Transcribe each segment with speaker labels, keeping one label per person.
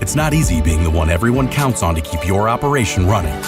Speaker 1: It's not easy being the one everyone counts on to keep your operation running.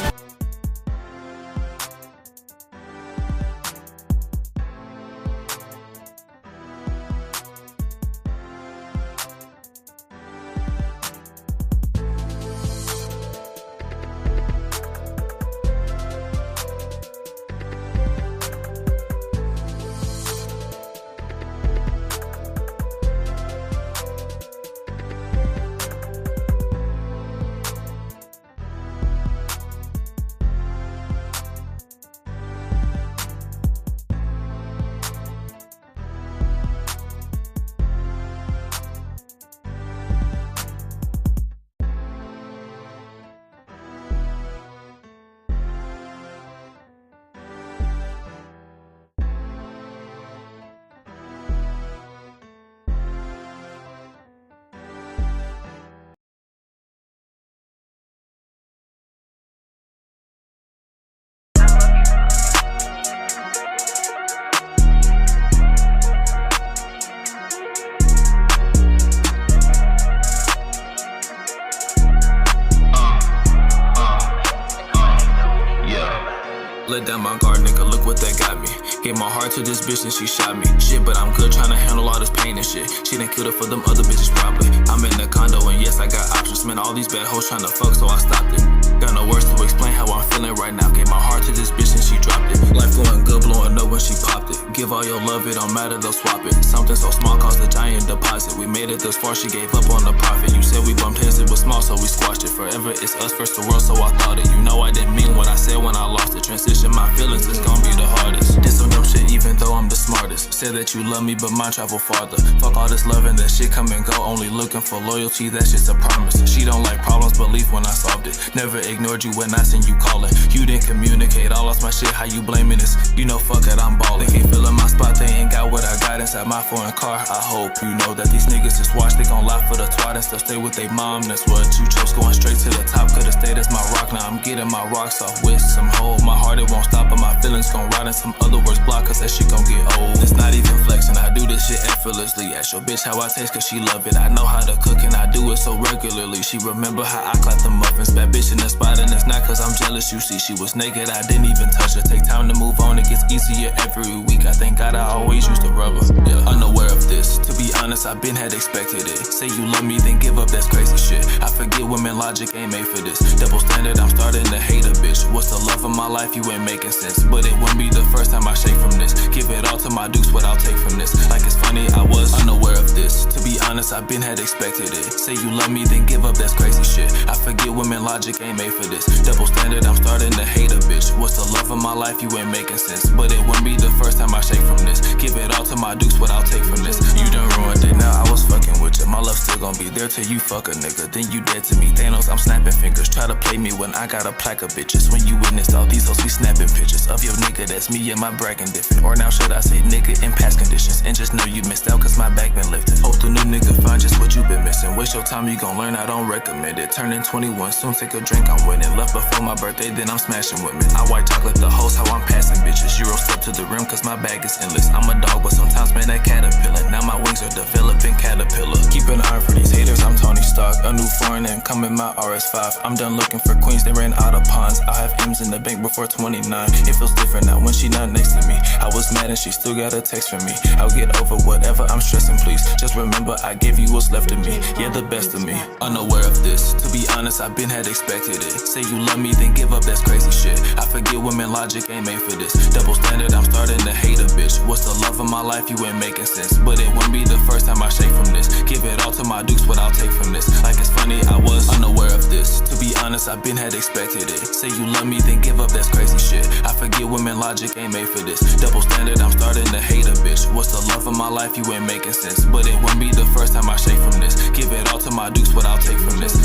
Speaker 2: Let down my guard, nigga, look what that got me. Gave my heart to this bitch and she shot me. Shit, but I'm good trying to handle all this pain and shit. She done killed it for them other bitches probably. I'm in the condo and yes, I got options. Man, all these bad hoes trying to fuck, so I stopped it. Got no words to explain how I'm feeling right now. Gave my heart to this bitch and she dropped it. Life going good, blowing up when she popped it. Give all your love, it don't matter, they'll swap it. Something so small cost a giant deposit. We made it this far, she gave up on the profit. You said we bumped heads, it was small, so we squashed it. Forever, it's us versus the world, so I thought it. You know I didn't mean what I said when I lost it. Transition my feelings, it's gonna be the hardest. Did some dumb shit even though I'm the smartest. Said that you love me, but mine travel farther. Fuck all this loving, that shit come and go. Only looking for loyalty, that's just a promise. She don't like problems, believe when I solved it. Never ignored you when I seen you calling. You didn't communicate, I lost my shit, how you blaming this? You know fuck it, I'm ballin'. Can't feel in my spot, they ain't got what I got inside my foreign car. I hope you know that these niggas is washed. They gon' lie for the twat and still stay with they mom. That's what you chose, going straight to the top. Could've stayed as my rock, now I'm getting my rocks off with some hold. My heart, it won't stop, but my feelings gon' rot in some other words block, cause that shit gon' get old. It's not even flexing, I do this shit effortlessly. Ask your bitch how I taste, cause she love it. I know how to cook and I do it so regularly. She remember how I clapped the muffins. Bad bitch in the spot and it's not cause I'm jealous, you see. She was naked, I didn't even touch her. Take time to move on, it gets easier every week. I thank God I always used to rub her. Yeah, unaware of this, to be honest, I been had expected it. Say you love me, then give up, that's crazy shit. I forget women logic ain't made for this. Double standard, I'm starting to hate a bitch. What's the love of my life, you ain't making sense. But it wouldn't be the first time I shake from this. Give it all to my dukes, what I'll take from this. Like it's funny, I was unaware of this. To be honest, I been had expected it. Say you love me, then give up, that's crazy shit. I forget women logic ain't made for this. Double standard, I'm starting to hate a bitch. What's the love of my life, you ain't making sense. But it wouldn't be the first time I shake from this. Give it all to my dukes, what I'll take from this. You done ruined it, now I was fucking with you. My love still gon' be there till you fuck a nigga. Then you dead to me, Thanos, I'm snapping fingers. Try to play me when I got a plaque of bitches. When you witnessed all these hoes be snapping pictures of your nigga, that's me and my bragging different. Or now should I say nigga in past conditions. And just know you missed out cause my back been lifted. Hope the new nigga find just what you been missing. Waste your time, you gon' learn, I don't recommend it. Turning 21, soon take a drink, I'm winning. Left before my birthday, then I'm smashing women. I white chocolate the host, how I'm passing bitches. Euro step to the rim cause my bag is endless. I'm a dog, but sometimes man that caterpillar. Now my wings are developing caterpillar. Keep an eye for these haters, I'm Tony Stark. A new foreign and coming my RS5. I'm done looking for queens, they ran out of pawns. I have M's in the bank before 29. It feels different now when she not next to me. I was mad and she still got a text from me. I'll get over whatever I'm stressing, please. Just remember I gave you what's left of me. Yeah, the best of me. Unaware of this, to be honest, I been had expected it. Say you love me, then give up, that's crazy shit. I forget women logic ain't made for this. Double standard, I'm starting to hate a bitch. What's the love of my life, you ain't making sense. But it wouldn't be the first time I shake from this. Give it all to my dukes, what I'll take from this. Like it's funny, I was unaware of this. To be honest, I been had expected it. Say you love me, then give up, that's crazy shit. I forget women logic ain't made for this. Double standard, I'm starting to hate a bitch. What's the love of my life, you ain't making sense. But it wouldn't be the first time I shake from this. Give it all to my dukes, what I'll take from this.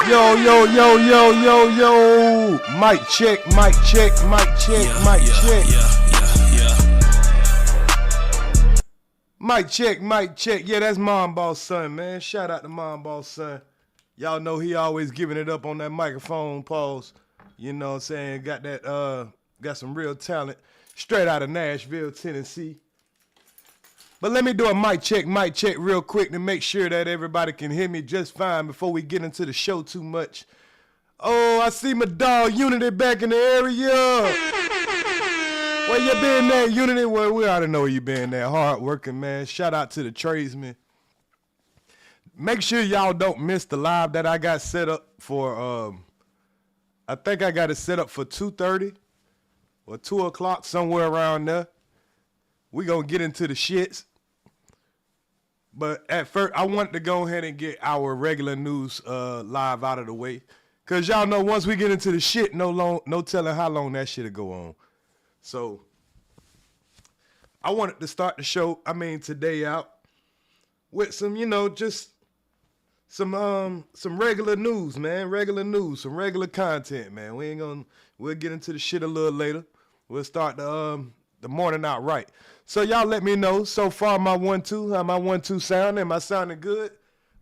Speaker 3: Yo, yo, yo, yo, yo, yo. Mic check, mic check, mic check, mic check. Mic check, mic check. Yeah, that's Mom Boss Son, man. Shout out to Mom Boss Son. Y'all know he always giving it up on that microphone, pause. You know what I'm saying? Got that, got some real talent. Straight out of Nashville, Tennessee. But let me do a mic check real quick to make sure that everybody can hear me just fine before we get into the show too much. Oh, I see my dog Unity back in the area. Where you been there, Unity? Well, we already know where you been there. Hard working, man. Shout out to the tradesmen. Make sure y'all don't miss the live that I got set up for, I think I got it set up for 2:30 or 2 o'clock, somewhere around there. We gonna get into the shits. But at first, I wanted to go ahead and get our regular news live out of the way. Because y'all know once we get into the shit, no telling how long that shit'll go on. So, I wanted to start the show, today out with some, just some regular news, man. Regular news, some regular content, man. We'll get into the shit a little later. We'll start the morning out right. So y'all let me know so far how my 1-2 sound. Am I sounding good?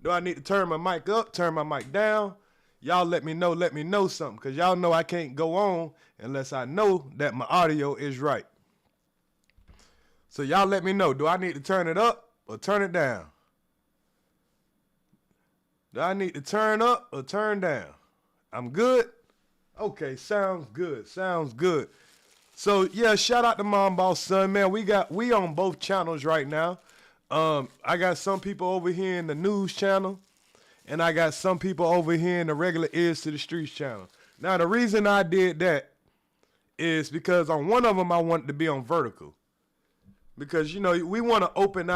Speaker 3: Do I need to turn my mic up, turn my mic down? Y'all let me know something, because y'all know I can't go on unless I know that my audio is right. So y'all let me know, do I need to turn it up or turn it down? Do I need to turn up or turn down? I'm good? Okay, sounds good. So yeah, shout out to Mom Boss Son, man. We on both channels right now. I got some people over here in the news channel, and I got some people over here in the regular Ears to the Streets channel. Now the reason I did that is because on one of them I wanted to be on vertical, because we want to open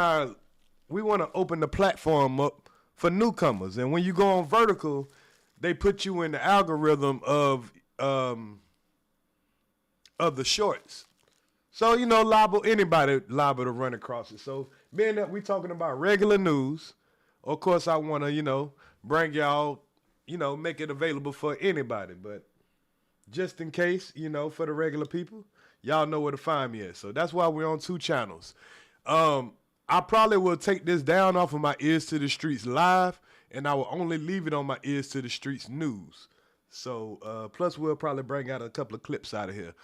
Speaker 3: the platform up for newcomers, and when you go on vertical, they put you in the algorithm of the shorts. So, anybody liable to run across it. So, being that we talking about regular news, of course I want to, bring y'all, make it available for anybody. But just in case, for the regular people, y'all know where to find me at. So, that's why we're on 2 channels. I probably will take this down off of my Ears to the Streets live, and I will only leave it on my Ears to the Streets news. So, plus we'll probably bring out a couple of clips out of here.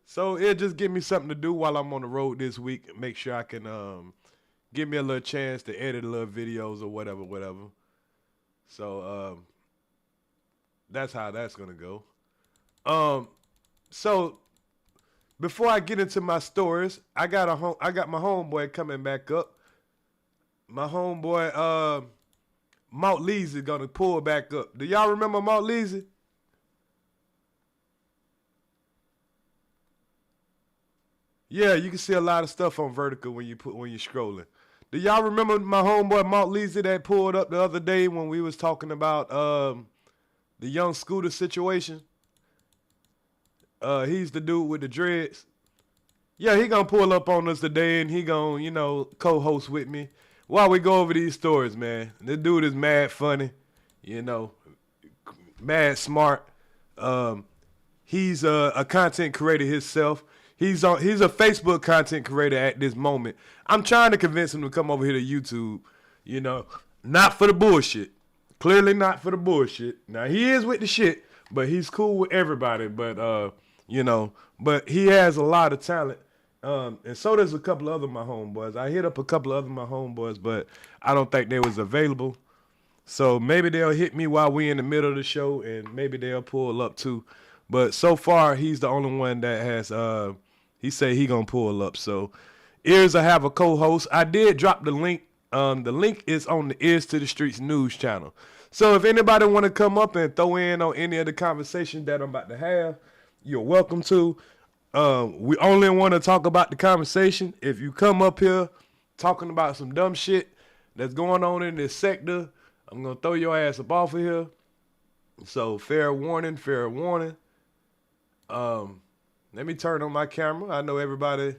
Speaker 3: So it'll just give me something to do while I'm on the road this week, and make sure I can give me a little chance to edit a little videos or whatever. So that's how that's gonna go. So before I get into my stories, I got my homeboy coming back up. My homeboy Mount Leezy is gonna pull back up. Do y'all remember Mount Leezy? Yeah, you can see a lot of stuff on vertical when you're scrolling. Do y'all remember my homeboy Mount Leezy that pulled up the other day when we was talking about the young Scooter situation? He's the dude with the dreads. Yeah, he gonna pull up on us today, and he gonna, co-host with me while we go over these stories, man. This dude is mad funny, mad smart. He's a content creator himself. He's a Facebook content creator at this moment. I'm trying to convince him to come over here to YouTube, not for the bullshit. Clearly not for the bullshit. Now, he is with the shit, but he's cool with everybody. But, but he has a lot of talent. And so does a couple of other my homeboys. I hit up a couple of other my homeboys, but I don't think they was available. So maybe they'll hit me while we in the middle of the show, and maybe they'll pull up too. But so far, he's the only one that has, he said he gonna pull up. So Ears will have a co-host. I did drop the link. The link is on the Ears to the Streets news channel. So if anybody want to come up and throw in on any of the conversation that I'm about to have, you're welcome to. We only want to talk about the conversation. If you come up here talking about some dumb shit that's going on in this sector, I'm gonna throw your ass up off of here. So fair warning. Let me turn on my camera. I know everybody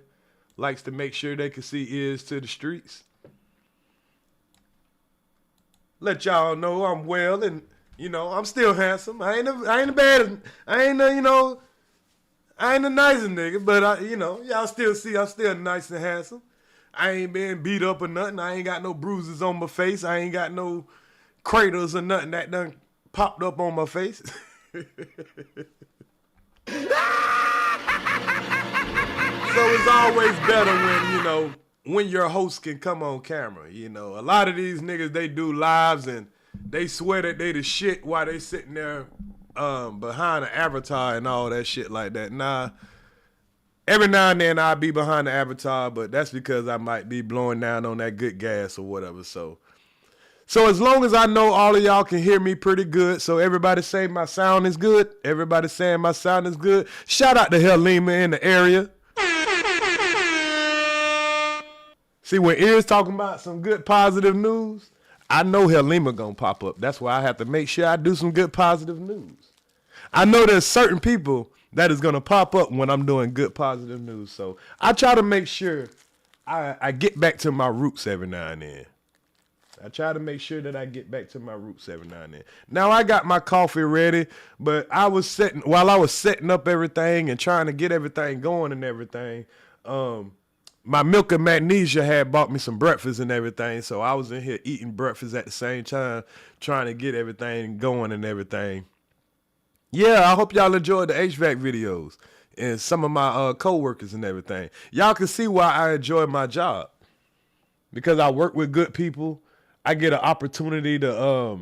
Speaker 3: likes to make sure they can see Ears to the Streets. Let y'all know I'm well, and I'm still handsome. I ain't a bad, I ain't a nice nigga, but y'all still see I'm still nice and handsome. I ain't been beat up or nothing. I ain't got no bruises on my face. I ain't got no craters or nothing that done popped up on my face. So it's always better when, you know, when your host can come on camera. You know, a lot of these niggas, they do lives and they swear that they the shit while they sitting there behind the avatar and all that shit like that. Nah, every now and then I'll be behind the avatar, but that's because I might be blowing down on that good gas or whatever. So as long as I know all of y'all can hear me pretty good, so everybody say my sound is good. Everybody saying my sound is good. Shout out to Helima in the area. See, when Ear's talking about some good positive news, I know Helima gonna pop up. That's why I have to make sure I do some good positive news. I know there's certain people that is gonna pop up when I'm doing good positive news. So I try to make sure I get back to my roots every now and then. I try to make sure that I get back to my roots every now and then. Now I got my coffee ready, but while I was setting up everything and trying to get everything going and everything, my milk and magnesia had bought me some breakfast and everything. So I was in here eating breakfast at the same time, trying to get everything going and everything. Yeah, I hope y'all enjoyed the HVAC videos and some of my co-workers and everything. Y'all can see why I enjoy my job. Because I work with good people. I get an opportunity to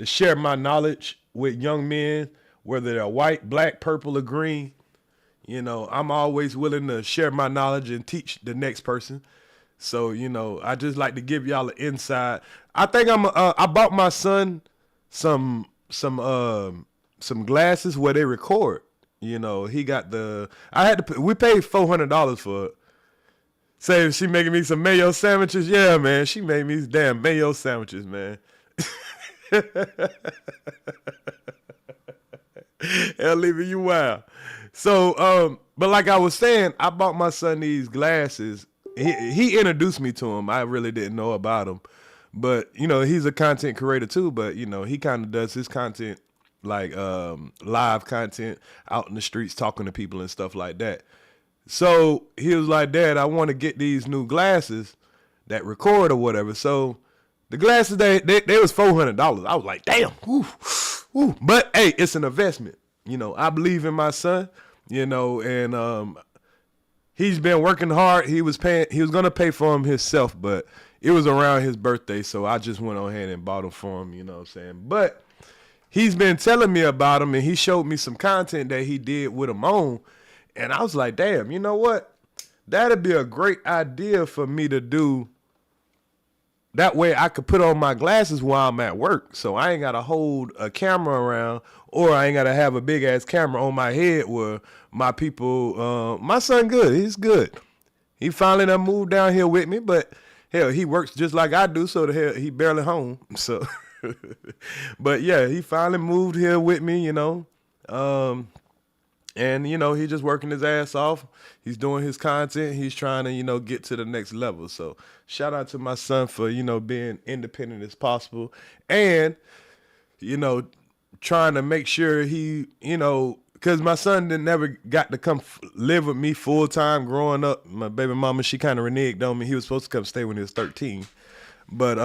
Speaker 3: share my knowledge with young men, whether they're white, black, purple, or green. You know, I'm always willing to share my knowledge and teach the next person. So, you know, I just like to give y'all an insight. I think I bought my son some glasses where they record. You know, he got we paid $400 for it. Say she making me some mayo sandwiches. Yeah, man, she made me damn mayo sandwiches, man. Hell, leaving you wild. So, but like I was saying, I bought my son these glasses. He introduced me to them. I really didn't know about them. But, you know, he's a content creator too, but, you know, he kind of does his content like live content out in the streets talking to people and stuff like that. So he was like, Dad, I want to get these new glasses that record or whatever. So the glasses, they was $400. I was like, damn. Woo. But hey, it's an investment. You know, I believe in my son, you know, and he's been working hard. He was going to pay for him himself, but it was around his birthday. So I just went on ahead and bought them for him, you know what I'm saying? But he's been telling me about them, and he showed me some content that he did with them on. And I was like, damn, you know what? That'd be a great idea for me to do. That way I could put on my glasses while I'm at work. So I ain't got to hold a camera around, or I ain't got to have a big ass camera on my head where my people, my son good. He's good. He finally done moved down here with me, but hell, he works just like I do. So the hell, he barely home. So, but yeah, he finally moved here with me, you know. And, you know, he just working his ass off. He's doing his content. He's trying to, you know, get to the next level. So shout out to my son for, you know, being independent as possible. And, you know, trying to make sure he, you know, because my son never got to come live with me full time growing up. My baby mama, she kind of reneged on me. He was supposed to come stay when he was 13. But,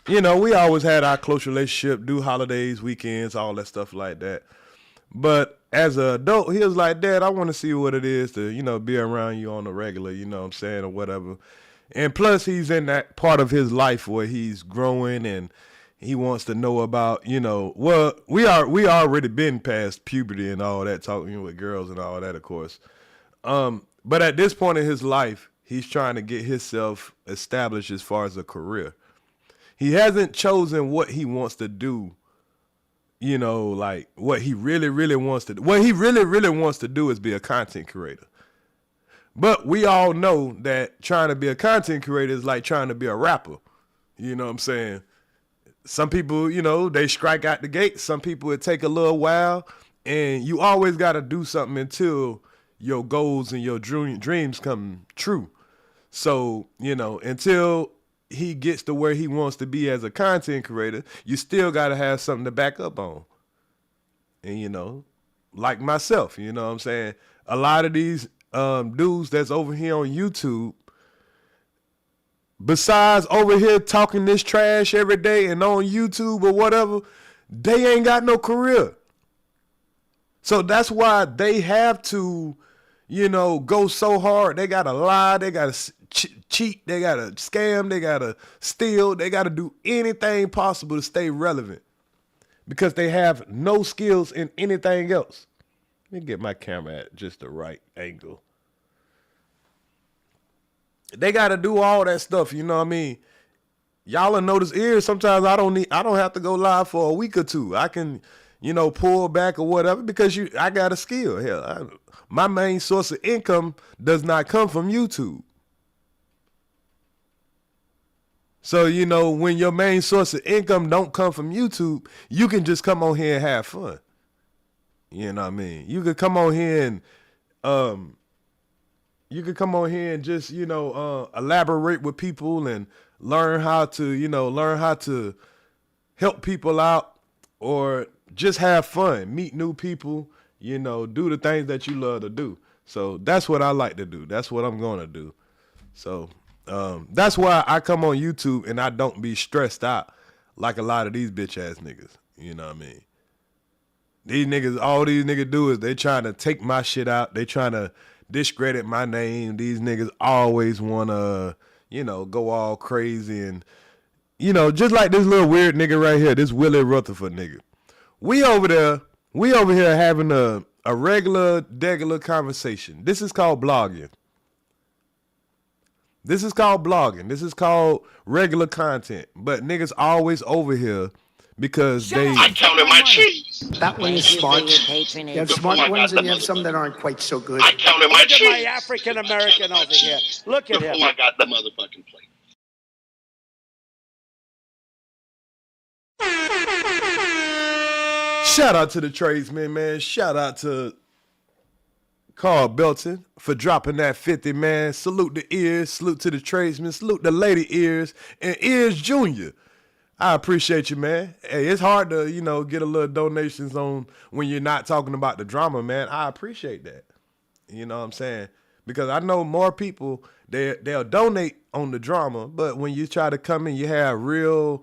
Speaker 3: you know, we always had our close relationship, do holidays, weekends, all that stuff like that. But as an adult, he was like, Dad, I want to see what it is to, you know, be around you on the regular, you know what I'm saying, or whatever. And plus, he's in that part of his life where he's growing and he wants to know about, you know, well, we already been past puberty and all that, talking with girls and all that, of course. But at this point in his life, he's trying to get himself established as far as a career. He hasn't chosen what he wants to do. You know, like what he really, really wants to do. What he really, really wants to do is be a content creator. But we all know that trying to be a content creator is like trying to be a rapper. You know what I'm saying? Some people, you know, they strike out the gate. Some people, it take a little while. And you always got to do something until your goals and your dreams come true. So, you know, until he gets to where he wants to be as a content creator, you still got to have something to back up on. And, you know, like myself, you know what I'm saying? A lot of these dudes that's over here on YouTube, besides over here talking this trash every day and on YouTube or whatever, they ain't got no career. So that's why they have to, go so hard. They got to lie. They got to cheat. They got to scam. They got to steal. They got to do anything possible to stay relevant because they have no skills in anything else. Let me get my camera at just the right angle. They got to do all that stuff. You know what I mean? Y'all will notice ears. Sometimes I don't have to go live for a week or two. I can, pull back or whatever because I got a skill. Hell, my main source of income does not come from YouTube. So, when your main source of income don't come from YouTube, you can just come on here and have fun. You know what I mean? You could come on here and just, elaborate with people and learn how to help people out or just have fun, meet new people, do the things that you love to do. So that's what I like to do. That's what I'm going to do. So that's why I come on YouTube and I don't be stressed out like a lot of these bitch ass niggas. You know what I mean? All these niggas do is they trying to take my shit out. They trying to discredit my name. These niggas always want to, go all crazy and, just like this little weird nigga right here, this Willie Rutherford nigga. We over here having a regular conversation. This is called blogging. This is called regular content. But niggas always over here because
Speaker 4: I counted my cheese.
Speaker 5: That one is smart. You have smart ones and you have some that aren't quite so good.
Speaker 4: I counted my cheese.
Speaker 5: Look at my African American over here. Look at him.
Speaker 4: Before I got the motherfucking plate.
Speaker 3: Shout out to the tradesmen, man. Shout out to Carl Belton for dropping that 50, man. Salute the ears. Salute to the tradesmen. Salute the lady ears and Ears Junior. I appreciate you, man. Hey, it's hard to, get a little donations on when you're not talking about the drama, man. I appreciate that. You know what I'm saying? Because I know more people, they'll donate on the drama, but when you try to come in, you have real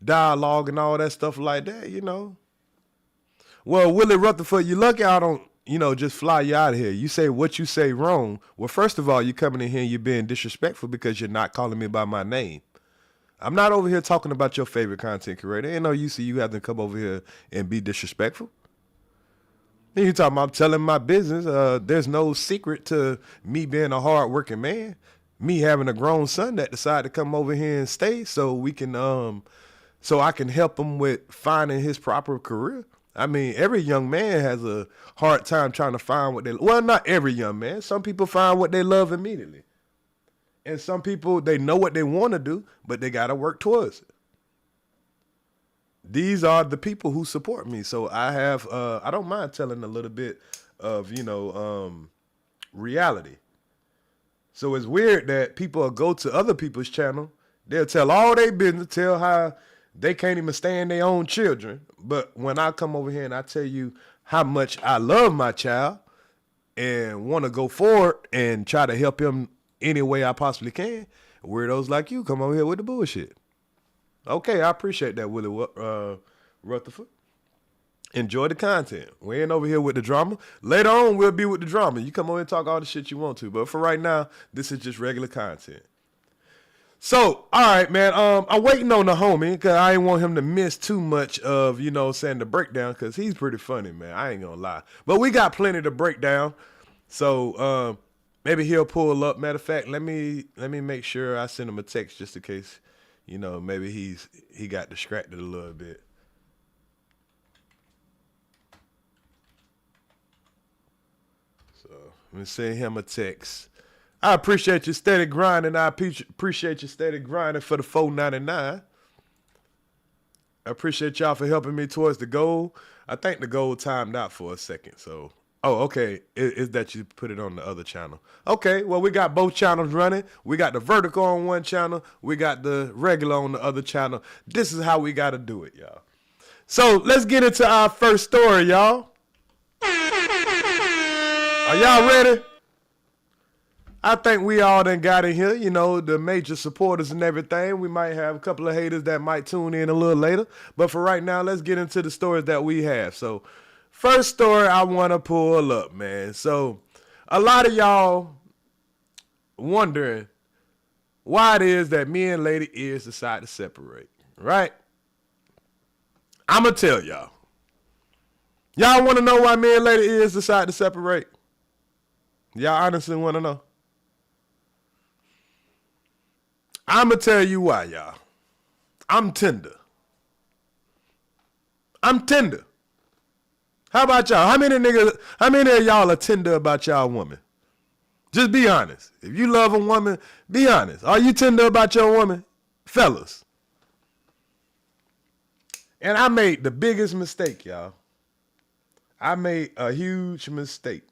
Speaker 3: dialogue and all that stuff like that, Well, Willie Rutherford, you lucky I don't, just fly you out of here. You say what you say wrong. Well, first of all, you coming in here and you're being disrespectful because you're not calling me by my name. I'm not over here talking about your favorite content creator. Ain't no use you have to come over here and be disrespectful. Then you talking about I'm telling my business. There's no secret to me being a hard-working man. Me having a grown son that decided to come over here and stay so we can, so I can help him with finding his proper career. I mean, every young man has a hard time trying to find what well, not every young man. Some people find what they love immediately. And some people, they know what they want to do, but they got to work towards it. These are the people who support me. So I don't mind telling a little bit of, reality. So it's weird that people will go to other people's channel. They'll tell all their business, tell how they can't even stand their own children. But when I come over here and I tell you how much I love my child and want to go forward and try to help him any way I possibly can, weirdos like you come over here with the bullshit. Okay, I appreciate that, Willie Rutherford. Enjoy the content. We ain't over here with the drama. Later on, we'll be with the drama. You come over and talk all the shit you want to. But for right now, this is just regular content. So, all right, man. I'm waiting on the homie because I ain't want him to miss too much of, the breakdown because he's pretty funny, man. I ain't going to lie. But we got plenty to break down. So, maybe he'll pull up. Matter of fact, let me make sure I send him a text just in case, maybe he got distracted a little bit. So let me send him a text. I appreciate you steady grinding. I appreciate you steady grinding for the $4.99. I appreciate y'all for helping me towards the goal. I think the goal timed out for a second, so. Oh, okay. Is that you put it on the other channel? Okay, well, we got both channels running. We got the vertical on one channel. We got the regular on the other channel. This is how we got to do it, y'all. So let's get into our first story, y'all. Are y'all ready? I think we all done got in here, you know, the major supporters and everything. We might have a couple of haters that might tune in a little later. But for right now, let's get into the stories that we have. So, first story I want to pull up, man. So, a lot of y'all wondering why it is that me and Lady Ears decide to separate, right? I'm going to tell y'all. Y'all want to know why me and Lady Ears decide to separate? Y'all honestly want to know? I'm going to tell you why, y'all. I'm tender. I'm tender. How about y'all? How many of y'all are tender about y'all woman? Just be honest. If you love a woman, be honest. Are you tender about your woman? Fellas. And I made the biggest mistake, y'all. I made a huge mistake.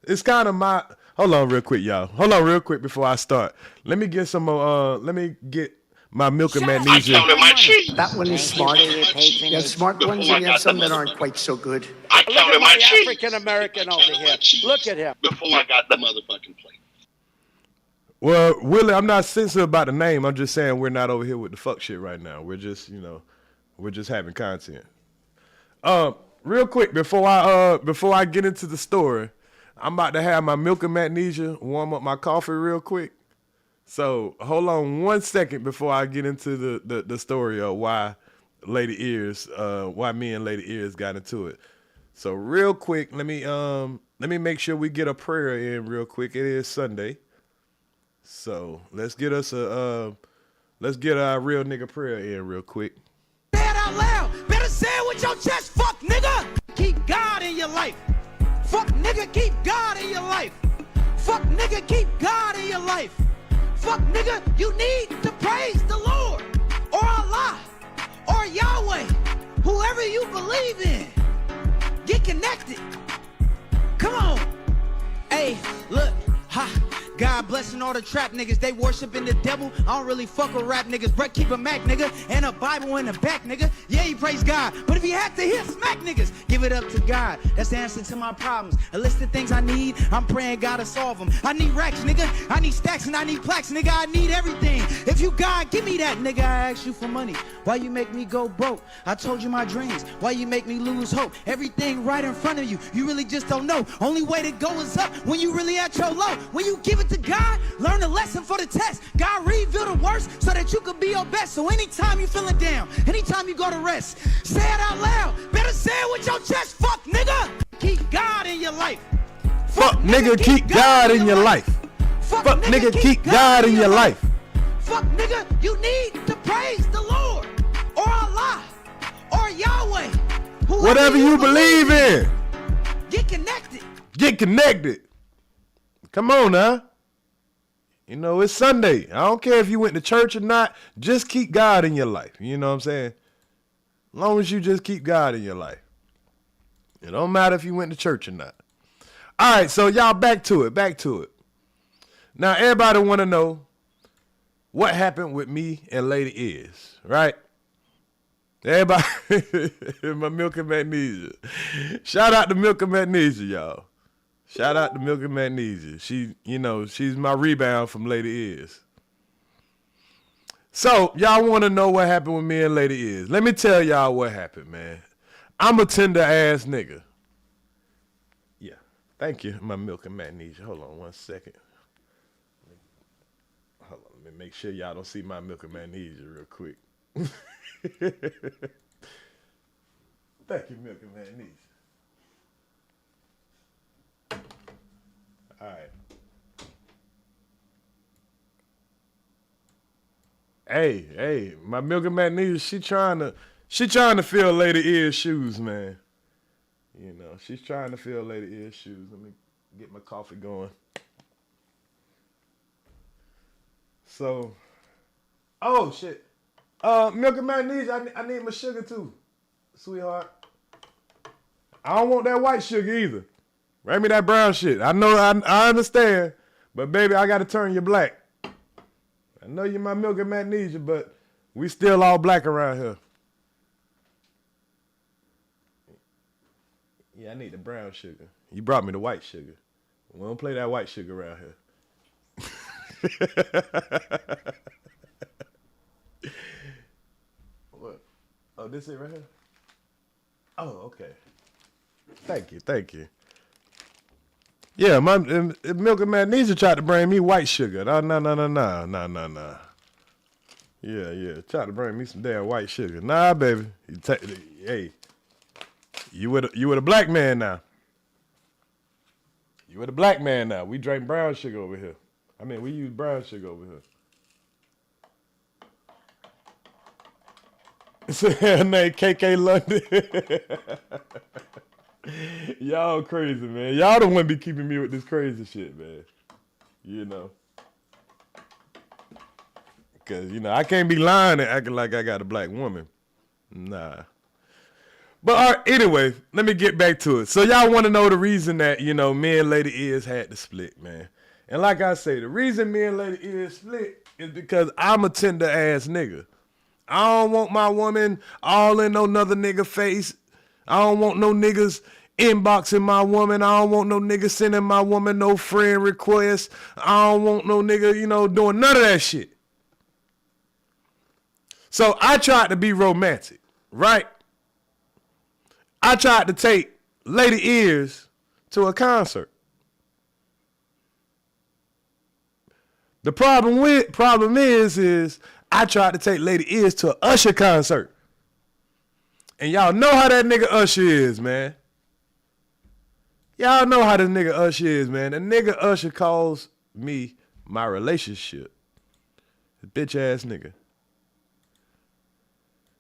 Speaker 3: It's kind of my... Hold on real quick, y'all. Hold on real quick before I start. Let me get some more... let me get my milk and magnesia.
Speaker 4: I counted my cheese.
Speaker 5: That one is smart. You have smart ones and you have some that aren't quite so good.
Speaker 4: I counted my cheese.
Speaker 6: African American over here. Look at him.
Speaker 4: Before I got the motherfucking plate.
Speaker 3: Well, Willie, I'm not sensitive about the name. I'm just saying we're not over here with the fuck shit right now. We're just, you know, we're just having content. Real quick, before I get into the story, I'm about to have my milk and magnesia, warm up my coffee real quick. So hold on 1 second before I get into the story of why Lady Ears, why me and Lady Ears got into it. So real quick, let me make sure we get a prayer in real quick. It is Sunday. So let's get our real nigga prayer in real quick.
Speaker 7: Say it out loud. Better say it with your chest, fuck nigga. Keep God in your life. Fuck nigga, keep God in your life. Fuck nigga, keep God in your life. Fuck nigga, you need to praise the Lord or Allah or Yahweh, whoever you believe in. Get connected. Come on. Hey, look. Ha. God blessing all the trap niggas, they worshiping the devil. I don't really fuck with rap niggas, but keep a Mac nigga and a Bible in the back nigga. Yeah, you praise God, but if you had to hit smack niggas, give it up to God. That's the answer to my problems. A list of things I need, I'm praying God to solve them. I need racks nigga, I need stacks and I need plaques nigga, I need everything. If you God, give me that nigga, I ask you for money. Why you make me go broke? I told you my dreams. Why you make me lose hope? Everything right in front of you, you really just don't know. Only way to go is up when you really at your low. When you give it to God, learn a lesson for the test. God reveal the worst so that you can be your best. So anytime you feeling down, anytime you go to rest, say it out loud. Better say it with your chest. Fuck nigga, keep God in your life.
Speaker 3: Fuck nigga, keep God in your life. Fuck nigga, keep God in your life.
Speaker 7: Fuck nigga, you need to praise the Lord or Allah or Yahweh.
Speaker 3: Whatever you believe in.
Speaker 7: Get connected.
Speaker 3: Get connected. Come on now. You know, it's Sunday. I don't care if you went to church or not. Just keep God in your life. You know what I'm saying? As long as you just keep God in your life. It don't matter if you went to church or not. All right, so y'all back to it. Now, everybody want to know what happened with me and Lady Ears, right? Everybody, my milk and magnesia. Shout out to milk and magnesia, y'all. Shout out to Milk and Magnesia. She, you know, she's my rebound from Lady Ears. So, y'all want to know what happened with me and Lady Ears. Let me tell y'all what happened, man. I'm a tender ass nigga. Yeah. Thank you, my Milk and Magnesia. Hold on 1 second. Hold on. Let me make sure y'all don't see my Milk and Magnesia real quick. Thank you, Milk and Magnesia. All right. Hey, my Milk and Magnesia, she trying to fill Lady Ears' shoes, man. You know, she's trying to fill Lady Ears' shoes. Let me get my coffee going. So, oh shit. Milk and Magnesia, I need my sugar too, sweetheart. I don't want that white sugar either. Bring me that brown shit. I know, I understand, but baby, I gotta turn you black. I know you're my Milk and Magnesia, but we still all black around here. Yeah, I need the brown sugar. You brought me the white sugar. We don't play that white sugar around here. What? Oh, this it right here? Oh, okay. Thank you. Yeah, my Milk and Magnesia tried to bring me white sugar. No. Yeah. Tried to bring me some damn white sugar. Nah, baby. Hey, you with a black man now. You with a black man now. We drink brown sugar over here. I mean, we use brown sugar over here. It's her name KK London. Y'all crazy, man. Y'all don't want to be keeping me with this crazy shit, man. You know. Because, I can't be lying and acting like I got a black woman. Nah. But all right, anyway, let me get back to it. So y'all want to know the reason that, me and Lady Is had to split, man. And like I say, the reason me and Lady Is split is because I'm a tender ass nigga. I don't want my woman all in no another nigga face. I don't want no niggas inboxing my woman. I don't want no nigga sending my woman no friend requests. I don't want no nigga, doing none of that shit. So I tried to be romantic, right? I tried to take Lady Ears to a concert. The problem is I tried to take Lady Ears to an Usher concert. And y'all know how that nigga Usher is, man. Y'all know how the nigga Usher is, man. The nigga Usher calls me my relationship. Bitch ass nigga.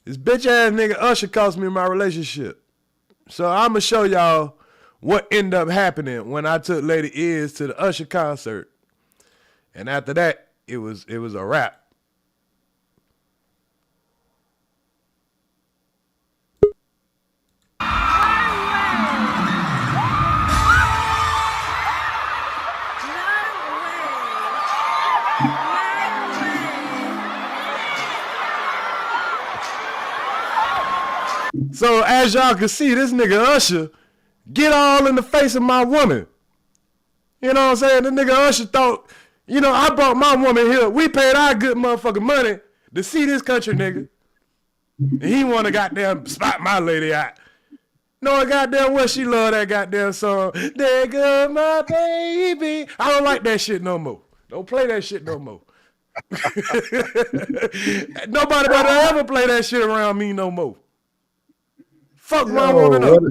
Speaker 3: This bitch ass nigga Usher cost me my relationship. So I'm gonna show y'all what ended up happening when I took Lady Is to the Usher concert. And after that, it was a wrap. So as y'all can see, this nigga Usher get all in the face of my woman. You know what I'm saying? The nigga Usher thought, I brought my woman here. We paid our good motherfucking money to see this country nigga. And he want to goddamn spot my lady out. No, goddamn well she love that goddamn song. There go my baby. I don't like that shit no more. Don't play that shit no more. Nobody better ever play that shit around me no more. Fuck my woman up.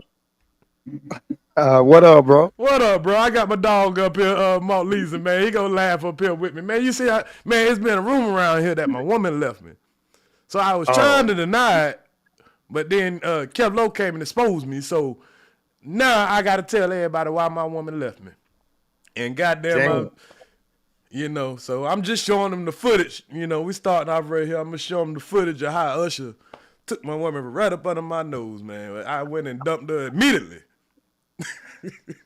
Speaker 8: What up, bro?
Speaker 3: What up, bro? I got my dog up here, Mount Lisa, man. He gonna laugh up here with me, man. You see, man, it's been a rumor around here that my woman left me. So I was trying to deny it, but then Kevlo came and exposed me. So now I gotta tell everybody why my woman left me. And goddamn, so I'm just showing them the footage. We starting off right here. I'm gonna show them the footage of how Usher took my woman right up under my nose, man. I went and dumped her immediately.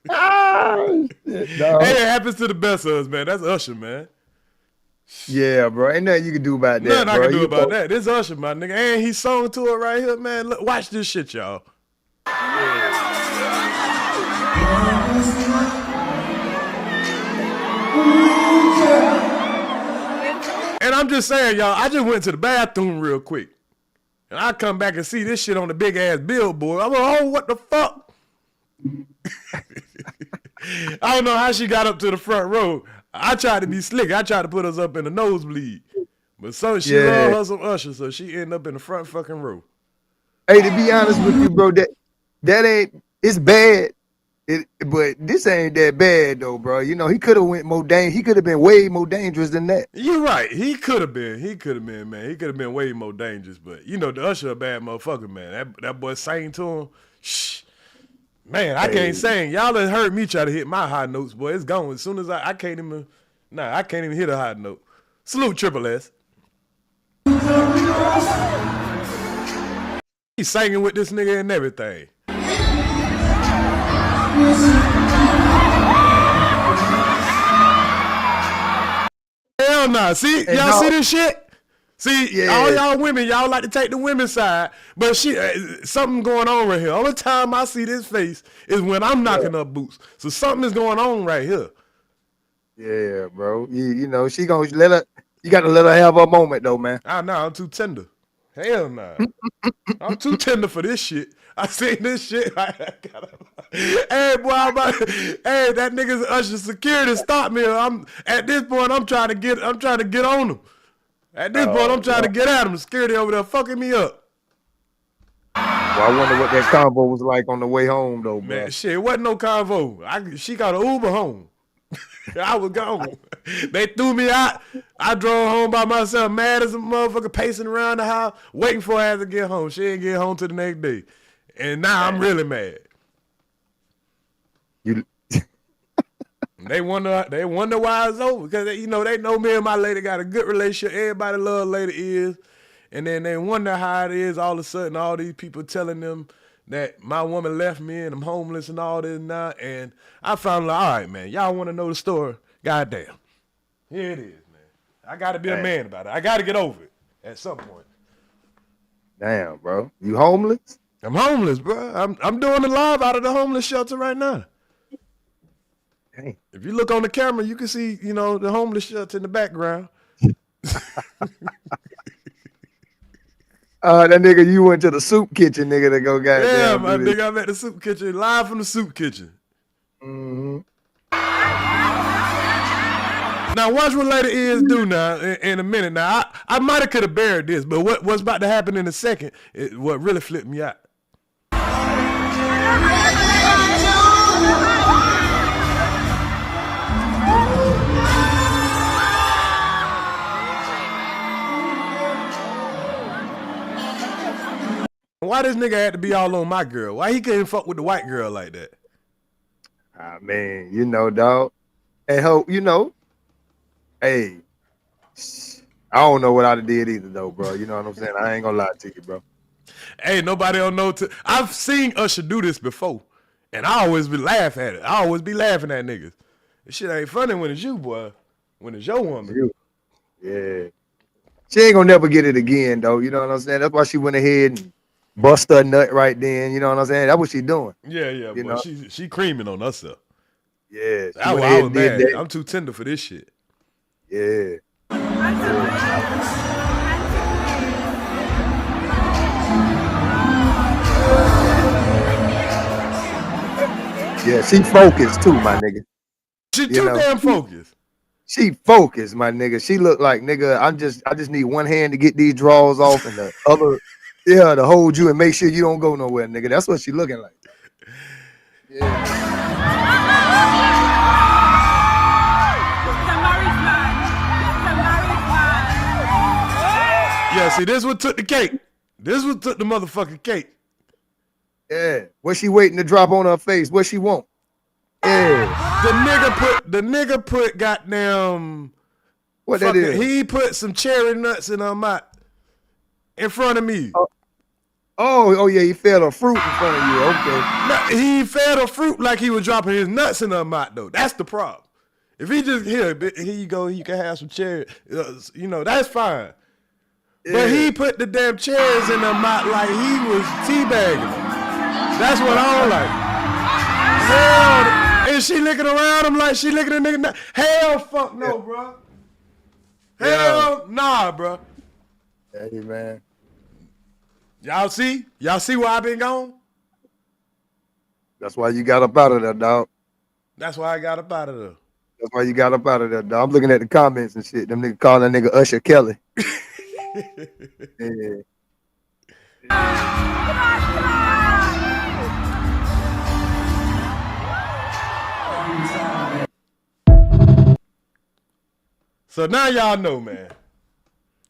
Speaker 8: No.
Speaker 3: Hey, it happens to the best of us, man. That's Usher, man.
Speaker 8: Yeah, bro. Ain't nothing you can do about that.
Speaker 3: Nothing
Speaker 8: bro.
Speaker 3: I can do about that. This Usher, my nigga. And he sung to it right here, man. Look, watch this shit, y'all. And I'm just saying, y'all, I just went to the bathroom real quick. And I come back and see this shit on the big ass billboard. I'm like, oh, what the fuck? I don't know how she got up to the front row. I tried to be slick. I tried to put us up in the nosebleed. But so she loved her some Usher, so she ended up in the front fucking row.
Speaker 8: Hey, to be honest with you, bro, that ain't, it's bad. But this ain't that bad though, bro. He could have went more he could have been way more dangerous than that.
Speaker 3: You're right. He could have been, man. He could have been way more dangerous. But the Usher a bad motherfucker, man. That boy sang to him. Shh. Man, I can't sing. Y'all have heard me try to hit my high notes, boy. It's gone. As soon as I can't even hit a high note. Salute Triple S. He's singing with this nigga and everything. Hell nah. See, y'all see this shit? See, all y'all women, y'all like to take the women's side, but something going on right here. Only time I see this face is when I'm knocking up boots. So something is going on right here.
Speaker 8: Yeah, bro. You know, she gonna let her. You gotta let her have her moment though, man.
Speaker 3: Nah, I'm too tender. Hell nah. I'm too tender for this shit. I seen this shit. Hey, boy, hey, that nigga's Usher security stopped me. I'm at this point. I'm trying to get on him. At this point, I'm trying to get at him. Security over there fucking me up.
Speaker 8: Well, I wonder what that convo was like on the way home, though, bro.
Speaker 3: Man, shit, it wasn't no convo. She got an Uber home. I was gone. They threw me out. I drove home by myself, mad as a motherfucker, pacing around the house, waiting for her to get home. She didn't get home till the next day. And now I'm really mad. They wonder why it's over. Because, they know me and my lady got a good relationship. Everybody love Lady is. And then they wonder how it is all of a sudden all these people telling them that my woman left me and I'm homeless and all this now. And I found like, all right, man, y'all want to know the story? Goddamn. Here it is, man. I got to be a man about it. I got to get over it at some point.
Speaker 8: Damn, bro. You homeless?
Speaker 3: I'm homeless, bro. I'm doing the live out of the homeless shelter right now.
Speaker 8: Dang.
Speaker 3: If you look on the camera, you can see, the homeless shelter in the background.
Speaker 8: That nigga, you went to the soup kitchen, nigga, to go goddamn.
Speaker 3: Yeah, my nigga, I'm at the soup kitchen, live from the soup kitchen.
Speaker 8: Mm-hmm.
Speaker 3: Now, watch what Lady is do now in a minute. Now, I might have could have buried this, but what's about to happen in a second is what really flipped me out. Why this nigga had to be all on my girl? Why he couldn't fuck with the white girl like that?
Speaker 8: Ah, man, dog. And hope, hey, I don't know what I'd have did either, though, bro. You know what I'm saying? I ain't gonna lie to you, bro.
Speaker 3: Hey, nobody don't know. I've seen Usher do this before, and I always be laughing at it. I always be laughing at niggas. This shit ain't funny when it's you, boy. When it's your woman.
Speaker 8: Yeah. She ain't gonna never get it again, though. You know what I'm saying? That's why she went ahead and bust her nut right then. You know what I'm saying? That's what she doing.
Speaker 3: Yeah, boy. She creaming on herself.
Speaker 8: Yeah.
Speaker 3: I was mad. I'm too tender for this shit.
Speaker 8: Yeah. Yeah, she focused too, my nigga.
Speaker 3: She too damn focused.
Speaker 8: She focused, my nigga. She looked like, nigga, I just need one hand to get these drawers off and the other, to hold you and make sure you don't go nowhere, nigga. That's what she looking like. Yeah.
Speaker 3: Yeah, see, this one took the cake. This one took the motherfucking cake.
Speaker 8: Yeah. What she waiting to drop on her face? What she want? Yeah.
Speaker 3: The nigga put goddamn.
Speaker 8: What that is?
Speaker 3: He put some cherry nuts in her mouth in front of me.
Speaker 8: Oh yeah, he fed her fruit in front of you. Okay.
Speaker 3: No, he fed her fruit like he was dropping his nuts in her mouth, though. That's the problem. If he just, here you go, you can have some cherry. That's fine. Yeah. But he put the damn cherries in her mouth like he was teabagging. That's what I don't like. Hell, is she licking around him like she licking a nigga? Hell fuck no, bro. Hell nah, bro.
Speaker 8: Hey, man.
Speaker 3: Y'all see where I been gone?
Speaker 8: That's why you got up out of there, dog.
Speaker 3: That's why I got up out of there.
Speaker 8: That's why you got up out of there, dog. I'm looking at the comments and shit. Them niggas calling that nigga Usher Kelly. Yeah.
Speaker 3: So now y'all know, man.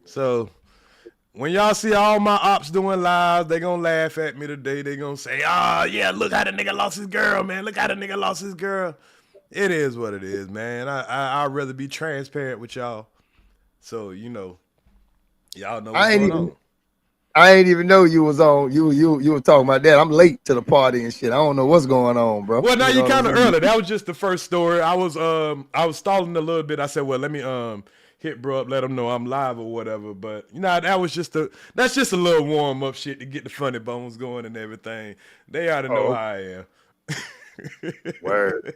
Speaker 3: So when y'all see all my ops doing lives, they gonna laugh at me today. They gonna say, oh, yeah, look how the nigga lost his girl, man. Look how the nigga lost his girl. It is what it is, man. I'd rather be transparent with y'all. So, y'all know what's going on.
Speaker 8: I ain't even know you was on. You were talking about that. I'm late to the party and shit. I don't know what's going on, bro.
Speaker 3: Well, now you kind of early. That was just the first story. I was stalling a little bit. I said, well, let me hit bro up, let him know I'm live or whatever. But that's just a little warm up shit to get the funny bones going and everything. They ought to know how I am.
Speaker 8: Word.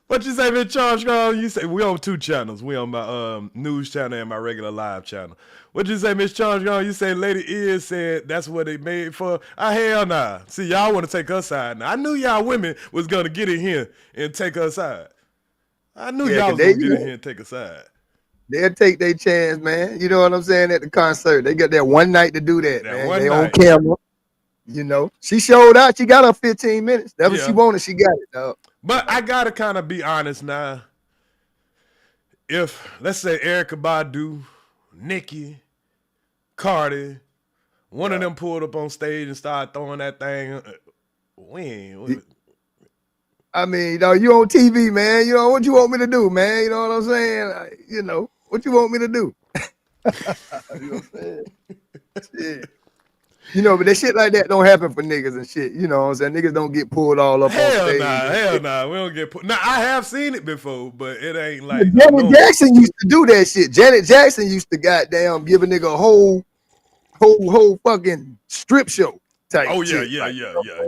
Speaker 3: What you say, Miss Charles? You say we on 2 channels. We on my news channel and my regular live channel. What you say, Miss Charles? You say Lady Is said that's what they made for. Hell nah. See, y'all want to take her side now. I knew y'all women was gonna get in here and take her side. I knew y'all was gonna get in here and take her side.
Speaker 8: They'll take their chance, man. You know what I'm saying? At the concert, they got that one night to do that, man. They on camera. You know, she showed out. She got her 15 minutes. That's what she wanted. She got it, dog.
Speaker 3: But I gotta kind of be honest now. If let's say Erykah Badu, Nicki, Cardi, one of them pulled up on stage and started throwing that thing,
Speaker 8: I mean, you know, you on TV, man. You know what you want me to do, man. You know what I'm saying? You know what you want me to do. You know what I'm saying? Shit. You know, but that shit like that don't happen for niggas and shit. You know what I'm saying? Niggas don't get pulled all up on stage.
Speaker 3: Hell nah. We don't get pulled. Now, I have seen it before, but it ain't like...
Speaker 8: Janet Jackson used to do that shit. Janet Jackson used to goddamn give a nigga a whole fucking strip show type shit. Yeah.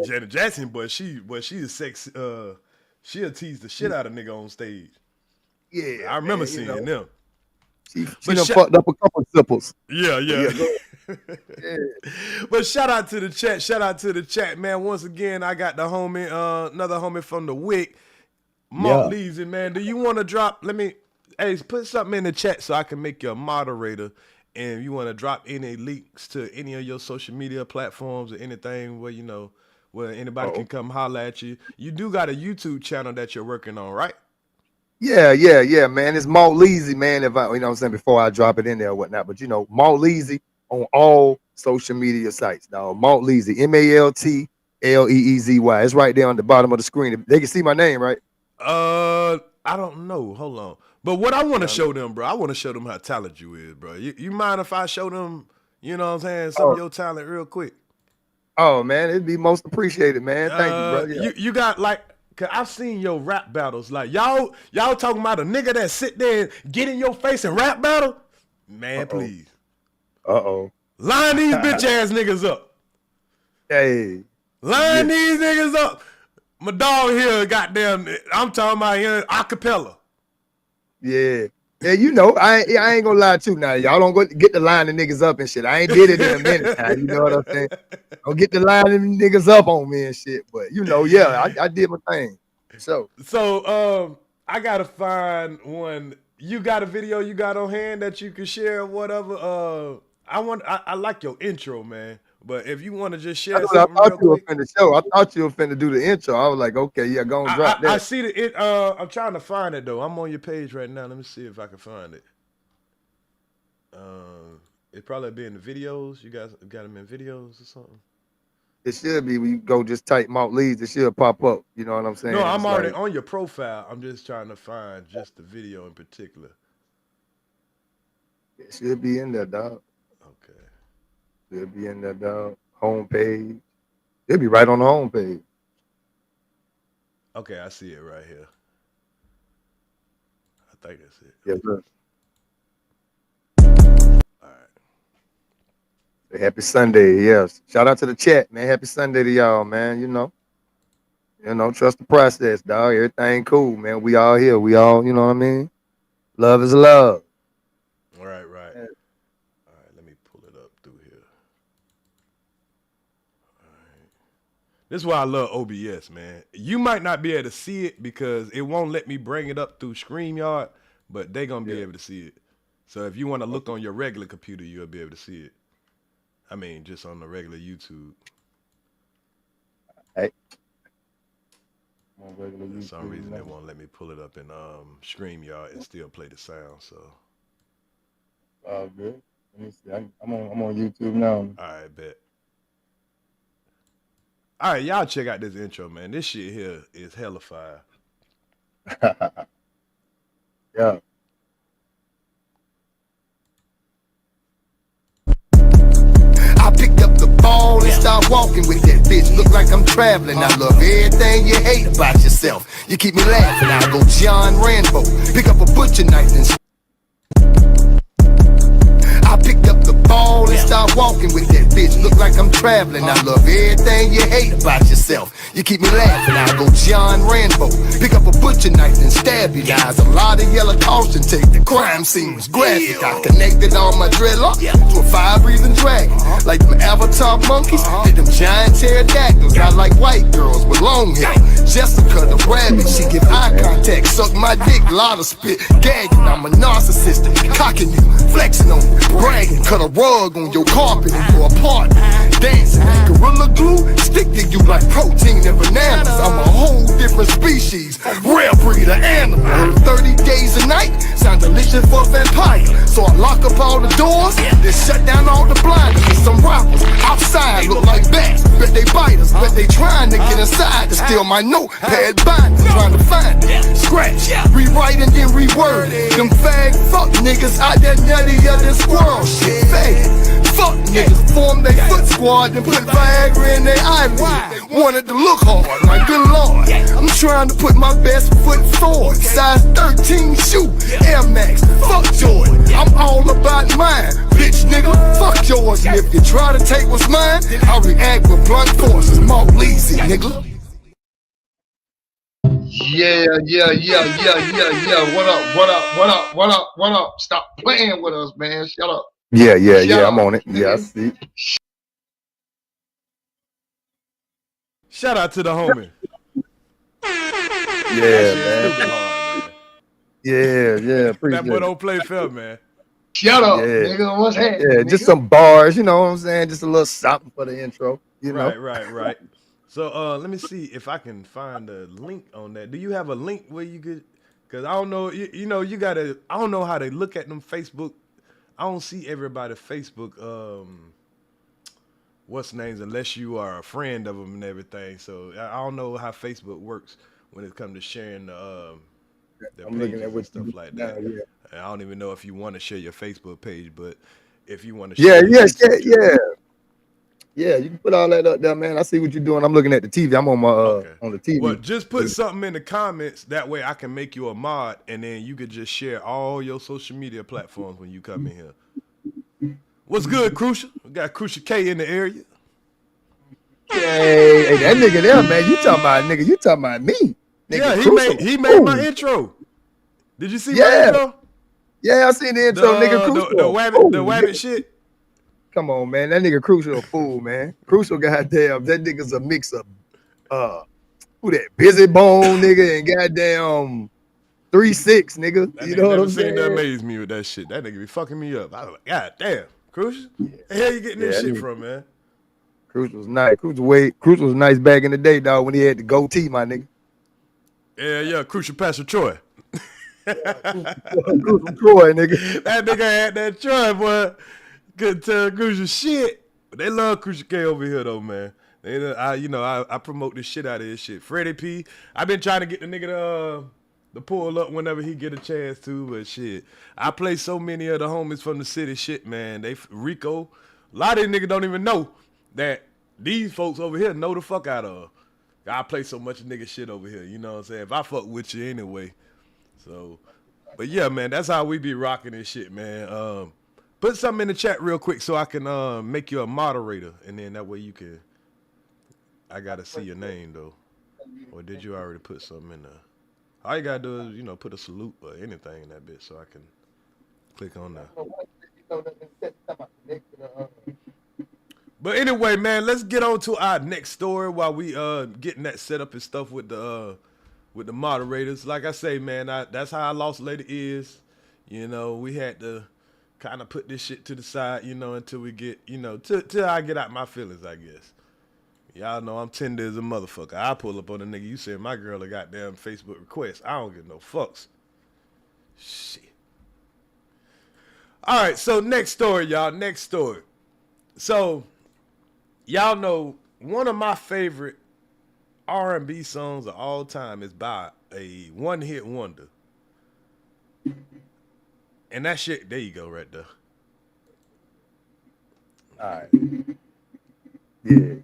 Speaker 8: Janet
Speaker 3: Jackson, but she is sexy. She'll tease the shit out of nigga on stage.
Speaker 8: Yeah.
Speaker 3: I remember seeing them.
Speaker 8: She done fucked up a couple sipples.
Speaker 3: Yeah. But shout out to the chat, man. Once again, I got the homie, another homie from the WIC, Mark Leezy, man. Do you want to drop? Put something in the chat so I can make you a moderator. And you want to drop any links to any of your social media platforms or anything where where anybody can come holler at you. You do got a YouTube channel that you're working on, right?
Speaker 8: Yeah, man. It's Malt Leezy, man. If I, you know what I'm saying, before I drop it in there or whatnot. But Malt Leezy on all social media sites, dog. Malt Leezy, MALTLEEZY. It's right there on the bottom of the screen. They can see my name, right?
Speaker 3: I don't know. Hold on. But what I want to show them, bro, I want to show them how talented you is, bro. You mind if I show them, you know what I'm saying, some of your talent real quick?
Speaker 8: Oh, man, it'd be most appreciated, man. Thank you, bro. Yeah.
Speaker 3: You got cause I've seen your rap battles. Like y'all talking about a nigga that sit there and get in your face and rap battle? Man, please. Line these bitch ass niggas up.
Speaker 8: Hey.
Speaker 3: Line these niggas up. My dog here, goddamn, I'm talking about here acapella.
Speaker 8: Yeah. Yeah, I ain't gonna lie too now. Y'all don't go get the line of niggas up and shit. I ain't did it in a minute now. You know what I'm saying? Don't get the line of niggas up on me and shit. But I did my thing. So
Speaker 3: I gotta find one. You got a video you got on hand that you can share or whatever? I like your intro, man. But if you want to just share something
Speaker 8: I thought
Speaker 3: real quick.
Speaker 8: I thought you were finna do the intro. I was like, okay, yeah, go and drop that.
Speaker 3: I see it. I'm trying to find it though. I'm on your page right now. Let me see if I can find it. It probably be in the videos. You guys got them in videos or something.
Speaker 8: It should be when you go just type Malt Leezy. It should pop up. You know what I'm saying?
Speaker 3: No, I'm already on your profile. I'm just trying to find just the video in particular.
Speaker 8: It should be in there, dog.
Speaker 3: Okay.
Speaker 8: It'll be in the homepage. It'll be right on the homepage.
Speaker 3: Okay, I see it right here. I think that's it.
Speaker 8: Yes, sir.
Speaker 3: All right.
Speaker 8: Happy Sunday, yes. Shout out to the chat, man. Happy Sunday to y'all, man. Trust the process, dog. Everything cool, man. We all here. We all, you know what I mean? Love is love.
Speaker 3: Right. All right, let me pull it up through here. All right. This is why I love OBS, man. You might not be able to see it because it won't let me bring it up through StreamYard, but they're going to be able to see it. So if you want to look on your regular computer, you'll be able to see it. I mean, just on the regular YouTube.
Speaker 8: Hey.
Speaker 3: For some reason, they won't let me pull it up in StreamYard and still play the sound, so...
Speaker 8: good. Let me see. I'm on YouTube now.
Speaker 3: All right, bet. All right, y'all check out this intro, man. This shit here is hella fire.
Speaker 8: Yeah.
Speaker 9: I picked up the ball and start walking with that bitch. Look like I'm traveling. I love everything you hate about yourself. You keep me laughing. I go John Rambo. Pick up a butcher knife and I picked up the ball and start walking with that bitch. Look like I'm traveling. I love everything you hate about yourself. You keep me laughing. I go John Rambo. Pick up a butcher knife and stab you. Eyes a lot of yellow caution. Take the crime scene was graphic. I connected all my dreadlocks to a fire-breathing dragon. Like them avatar monkeys, did them giant pterodactyls. I like white girls with long hair. Jessica the rabbit, she give eye contact, suck my dick, lot of spit, gagging. I'm a narcissist, cocking you, flexing on you, bragging. Cut a rug on your carpet in your apartment, dancing. Gorilla glue stick to you like protein and bananas. I'm a whole different species, rare breed of animal. 30 days a night, sound delicious for a vampire. So I lock up all the doors, then shut down all the blinds. And some rappers outside look like bats. Bet they bite us, bet they trying to get inside to steal my notepad binder. Trying to find it, scratch, rewrite and then reword it. Them fag fuck niggas out that nutty of this squirrel shit. Fag fuck niggas form they foot squad and put Viagra in their eyelid. Wanted to look hard, like good lord. I'm trying to put my best foot forward. Size 13 shoe, Air Max, fuck Jordan. I'm all about mine, bitch nigga, fuck yours. And if you try to take what's mine, I'll react with blunt forces. Mark Leezy, nigga.
Speaker 8: Yeah. What up? Stop playing with us, man. Shut up. Yeah. I'm on it. Yeah, I see.
Speaker 3: Shout out to the homie.
Speaker 8: Yeah, man. Yeah. Appreciate
Speaker 3: that boy don't play fair, man.
Speaker 8: Shut up, nigga. What's happening? Yeah, just some bars, you know what I'm saying? Just a little something for the intro, you know?
Speaker 3: Right. So let me see if I can find a link on that. Do you have a link where you could? Because I don't know, you know, you gotta. I don't know how they look at them Facebook. I don't see everybody Facebook. What's names unless you are a friend of them and everything. So I don't know how Facebook works when it comes to sharing the. I'm looking at stuff like that. Yeah. I don't even know if you want to share your Facebook page, but if you want to share
Speaker 8: Yeah, you can put all that up there, man. I see what you're doing. I'm looking at the TV. I'm on my on the TV.
Speaker 3: Well, just put something in the comments. That way I can make you a mod, and then you could just share all your social media platforms when you come in here. What's good, Crucial? We got Crucial K in the area.
Speaker 8: Hey, that nigga there, man. You talking about nigga? You talking about me? Nigga,
Speaker 3: he made my intro. Did you see my intro?
Speaker 8: Yeah, I seen the intro, nigga. Crucial.
Speaker 3: The wabbit shit.
Speaker 8: Come on, man. That nigga Crucial a fool, man. Crucial, goddamn. That nigga's a mix of who that? Busy Bone nigga and goddamn 3-6 nigga.
Speaker 3: That
Speaker 8: you
Speaker 3: nigga
Speaker 8: know what
Speaker 3: never
Speaker 8: I'm
Speaker 3: seen
Speaker 8: saying?
Speaker 3: to amaze me with that shit. That nigga be fucking me up. I was like, God damn, Crucial. The hell you getting this shit from, man?
Speaker 8: Crucial was nice. Crucial was nice back in the day, dog, when he had the goatee, my nigga.
Speaker 3: Yeah, Crucial Pastor Troy.
Speaker 8: Crucial Troy, nigga.
Speaker 3: That nigga had that Troy, boy. Couldn't tell Crucial shit. But they love Crucial K over here, though, man. I promote the shit out of this shit. Freddie P. I've been trying to get the nigga to pull up whenever he get a chance to, but shit. I play so many of the homies from the city shit, man. Rico. A lot of these niggas don't even know that these folks over here know the fuck out of. I play so much nigga shit over here, you know what I'm saying? If I fuck with you anyway. So, but yeah, man, that's how we be rocking this shit, man. Put something in the chat real quick so I can make you a moderator, and then that way you can. I gotta see your name though, or did you already put something in there? All you gotta do is put a salute or anything in that bit so I can click on that. But anyway, man, let's get on to our next story while we getting that set up and stuff with the moderators. Like I say, man, that's how I lost Lady Is. We had to kind of put this shit to the side, until we get, till I get out my feelings, I guess. Y'all know I'm tender as a motherfucker. I pull up on a nigga, you send my girl a goddamn Facebook request. I don't get no fucks. Shit. All right, so next story, y'all. Next story. So, y'all know one of my favorite R&B songs of all time is by a one-hit wonder. And that shit, there you go, right there.
Speaker 8: All right. Yeah.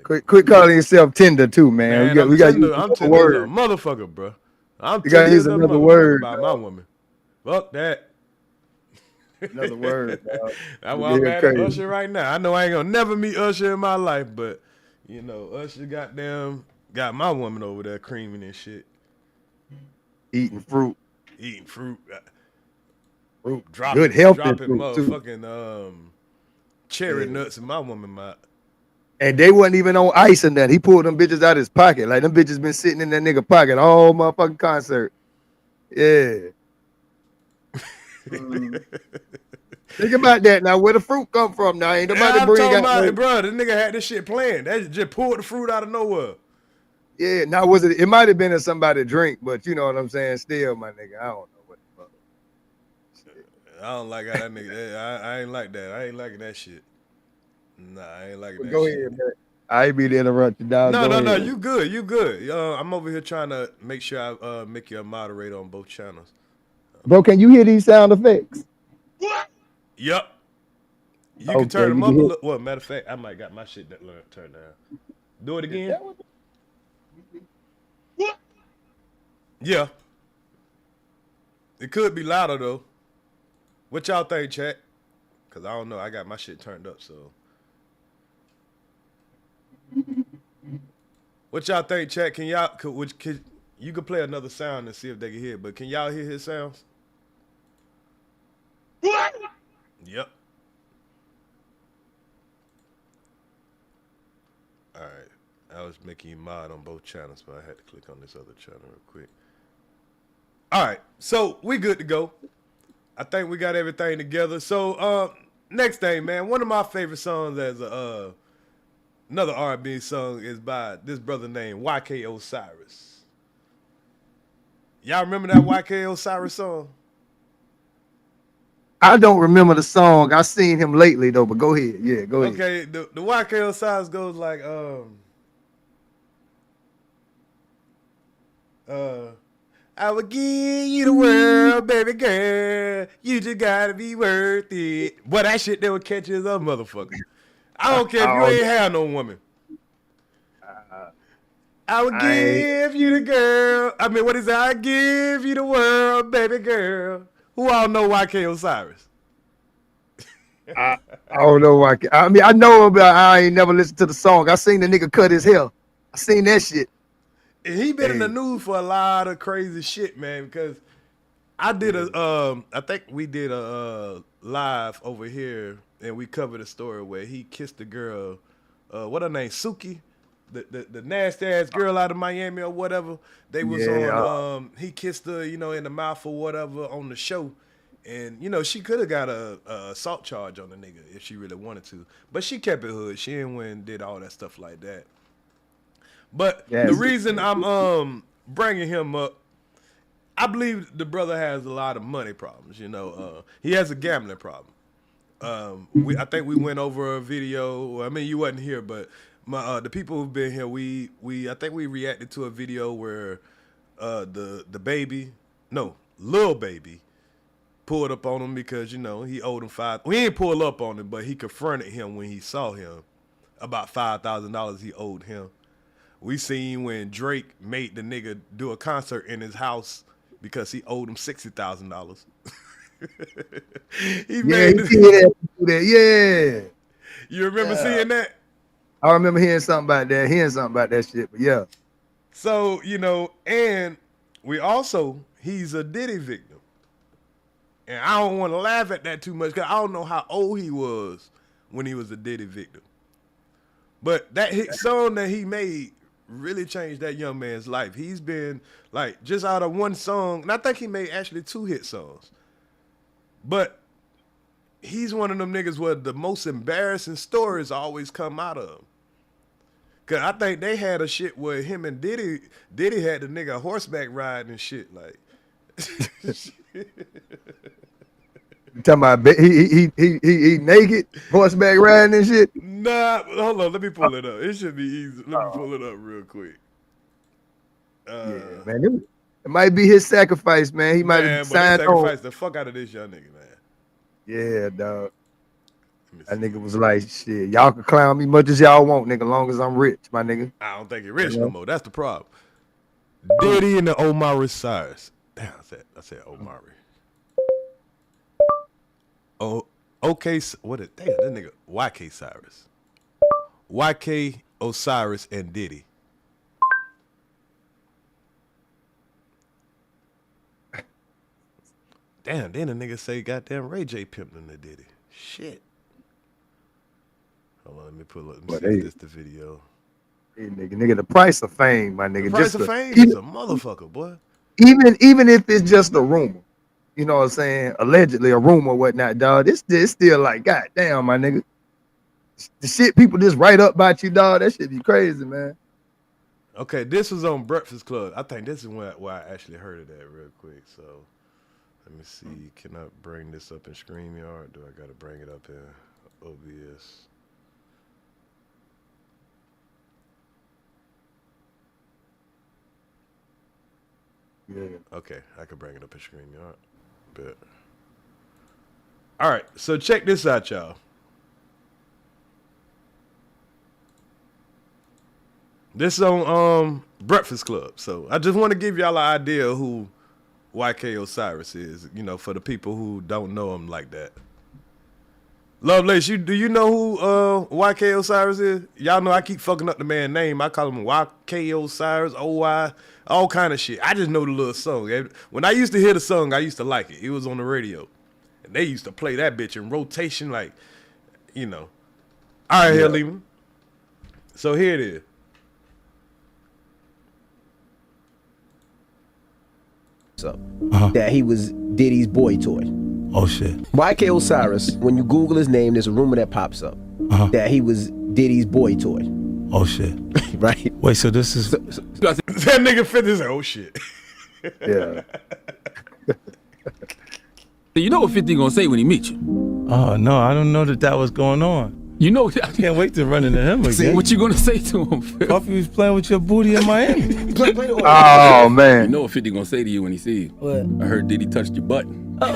Speaker 8: Quit calling yourself tender too, man.
Speaker 3: I'm tender as a motherfucker, bro. I'm tender as a motherfucker about my woman. Fuck that.
Speaker 8: Another word, dog.
Speaker 3: That's why I'm mad at Usher right now. I know I ain't gonna never meet Usher in my life, but you know, Usher got my woman over there creaming and shit.
Speaker 8: Eating fruit.
Speaker 3: Dropping,
Speaker 8: good health
Speaker 3: dropping
Speaker 8: fruit
Speaker 3: motherfucking cherry nuts in my woman mouth.
Speaker 8: And they wasn't even on ice and that. He pulled them bitches out his pocket. Like them bitches been sitting in that nigga pocket all motherfucking concert. Yeah. Think about that now. Where the fruit come from now? Ain't nobody bring out.
Speaker 3: Bro, this nigga had this shit playing. They just pulled the fruit out of nowhere.
Speaker 8: Yeah. Now was it? It might have been in somebody's drink, but you know what I'm saying. Still, my nigga, I don't know what the fuck.
Speaker 3: I don't like how that nigga. I ain't like that. I ain't liking that shit. Nah, I ain't liking that
Speaker 8: Go
Speaker 3: shit.
Speaker 8: ahead, man. I ain't be to interrupt you, dog.
Speaker 3: No. You good. I'm over here trying to make sure I make you a moderator on both channels.
Speaker 8: Bro, can you hear these sound effects?
Speaker 4: What?
Speaker 3: Yup. You can turn them up a little. Well, matter of fact, I might got my shit turned down. Do it again.
Speaker 4: What?
Speaker 3: Yeah. It could be louder though. What y'all think, chat? Cause I don't know. I got my shit turned up, so. What y'all think, chat? Can y'all you could play another sound and see if they can hear it, but can y'all hear his sounds?
Speaker 4: What?
Speaker 3: Yep. All right. I was making you mod on both channels, but I had to click on this other channel real quick. All right. So we good to go. I think we got everything together. So next thing, man, one of my favorite songs as another R&B song is by this brother named YK Osiris. Y'all remember that YK Osiris song?
Speaker 8: I don't remember the song. I seen him lately though, but go ahead. Yeah, go ahead.
Speaker 3: Okay, the YK Osiris goes like I will give you the world, baby girl. You just gotta be worth it. Boy, that shit never catches a motherfucker. I don't care if you ain't have no woman. I will give you the girl. I mean, what is that? I give you the world, baby girl. Who all know YK Osiris?
Speaker 8: I don't know why. I mean, I know him, but I ain't never listened to the song. I seen the nigga cut his hair. I seen that shit.
Speaker 3: And he been in the news for a lot of crazy shit, man, because I did I think we did a live over here, and we covered a story where he kissed a girl, what her name, Suki, the nasty ass girl out of Miami or whatever. They was on, he kissed her, you know, in the mouth or whatever on the show. And, you know, she could have got a assault charge on the nigga if she really wanted to. But she kept it hood. She didn't went and did all that stuff like that. But the reason I'm bringing him up, I believe the brother has a lot of money problems, you know. He has a gambling problem. I think we went over a video. I mean, you wasn't here, but the people who've been here, I think we reacted to a video where Lil Baby pulled up on him because, you know, he owed him we ain't pull up on him, but he confronted him when he saw him about $5,000 he owed him. We seen when Drake made the nigga do a concert in his house because he owed him $60,000.
Speaker 8: He did that.
Speaker 3: You remember seeing that?
Speaker 8: I remember hearing something about that shit, but yeah.
Speaker 3: So, you know, and he's a Diddy victim. And I don't want to laugh at that too much because I don't know how old he was when he was a Diddy victim. But that hit song that he made really changed that young man's life. He's been like just out of one song, and I think he made actually 2 hit songs. But he's one of them niggas where the most embarrassing stories always come out of him. Cause I think they had a shit where him and Diddy had the nigga horseback riding and shit like.
Speaker 8: You talking about he naked horseback riding and shit?
Speaker 3: Nah, hold on, let me pull it up. It should be easy. Let me pull it up real quick.
Speaker 8: Yeah, man, it might be his sacrifice, man. He might have signed on.
Speaker 3: Sacrifice the fuck out of this young nigga, man.
Speaker 8: Yeah, dog. That nigga was like, shit, y'all can clown me much as y'all want, nigga, long as I'm rich, my nigga.
Speaker 3: I don't think you're rich no more. That's the problem. Diddy and the Osiris. Damn, I said Omari. Oh, okay. What is damn that nigga? YK Cyrus, YK Osiris, and Diddy. Damn, then the nigga say goddamn Ray J pimped him to Diddy. Shit. Hold on, let me pull up. Let me see if this the video.
Speaker 8: Hey, nigga, the price of fame, my nigga.
Speaker 3: The price of fame is a motherfucker, boy.
Speaker 8: Even if it's just a rumor, you know what I'm saying? Allegedly a rumor or whatnot, dog. It's still like, god damn, my nigga. The shit people just write up about you, dog. That shit be crazy, man.
Speaker 3: Okay, this was on Breakfast Club. I think this is where I actually heard of that real quick. So let me see. Can I bring this up in StreamYard? Do I gotta bring it up in OBS?
Speaker 8: Yeah.
Speaker 3: Okay, I can bring it up in StreamYard. But all right, so check this out, y'all. This is on Breakfast Club. So I just want to give y'all an idea of who YK Osiris is, you know, for the people who don't know him like that. Lovelace, do you know who YK Osiris is? Y'all know I keep fucking up the man's name. I call him YK Osiris, OY, all kind of shit. I just know the little song. When I used to hear the song, I used to like it. It was on the radio. And they used to play that bitch in rotation, like, you know. All right, Helima. So here it is.
Speaker 10: That he was Diddy's boy toy.
Speaker 11: Oh shit.
Speaker 10: YK Osiris, when you Google his name, there's a rumor that pops up that he was Diddy's boy toy.
Speaker 11: Oh shit.
Speaker 10: Right?
Speaker 11: Wait, so this is
Speaker 3: that nigga 50 said, oh shit.
Speaker 8: Yeah.
Speaker 12: You know what 50 gonna say when he meet you?
Speaker 11: Oh no, I don't know that was going on.
Speaker 12: You know,
Speaker 11: I can't wait to run into him again.
Speaker 12: See, what you gonna say to him?
Speaker 11: Puffy was playing with your booty in Miami.
Speaker 8: Oh man.
Speaker 12: You know what 50 gonna say to you when he see you?
Speaker 10: What?
Speaker 12: I heard Diddy touched your butt.
Speaker 11: Oh,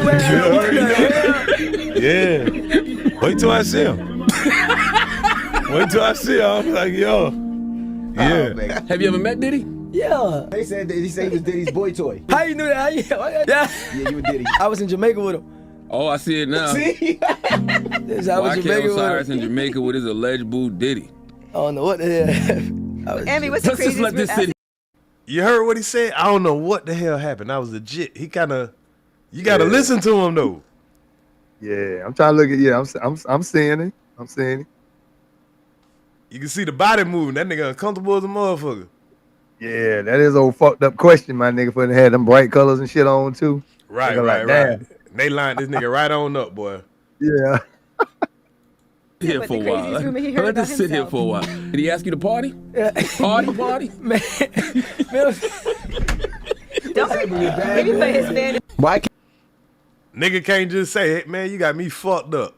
Speaker 11: yeah. Wait till I see him. Wait till I see him. I'm like, yo. Yeah.
Speaker 12: Have you ever met Diddy?
Speaker 10: Yeah. He said he was Diddy's boy toy.
Speaker 13: How you knew that?
Speaker 10: Yeah, you and Diddy.
Speaker 13: I was in Jamaica with him.
Speaker 12: Oh, I see it now.
Speaker 10: See?
Speaker 12: YK Osiris in Jamaica with his alleged boo Diddy.
Speaker 13: I don't know what the hell.
Speaker 14: Amy, what's the
Speaker 12: Let's just let this
Speaker 14: craziest?
Speaker 12: city.
Speaker 3: You heard what he said? I don't know what the hell happened. I was legit. He kind of, you got to listen to him though.
Speaker 8: Yeah, I'm trying to look at. I'm seeing it. I'm seeing it.
Speaker 3: You can see the body moving. That nigga uncomfortable as a motherfucker.
Speaker 8: Yeah, that is old fucked up question, my nigga, for they had them bright colors and shit on too.
Speaker 3: Right,
Speaker 8: Nigga
Speaker 3: right,
Speaker 8: like,
Speaker 3: right. They lined this nigga right on up, boy.
Speaker 8: Yeah.
Speaker 12: Here for a while. Let this sit here for a while. Did he ask you to party? Party?
Speaker 13: Man.
Speaker 14: Maybe play his band.
Speaker 10: Why?
Speaker 3: Nigga can't just say, hey, man, you got me fucked up.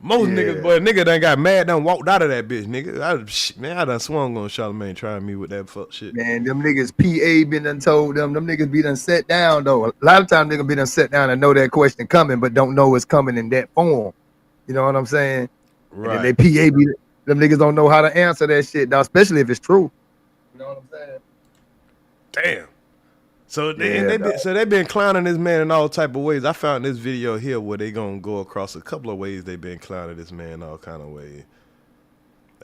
Speaker 3: Most niggas, boy, nigga done got mad, done walked out of that bitch, nigga. I done swung on Charlamagne trying me with that fuck shit.
Speaker 8: Man, them niggas PA been done told them niggas be done set down though. A lot of times niggas be done set down and know that question coming, but don't know it's coming in that form. You know what I'm saying?
Speaker 3: Right.
Speaker 8: And they PA be them niggas don't know how to answer that shit, dog, especially if it's true. You know what I'm saying?
Speaker 3: Damn. So they been clowning this man in all type of ways. I found this video here where they gonna go across a couple of ways they been clowning this man all kind of ways.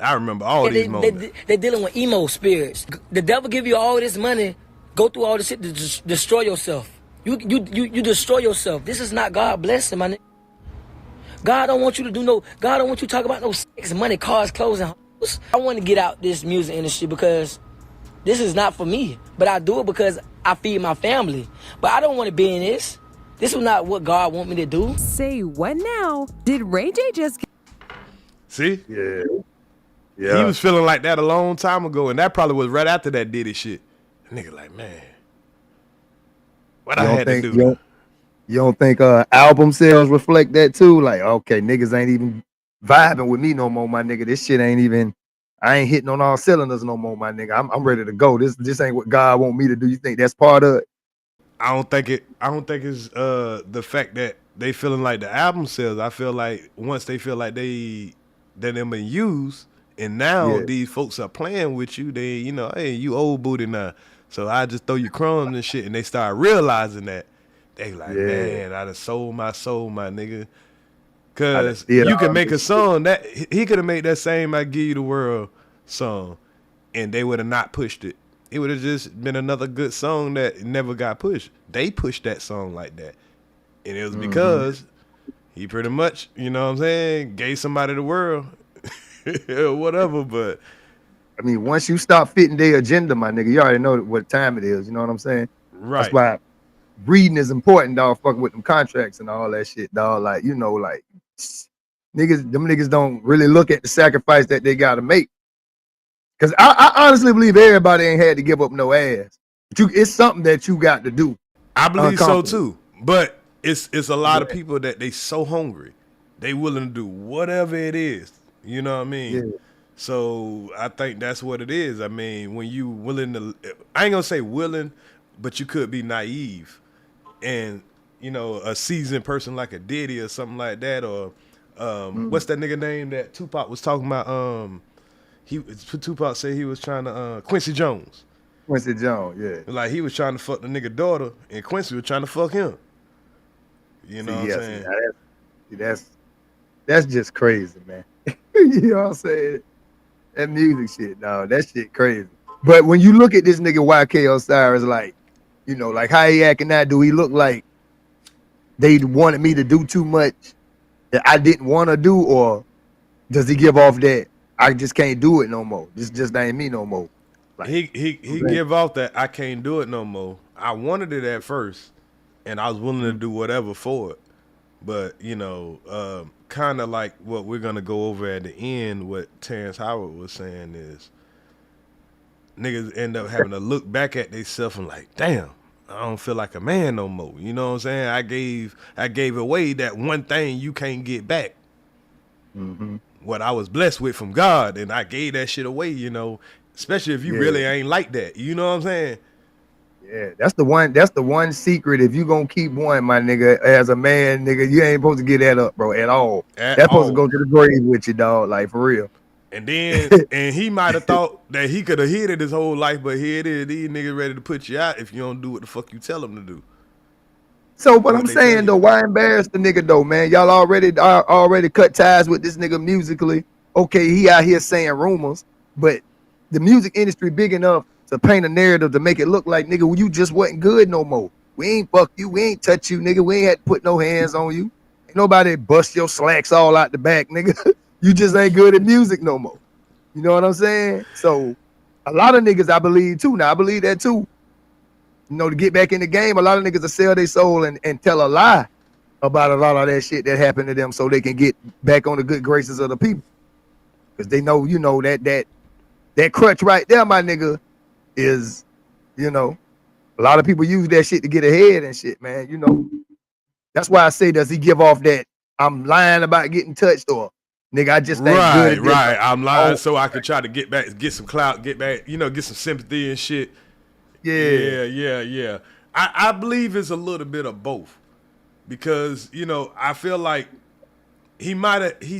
Speaker 3: I remember all these moments.
Speaker 13: They dealing with emo spirits. The devil give you all this money, go through all this shit to destroy yourself. You destroy yourself. This is not God blessing, my nigga. God don't want you to do no. God don't want you to talk about no sex, money, cars, clothes, and hoes. I want to get out this music industry because this is not for me. But I do it because I feed my family. But I don't want to be in this. This is not what God want me to do.
Speaker 14: Say what now? Did Ray J just...
Speaker 3: See?
Speaker 8: Yeah.
Speaker 3: He was feeling like that a long time ago, and that probably was right after that Diddy shit. Nigga like, man, what I had to do.
Speaker 8: You don't think album sales reflect that too? Like, okay, niggas ain't even vibing with me no more, my nigga. This shit ain't even, I ain't hitting on all cylinders no more, my nigga. I'm ready to go. This ain't what God want me to do. You think that's part of it?
Speaker 3: I don't think it's the fact that they feeling like the album sales. I feel like once they feel like they been used, and now these folks are playing with you, they, you know, hey, you old booty now. So I just throw you crumbs and shit, and they start realizing that. They like, man, I done sold my soul, my nigga. Cause you can make a song that he could have made that same "I Give You the World" song, and they would have not pushed it. It would have just been another good song that never got pushed. They pushed that song like that, and it was because he pretty much, you know what I'm saying, gave somebody the world, whatever. But
Speaker 8: I mean, once you start fitting their agenda, my nigga, you already know what time it is. You know what I'm saying?
Speaker 3: Right.
Speaker 8: That's why reading is important, dog. Fucking with them contracts and all that shit, dog. Like, you know, like niggas, them niggas don't really look at the sacrifice that they gotta make. Cause I honestly believe everybody ain't had to give up no ass. But it's something that you got to do.
Speaker 3: I believe so too. But it's a lot of people that they so hungry, they willing to do whatever it is. You know what I mean?
Speaker 8: Yeah.
Speaker 3: So I think that's what it is. I mean, when you willing to, I ain't gonna say willing, but you could be naive, and you know, a seasoned person like a Diddy or something like that, or what's that nigga name that Tupac was talking about? Tupac said he was trying to Quincy Jones.
Speaker 8: Quincy Jones, yeah.
Speaker 3: Like he was trying to fuck the nigga daughter, and Quincy was trying to fuck him. You know what I'm saying?
Speaker 8: That's just crazy, man. You know what I'm saying? That music shit, dog. That shit crazy. But when you look at this nigga YK Osiris, like, you know, like how he acting now, do he look like they wanted me to do too much that I didn't want to do, or does he give off that I just can't do it no more? This just ain't me no more. Like,
Speaker 3: he give off that I can't do it no more. I wanted it at first, and I was willing to do whatever for it. But, you know, kind of like what we're going to go over at the end, what Terrence Howard was saying is niggas end up having to look back at themselves and like, damn, I don't feel like a man no more. You know what I'm saying? I gave away that one thing you can't get back. What I was blessed with from God, and I gave that shit away, you know, especially if you really ain't like that. You know what I'm saying?
Speaker 8: Yeah, that's the one secret. If you gonna keep one, my nigga, as a man, nigga, you ain't supposed to get that up, bro, at all. That's supposed to go to the grave with you, dog, like for real.
Speaker 3: And then, and he might have thought that he could have hid it his whole life, but here it is, these niggas ready to put you out if you don't do what the fuck you tell them to do.
Speaker 8: So what I'm saying though, why embarrass the nigga though, man? Y'all already cut ties with this nigga musically. Okay, he out here saying rumors, but the music industry big enough to paint a narrative to make it look like, nigga, you just wasn't good no more. We ain't fuck you, we ain't touch you, nigga. We ain't had to put no hands on you. Ain't nobody bust your slacks all out the back, nigga. You just ain't good at music no more. You know what I'm saying? So a lot of niggas, I believe too. Now I believe that too. You know, to get back in the game, a lot of niggas will sell their soul and tell a lie about a lot of that shit that happened to them so they can get back on the good graces of the people. Because they know, you know, that crutch right there, my nigga, is, you know, a lot of people use that shit to get ahead and shit, man. You know, that's why I say, does he give off that I'm lying about getting touched, or nigga, I just ain't good at this.
Speaker 3: Right. I'm lying so I could try to get back, get some clout, get back, you know, get some sympathy and shit. Yeah. I believe it's a little bit of both, because, you know, I feel like he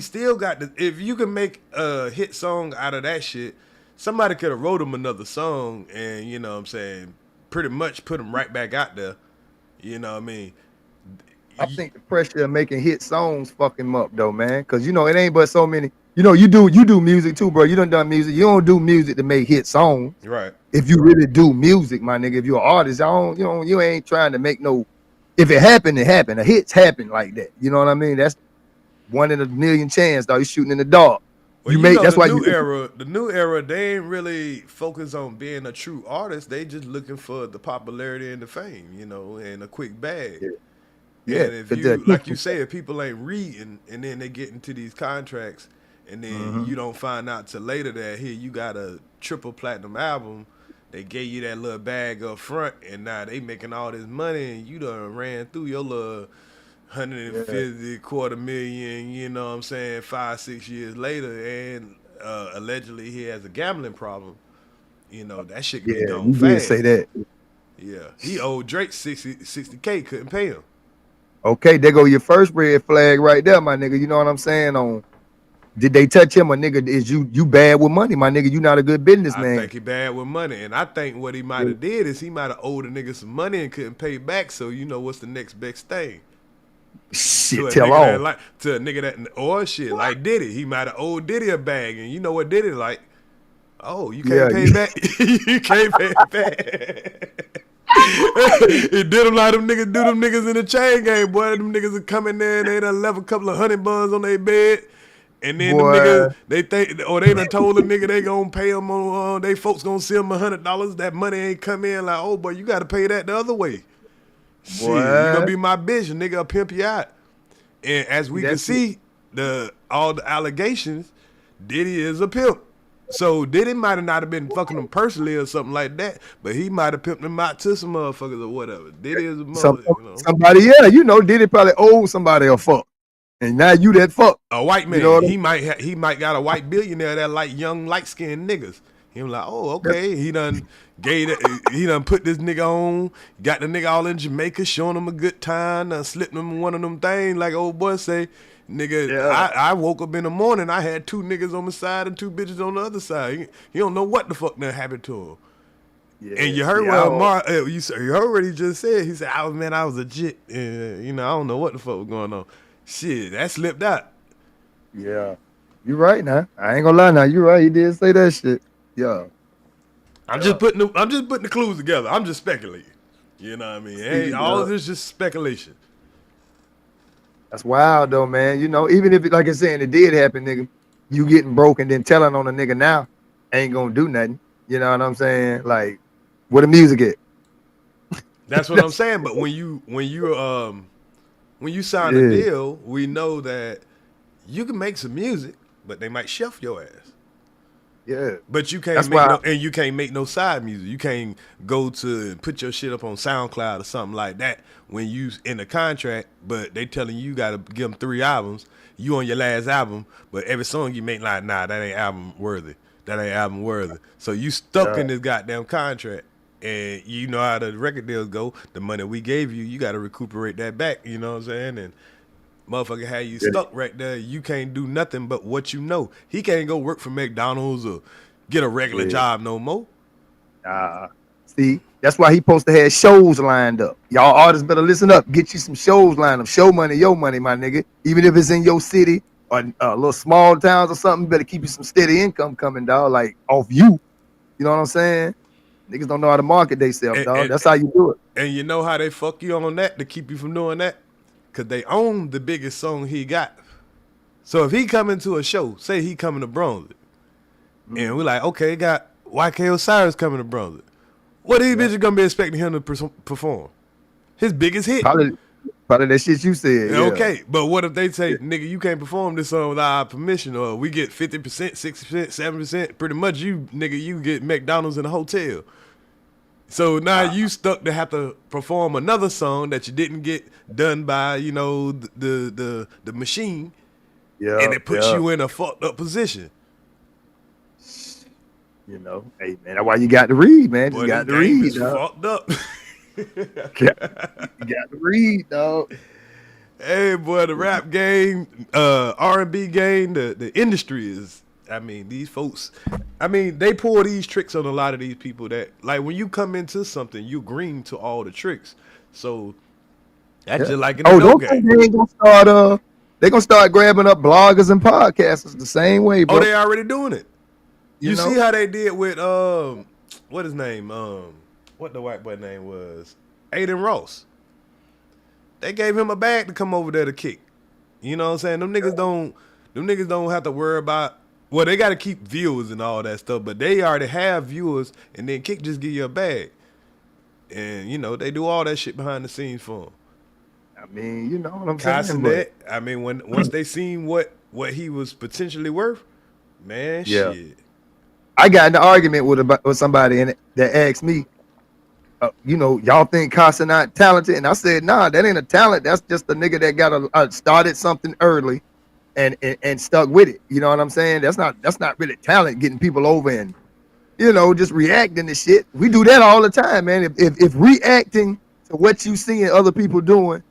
Speaker 3: still got the, if you can make a hit song out of that shit, somebody could have wrote him another song and, you know what I'm saying, pretty much put him right back out there. You know what I mean?
Speaker 8: I think the pressure of making hit songs fuck him up though, man. Cause you know, it ain't but so many, you know, you do music too, bro. You done music. You don't do music to make hit songs.
Speaker 3: Right.
Speaker 8: If you really do music, my nigga, if you're an artist, you ain't trying to make no, if it happened, it happened. The hits happen like that. You know what I mean? That's 1 in a million chance, dog. You shooting in the dark.
Speaker 3: Well, you know, that's why the new era, they ain't really focused on being a true artist. They just looking for the popularity and the fame, you know, and a quick bag.
Speaker 8: Yeah.
Speaker 3: And if you, like you say, if people ain't reading and then they get into these contracts and then you don't find out till later that here you got a triple platinum album, they gave you that little bag up front and now they making all this money and you done ran through your little 150, $250,000, you know what I'm saying, 5-6 years later, and allegedly he has a gambling problem. You know, that shit can be gone fast.
Speaker 8: You did say that.
Speaker 3: Yeah. He owed Drake 60K, couldn't pay him.
Speaker 8: Okay, there go your first red flag right there, my nigga. You know what I'm saying? On did they touch him, or nigga, is you bad with money, my nigga? You not a good businessman.
Speaker 3: I think he bad with money, and I think what he might have did is he might have owed a nigga some money and couldn't pay back. So you know what's the next best thing?
Speaker 8: Shit, tell all.
Speaker 3: Like, to a nigga that, or shit, like Diddy. He might have owed Diddy a bag, and you know what Diddy like? Oh, you can't pay back. You can't pay it back. It did them like them niggas do them niggas in the chain game, boy. Them niggas are coming there and they done left a couple of $100 on their bed. And then
Speaker 8: Boy.
Speaker 3: the niggas, they think, or they done told the nigga they gonna pay them on, they folks gonna send them $100. That money ain't come in. Like, oh boy, you gotta pay that the other way. Shit, you gonna be my bitch, nigga, I'll pimp you out. And as we can see, all the allegations, Diddy is a pimp. So Diddy might have not have been fucking him personally or something like that, but he might have pimped him out to some motherfuckers or whatever. Diddy is a motherfucker.
Speaker 8: Somebody, yeah, you know, Diddy probably owed somebody a fuck. And now you that fuck.
Speaker 3: A white man,
Speaker 8: you know
Speaker 3: he might got a white billionaire that like young light skinned niggas. He was like, oh, okay. He done put this nigga on, got the nigga all in Jamaica, showing him a good time, slipped him one of them things like old boy say, nigga, yeah. I woke up in the morning, I had 2 niggas on the side and 2 bitches on the other side. He don't know what the fuck done happened to him. Yeah, and you heard you heard what he just said. He said, I was a jit. You know, I don't know what the fuck was going on. Shit, that slipped out.
Speaker 8: Yeah. You right now. I ain't gonna lie now. You right. He did say that shit. Yeah.
Speaker 3: I'm just putting the clues together. I'm just speculating. You know what I mean? All of this just speculation.
Speaker 8: That's wild though, man. You know, even if it, like I said, it did happen, nigga, you getting broke and then telling on a nigga now ain't gonna do nothing. You know what I'm saying? Like, where the music at?
Speaker 3: That's what I'm saying. But when you sign a deal, we know that you can make some music, but they might shelf your ass.
Speaker 8: Yeah.
Speaker 3: But you can't you can't make no side music. You can't go to and put your shit up on SoundCloud or something like that when you in a contract, but they telling you gotta give them 3 albums. You on your last album, but every song you make like, nah, that ain't album worthy. That ain't album worthy. So you stuck in this goddamn contract. And you know how the record deals go. The money we gave you, you got to recuperate that back. You know what I'm saying? And motherfucker had you stuck right there. You can't do nothing but what you know. He can't go work for McDonald's or get a regular job no more.
Speaker 8: See, that's why he supposed to have shows lined up. Y'all artists better listen up. Get you some shows lined up. Show money, your money, my nigga. Even if it's in your city or little small towns or something, better keep you some steady income coming, dog. Like off you. You know what I'm saying? Niggas don't know how to market themselves, dog. That's how you do it.
Speaker 3: And you know how they fuck you on that to keep you from doing that? Because they own the biggest song he got. So if he come into a show, say he coming to Brunswick, and we're like, okay, got YK Osiris coming to Brunswick. What are these bitches going to be expecting him to perform? His biggest hit.
Speaker 8: Probably that shit you said.
Speaker 3: Okay, but what if they say, nigga, you can't perform this song without our permission, or we get 50%, 60%, 7%, pretty much you get McDonald's in a hotel. So now you stuck to have to perform another song that you didn't get done by, you know, the machine. Yeah. And it puts you in a fucked up position.
Speaker 8: You know, hey man, that's why you got to read, man. You got to read.
Speaker 3: Fucked up.
Speaker 8: You got to read, dog.
Speaker 3: Hey boy, the rap game, R&B game, the industry is, I mean, these folks, I mean, they pull these tricks on a lot of these people that, like, when you come into something, you green to all the tricks. So that's just like in the game.
Speaker 8: They're gonna start grabbing up bloggers and podcasters the same way, bro.
Speaker 3: Oh, they already doing it. You know? See how they did with what his name? What the white boy name was? Aiden Ross. They gave him a bag to come over there to kick. You know what I'm saying? Them niggas don't have to worry about, well, they got to keep viewers and all that stuff, but they already have viewers, and then Kick just give you a bag. And, you know, they do all that shit behind the scenes for him.
Speaker 8: I mean, you know what I'm saying?
Speaker 3: I mean, once they seen what he was potentially worth, man, shit.
Speaker 8: I got in an argument with somebody that asked me, you know, y'all think Casa not talented? And I said, nah, that ain't a talent. That's just a nigga that got started something early and stuck with it. You know what I'm saying? That's not really talent, getting people over and, you know, just reacting to shit. We do that all the time, man. If reacting to what you seeing other people doing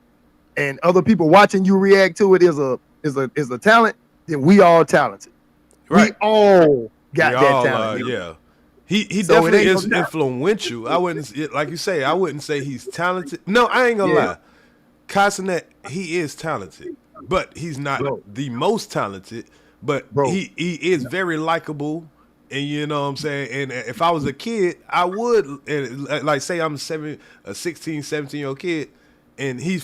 Speaker 8: and other people watching you react to it is a talent, then we all talented. Right. We all got that talent.
Speaker 3: Yeah. He definitely is influential. I wouldn't, like you say, I wouldn't say he's talented. No, I ain't gonna lie. Casanet, he is talented, but he's not the most talented. But he is very likable, and you know what I'm saying. And if I was a kid, I would, and like say I'm a 16, 17-year-old kid, and he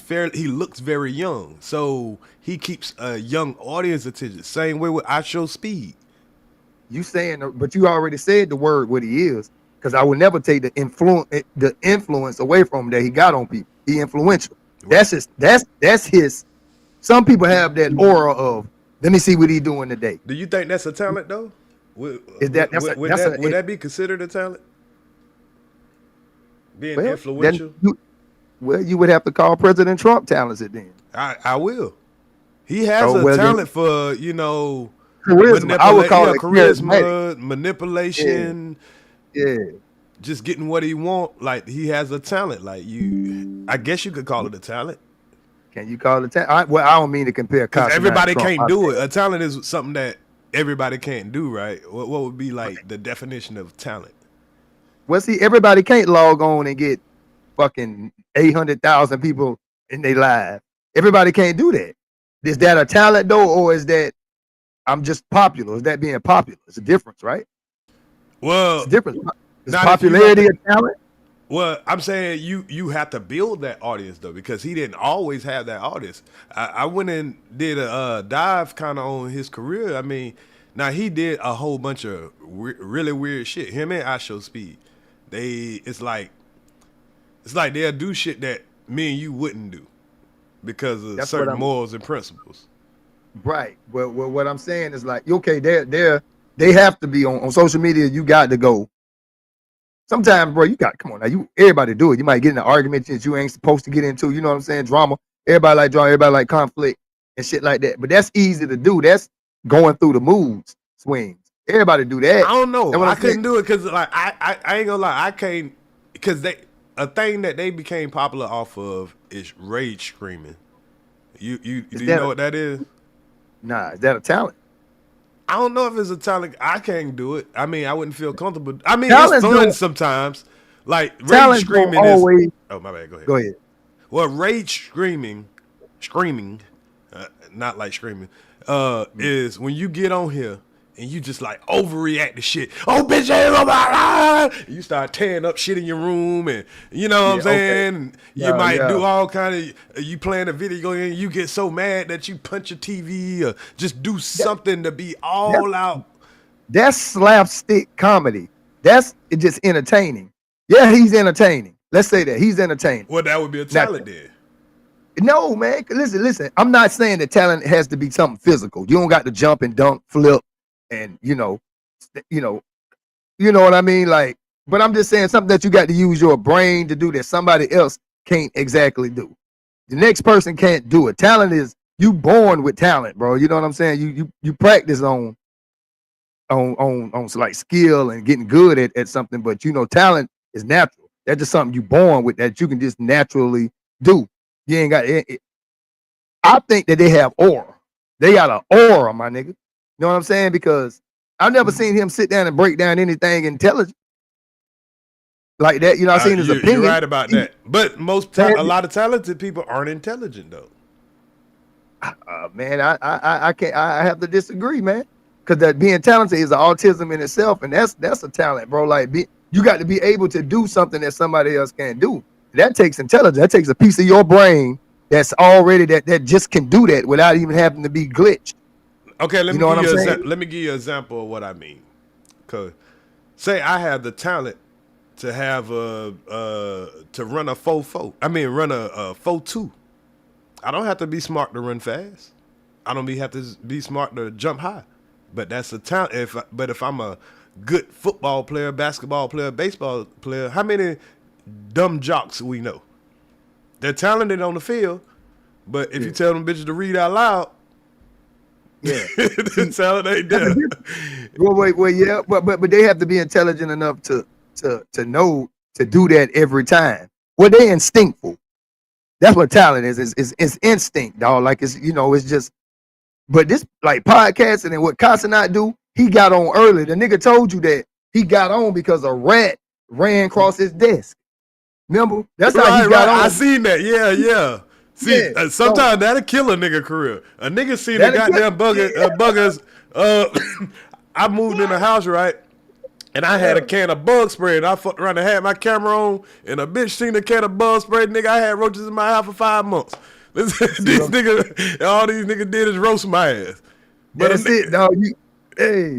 Speaker 3: looks very young, so he keeps a young audience attention. Same way with I Show Speed.
Speaker 8: You saying, but you already said the word what he is, because I would never take the influence away from him that he got on people. He influential. Right. That's his. Some people have that aura of, let me see what he doing today.
Speaker 3: Do you think that's a talent though? Would that be considered a talent? Being influential?
Speaker 8: You would have to call President Trump talented then.
Speaker 3: I will. He has a talent for, you know,
Speaker 8: charisma. I would call it charisma,
Speaker 3: manipulation. Yeah. Just getting what he want. Like, he has a talent. Like, I guess you could call it a talent.
Speaker 8: Can you call it talent? Well, I don't mean to compare.
Speaker 3: Because everybody can't do it. A talent is something that everybody can't do, right? What would be like the definition of talent?
Speaker 8: Well, see, everybody can't log on and get fucking 800,000 people in their live. Everybody can't do that. Is that a talent though, or is that I'm just popular? Is that being popular? It's a difference, right?
Speaker 3: Well,
Speaker 8: it's a difference. Is popularity a talent?
Speaker 3: Well, I'm saying you have to build that audience though, because he didn't always have that audience. I went and did a dive kind of on his career. I mean, now he did a whole bunch of really weird shit. Him and I Show Speed, it's like they'll do shit that me and you wouldn't do because of certain morals and principles.
Speaker 8: Right. Well, what I'm saying is like, okay, they have to be on social media. You got to go. Sometimes, bro, come on now. Everybody do it. You might get in an argument that you ain't supposed to get into. You know what I'm saying? Drama. Everybody like drama. Everybody like conflict and shit like that. But that's easy to do. That's going through the moods swings. Everybody do that.
Speaker 3: I don't know. I couldn't do it because like I ain't gonna lie. I can't, because a thing that they became popular off of is rage screaming. Do you know what that is?
Speaker 8: Nah, is that a talent?
Speaker 3: I don't know if it's a talent. I can't do it. I mean, I wouldn't feel comfortable. I mean, it's fun sometimes. Like rage screaming is. Oh, my bad. Go ahead.
Speaker 8: Go ahead.
Speaker 3: Well, rage screaming, not like screaming, is when you get on here and you just like overreact to shit. Oh, bitch, you start tearing up shit in your room, and you know what I'm saying. Okay. You might do all kind of. You playing a video and you get so mad that you punch your TV or just do something to be all out.
Speaker 8: That's slapstick comedy. That's just entertaining. Yeah, he's entertaining. Let's say that he's entertaining.
Speaker 3: Well, that would be a talent then.
Speaker 8: No, man. Listen. I'm not saying that talent has to be something physical. You don't got to jump and dunk, flip. And you know what I mean? Like, but I'm just saying something that you got to use your brain to do that somebody else can't exactly do. The next person can't do it. Talent is you born with talent, bro. You know what I'm saying? You practice on like skill and getting good at something, but you know, talent is natural. That's just something you born with that you can just naturally do. You ain't got it. I think that they have aura. They got an aura, my nigga. You know what I'm saying? Because I've never seen him sit down and break down anything intelligent like that. You know, I've seen his opinion.
Speaker 3: You're right about that. But a lot of talented people aren't intelligent though.
Speaker 8: Man, I can't. I have to disagree, man. Because that being talented is an autism in itself, and that's a talent, bro. Like you got to be able to do something that somebody else can't do. That takes intelligence. That takes a piece of your brain that's already that just can do that without even having to be glitched.
Speaker 3: Okay, let me give you an example of what I mean. Cause say I have the talent to have to run a 4-4. I mean, run a 4-2. I don't have to be smart to run fast. I don't have to be smart to jump high. But that's a talent. If I'm a good football player, basketball player, baseball player, how many dumb jocks we know? They're talented on the field, but if you tell them bitches to read out loud,
Speaker 8: yeah,
Speaker 3: the talent ain't there.
Speaker 8: Well, yeah, but they have to be intelligent enough to know to do that every time. Well, they instinctful. That's what talent is. It's instinct, dog. Like it's just. But this like podcasting and what Casanet do, he got on early. The nigga told you that he got on because a rat ran across his desk. Remember? That's how he got on.
Speaker 3: I seen that. Yeah. See, sometimes that'll kill a nigga career. A nigga see the goddamn buggers. I moved in a house, right? And I had a can of bug spray, and I fucked around and had my camera on, and a bitch seen the can of bug spray. Nigga, I had roaches in my house for 5 months. This nigga, all these niggas did is roast my ass. But
Speaker 8: that's it, dog. Hey.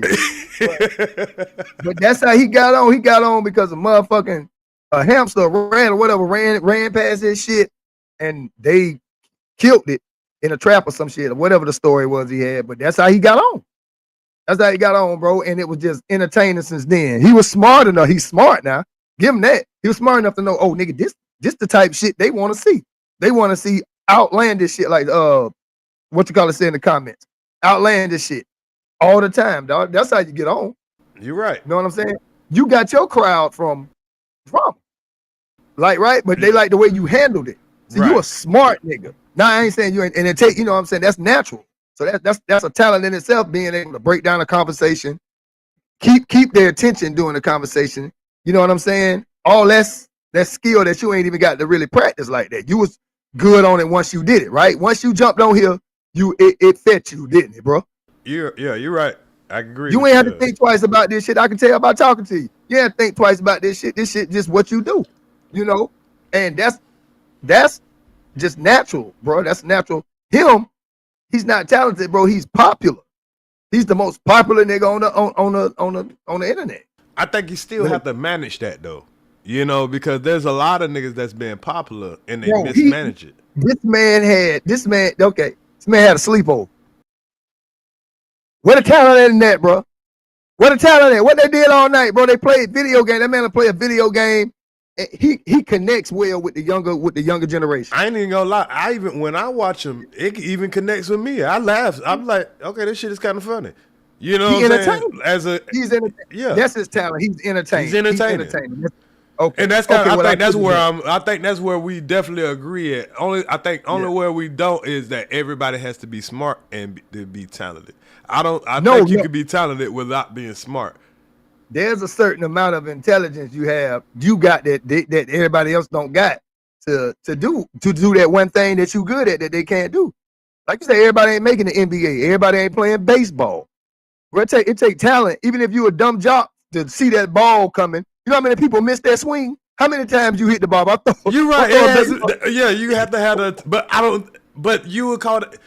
Speaker 8: But that's how he got on. He got on because a motherfucking hamster ran past this shit, and they killed it in a trap or some shit, or whatever the story was he had. But that's how he got on. That's how he got on, bro. And it was just entertaining since then. He was smart enough. He's smart now. Give him that. He was smart enough to know, oh, nigga, this the type shit they want to see. They want to see outlandish shit like what you call it, say in the comments. Outlandish shit all the time, dog. That's how you get on.
Speaker 3: You're right.
Speaker 8: You know what I'm saying? You got your crowd from drama. Like, right? But they like the way you handled it. See, you a smart nigga. Now I ain't saying you ain't, and it take, you know what I'm saying? That's natural. So that's a talent in itself, being able to break down a conversation, keep their attention during the conversation. You know what I'm saying? All that skill that you ain't even got to really practice like that. You was good on it once you did it, right? Once you jumped on here, it fed you, didn't it, bro?
Speaker 3: You're right. I agree.
Speaker 8: You ain't have to think twice about this shit. I can tell by talking to you. You ain't have to think twice about this shit. This shit just what you do, you know? And that's just natural, bro. That's natural. He's not talented, bro. He's popular. He's the most popular nigga on the internet.
Speaker 3: I think you still have to manage that though, you know, because there's a lot of niggas that's been popular and they mismanage it.
Speaker 8: This man had a sleepover. Where the talent in that, bro? Where the talent at? What they did all night, bro? They played video game. That man will play a video game. He connects well with the younger generation.
Speaker 3: I ain't even gonna lie. When I watch him, it even connects with me. I laugh. I'm like, okay, this shit is kind of funny. You know, what I'm saying?
Speaker 8: He's entertaining. Yeah, that's his talent. He's entertaining.
Speaker 3: He's entertaining.
Speaker 8: Okay,
Speaker 3: and that's kind of. I think that's where we definitely agree at. Only where we don't is that everybody has to be smart and to be talented. I think you can be talented without being smart.
Speaker 8: There's a certain amount of intelligence you got that everybody else don't got to do that one thing that you good at that they can't do. Like you say, everybody ain't making the NBA. Everybody ain't playing baseball. Bro, it take talent. Even if you a dumb jock to see that ball coming, you know how many people miss that swing? How many times you hit the ball?
Speaker 3: You're right. Yeah, you have to have but you would call it.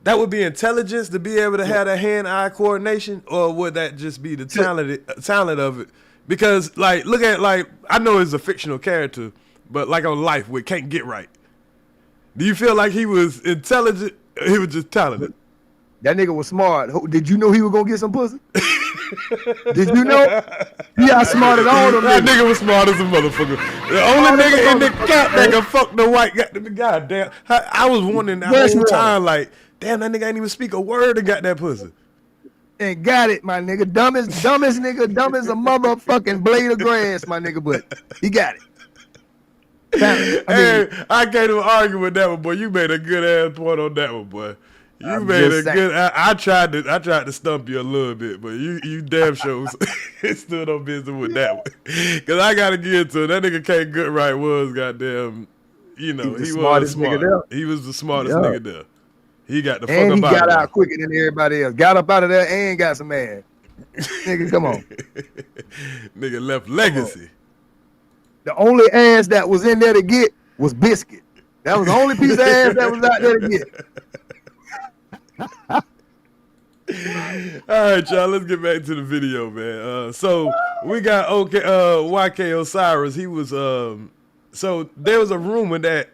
Speaker 3: That would be intelligence to be able to have that hand-eye coordination, or would that just be the talent of it? Because, like, look at, like, I know it's a fictional character, but like on Life, we can't get right. Do you feel like he was intelligent, or he was just talented?
Speaker 8: That nigga was smart. Did you know he was gonna get some pussy? Did you know? He outsmarted all them
Speaker 3: niggas. That nigga was smart as a motherfucker. The only nigga in the cat that can fuck the white guy. Goddamn. I was wondering that whole time, like, damn, that nigga ain't even speak a word and got that pussy.
Speaker 8: And got it, my nigga. Dumbest nigga, dumb as a motherfucking blade of grass, my nigga, but he got it.
Speaker 3: I can't even argue with that one, boy. You made a good ass point on that one, boy. You made a good. I tried to stump you a little bit, but you damn sure stood on business with that one. Cause I gotta get to it. That nigga Can't Good Right was goddamn. You know, he was smart. He was the smartest nigga there. He got the fuck up out.
Speaker 8: And he got out quicker than everybody else. Got up out of there and got some ass. Nigga, come on.
Speaker 3: Nigga left legacy.
Speaker 8: The only ass that was in there to get was Biscuit. That was the only piece of ass that was out there to get.
Speaker 3: All right, y'all. Let's get back to the video, man. So we got YK Osiris. He was so there was a rumor that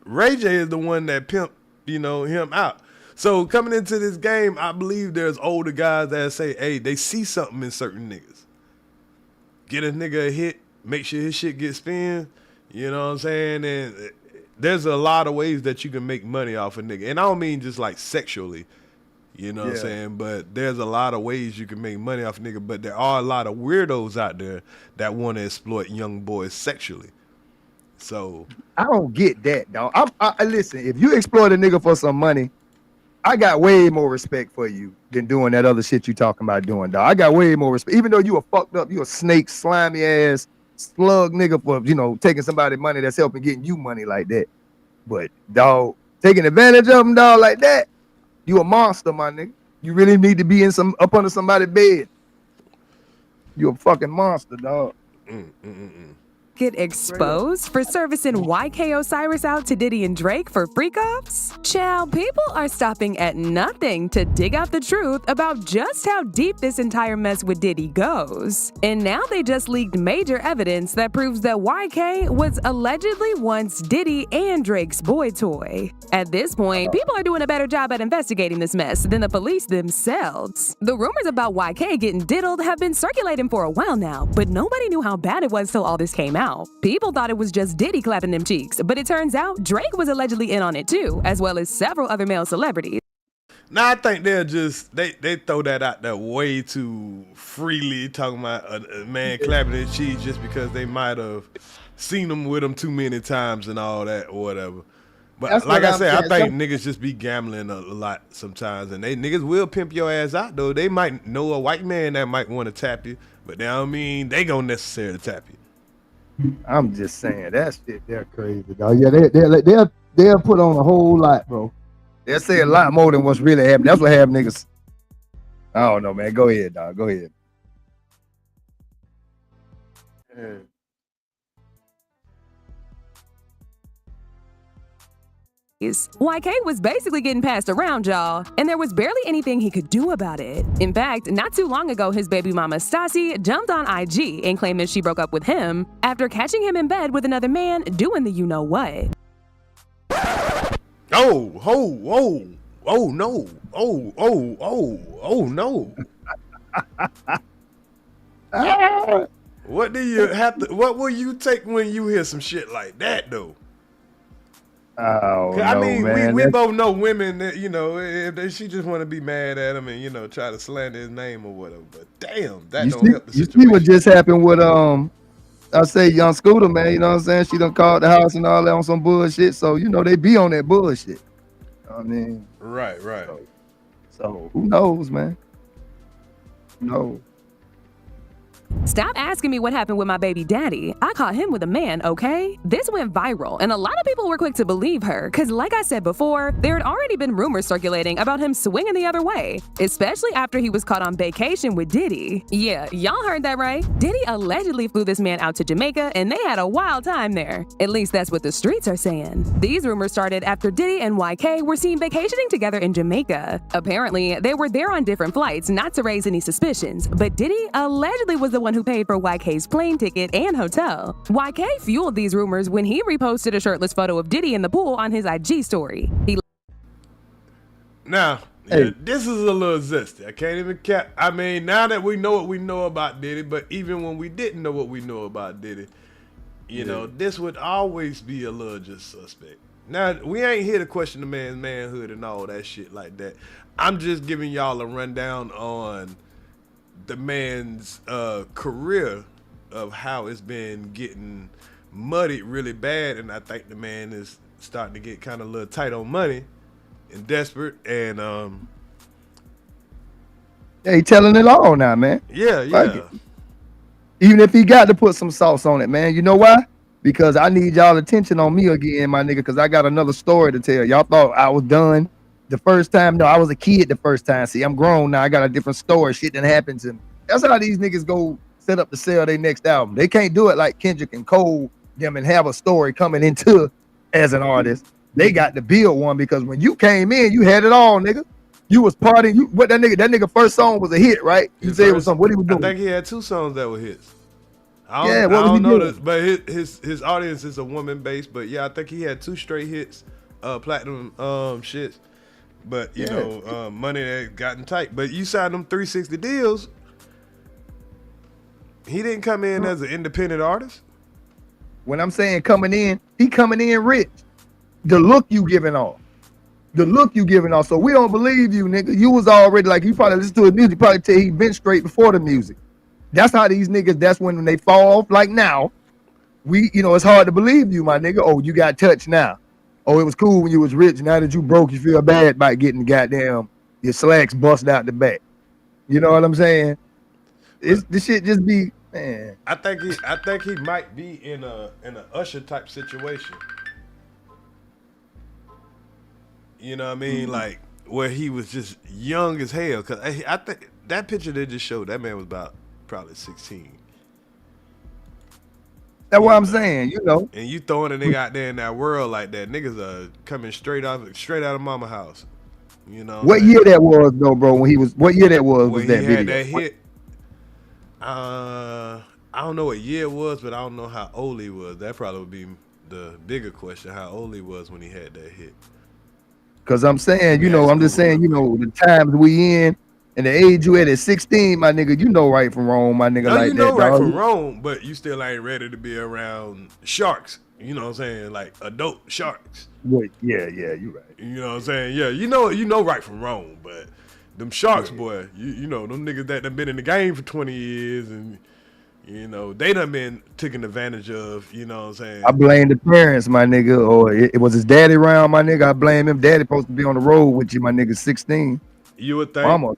Speaker 3: Ray J is the one that pimped, you know, him out. So coming into this game, I believe there's older guys that say, hey, they see something in certain niggas. Get a nigga a hit, make sure his shit gets spin. You know what I'm saying? And there's a lot of ways that you can make money off a nigga. And I don't mean just like sexually, you know what I'm saying? But there's a lot of ways you can make money off a nigga. But there are a lot of weirdos out there that want to exploit young boys sexually. So
Speaker 8: I don't get that, dog. I listen, if you exploit a nigga for some money, I got way more respect for you than doing that other shit you talking about doing, dog. I got way more respect. Even though you a fucked up, you a snake, slimy ass, slug nigga for, you know, taking somebody's money that's helping getting you money like that. But dog, taking advantage of them, dog, like that, you a monster, my nigga. You really need to be up under somebody's bed. You a fucking monster, dog.
Speaker 14: Get exposed for servicing YK Osiris out to Diddy and Drake for freak-offs? Child, people are stopping at nothing to dig out the truth about just how deep this entire mess with Diddy goes. And now they just leaked major evidence that proves that YK was allegedly once Diddy and Drake's boy toy. At this point, people are doing a better job at investigating this mess than the police themselves. The rumors about YK getting diddled have been circulating for a while now, but nobody knew how bad it was till all this came out. People thought it was just Diddy clapping them cheeks, but it turns out Drake was allegedly in on it too, as well as several other male celebrities.
Speaker 3: Now I think they're just they throw that out there way too freely, talking about a man clapping his cheeks just because they might have seen him with him too many times and all that or whatever. But
Speaker 8: That's
Speaker 3: like
Speaker 8: what
Speaker 3: I said,
Speaker 8: I'm
Speaker 3: I
Speaker 8: saying.
Speaker 3: think niggas just be gambling a lot sometimes, and they niggas will pimp your ass out though. They might know a white man that might want to tap you, but that don't mean they gonna necessarily tap you.
Speaker 8: I'm just saying that shit. They're crazy, dog. Yeah, they'll put on a whole lot, bro. They'll say a lot more than what's really happening. That's what happened, niggas. I don't know, man. Go ahead, dog. Go ahead.
Speaker 14: YK was basically getting passed around, y'all, and there was barely anything he could do about it. In fact, not too long ago, his baby mama Stassi jumped on IG and claimed that she broke up with him after catching him in bed with another man doing the you-know-what.
Speaker 3: Oh no. Oh no. What do you have to, what will you take when you hear some shit like that though?
Speaker 8: Oh,
Speaker 3: I
Speaker 8: no,
Speaker 3: mean,
Speaker 8: man.
Speaker 3: we both know women that, you know, she just want to be mad at him and, you know, try to slander his name or whatever. But damn, that don't help the situation.
Speaker 8: You see what just happened with I say Young Scooter, man. You know what I'm saying? She done called the house and all that on some bullshit. So you know they be on that bullshit. I mean,
Speaker 3: right.
Speaker 8: So who knows, man? No.
Speaker 14: Stop asking me what happened with my baby daddy. I caught him with a man, okay? This went viral, and a lot of people were quick to believe her, because like I said before, there had already been rumors circulating about him swinging the other way, especially after he was caught on vacation with Diddy. Yeah, y'all heard that right. Diddy allegedly flew this man out to Jamaica, and they had a wild time there. At least that's what the streets are saying. These rumors started after Diddy and YK were seen vacationing together in Jamaica. Apparently, they were there on different flights, not to raise any suspicions, but Diddy allegedly was the one who paid for YK's plane ticket and hotel. YK fueled these rumors when he reposted a shirtless photo of Diddy in the pool on his IG story.
Speaker 3: Now, yeah, this is a little zesty. I can't even cap. I mean, now that we know what we know about Diddy, but even when we didn't know what we know about Diddy, you know, this would always be a little just suspect. Now, we ain't here to question the man's manhood and all that shit like that. I'm just giving y'all a rundown on the man's career of how it's been getting muddied really bad, and I think the man is starting to get kind of a little tight on money and desperate, and
Speaker 8: yeah, he telling it all now, man.
Speaker 3: Yeah.
Speaker 8: Even if he got to put some sauce on it, man. You know why? Because I need y'all attention on me again, my nigga, because I got another story to tell. Y'all thought I was done the first time. No, I was a kid the first time. See, I'm grown now. I got a different story. Shit that happens to me. That's how these niggas go set up to sell their next album. They can't do it like Kendrick and Cole them and have a story coming into as an artist. They got to build one, because when you came in, you had it all, nigga. You was partying. What that nigga first song was a hit, right? You said it was something. What he was doing?
Speaker 3: I think he had 2 songs that were hits. I
Speaker 8: Yeah,
Speaker 3: don't,
Speaker 8: what
Speaker 3: I
Speaker 8: was
Speaker 3: don't
Speaker 8: he
Speaker 3: know
Speaker 8: doing?
Speaker 3: this, but his audience is a woman based. But yeah, I think he had 2 straight hits, platinum shits. But you know, money that gotten tight. But you signed them 360 deals. He didn't come in as an independent artist.
Speaker 8: When I'm saying coming in, he coming in rich. The look you giving off. So we don't believe you, nigga. You was already like, you probably listen to his music, you probably tell he been straight before the music. That's how these niggas, that's when they fall off. Like now, it's hard to believe you, my nigga. Oh, you got touched now. Oh, it was cool when you was rich. Now that you broke, you feel bad about getting goddamn your slacks bust out the back. You know what I'm saying? This shit just be, man.
Speaker 3: I think he might be in a Usher type situation. You know what I mean? Like where he was just young as hell. Cause I think that picture they just showed, that man was about probably 16.
Speaker 8: That's what I'm saying, you know.
Speaker 3: And you throwing a nigga out there in that world like that, niggas are coming straight out of mama house. You know
Speaker 8: what year that was though, bro? When he was, what year that was that video?
Speaker 3: That hit. I don't know what year it was, but I don't know how old he was. That probably would be the bigger question: how old he was when he had that hit.
Speaker 8: Cause I'm saying, you know, I'm just saying, you know, the times we in and the age you at 16, my nigga, you know right from wrong, my nigga.
Speaker 3: No,
Speaker 8: like
Speaker 3: you know
Speaker 8: that,
Speaker 3: right
Speaker 8: dog.
Speaker 3: from wrong, but you still ain't ready to be around sharks. You know what I'm saying? Like adult sharks.
Speaker 8: Wait, yeah, you right.
Speaker 3: You know what I'm saying? Yeah, you know right from wrong, but them sharks, boy, you know, them niggas that done been in the game for 20 years and, you know, they done been taken advantage of, you know what I'm saying?
Speaker 8: I blame the parents, my nigga, or it was his daddy around, my nigga. I blame him. Daddy supposed to be on the road with you, my nigga, 16.
Speaker 3: You would think. Mama.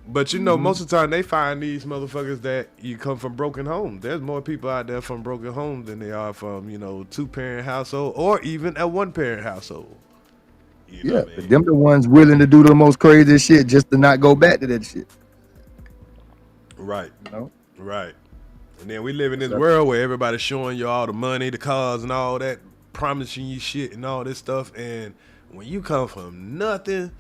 Speaker 3: But you know, most of the time they find these motherfuckers that you come from broken homes. There's more people out there from broken homes than they are from, you know, 2-parent household or even a 1-parent household. You know
Speaker 8: yeah, but them the ones willing to do the most crazy shit just to not go back to that shit.
Speaker 3: Right.
Speaker 8: You know?
Speaker 3: Right. And then we live in this world where everybody's showing you all the money, the cars and all that, promising you shit and all this stuff. And when you come from nothing,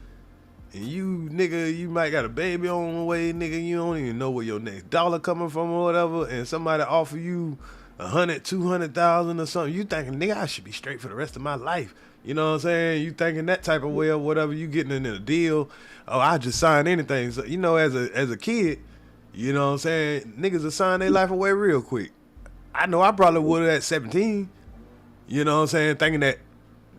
Speaker 3: and you, nigga, you might got a baby on the way, nigga, you don't even know where your next dollar coming from or whatever, and somebody offer you 100, 200,000 or something, you thinking, nigga, I should be straight for the rest of my life. You know what I'm saying? You thinking that type of way or whatever, you getting in a deal, oh, I just sign anything. So, you know, as a kid, you know what I'm saying, niggas will sign their life away real quick. I know I probably would at 17, you know what I'm saying, thinking that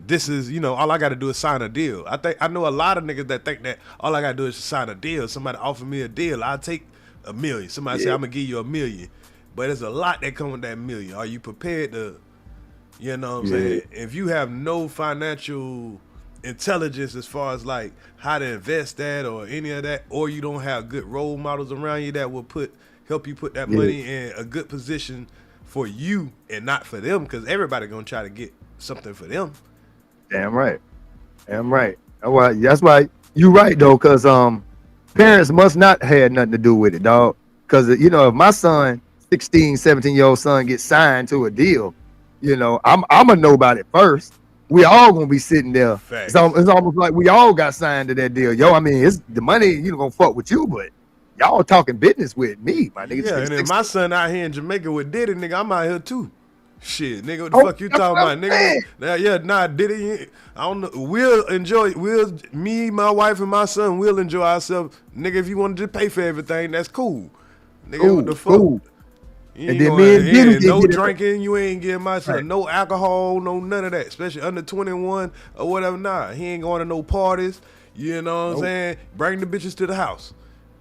Speaker 3: this is, you know, all I got to do is sign a deal. I know a lot of niggas that think that all I got to do is sign a deal. Somebody offer me a deal, I'll take $1 million. Somebody say, I'm going to give you $1 million. But there's a lot that come with that $1 million. Are you prepared to, you know what I'm saying? If you have no financial intelligence as far as like how to invest that or any of that, or you don't have good role models around you that will help you put that money in a good position for you and not for them, because everybody going to try to get something for them.
Speaker 8: Damn right. Damn right. That's why you right though, cause parents must not have nothing to do with it, dog. Cause you know, if my son, 16, 17-year-old son gets signed to a deal, you know, I'm gonna know about it first. We all gonna be sitting there. It's almost like we all got signed to that deal. Yo, I mean, it's the money, you know, gonna fuck with you, but y'all talking business with me, my nigga.
Speaker 3: Yeah, and then my son out here in Jamaica with Diddy, nigga, I'm out here too. Shit, nigga, what the fuck you talking about, nigga? Diddy, I don't know. Me, my wife, and my son, we'll enjoy ourselves. Nigga, if you want to just pay for everything, that's cool. Nigga, what the fuck?
Speaker 8: Cool.
Speaker 3: You ain't going no drinking, you ain't getting my son no alcohol, no none of that, especially under 21 or whatever. Nah, he ain't going to no parties, you know what I'm saying? Bring the bitches to the house.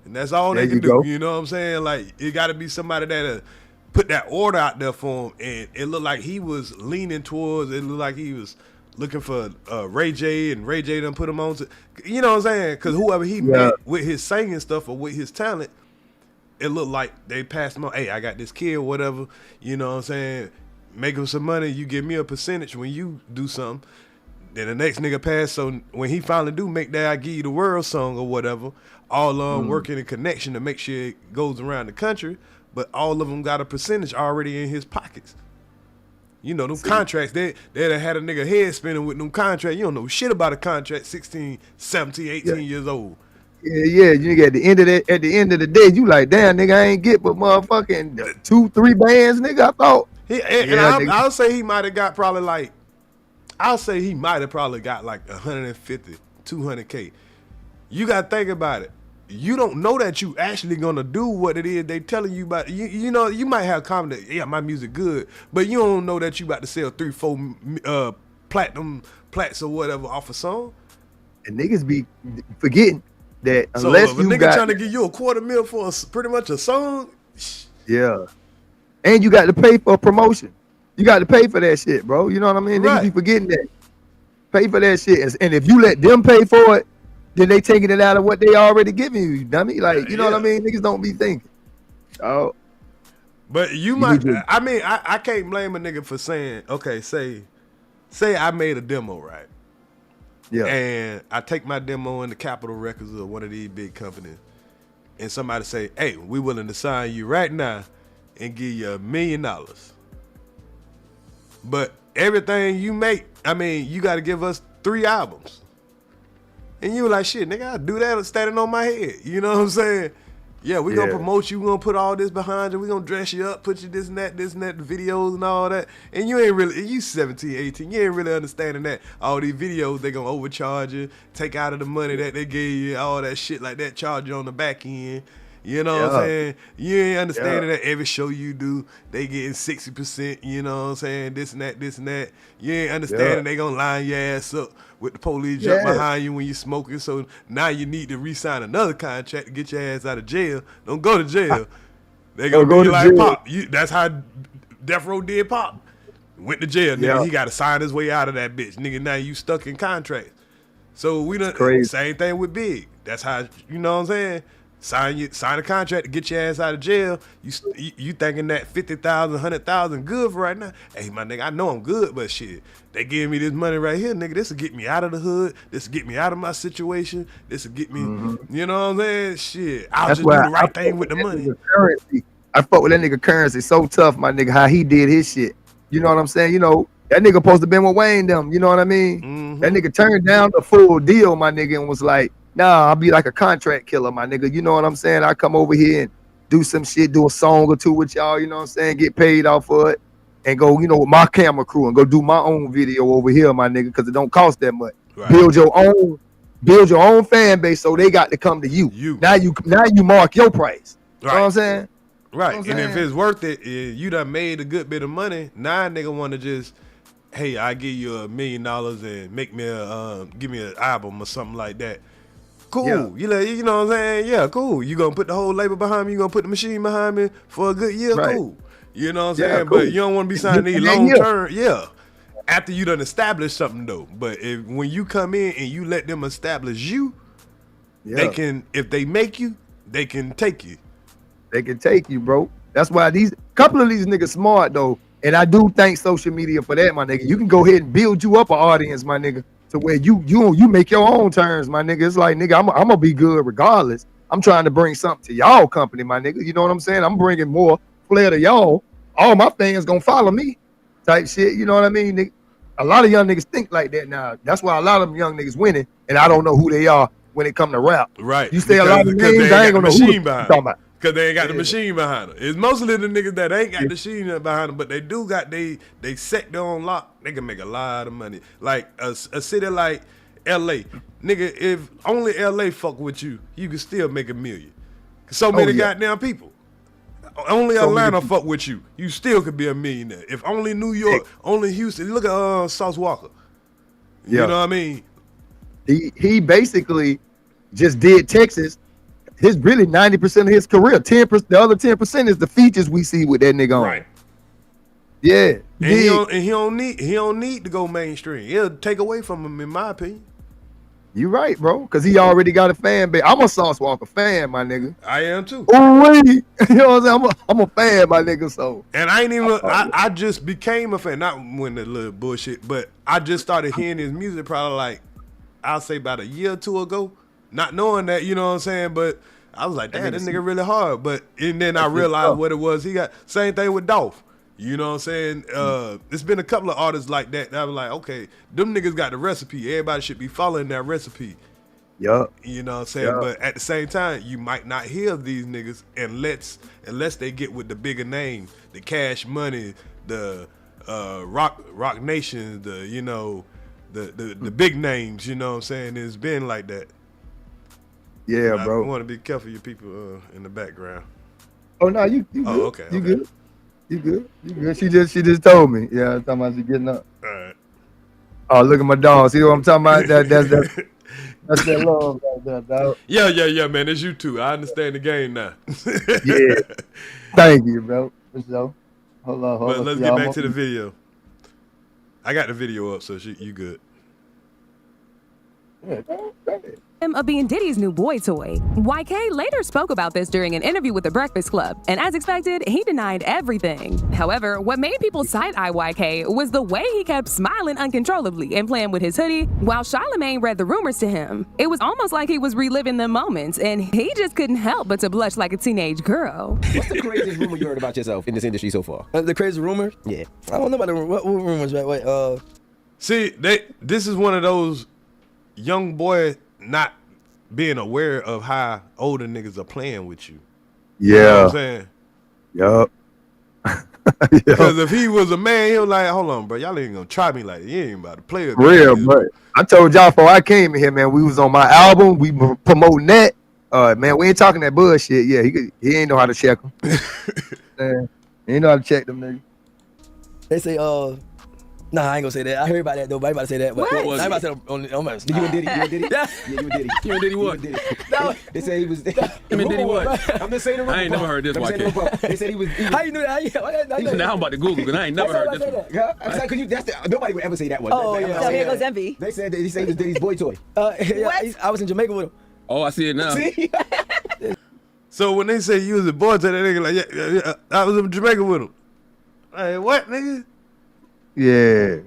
Speaker 3: And that's all they can do, you know what I'm saying? Like, it got to be somebody that put that order out there for him, and it looked like he was leaning towards, it looked like he was looking for Ray J, and Ray J done put him on to, you know what I'm saying? Because whoever he met with his singing stuff or with his talent, it looked like they passed him on, hey, I got this kid or whatever, you know what I'm saying? Make him some money, you give me a percentage when you do something. Then the next nigga pass, so when he finally do make that I Give You the World song or whatever, all of them working in connection to make sure it goes around the country, but all of them got a percentage already in his pockets. You know, them contracts, they'd have had a nigga head spinning with them contracts. You don't know shit about a contract, 16, 17, 18 years old.
Speaker 8: Yeah, you get at the end of the day, you like, damn, nigga, I ain't get but motherfucking 2-3 bands, nigga, I thought.
Speaker 3: I'll say he might have got probably like, like 150, 200K. You got to think about it. You don't know that you actually gonna do what it is they telling you about. You know, you might have confidence, yeah, my music good, but you don't know that you about to sell 3-4 platinum plats or whatever off a song.
Speaker 8: And niggas be forgetting that
Speaker 3: unless you got trying to give you $250,000 for pretty much a song.
Speaker 8: Yeah, and you got to pay for promotion. You got to pay for that shit, bro. You know what I mean? Niggas be forgetting that. Pay for that shit, and if you let them pay for it, then they taking it out of what they already giving you, dummy. Like, you know what I mean? Niggas don't be thinking. Oh.
Speaker 3: But you might, I mean, I can't blame a nigga for saying, okay, say I made a demo, right? Yeah. And I take my demo in the Capitol Records of one of these big companies, and somebody say, "Hey, we willing to sign you right now and give you $1 million. But everything you make, I mean, you got to give us 3 albums." And you were like, "Shit, nigga, I'll do that standing on my head." You know what I'm saying? Yeah, we gonna promote you. We gonna put all this behind you. We gonna dress you up, put you this and that, the videos and all that. And you ain't really, you 17, 18, you ain't really understanding that. All these videos, they gonna overcharge you, take out of the money that they gave you, all that shit like that, charge you on the back end. You know what I'm saying? You ain't understanding that every show you do, they getting 60%, you know what I'm saying? This and that. You ain't understanding they gonna line your ass up with the police jump behind you when you smoking. So now you need to re-sign another contract to get your ass out of jail. Don't go to jail. They gonna do you like Pop. That's how Death Row did Pop. Went to jail, nigga. He gotta sign his way out of that bitch. Nigga, now you stuck in contracts. So we done same thing with Big. That's how, you know what I'm saying? Sign a contract to get your ass out of jail. You thinking that 50,000, 100,000 good for right now? Hey, my nigga, I know I'm good, but shit, they giving me this money right here, nigga. This will get me out of the hood. This will get me out of my situation. This will get me, you know what I'm saying? Shit, I'll just do the right thing with the money.
Speaker 8: I fuck with that nigga Currency so tough, my nigga, how he did his shit. You know what I'm saying? You know, that nigga supposed to been with Wayne them. You know what I mean? That nigga turned down the full deal, my nigga, and was like, "Nah, I'll be like a contract killer, my nigga." You know what I'm saying? I come over here and do some shit, do a song or two with y'all, you know what I'm saying? Get paid off for it and go, you know, with my camera crew and go do my own video over here, my nigga, because it don't cost that much. Right. Build your own fan base so they got to come to you. Now you mark your price. Right. You know what I'm saying?
Speaker 3: Right.
Speaker 8: You know what I'm
Speaker 3: and
Speaker 8: saying?
Speaker 3: If it's worth it, you done made a good bit of money. Now a nigga want to just, hey, I give you $1 million and make me give me an album or something like that. Cool. Yeah. You know what I'm saying? Yeah, cool. You gonna put the whole label behind me, you gonna put the machine behind me for a good year, cool. You know what I'm saying? Cool. But you don't want to be signing these long term, after you done established something though. But when you come in and you let them establish you, they can, if they make you, they can take you.
Speaker 8: They can take you, bro. That's why these couple of these niggas smart though. And I do thank social media for that, my nigga. You can go ahead and build you up an audience, my nigga, to where you make your own terms, my nigga. It's like, nigga, I'm gonna be good regardless. I'm trying to bring something to y'all company, my nigga. You know what I'm saying? I'm bringing more flair to y'all. All my fans gonna follow me, type shit. You know what I mean, nigga? A lot of young niggas think like that now. That's why a lot of them young niggas winning, and I don't know who they are when it come to rap.
Speaker 3: Right.
Speaker 8: You say a lot of names, I ain't gonna know who you're talking about.
Speaker 3: Because they ain't got the machine behind them. It's mostly the niggas that ain't got the machine behind them, but they do got they set their own lock. They can make a lot of money. Like a city like LA. Nigga, if only LA fuck with you, you can still make $1 million. So many goddamn people. Only Atlanta fuck with you, you still could be a millionaire. If only New York, only Houston. Look at Sauce Walker. You know what I mean?
Speaker 8: He basically just did Texas. His really 90% of his career. 10%, the other 10% is the features we see with that nigga on. Right. Yeah.
Speaker 3: And he don't need to go mainstream. It'll take away from him, in my opinion.
Speaker 8: You right, bro. Because he already got a fan base. I'm a Sauce Walker fan, my nigga.
Speaker 3: I am too.
Speaker 8: Oh, you know what I'm saying? I'm a fan, my nigga. So.
Speaker 3: And I ain't even. I just became a fan. Not when the little bullshit, but I just started hearing his music probably like, I'll say about a year or two ago. Not knowing that, you know what I'm saying, but I was like, damn, this nigga really hard. And then I realized what it was. He got same thing with Dolph. You know what I'm saying? It's been a couple of artists like that I was like, okay, them niggas got the recipe. Everybody should be following that recipe.
Speaker 8: Yup.
Speaker 3: You know what I'm saying? But at the same time, you might not hear of these niggas unless they get with the bigger name, the Cash Money, the Rock Nation, the big names, you know what I'm saying? It's been like that.
Speaker 8: Yeah, bro.
Speaker 3: I want to be careful your people in the background.
Speaker 8: Oh no, you good.
Speaker 3: Oh, okay.
Speaker 8: You good. You good. She just told me. Yeah, I'm talking about she getting up.
Speaker 3: All right.
Speaker 8: Oh, look at my dog. See what I'm talking about? That's that love right there, dog.
Speaker 3: Yeah, man. It's you too. I understand the game now.
Speaker 8: Yeah. Thank you, bro. For sure. Hold on.
Speaker 3: But let's get back to the video. I got the video up, so you good.
Speaker 8: Yeah,
Speaker 14: of being Diddy's new boy toy. YK later spoke about this during an interview with The Breakfast Club, and as expected, he denied everything. However, what made people side-eye YK was the way he kept smiling uncontrollably and playing with his hoodie while Charlamagne read the rumors to him. It was almost like he was reliving the moments, and he just couldn't help but to blush like a teenage girl.
Speaker 10: What's the craziest rumor you heard about yourself in this industry so far?
Speaker 15: The crazy rumor?
Speaker 10: Yeah.
Speaker 15: I don't know about the what rumors, right? Wait,
Speaker 3: See, this is one of those young boy not being aware of how older niggas are playing with you.
Speaker 8: Yeah.
Speaker 3: You know what I'm saying?
Speaker 8: Yup.
Speaker 3: Because if he was a man, he was like, hold on, bro, y'all ain't gonna try me like that. You ain't about to play with me.
Speaker 8: Real, but I told y'all before I came in here, man, we was on my album, we were promoting that. Man, we ain't talking that bullshit. Yeah, he ain't know how to check them. Man, he ain't know how to check them, nigga.
Speaker 15: They say, nah, I ain't gonna say that. I heard about that though, but I ain't about to say that. But
Speaker 12: What was
Speaker 15: I ain't about
Speaker 12: it?
Speaker 15: to say on my.
Speaker 10: You and Diddy? You and Diddy?
Speaker 15: Yeah.
Speaker 10: Yeah, you and Diddy.
Speaker 12: You and Diddy what?
Speaker 15: No.
Speaker 10: They say he was.
Speaker 12: You and Diddy what?
Speaker 10: I'm just saying the rumor.
Speaker 12: I ain't never heard this, YK.
Speaker 10: They said he was.
Speaker 15: How you knew that?
Speaker 12: Now I'm about to Google because I ain't never heard this one.
Speaker 10: Nobody would ever say that one.
Speaker 15: Oh, yeah.
Speaker 16: So here goes Envy.
Speaker 10: They said he was Diddy's boy toy.
Speaker 15: Yeah, I was in Jamaica with him.
Speaker 12: Oh, I see it now.
Speaker 10: See?
Speaker 3: So when they say you was a boy to that nigga, like, yeah, I was in Jamaica with him. Like, what, nigga?
Speaker 8: Yeah.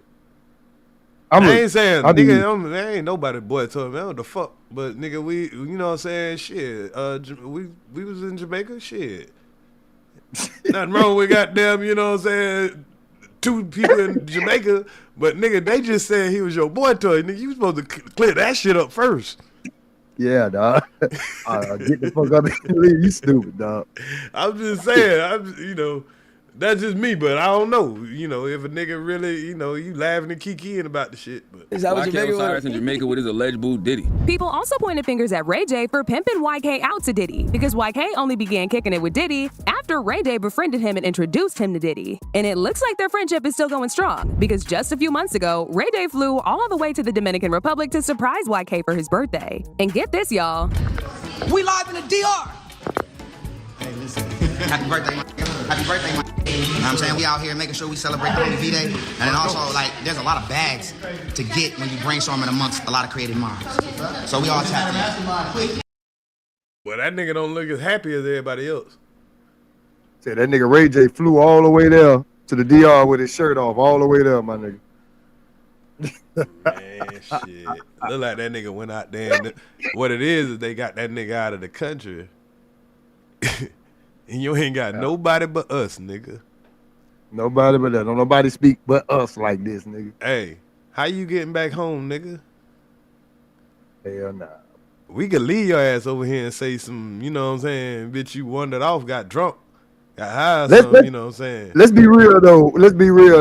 Speaker 3: I ain't saying, nigga, there ain't nobody boy told me, what the fuck? But, nigga, we, you know what I'm saying, shit, we was in Jamaica, shit. Nothing wrong with goddamn, you know what I'm saying, 2 people in Jamaica, but, nigga, they just said he was your boy toy. Nigga, you was supposed to clear that shit up first.
Speaker 8: Yeah, dog. Get the fuck up and leave. You stupid, dog.
Speaker 3: I'm just saying, you know, that's just me, but I don't know. You know, if a nigga really, you know, you laughing and kikiing about the shit. But
Speaker 12: YK Osiris in Jamaica with his alleged boo Diddy.
Speaker 14: People also pointed fingers at Ray J for pimping YK out to Diddy, because YK only began kicking it with Diddy after Ray J befriended him and introduced him to Diddy. And it looks like their friendship is still going strong, because just a few months ago, Ray J flew all the way to the Dominican Republic to surprise YK for his birthday. And get this, y'all.
Speaker 7: We live in the DR.
Speaker 17: Hey, listen. Happy birthday, man. Happy birthday, man. You know what I'm saying? We out here making sure we celebrate the homie V-Day. And then also, like, there's a lot of bags to get when you brainstorming amongst a lot of creative minds. So we all tap in.
Speaker 3: Well, that nigga don't look as happy as everybody else.
Speaker 8: Said that nigga Ray J flew all the way there to the DR with his shirt off, all the way there, my nigga.
Speaker 3: Man, shit. Look like that nigga went out there. And what it is they got that nigga out of the country. And you ain't got nobody but us, nigga.
Speaker 8: Nobody but that. Don't nobody speak but us like this, nigga.
Speaker 3: Hey, how you getting back home, nigga?
Speaker 8: Hell nah.
Speaker 3: We could leave your ass over here and say some, you know what I'm saying, bitch, you wandered off, got drunk, got high or something, you know what I'm saying?
Speaker 8: Let's be real,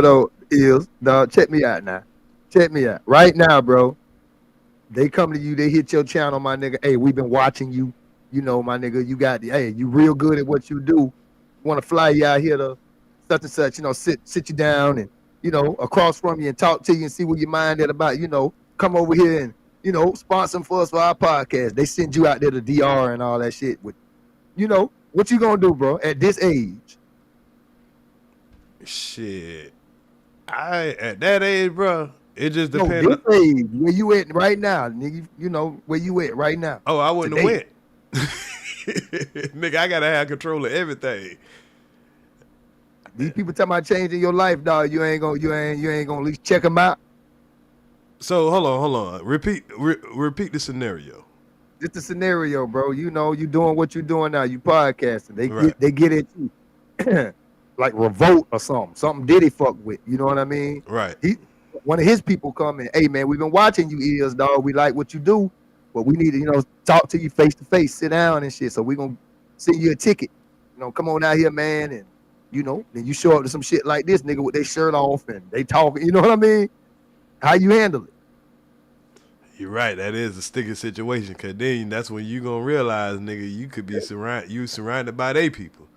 Speaker 8: though. Is, dog, check me out now. Check me out. Right now, bro. They come to you, they hit your channel, my nigga. Hey, we've been watching you. You know, my nigga, you got you real good at what you do. Want to fly you out here to such and such, you know, sit you down and, you know, across from you and talk to you and see what your mind is about, you know, come over here and, you know, sponsor for us for our podcast. They send you out there to DR and all that shit. With, you know, what you gonna do, bro, at this age?
Speaker 3: Shit. At that age, bro, it just depends.
Speaker 8: No, this age, where you at right now, nigga, you know, where you at right now.
Speaker 3: Oh, I wouldn't have went. Nigga, I gotta have control of everything.
Speaker 8: These people talking about changing your life, dog. You ain't gonna at least check them out.
Speaker 3: So hold on. Repeat the scenario.
Speaker 8: It's the scenario, bro. You know, you doing what you doing now. You podcasting. They get at you like Revolt or something Diddy fuck with. You know what I mean?
Speaker 3: Right.
Speaker 8: One of his people come in. Hey man, we've been watching you, Ears, dog. We like what you do. But we need to, you know, talk to you face to face, sit down and shit. So we're going to send you a ticket. You know, come on out here, man. And, you know, then you show up to some shit like this, nigga, with their shirt off and they talking. You know what I mean? How you handle it?
Speaker 3: You're right. That is a sticky situation. Because then that's when you going to realize, nigga, you could be surrounded by they people.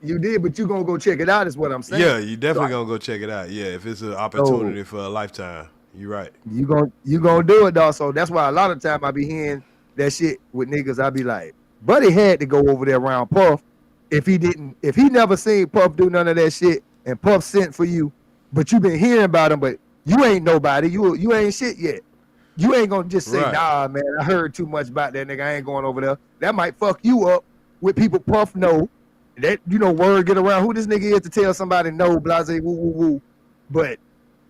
Speaker 8: You did, but you going to go check it out is what I'm saying.
Speaker 3: Yeah, you definitely going to go check it out. Yeah, if it's an opportunity for a lifetime. You're right.
Speaker 8: You gonna do it, dog. So that's why a lot of time I be hearing that shit with niggas. I be like, Buddy had to go over there around Puff. If he never seen Puff do none of that shit, and Puff sent for you, but you been hearing about him, but you ain't nobody. You ain't shit yet. You ain't gonna just say,
Speaker 11: Right.
Speaker 8: nah, man, I heard too much about that nigga. I ain't going over there. That might fuck you up with people Puff know. That, you know, word get around who this nigga is to tell somebody no, blase, woo, woo, woo. But,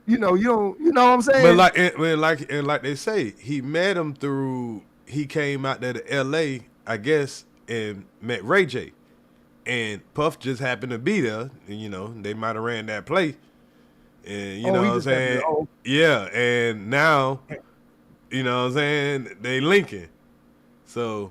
Speaker 8: you know, you don't, you know what I'm saying?
Speaker 3: But like they say, he met him through, he came out there to LA, I guess, and met Ray J. And Puff just happened to be there. And, you know, they might have ran that play. And you know what I'm saying? Yeah, and now, you know what I'm saying, they linking. So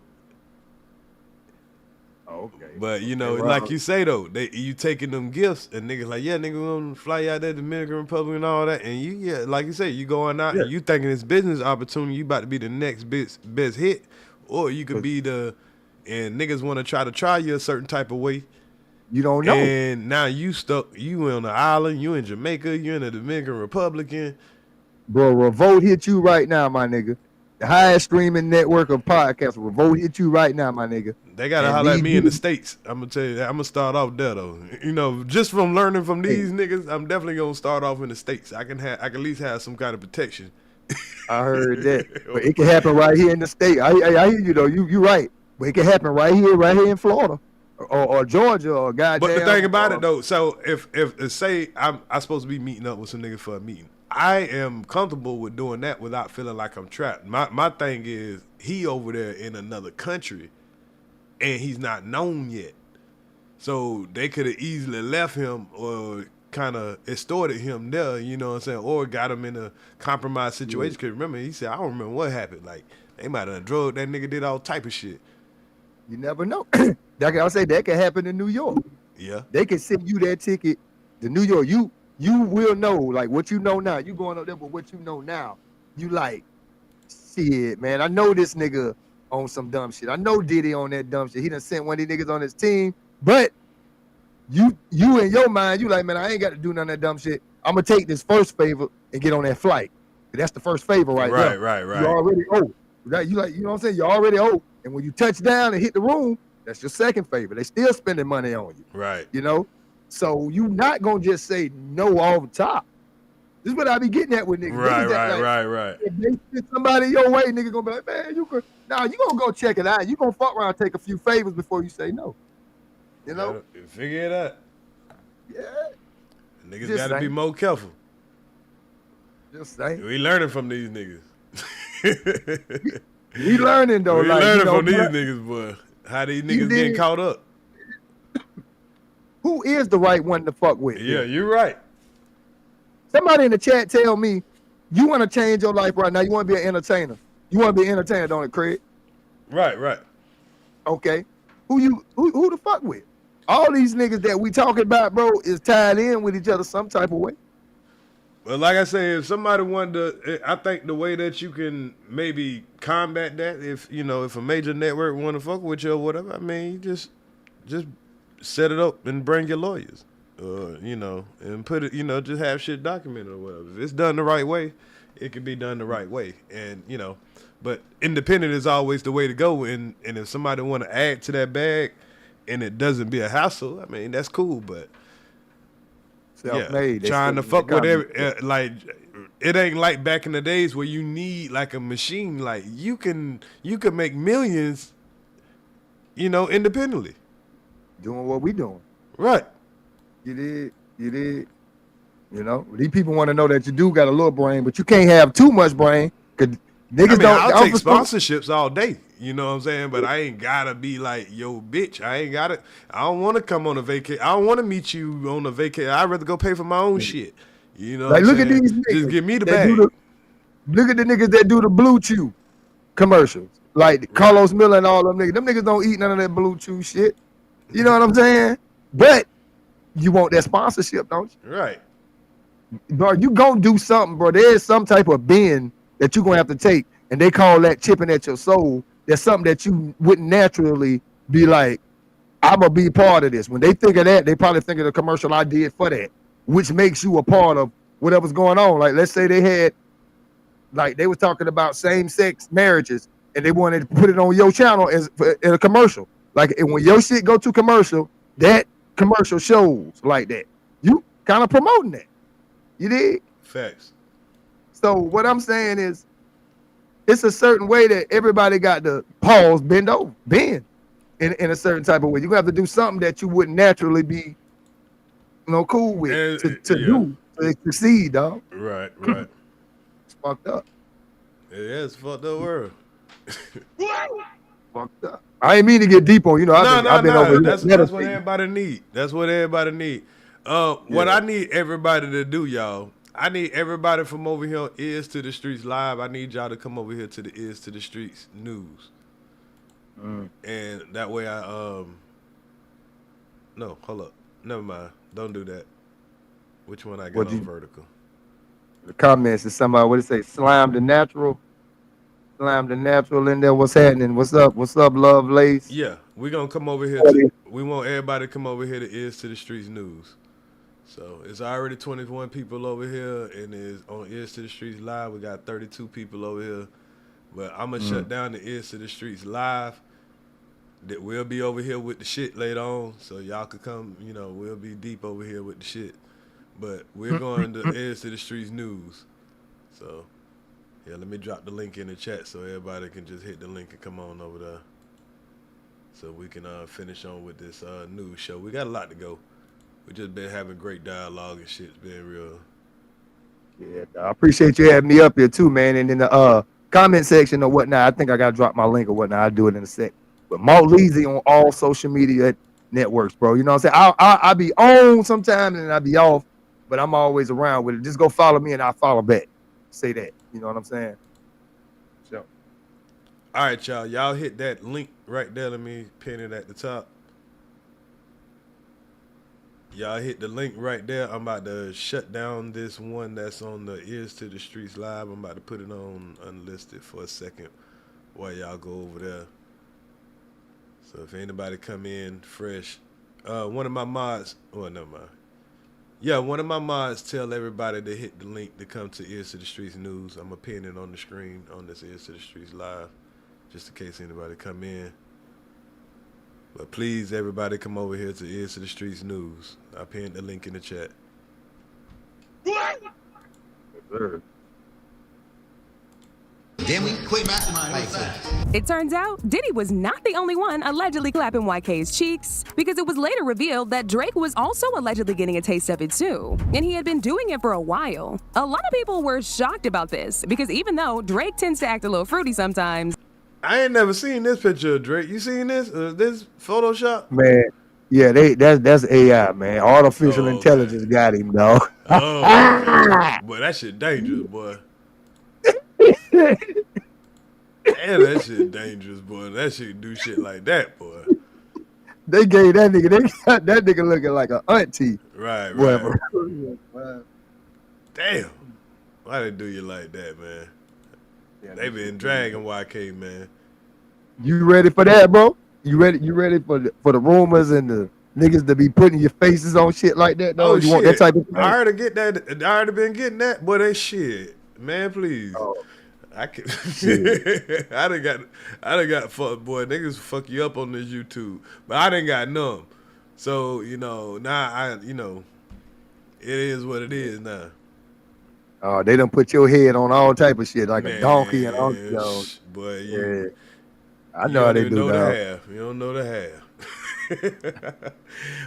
Speaker 8: okay.
Speaker 3: But you know, like you say though, you taking them gifts and niggas like, yeah, nigga, we're gonna fly you out there to Dominican Republic and all that. And you, yeah, like you say, you going out and you thinking it's business opportunity, you about to be the next best hit. Or you could be and niggas wanna try you a certain type of way.
Speaker 8: You don't know.
Speaker 3: And now you stuck, you on the island, you in Jamaica, you in the Dominican Republic.
Speaker 8: Bro, Revolt hit you right now, my nigga. The highest streaming network of podcasts. Revolt hit you right now, my nigga.
Speaker 3: They gotta holler at me in the States. I'm gonna tell you that. I'm gonna start off there though. You know, just from learning from these niggas, I'm definitely gonna start off in the States. I can at least have some kind of protection.
Speaker 8: I heard that. But it can happen right here in the state. I hear you though. You right. But it can happen right here in Florida. Or Georgia or goddamn.
Speaker 3: But the thing about it though, so if say I'm supposed to be meeting up with some nigga for a meeting, I am comfortable with doing that without feeling like I'm trapped. My thing is he over there in another country and he's not known yet. So they could have easily left him or kind of extorted him there, you know what I'm saying, or got him in a compromised situation. Because remember, he said, I don't remember what happened. Like, they might have drugged that nigga, did all type of shit.
Speaker 8: You never know. I'll say that can happen in New York.
Speaker 3: Yeah.
Speaker 8: They can send you that ticket to New York. You will know, like, what you know now. You going up there, but what you know now, you like, shit, man, I know this nigga on some dumb shit. I know Diddy on that dumb shit. He done sent one of these niggas on his team, but you in your mind, you like, man, I ain't got to do none of that dumb shit. I'm going to take this first favor and get on that flight. That's the first favor right there.
Speaker 3: Right.
Speaker 8: You already owe. You like, you know what I'm saying? You already owe. And when you touch down and hit the room, that's your second favor. They still spending money on you.
Speaker 3: Right.
Speaker 8: You know? So you not going to just say no all the top. This is what I be getting at with niggas.
Speaker 3: Right.
Speaker 8: If they send somebody your way, nigga going to be like, man, you going to go check it out. You going to fuck around and take a few favors before you say no. You know?
Speaker 3: Figure it out.
Speaker 8: Yeah.
Speaker 3: Niggas got to be more careful.
Speaker 8: Just saying.
Speaker 3: We learning from these niggas.
Speaker 8: We learning though.
Speaker 3: We learning from these niggas, boy. How these niggas getting caught up.
Speaker 8: Who is the right one to fuck with?
Speaker 3: Yeah, you're right.
Speaker 8: Somebody in the chat tell me, you want to change your life right now. You want to be an entertainer. You want to be an entertainer, don't it, Craig?
Speaker 3: Right.
Speaker 8: Okay. Who the fuck with? All these niggas that we talking about, bro, is tied in with each other some type of way.
Speaker 3: Well, like I say, if somebody wanted to, I think the way that you can maybe combat that, if a major network want to fuck with you or whatever, I mean, you just set it up and bring your lawyers, and put it, just have shit documented or whatever. If it's done the right way, it can be done the right way, and but independent is always the way to go. And if somebody want to add to that bag, and it doesn't be a hassle, I mean, that's cool, but.
Speaker 8: Self-made.
Speaker 3: Trying to fuck with like it ain't like back in the days where you need like a machine. Like you can make millions, independently.
Speaker 8: Doing what we doing.
Speaker 3: Right.
Speaker 8: You did. These people want to know that you do got a little brain, but you can't have too much brain. Cause niggas
Speaker 3: I'll take sponsorships all day. You know what I'm saying? But I ain't gotta be like, yo, bitch. I don't want to come on a vacation. I don't want to meet you on a vacation. I'd rather go pay for my own shit. You know,
Speaker 8: like look at these niggas.
Speaker 3: Just give me the bag.
Speaker 8: Look at the niggas that do the Blue Chew commercials. Like Carlos Miller and all them niggas. Them niggas don't eat none of that Blue Chew shit. You know what I'm saying? But you want that sponsorship, don't you?
Speaker 3: Right.
Speaker 8: Bro, you gonna do something, bro. There's some type of bend that you're gonna have to take, and they call that chipping at your soul. There's something that you wouldn't naturally be like, I'm gonna be part of this. When they think of that, they probably think of the commercial I did for that, which makes you a part of whatever's going on. Like, let's say they had, like, they were talking about same-sex marriages, and they wanted to put it on your channel as in a commercial. Like, and when your shit go to commercial, that commercial shows like that. You kind of promoting that. You dig?
Speaker 3: Facts.
Speaker 8: So what I'm saying is, it's a certain way that everybody got to pause, bend in a certain type of way. You're gonna have to do something that you wouldn't naturally be, cool with to do to succeed, dog.
Speaker 3: Right.
Speaker 8: It's fucked up.
Speaker 3: Yeah, it's fucked up world.
Speaker 8: Fucked up. I ain't mean to get deep on, I've been over
Speaker 3: That's what everybody need. That's what everybody need. What I need everybody to do, y'all. I need everybody from over here on Ears to the Streets Live. I need y'all to come over here to the Ears to the Streets News. And that way no, hold up. Never mind. Don't do that. Which one I got on vertical?
Speaker 8: The comments is somebody, what it say? Slime the Natural in there. What's happening? What's up, Love Lace?
Speaker 3: Yeah, we're going to come over here. We want everybody to come over here to Ears to the Streets News. So it's already 21 people over here, and it's on Ears to the Streets Live. We got 32 people over here. But I'm going to shut down the Ears to the Streets Live. That we'll be over here with the shit later on, so y'all could come, we'll be deep over here with the shit. But we're going to Ears to the Streets News. So, yeah, let me drop the link in the chat so everybody can just hit the link and come on over there. So we can finish on with this news show. We got a lot to go. We just been having great dialogue and shit. It's been real.
Speaker 8: Yeah, I appreciate you having me up here too, man. And in the comment section or whatnot, I think I got to drop my link or whatnot. I'll do it in a sec. But Malt Leezy on all social media networks, bro. You know what I'm saying? I'll be on sometimes and I'll be off, but I'm always around with it. Just go follow me and I'll follow back. Say that. You know what I'm saying? So.
Speaker 3: All right, y'all. Y'all hit that link right there. Let me pin it at the top. Y'all hit the link right there. I'm about to shut down this one that's on the Ears to the Streets Live. I'm about to put it on unlisted for a second while y'all go over there. So if anybody come in fresh, one of my mods, never mind. Yeah, one of my mods tell everybody to hit the link to come to Ears to the Streets News. I'm going to pin it on the screen on this Ears to the Streets Live, just in case anybody come in. But please, everybody come over here to Ears to the Streets News. I pinned the link in the chat.
Speaker 17: Then we quit mastermind.
Speaker 14: It turns out Diddy was not the only one allegedly clapping YK's cheeks, because it was later revealed that Drake was also allegedly getting a taste of it too, and he had been doing it for a while. A lot of people were shocked about this, because even though Drake tends to act a little fruity sometimes.
Speaker 3: I ain't never seen this picture of Drake. You seen this? This Photoshop?
Speaker 8: Man, yeah, that's AI, man. Artificial intelligence got him, dog.
Speaker 3: Boy, that shit dangerous, boy. Damn, that shit dangerous, boy. That shit do shit like that, boy.
Speaker 8: They gave that nigga, they got that nigga looking like an auntie.
Speaker 3: Right. Damn. Why they do you like that, man? Yeah, they been dragging YK, man.
Speaker 8: You ready for that, bro? You ready for the rumors and the niggas to be putting your faces on shit like that, though? You want that type of thing?
Speaker 3: I already been getting that, boy. They shit. Man, please. I can I done got fucked, boy. Niggas fuck you up on this YouTube. But I done got numb. So, now it is what it is now.
Speaker 8: Oh, they done put your head on all type of shit, like a donkey and all.
Speaker 3: Boy,
Speaker 8: yeah. I know how they do that.
Speaker 3: You don't know the half.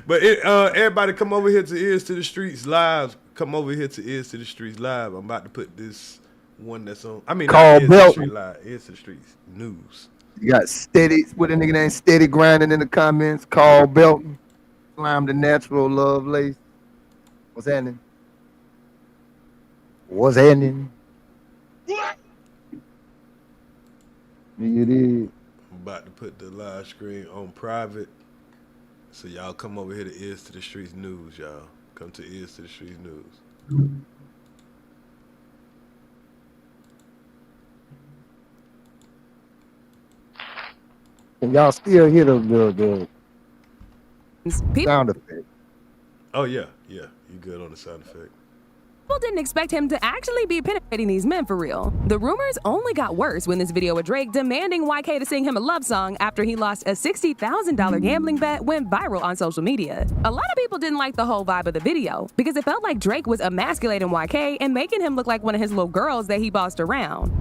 Speaker 3: But everybody come over here to Ears to the Streets Live. Come over here to Ears to the Streets Live. I'm about to put this one that's on.
Speaker 8: Carl Belton.
Speaker 3: Ears to the Streets News.
Speaker 8: You got Steady, what a nigga named Steady grinding in the comments. Carl Belton. Slime the Natural, Love Lace. What's happening? What's happening? It is.
Speaker 3: I'm about to put the live screen on private. So y'all come over here to Ears to the Streets News, y'all. Come to Ears to the Streets News.
Speaker 8: And y'all still hear the sound effect.
Speaker 3: Oh, yeah. You good on the sound effect.
Speaker 14: People didn't expect him to actually be penetrating these men for real. The rumors only got worse when this video of Drake demanding YK to sing him a love song after he lost a $60,000 gambling bet went viral on social media. A lot of people didn't like the whole vibe of the video because it felt like Drake was emasculating YK and making him look like one of his little girls that he bossed around.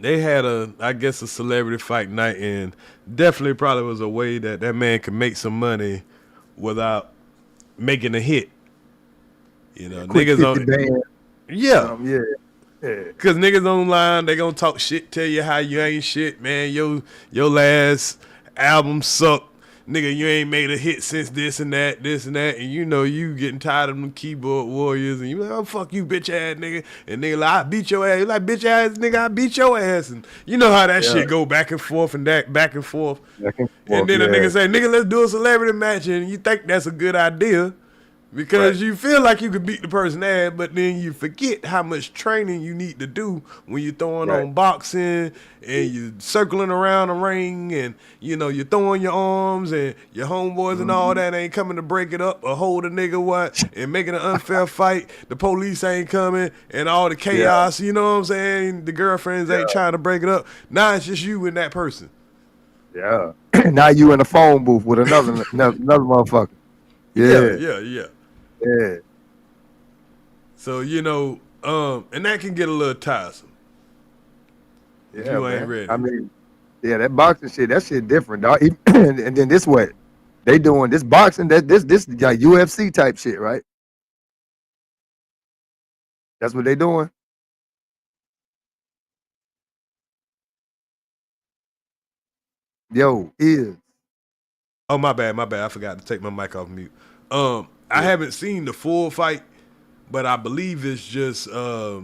Speaker 3: they had I guess a celebrity fight night, and definitely probably was a way that man could make some money without making a hit. You know, niggas on yeah. Cause niggas online, they gonna talk shit, tell you how you ain't shit, man. Your last album sucked. Nigga, you ain't made a hit since this and that, and you know you getting tired of them keyboard warriors, and you like, oh fuck you, bitch ass nigga, and nigga like I beat your ass, you like bitch ass nigga, I beat your ass, and you know how that shit go back and forth and that back and forth, and then a nigga say, nigga, let's do a celebrity match, and you think that's a good idea. Because you feel like you could beat the person ass, but then you forget how much training you need to do when you're throwing on boxing and you're circling around the ring and, you know, you're throwing your arms and your homeboys and all that ain't coming to break it up or hold a nigga what and making an unfair fight. The police ain't coming and all the chaos, you know what I'm saying? The girlfriends ain't trying to break it up. Now it's just you and that person.
Speaker 8: Yeah. Now you in a phone booth with another motherfucker.
Speaker 3: Yeah.
Speaker 8: Yeah.
Speaker 3: So, you know, and that can get a little tiresome. If you ain't ready.
Speaker 8: I mean, that boxing shit, that shit different, dog. And then this what they doing, this boxing, this like UFC type shit, right? That's what they doing. Yo, is.
Speaker 3: Oh, my bad. I forgot to take my mic off mute. I haven't seen the full fight, but I believe it's just I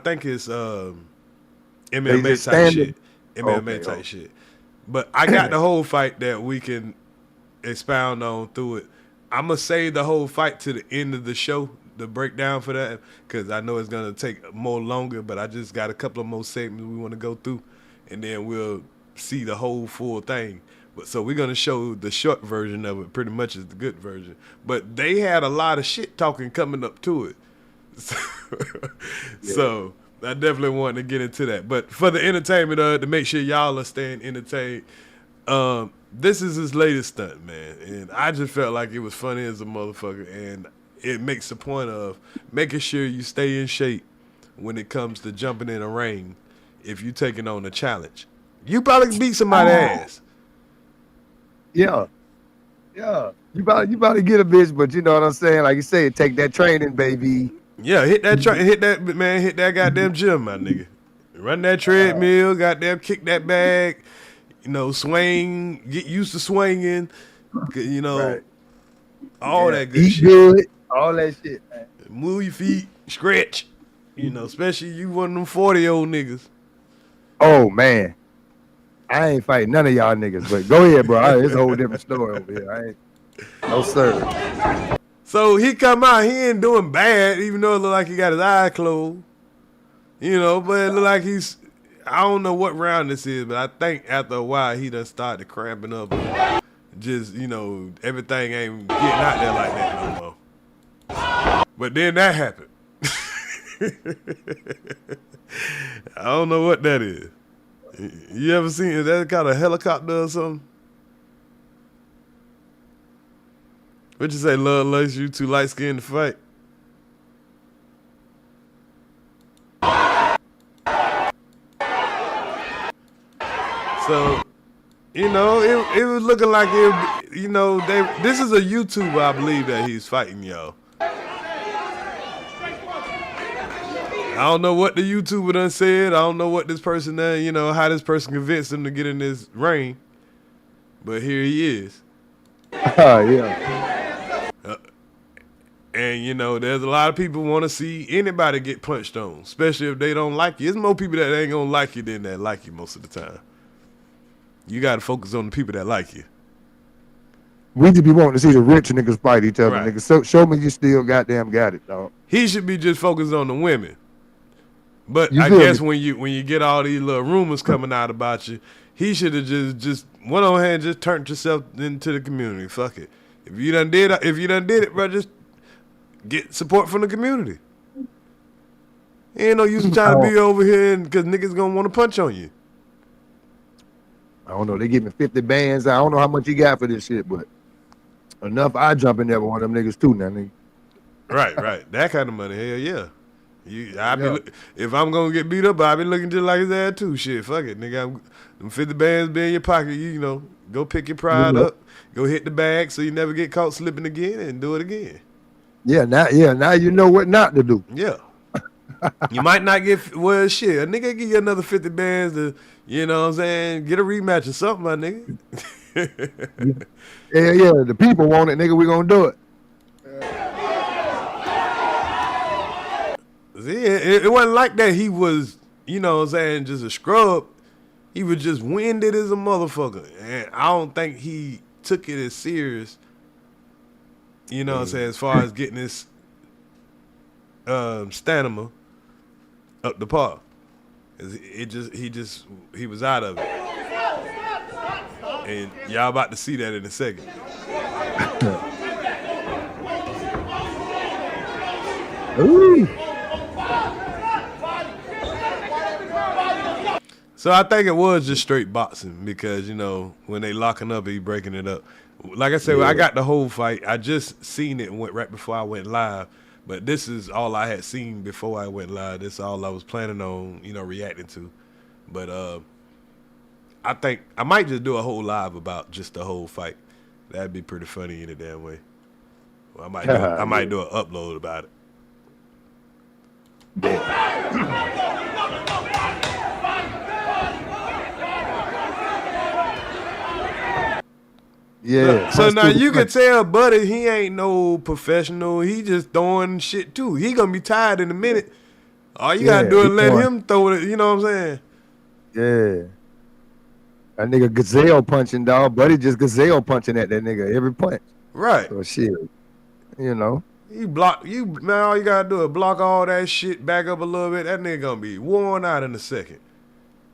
Speaker 3: think it's MMA type shit. MMA type shit. But I got the whole fight that we can expound on through it. I'm gonna save the whole fight to the end of the show, the breakdown for that, because I know it's gonna take more longer. But I just got a couple of more segments we want to go through, and then we'll see the whole full thing. But so we're gonna show the short version of it. Pretty much is the good version. But they had a lot of shit talking coming up to it, so I definitely wanted to get into that. But for the entertainment to make sure y'all are staying entertained, this is his latest stunt, man, and I just felt like it was funny as a motherfucker, and it makes the point of making sure you stay in shape when it comes to jumping in a ring. If you taking on a challenge, you probably can beat somebody's ass.
Speaker 8: Yeah. You about to get a bitch, but you know what I'm saying? Like you say, take that training, baby.
Speaker 3: Yeah, hit that goddamn gym, my nigga. Run that treadmill, goddamn kick that bag, you know, swing, get used to swinging, you know, all that good shit.
Speaker 8: Good, all that shit, man.
Speaker 3: Move your feet, stretch, you know, especially you one of them 40-year-old niggas.
Speaker 8: Oh, man. I ain't fighting none of y'all niggas, but go ahead, bro. It's a whole different story over here. No, sir.
Speaker 3: So he come out, he ain't doing bad, even though it look like he got his eye closed. You know, but it look like I don't know what round this is, but I think after a while he done started cramping up. Just, you know, everything ain't getting out there like that no more. But then that happened. I don't know what that is. You ever seen, is that kind of helicopter or something? What'd you say, love likes you too light skinned to fight? So, you know, it was looking like it, you know, this is a YouTuber, I believe, that he's fighting, y'all. I don't know what the YouTuber done said. I don't know what this person done, you know, how this person convinced him to get in this ring. But here he is. And, you know, there's a lot of people want to see anybody get punched on, especially if they don't like you. There's more people that ain't going to like you than that like you most of the time. You got to focus on the people that like you.
Speaker 8: We just be wanting to see the rich niggas fight each other,
Speaker 3: Right.
Speaker 8: niggas. So show me you still goddamn got it, dog.
Speaker 3: He should be just focused on the women. But
Speaker 8: You
Speaker 3: I
Speaker 8: feel
Speaker 3: guess
Speaker 8: me?
Speaker 3: when you get all these little rumors coming out about you, he should have just went on ahead and just turned yourself into the community. Fuck it. If you done did it, bro, just get support from the community. Ain't no use trying to be over here because niggas gonna want to punch on you.
Speaker 8: I don't know. They give me 50 bands. I don't know how much you got for this shit, but enough. I jump in there with one of them niggas too now, nigga.
Speaker 3: Right. That kind of money, hell yeah. If I'm gonna get beat up, I be looking just like his ass too. Shit, fuck it, nigga. Them 50 bands be in your pocket. You know, go pick your pride up, go hit the bag so you never get caught slipping again, and do it again.
Speaker 8: Now you know what not to do.
Speaker 3: Yeah. You might not get shit. A nigga give you another 50 bands to, you know what I'm saying, get a rematch or something, my nigga.
Speaker 8: Yeah. The people want it, nigga. We gonna do it.
Speaker 3: See, it wasn't like that. He was, you know what I'm saying, just a scrub. He was just winded as a motherfucker, and I don't think he took it as serious. You know what I'm saying, as far as getting his stamina up the par. He was out of it. And y'all about to see that in a second.
Speaker 8: Ooh.
Speaker 3: So I think it was just straight boxing because, you know, when they locking up, he breaking it up. Like I said, I got the whole fight. I just seen it and went right before I went live. But this is all I had seen before I went live. This is all I was planning on, you know, reacting to. But I think I might just do a whole live about just the whole fight. That'd be pretty funny in a damn way. Well, I might do an upload about it.
Speaker 8: Yeah.
Speaker 3: So now you can tell Buddy he ain't no professional. He just throwing shit too. He gonna be tired in a minute. All you gotta do is let him throw it. You know what I'm saying?
Speaker 8: Yeah. That nigga gazelle punching, dog. Buddy just gazelle punching at that nigga every punch.
Speaker 3: Right.
Speaker 8: So shit. You know.
Speaker 3: Man, all you gotta do is block all that shit, back up a little bit. That nigga gonna be worn out in a second.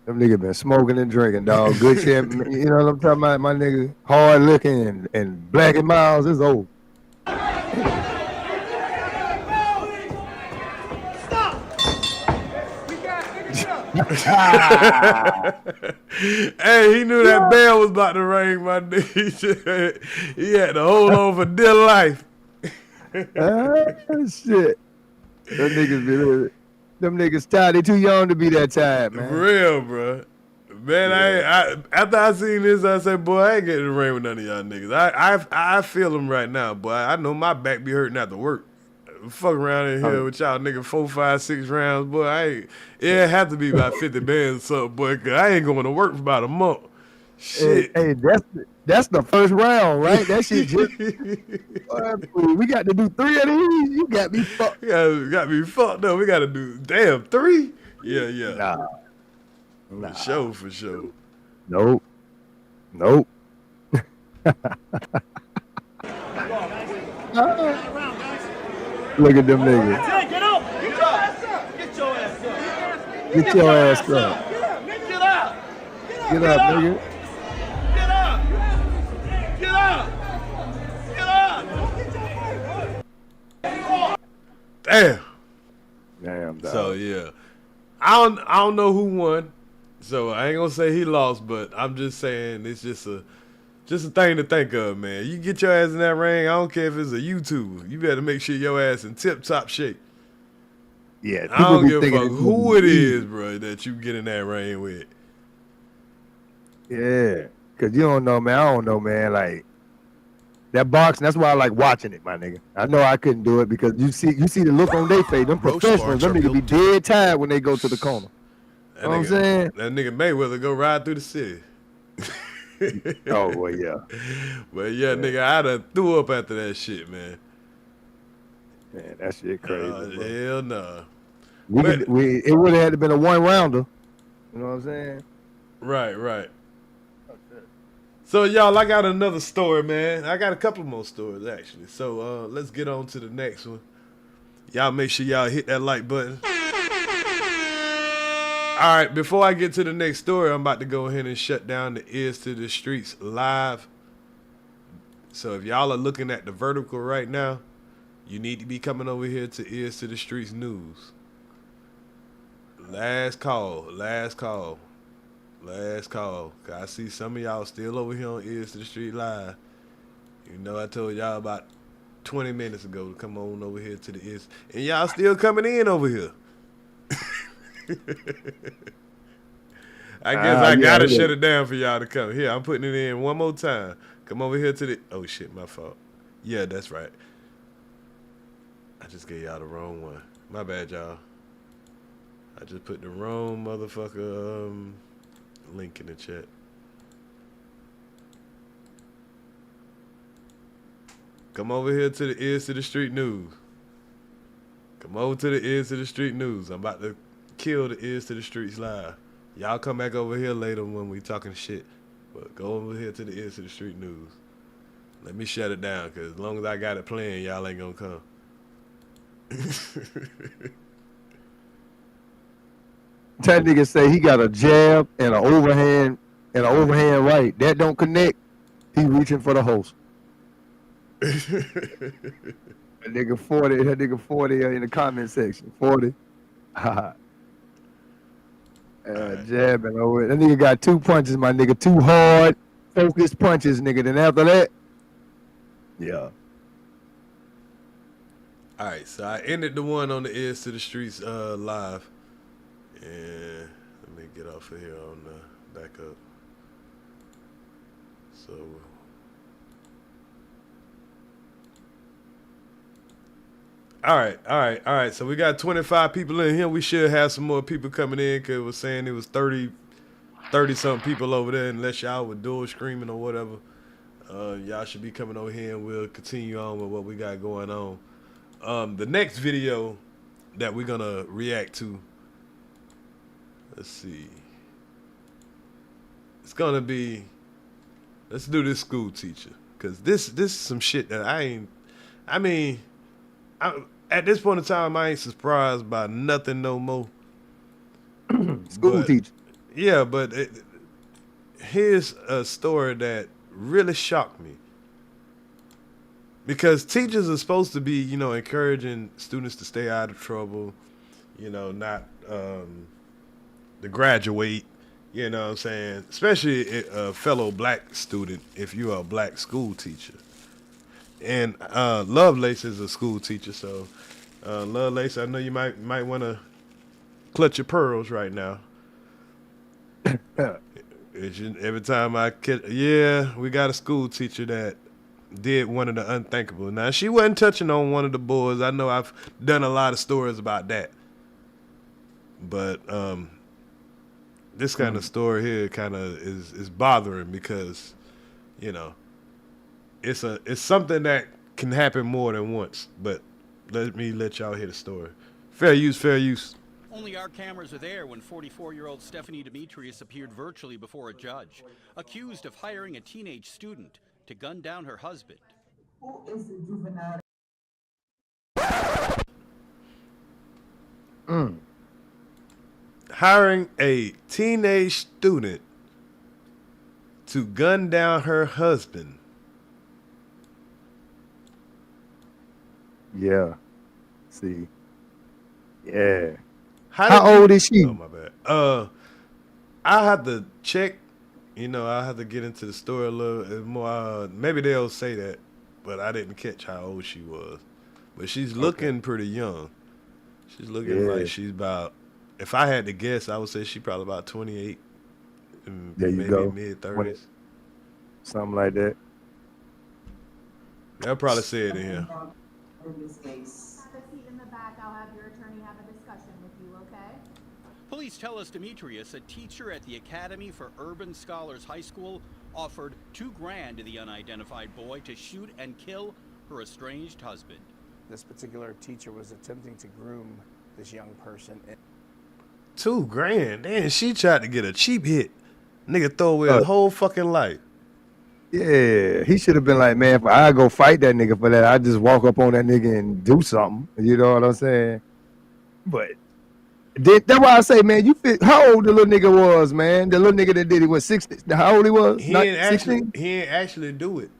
Speaker 8: Them niggas been smoking and drinking, dog. Good shit. You know what I'm talking about? My nigga hard looking and Black and Miles is old.
Speaker 3: Hey, he knew that bell was about to ring, my nigga. He had to hold on for dear life.
Speaker 8: Shit. Them niggas tired. They too young to be that tired, man.
Speaker 3: For real, bro. Man, after I seen this, I said, boy, I ain't getting in the ring with none of y'all niggas. I feel them right now, boy. I know my back be hurting after work. Fuck around in here with y'all nigga 4, 5, 6 rounds, boy. It have to be about 50 bands or something, boy, cause I ain't going to work for about a month. Shit.
Speaker 8: Hey, that's the first round, right? That shit just we got to do 3 of these. You got me fucked.
Speaker 3: Got me fucked up. We got to do 3. Yeah.
Speaker 8: Nah.
Speaker 3: For sure.
Speaker 8: Nope. Look at them niggas.
Speaker 7: Get up! Get your ass up! Get your ass up!
Speaker 8: Get your ass up.
Speaker 7: Get up!
Speaker 8: Get up, nigga.
Speaker 7: Get up! Get up! Get up!
Speaker 3: Damn,
Speaker 8: dog.
Speaker 3: So yeah, I don't know who won, so I ain't gonna say he lost, but I'm just saying it's just a thing to think of, man. You get your ass in that ring, I don't care if it's a YouTuber. You better make sure your ass in tip-top shape.
Speaker 8: Yeah,
Speaker 3: I don't give a fuck who it is, bro, that you get in that ring with.
Speaker 8: Yeah, because you don't know, man. I don't know, man. Like, that boxing, that's why I like watching it, my nigga. I know I couldn't do it because you see the look on their face. Them professionals, them niggas be dead tired when they go to the corner. You know what I'm saying?
Speaker 3: That nigga Mayweather go ride through the city.
Speaker 8: Oh, well, yeah.
Speaker 3: But yeah, nigga, I done threw up after that shit, man.
Speaker 8: Man, that shit crazy.
Speaker 3: Hell no.
Speaker 8: It would have had to been a 1-rounder. You know what I'm saying?
Speaker 3: Right. So, y'all, I got another story, man. I got a couple more stories, actually. So, let's get on to the next one. Y'all make sure y'all hit that like button. All right, before I get to the next story, I'm about to go ahead and shut down the Ears to the Streets live. So if y'all are looking at the vertical right now, you need to be coming over here to Ears to the Streets News. Last call. I see some of y'all still over here on Ears to the Street Live. You know I told y'all about 20 minutes ago to come on over here to the east. And y'all still coming in over here. I guess I gotta shut it down for y'all to come. Here, I'm putting it in one more time. Come over here to the... Oh, shit, my fault. Yeah, that's right. I just gave y'all the wrong one. My bad, y'all. I just put the wrong motherfucker link in the chat. Come over here to the Ears to the Street News. Come over to the Ears to the Street News. I'm about to kill the Ears to the Streets live. Y'all come back over here later when we talking shit. But go over here to the Ears to the Street News. Let me shut it down, because as long as I got it playing, y'all ain't gonna come.
Speaker 8: That nigga say he got a jab and an overhand right. That don't connect. He reaching for the host. That nigga 40 in the comment section. 40. Jabbing over it. That nigga got 2 punches, my nigga. 2 hard, focused punches, nigga. Then after that, yeah.
Speaker 3: All right, so I ended the one on the Ears to the Streets live. And let me get off of here on the back up. So... All right. So we got 25 people in here. We should have some more people coming in, because it was saying it was 30 something people over there, unless y'all were dual screaming or whatever. Y'all should be coming over here, and we'll continue on with what we got going on. The next video that we're gonna react to, let's see. It's gonna be, let's do this school teacher, because this is some shit that at this point in time, I ain't surprised by nothing no more.
Speaker 8: School teacher.
Speaker 3: Yeah, but here's a story that really shocked me. Because teachers are supposed to be, encouraging students to stay out of trouble, not to graduate, you know what I'm saying? Especially a fellow black student if you're a black school teacher. And Lovelace is a school teacher, so Lovelace, I know you might want to clutch your pearls right now. Every time we got a school teacher that did one of the unthinkable. Now, she wasn't touching on one of the boys. I know I've done a lot of stories about that. But this kind of story here kind of is bothering, because, it's something that can happen more than once. But let y'all hear the story. Fair use.
Speaker 18: Only our cameras are there when 44-year-old Stephanie Demetrius appeared virtually before a judge, accused of hiring a teenage student to gun down her husband.
Speaker 19: Who is the juvenile?
Speaker 3: Hiring a teenage student to gun down her husband.
Speaker 8: Yeah. See. Yeah. How old is she?
Speaker 3: Oh, my bad. I have to check. I have to get into the story a little more. Maybe they'll say that, but I didn't catch how old she was. But she's looking pretty young. She's looking like she's about, if I had to guess, I would say she's probably about 28.
Speaker 8: There you
Speaker 3: maybe
Speaker 8: go.
Speaker 3: mid-30s.
Speaker 8: Something like that.
Speaker 3: They'll probably say it in here.
Speaker 19: In this case.
Speaker 20: Have a seat in the back. I'll have your attorney have a discussion with you, okay?
Speaker 18: Police tell us Demetrius, a teacher at the Academy for Urban Scholars High School, offered $2,000 to the unidentified boy to shoot and kill her estranged husband.
Speaker 21: This particular teacher was attempting to groom this young person.
Speaker 3: $2,000. Damn, she tried to get a cheap hit. Nigga throw away his whole fucking life.
Speaker 8: Yeah, he should have been like, man, if I go fight that nigga for that, I just walk up on that nigga and do something. You know what I'm saying? But that's why I say, man, how old the little nigga was, man? The little nigga that did it was 16. How old he was?
Speaker 3: He ain't actually do it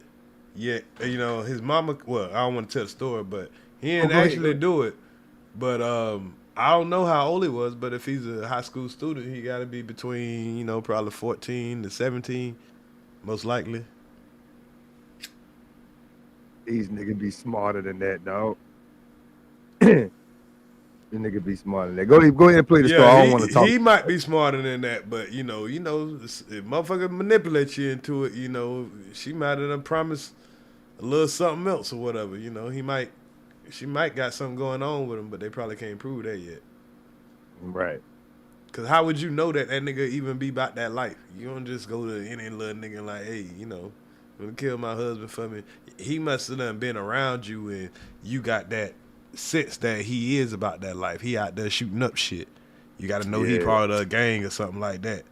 Speaker 3: yet. His mama. Well, I don't want to tell the story, but he didn't actually do it. But I don't know how old he was. But if he's a high school student, he got to be between probably 14 to 17, most likely.
Speaker 8: These niggas be smarter than that, dog. The nigga be smarter than that. Go ahead and play the story. I don't want to talk.
Speaker 3: He might be smarter than that, but if motherfucker manipulate you into it, she might have done promised a little something else or whatever. She might got something going on with him, but they probably can't prove that yet.
Speaker 8: Right.
Speaker 3: Cause how would you know that nigga even be about that life? You don't just go to any little nigga like, hey, gonna kill my husband for me. He must have done been around you and you got that sense that he is about that life. He out there shooting up shit. You got to know he part of a gang or something like that.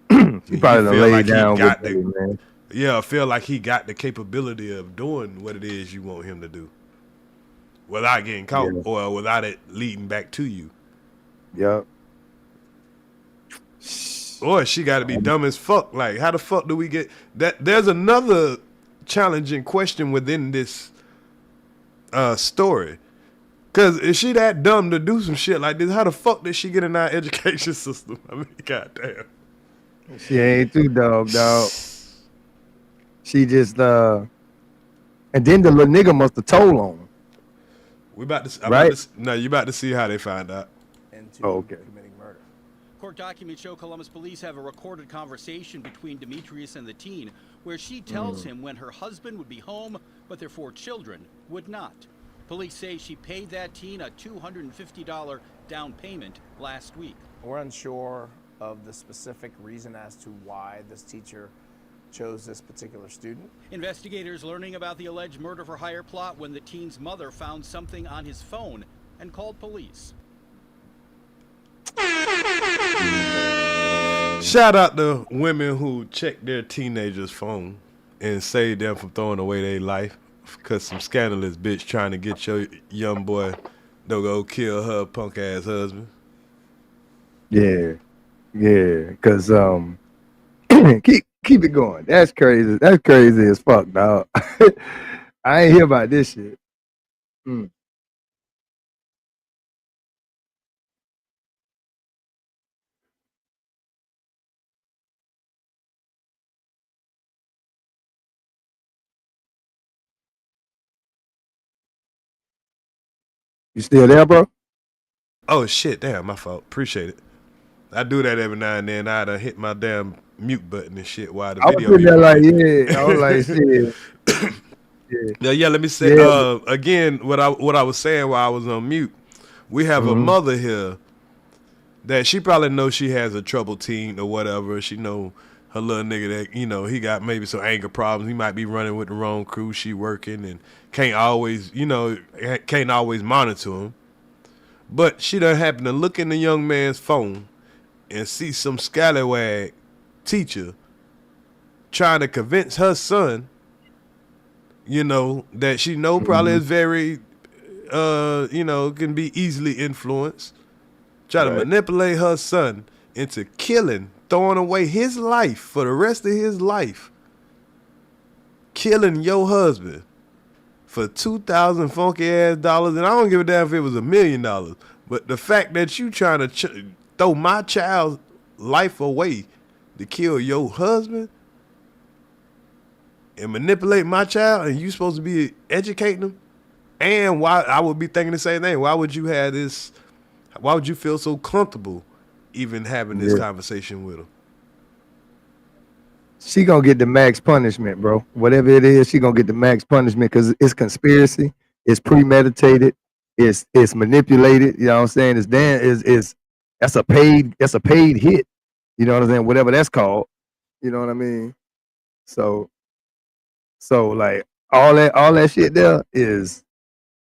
Speaker 8: He probably done laid down with me, man.
Speaker 3: Yeah, I feel like he got the capability of doing what it is you want him to do without getting caught or without it leading back to you.
Speaker 8: Yep.
Speaker 3: Or she got to be dumb as fuck. Like, how the fuck do we get that? There's another challenging question within this story. Because if she that dumb to do some shit like this, how the fuck did she get in our education system? I mean, goddamn.
Speaker 8: She ain't too dumb, dog. She just, and then the little nigga must have told on him.
Speaker 3: We about to,
Speaker 8: right?
Speaker 3: You about to see how they find out.
Speaker 8: Okay.
Speaker 18: Court documents show Columbus police have a recorded conversation between Demetrius and the teen where she tells him when her husband would be home, but their 4 children would not. Police say she paid that teen a $250 down payment last week.
Speaker 21: We're unsure of the specific reason as to why this teacher chose this particular student.
Speaker 18: Investigators learning about the alleged murder for hire plot when the teen's mother found something on his phone and called police.
Speaker 3: Shout out to women who check their teenagers' phone and save them from throwing away their life because some scandalous bitch trying to get your young boy to go kill her punk ass husband.
Speaker 8: Yeah, because keep it going. That's crazy. That's crazy as fuck, dog. I ain't hear about this shit. You still there, bro?
Speaker 3: Oh shit, damn, my fault. Appreciate it. I do that every now and then. I done hit my damn mute button and shit while the video.
Speaker 8: I was like, shit.
Speaker 3: Yeah, let me say again what I was saying while I was on mute. We have a mother here that she probably knows she has a troubled teen or whatever. She know her little nigga that, he got maybe some anger problems. He might be running with the wrong crew. She working and can't always monitor him. But she done happen to look in the young man's phone and see some scallywag teacher trying to convince her son, that she know probably is very, can be easily influenced. Try to manipulate her son into throwing away his life for the rest of his life. Killing your husband for $2,000 funky ass dollars, and I don't give a damn if it was $1 million. But the fact that you trying to throw my child's life away to kill your husband and manipulate my child, and you supposed to be educating them, and why I would be thinking the same thing. Why would you have this? Why would you feel so comfortable even having this conversation with him?
Speaker 8: She gonna get the max punishment, bro. Whatever it is, she gonna get the max punishment because it's conspiracy, it's premeditated, it's manipulated. You know what I'm saying? That's a paid hit. You know what I'm saying? Whatever that's called. You know what I mean? So like all that shit there is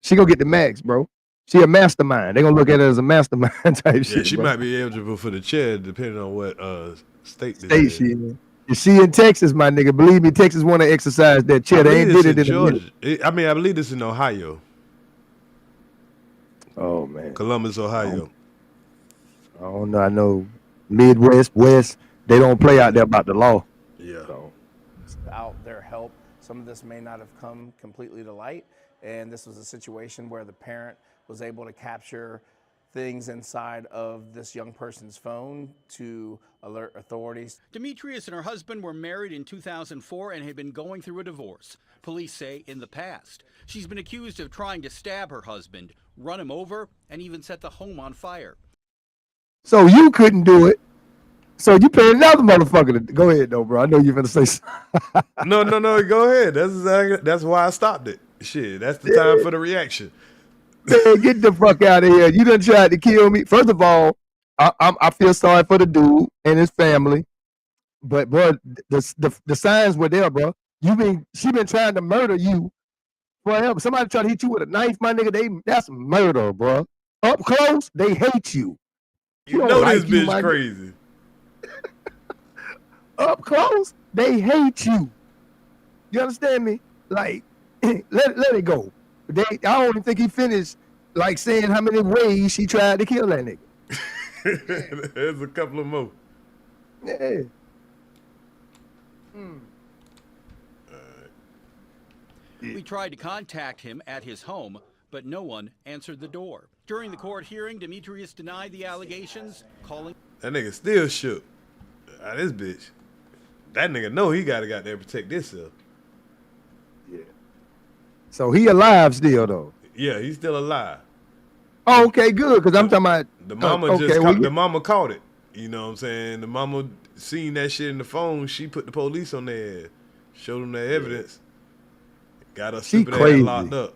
Speaker 8: she gonna get the max, bro. She a mastermind. They gonna look at her as a mastermind type shit.
Speaker 3: Yeah, she
Speaker 8: bro.
Speaker 3: might be eligible for the chair depending on what state
Speaker 8: she in. If she in Texas, my nigga, believe me, Texas want to exercise that chair. They ain't did it in
Speaker 3: Georgia. I believe this in Ohio.
Speaker 8: Oh man,
Speaker 3: Columbus, Ohio.
Speaker 8: I don't know. I know Midwest, West, they don't play out there about the law.
Speaker 3: Yeah.
Speaker 8: So.
Speaker 21: Without their help, some of this may not have come completely to light. And this was a situation where the parent was able to capture things inside of this young person's phone to alert authorities.
Speaker 18: Demetrius and her husband were married in 2004 and had been going through a divorce. Police say in the past, she's been accused of trying to stab her husband, run him over, and even set the home on fire.
Speaker 8: So you couldn't do it. So you paid another motherfucker to go ahead though, bro. I know you're gonna say something.
Speaker 3: No, go ahead. That's why I stopped it. Shit, that's the time for the reaction.
Speaker 8: Man, get the fuck out of here. You done tried to kill me. First of all, I feel sorry for the dude and his family. But bro, the signs were there, bro. She been trying to murder you forever. Somebody try to hit you with a knife, my nigga. That's murder, bro. Up close, they hate you.
Speaker 3: You know like this bitch crazy.
Speaker 8: Up close, they hate you. You understand me? Like, let it go. I don't even think he finished like saying how many ways she tried to kill that nigga.
Speaker 3: There's a couple of more.
Speaker 8: Yeah.
Speaker 18: We tried to contact him at his home, but no one answered the door. During the court hearing, Demetrius denied the allegations, calling...
Speaker 3: That nigga still shook. This bitch. That nigga know he gotta protect himself.
Speaker 8: Yeah. So he alive still though?
Speaker 3: Yeah, he's still alive.
Speaker 8: Oh, okay, good. Because I'm talking about
Speaker 3: the mama the mama caught it. You know what I'm saying? The mama seen that shit in the phone. She put the police on their ass, showed them their evidence, got her stupid ass locked up.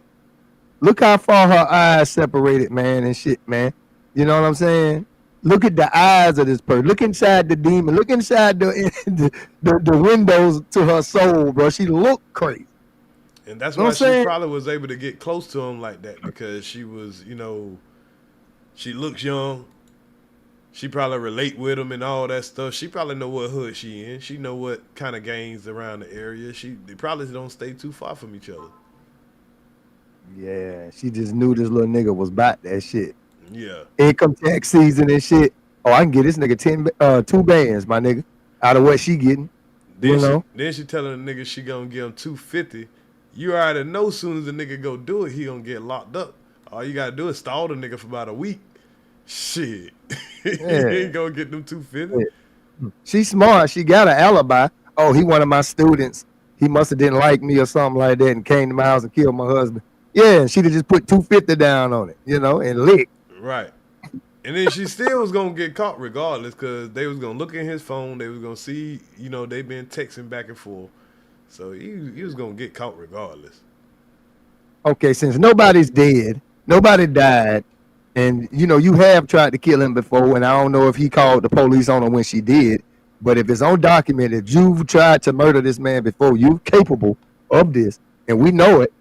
Speaker 8: Look how far her eyes separated, man, and shit, man. You know what I'm saying? Look at the eyes of this person. Look inside the demon. Look inside the windows to her soul, bro. She looked crazy.
Speaker 3: And that's why she probably was able to get close to him like that, because she was, you know, she looks young. She probably relate with him and all that stuff. She probably know what hood she in. She know what kind of gangs around the area. They probably don't stay too far from each other.
Speaker 8: Yeah, she just knew this little nigga was about that shit.
Speaker 3: Yeah.
Speaker 8: Income tax season and shit. Oh, I can get this nigga 2 bands, my nigga, out of what she getting.
Speaker 3: Then she telling the nigga she gonna give him $250. You already know soon as the nigga go do it, he gonna get locked up. All you gotta do is stall the nigga for about a week. Shit. He ain't gonna get them $250.
Speaker 8: Yeah. She smart. She got an alibi. Oh, he one of my students. He must have didn't like me or something like that and came to my house and killed my husband. Yeah, she'd have just put $250 down on it, you know, and lick.
Speaker 3: Right. And then she still was gonna get caught regardless, because they was gonna look in his phone. They was gonna see, you know, they been texting back and forth. So he was gonna get caught regardless.
Speaker 8: Okay, since nobody's dead, nobody died, and you know you have tried to kill him before, and I don't know if he called the police on her when she did, but if it's on document, if you've tried to murder this man before, you're capable of this, and we know it,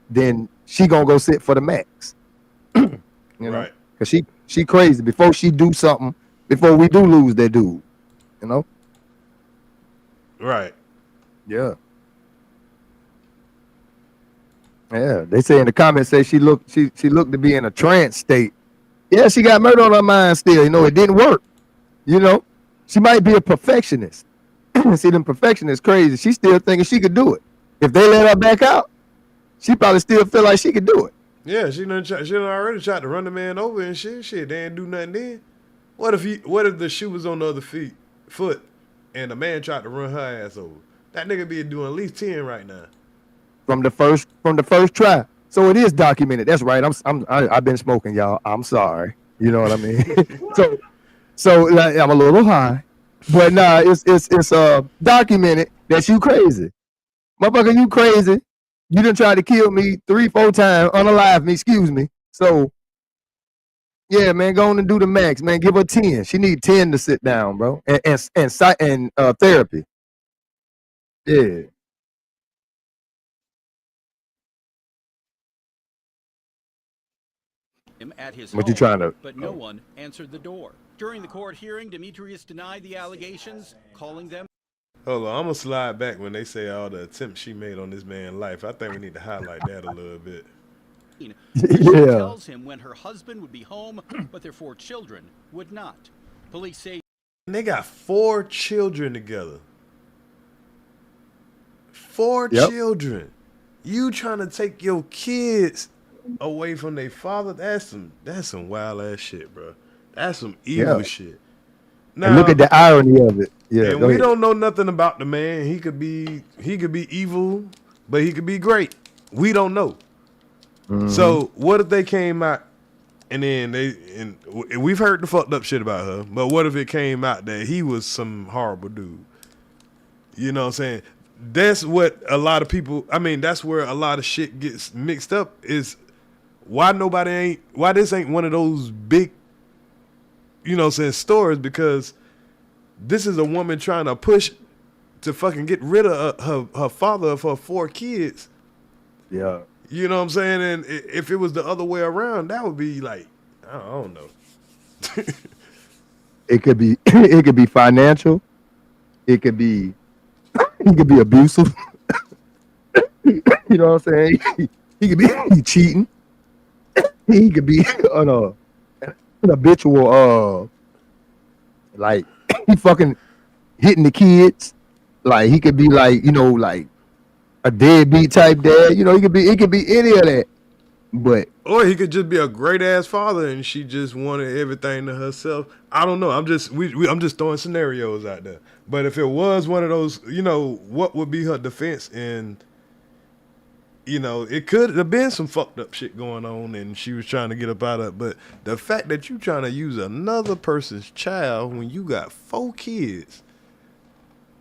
Speaker 8: then she gonna go sit for the max. You know,
Speaker 3: right?
Speaker 8: Cause she crazy. Before she do something, before we do lose that dude, you know.
Speaker 3: Right.
Speaker 8: Yeah. Yeah, they say in the comments, say she looked to be in a trance state. Yeah, she got murder on her mind still. You know, it didn't work. You know, she might be a perfectionist. See, them perfectionists crazy. She still thinking she could do it. If they let her back out, she probably still feel like she could do it.
Speaker 3: Yeah, she done already tried to run the man over and shit. Shit, they ain't do nothing then. What if the shoe was on the other foot and the man tried to run her ass over? That nigga be doing at least 10 right now. From the first
Speaker 8: try. So it is documented. That's right. I've been smoking, y'all. I'm sorry. You know what I mean? so like, I'm a little high, but nah, it's documented that you crazy, motherfucker. You crazy. You done tried to kill me 3-4 times, unalive me. Excuse me. So yeah, man, go on and do the max, man. Give her 10. She need 10 to sit down, bro, and therapy. Yeah.
Speaker 18: Him at his
Speaker 8: What
Speaker 18: home,
Speaker 8: you trying to?
Speaker 18: but no one answered the door. During the court hearing, Demetrius denied the allegations, calling them.
Speaker 3: Hold on, I'm gonna slide back when they say all the attempts she made on this man's life. I think we need to highlight that a little bit.
Speaker 18: She
Speaker 8: Yeah.
Speaker 18: tells him when her husband would be home, but their 4 children would not. Police say
Speaker 3: And they got 4 children together. 4 children. You trying to take your kids away from their father. That's some wild ass shit, bro. That's some evil shit. Now,
Speaker 8: and look at the irony of it. Yeah,
Speaker 3: and we don't know nothing about the man. He could be evil, but he could be great. We don't know. So what if they came out and then we've heard the fucked up shit about her, but what if it came out that he was some horrible dude? You know what I'm saying? That's what a lot of people, that's where a lot of shit gets mixed up, is why this ain't one of those big, you know what I'm saying, stories, because this is a woman trying to push to fucking get rid of her father of her 4 kids.
Speaker 8: Yeah.
Speaker 3: You know what I'm saying? And if it was the other way around, that would be like, I don't know.
Speaker 8: It could be financial. It could be abusive. You know what I'm saying? He could be cheating. He could be an habitual like he fucking hitting the kids. Like he could be like, like a deadbeat type dad. It could be any of that. But
Speaker 3: or he could just be a great ass father and she just wanted everything to herself. I don't know. I'm just throwing scenarios out there. But if it was one of those, what would be her defense? And it could have been some fucked up shit going on and she was trying to get up out of it. But the fact that you trying to use another person's child when you got 4 kids,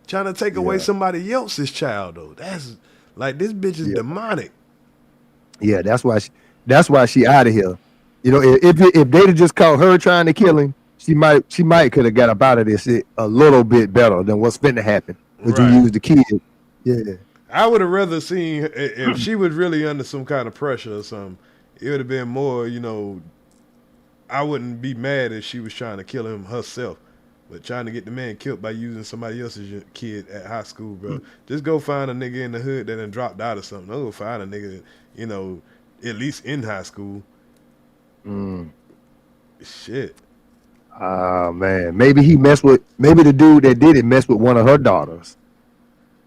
Speaker 3: trying to take away somebody else's child, though, that's like, this bitch is demonic.
Speaker 8: Yeah, that's why she out of here. If they'd have just caught her trying to kill him, she might could have got up out of this shit a little bit better than what's finna happen. Would you use the kid? Yeah.
Speaker 3: I would have rather seen if she was really under some kind of pressure or something. It would have been more, I wouldn't be mad if she was trying to kill him herself, but trying to get the man killed by using somebody else's kid at high school, bro. Just go find a nigga in the hood that done dropped out or something. Don't go find a nigga, at least in high school. Shit.
Speaker 8: Man. Maybe the dude that did it messed with one of her daughters.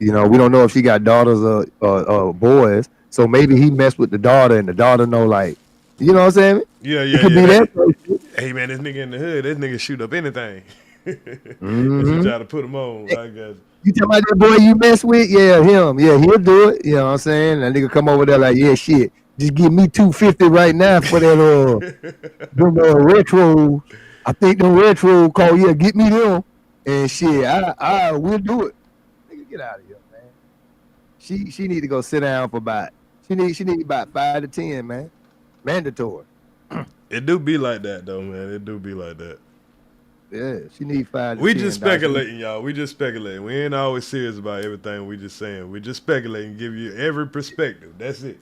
Speaker 8: We don't know if she got daughters or boys. So maybe he messed with the daughter and the daughter know, like, you know what I'm saying?
Speaker 3: Yeah.
Speaker 8: It could be that.
Speaker 3: Hey, man, this nigga in the hood, this nigga shoot up anything. She try to put him on. I guess.
Speaker 8: You talking about that boy you mess with? Yeah, him. Yeah, he'll do it. You know what I'm saying? That nigga come over there like, yeah, shit. Just give me $250 right now for that retro. I think the retro call, get me them. And shit, I will do it. Nigga, get out of here, man. She need to go sit down for she need about 5 to 10, man. Mandatory.
Speaker 3: It do be like that though, man. It do be like that.
Speaker 8: Yeah, she need 5 to 10.
Speaker 3: We just speculating, y'all. We just speculating. We ain't always serious about everything we just saying. We just speculating, give you every perspective. That's it.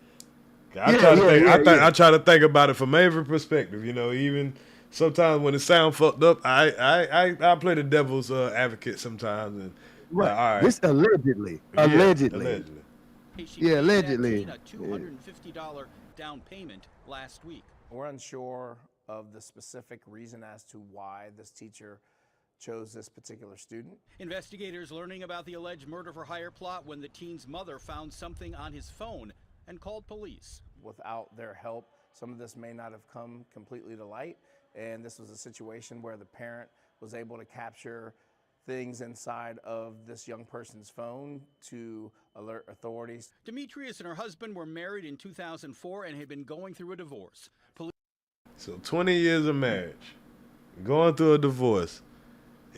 Speaker 3: I try to think about it from every perspective. Even sometimes when it sounds fucked up, I play the devil's advocate sometimes. And
Speaker 8: right.
Speaker 3: All right.
Speaker 8: This allegedly.
Speaker 3: Yeah,
Speaker 8: allegedly.
Speaker 18: She
Speaker 8: allegedly.
Speaker 18: A $250 down payment last week.
Speaker 21: We're unsure of the specific reason as to why this teacher chose this particular student.
Speaker 18: Investigators learning about the alleged murder for hire plot when the teen's mother found something on his phone and called police.
Speaker 21: Without their help, some of this may not have come completely to light, and this was a situation where the parent was able to capture things inside of this young person's phone to alert authorities.
Speaker 18: Demetrius and her husband were married in 2004 and had been going through a divorce.
Speaker 3: So 20 years of marriage, going through a divorce,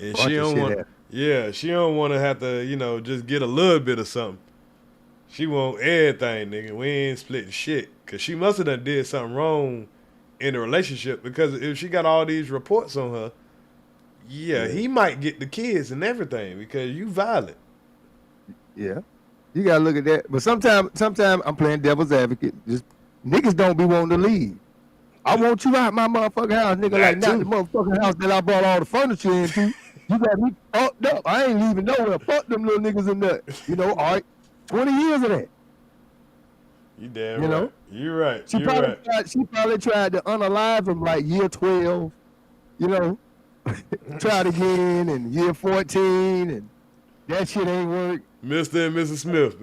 Speaker 3: and she don't want to have to, just get a little bit of something. She want everything, nigga. We ain't splitting shit. Cause she must have done did something wrong in the relationship, because if she got all these reports on her, he might get the kids and everything because you violent.
Speaker 8: Yeah. You gotta look at that. But sometimes I'm playing devil's advocate. Just niggas don't be wanting to leave. I want you out my motherfucking house, nigga. Like not the motherfucking house that I brought all the furniture into. You got me fucked up. I ain't leaving nowhere. Fuck them little niggas in there. All right. 20 years of that.
Speaker 3: You damn right. You're right.
Speaker 8: She probably tried to unalive him like year 12. Tried again in year 14, and that shit ain't work.
Speaker 3: Mr. and Mrs. Smith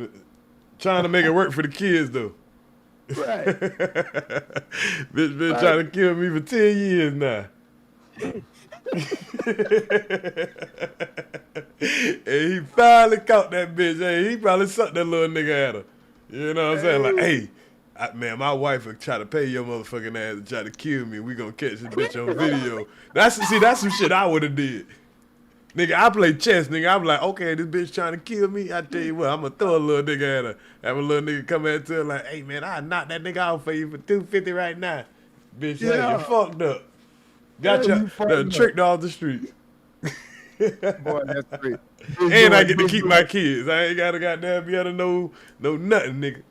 Speaker 3: trying to make it work for the kids though.
Speaker 8: Right.
Speaker 3: Bitch been trying to kill me for 10 years now. And he finally caught that bitch. Hey, he probably sucked that little nigga at her. You know what I'm saying? Like, hey, man, my wife will try to pay your motherfucking ass to try to kill me. We gonna catch this bitch on video. That's some shit I would have did. Nigga, I play chess, nigga. I'm like, okay, this bitch trying to kill me. I tell you what, I'm gonna throw a little nigga at her. Have a little nigga come at her like, hey man, I'll knock that nigga out for you for $250 right now. Bitch, yeah, you fucked up. Got you tricked off the street.
Speaker 8: Boy, that's great.
Speaker 3: And I get to keep my kids. I ain't gotta goddamn be able to know nothing, nigga.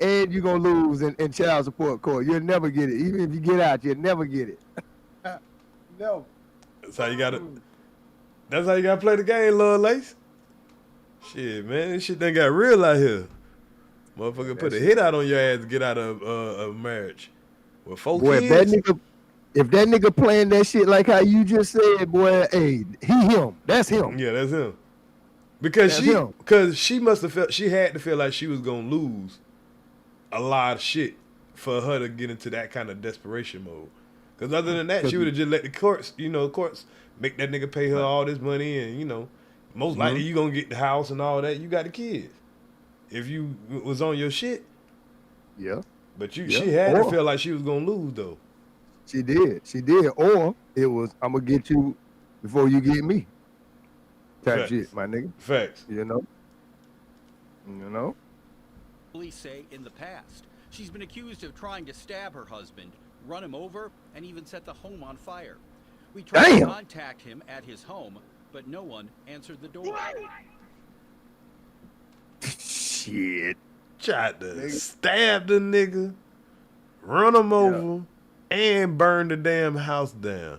Speaker 8: And you gonna lose in child support court. You'll never get it. Even if you get out, you'll never get it. No.
Speaker 3: That's how you gotta play the game, little Lace. Shit, man, this shit done got real out here. Motherfucker put a hit out on your ass to get out of a marriage. With 4 kids.
Speaker 8: If that nigga playing that shit like how you just said, boy, hey, him. That's him.
Speaker 3: Yeah, that's him. Because she must have felt, she had to feel like she was gonna lose a lot of shit for her to get into that kind of desperation mode. Because other than that, she would have just let the courts make that nigga pay her all this money, and most likely you gonna get the house and all that. You got the kids. If you was on your shit,
Speaker 8: yeah.
Speaker 3: But she had to feel like she was gonna lose though.
Speaker 8: She did. Or it was, I'm gonna get you before you get me. Type shit, my nigga.
Speaker 3: Facts.
Speaker 8: You know.
Speaker 18: Police say in the past, she's been accused of trying to stab her husband, run him over, and even set the home on fire. We tried to contact him at his home, but no one answered the door.
Speaker 8: Shit.
Speaker 3: Tried to stab the nigga, run him over, and burn the damn house down.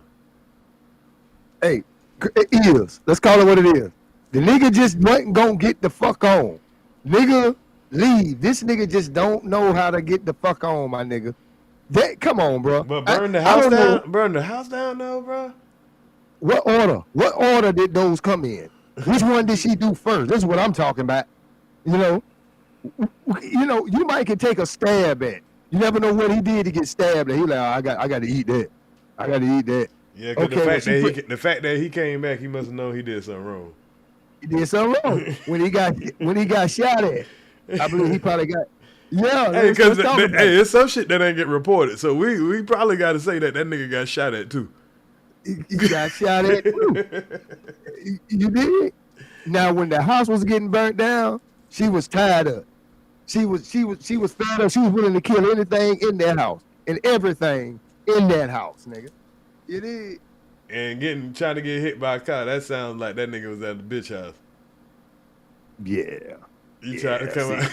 Speaker 8: Hey, it is. Let's call it what it is. The nigga just wasn't gonna get the fuck on. Nigga, leave. This nigga just don't know how to get the fuck on, my nigga. Come on, bro.
Speaker 3: But burn the house down? Burn the house down though, bro?
Speaker 8: What order? What order did those come in? Which one did she do first? This is what I'm talking about. You might can take a stab at. You never know what he did to get stabbed. And he like, I got to eat that. I got to eat that.
Speaker 3: Yeah, because the fact that he came back, he must have known he did something wrong.
Speaker 8: He did something wrong when he got shot at. I believe he probably got. Yeah,
Speaker 3: hey, because it's some shit that ain't get reported. So we probably got to say that nigga got shot at too.
Speaker 8: He got shot at too. You did. Now when the house was getting burnt down, she was tired of. She was fed up. She was willing to kill anything in that house and everything in that house, nigga. You did.
Speaker 3: And trying to get hit by a car, that sounds like that nigga was at the bitch house.
Speaker 8: Yeah.
Speaker 3: You tried to come out.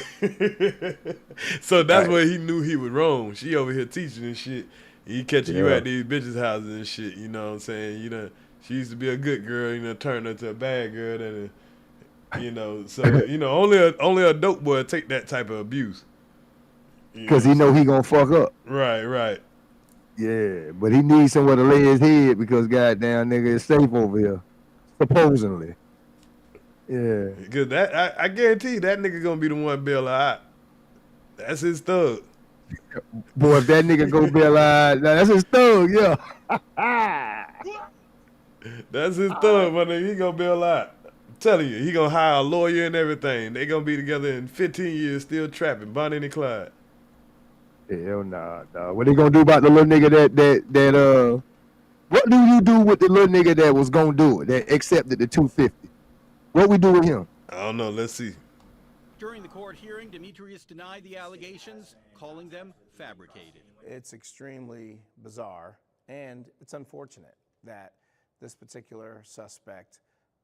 Speaker 3: So that's where he knew he was wrong. She over here teaching and shit. He catching you at these bitches' houses and shit. You know what I'm saying? She used to be a good girl. Turned her to a bad girl. And so only a dope boy take that type of abuse.
Speaker 8: Because he know he gonna fuck up.
Speaker 3: Right.
Speaker 8: Yeah, but he needs somewhere to lay his head because goddamn nigga is safe over here, supposedly. Yeah.
Speaker 3: Because I guarantee that nigga gonna be the one bail her out. That's his thug.
Speaker 8: Boy, if that nigga go bail out, that's his thug, yeah.
Speaker 3: That's his thug, my nigga. He gonna bail out. I'm telling you, he gonna hire a lawyer and everything. They gonna be together in 15 years, still trapping, Bonnie and Clyde.
Speaker 8: Hell nah. What they gonna do about the little nigga that what do you do with the little nigga that was gonna do it, that accepted the 250? What we do with him?
Speaker 3: I don't know. Let's see.
Speaker 18: During the court hearing, Demetrius denied the allegations, calling them fabricated.
Speaker 21: It's extremely bizarre, and it's unfortunate that this particular suspect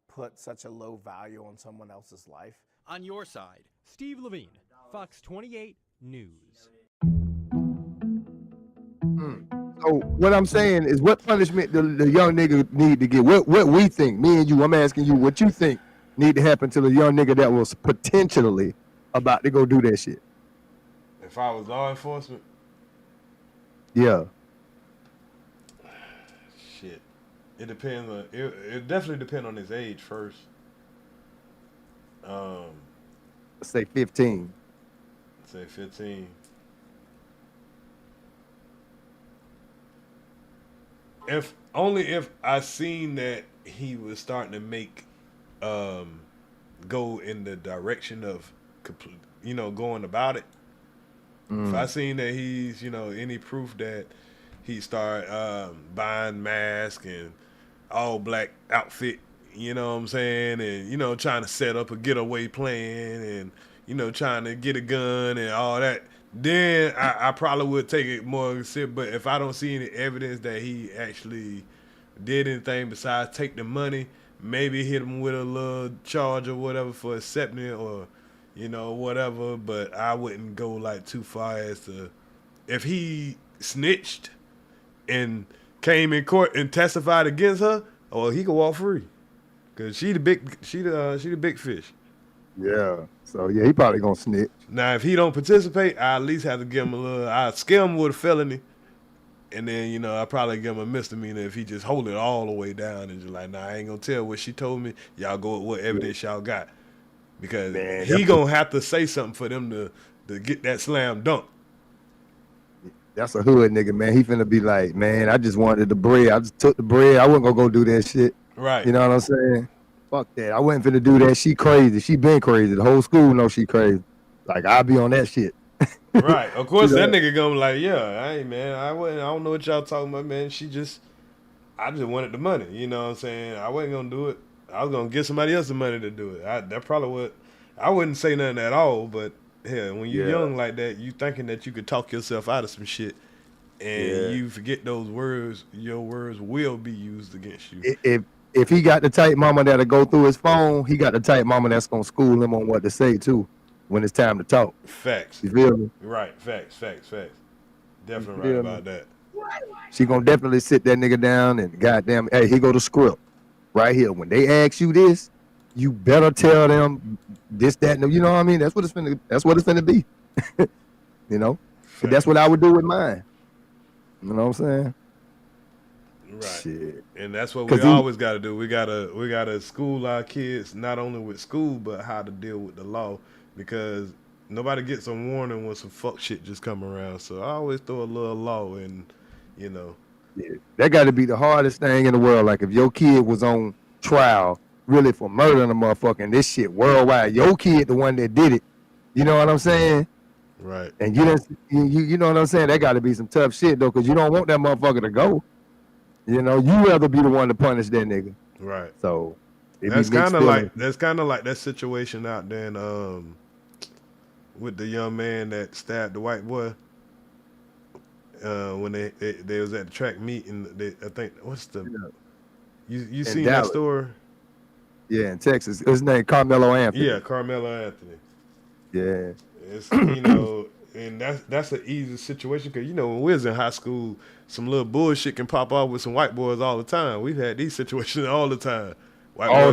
Speaker 21: put such a low value on someone else's life.
Speaker 18: On your side,
Speaker 1: Steve Levine, Fox 28 News.
Speaker 8: So what I'm saying is, what punishment the young nigga need to get? What we think, me and you, I'm asking you what you think need to happen to the young nigga that was potentially about to go do that shit.
Speaker 3: If I was law enforcement?
Speaker 8: Yeah.
Speaker 3: Shit. It depends on it definitely depends on his age first.
Speaker 8: Say 15.
Speaker 3: Say 15. if I seen that he was starting to make go in the direction of going about it. If I seen that he's any proof that he start buying masks and all black outfit, you know what I'm saying, and trying to set up a getaway plan and trying to get a gun and all that, then I probably would take it more serious. But if I don't see any evidence that he actually did anything besides take the money, maybe hit him with a little charge or whatever for accepting it or whatever. But I wouldn't go like too far as to if he snitched and came in court and testified against her, or he could walk free, cause she the big fish.
Speaker 8: Yeah. So yeah, he probably gonna snitch.
Speaker 3: Now if he don't participate, I at least have to give him a little. I scare him with a felony, and then I probably give him a misdemeanor if he just hold it all the way down and just like, nah, I ain't gonna tell what she told me. Y'all go with what evidence y'all got, because he gonna have to say something for them to get that slam dunk.
Speaker 8: That's a hood nigga, man. He finna be like, man, I just wanted the bread. I just took the bread. I wasn't gonna go do that shit.
Speaker 3: Right.
Speaker 8: You know what I'm saying? Fuck that. I wasn't finna do that. She crazy. She been crazy. The whole school knows she crazy. Like, I'll be on that shit.
Speaker 3: Right. Of course, that nigga gonna be like, yeah, hey, man, I don't know what y'all talking about, man. I just wanted the money. You know what I'm saying? I wasn't gonna do it. I was gonna give somebody else the money to do it. That probably would. I wouldn't say nothing at all, but yeah, when you're young like that, you thinking that you could talk yourself out of some shit, and you forget those words. Your words will be used against you.
Speaker 8: If he got the type mama that'll go through his phone, he got the type mama that's gonna school him on what to say too when it's time to talk.
Speaker 3: Facts.
Speaker 8: You feel me?
Speaker 3: Right. Facts. Definitely right about that.
Speaker 8: She gonna definitely sit that nigga down and goddamn, hey, here go the script right here. When they ask you this, you better tell them this, that, and you know what I mean? That's what it's finna be. That's what I would do with mine. You know what I'm saying?
Speaker 3: Right.
Speaker 8: Shit.
Speaker 3: And that's what we always gotta do. We gotta school our kids not only with school but how to deal with the law, because nobody gets a warning when some fuck shit just come around. So I always throw a little law in,
Speaker 8: Yeah. That gotta be the hardest thing in the world. Like if your kid was on trial really for murdering a motherfucker and this shit worldwide, your kid the one that did it. You know what I'm saying?
Speaker 3: Right.
Speaker 8: And you know what I'm saying? That gotta be some tough shit though, because you don't want that motherfucker to go. You rather be the one to punish that nigga.
Speaker 3: Right.
Speaker 8: So
Speaker 3: that's kind of like that situation out there in, with the young man that stabbed the white boy. When they was at the track meet, and I think you seen that story?
Speaker 8: Yeah, in Texas. His name Carmelo Anthony.
Speaker 3: Yeah, Carmelo Anthony.
Speaker 8: Yeah.
Speaker 3: It's and that's an easy situation, because when we was in high school, some little bullshit can pop off with some white boys all the time. We've had these situations all the time. White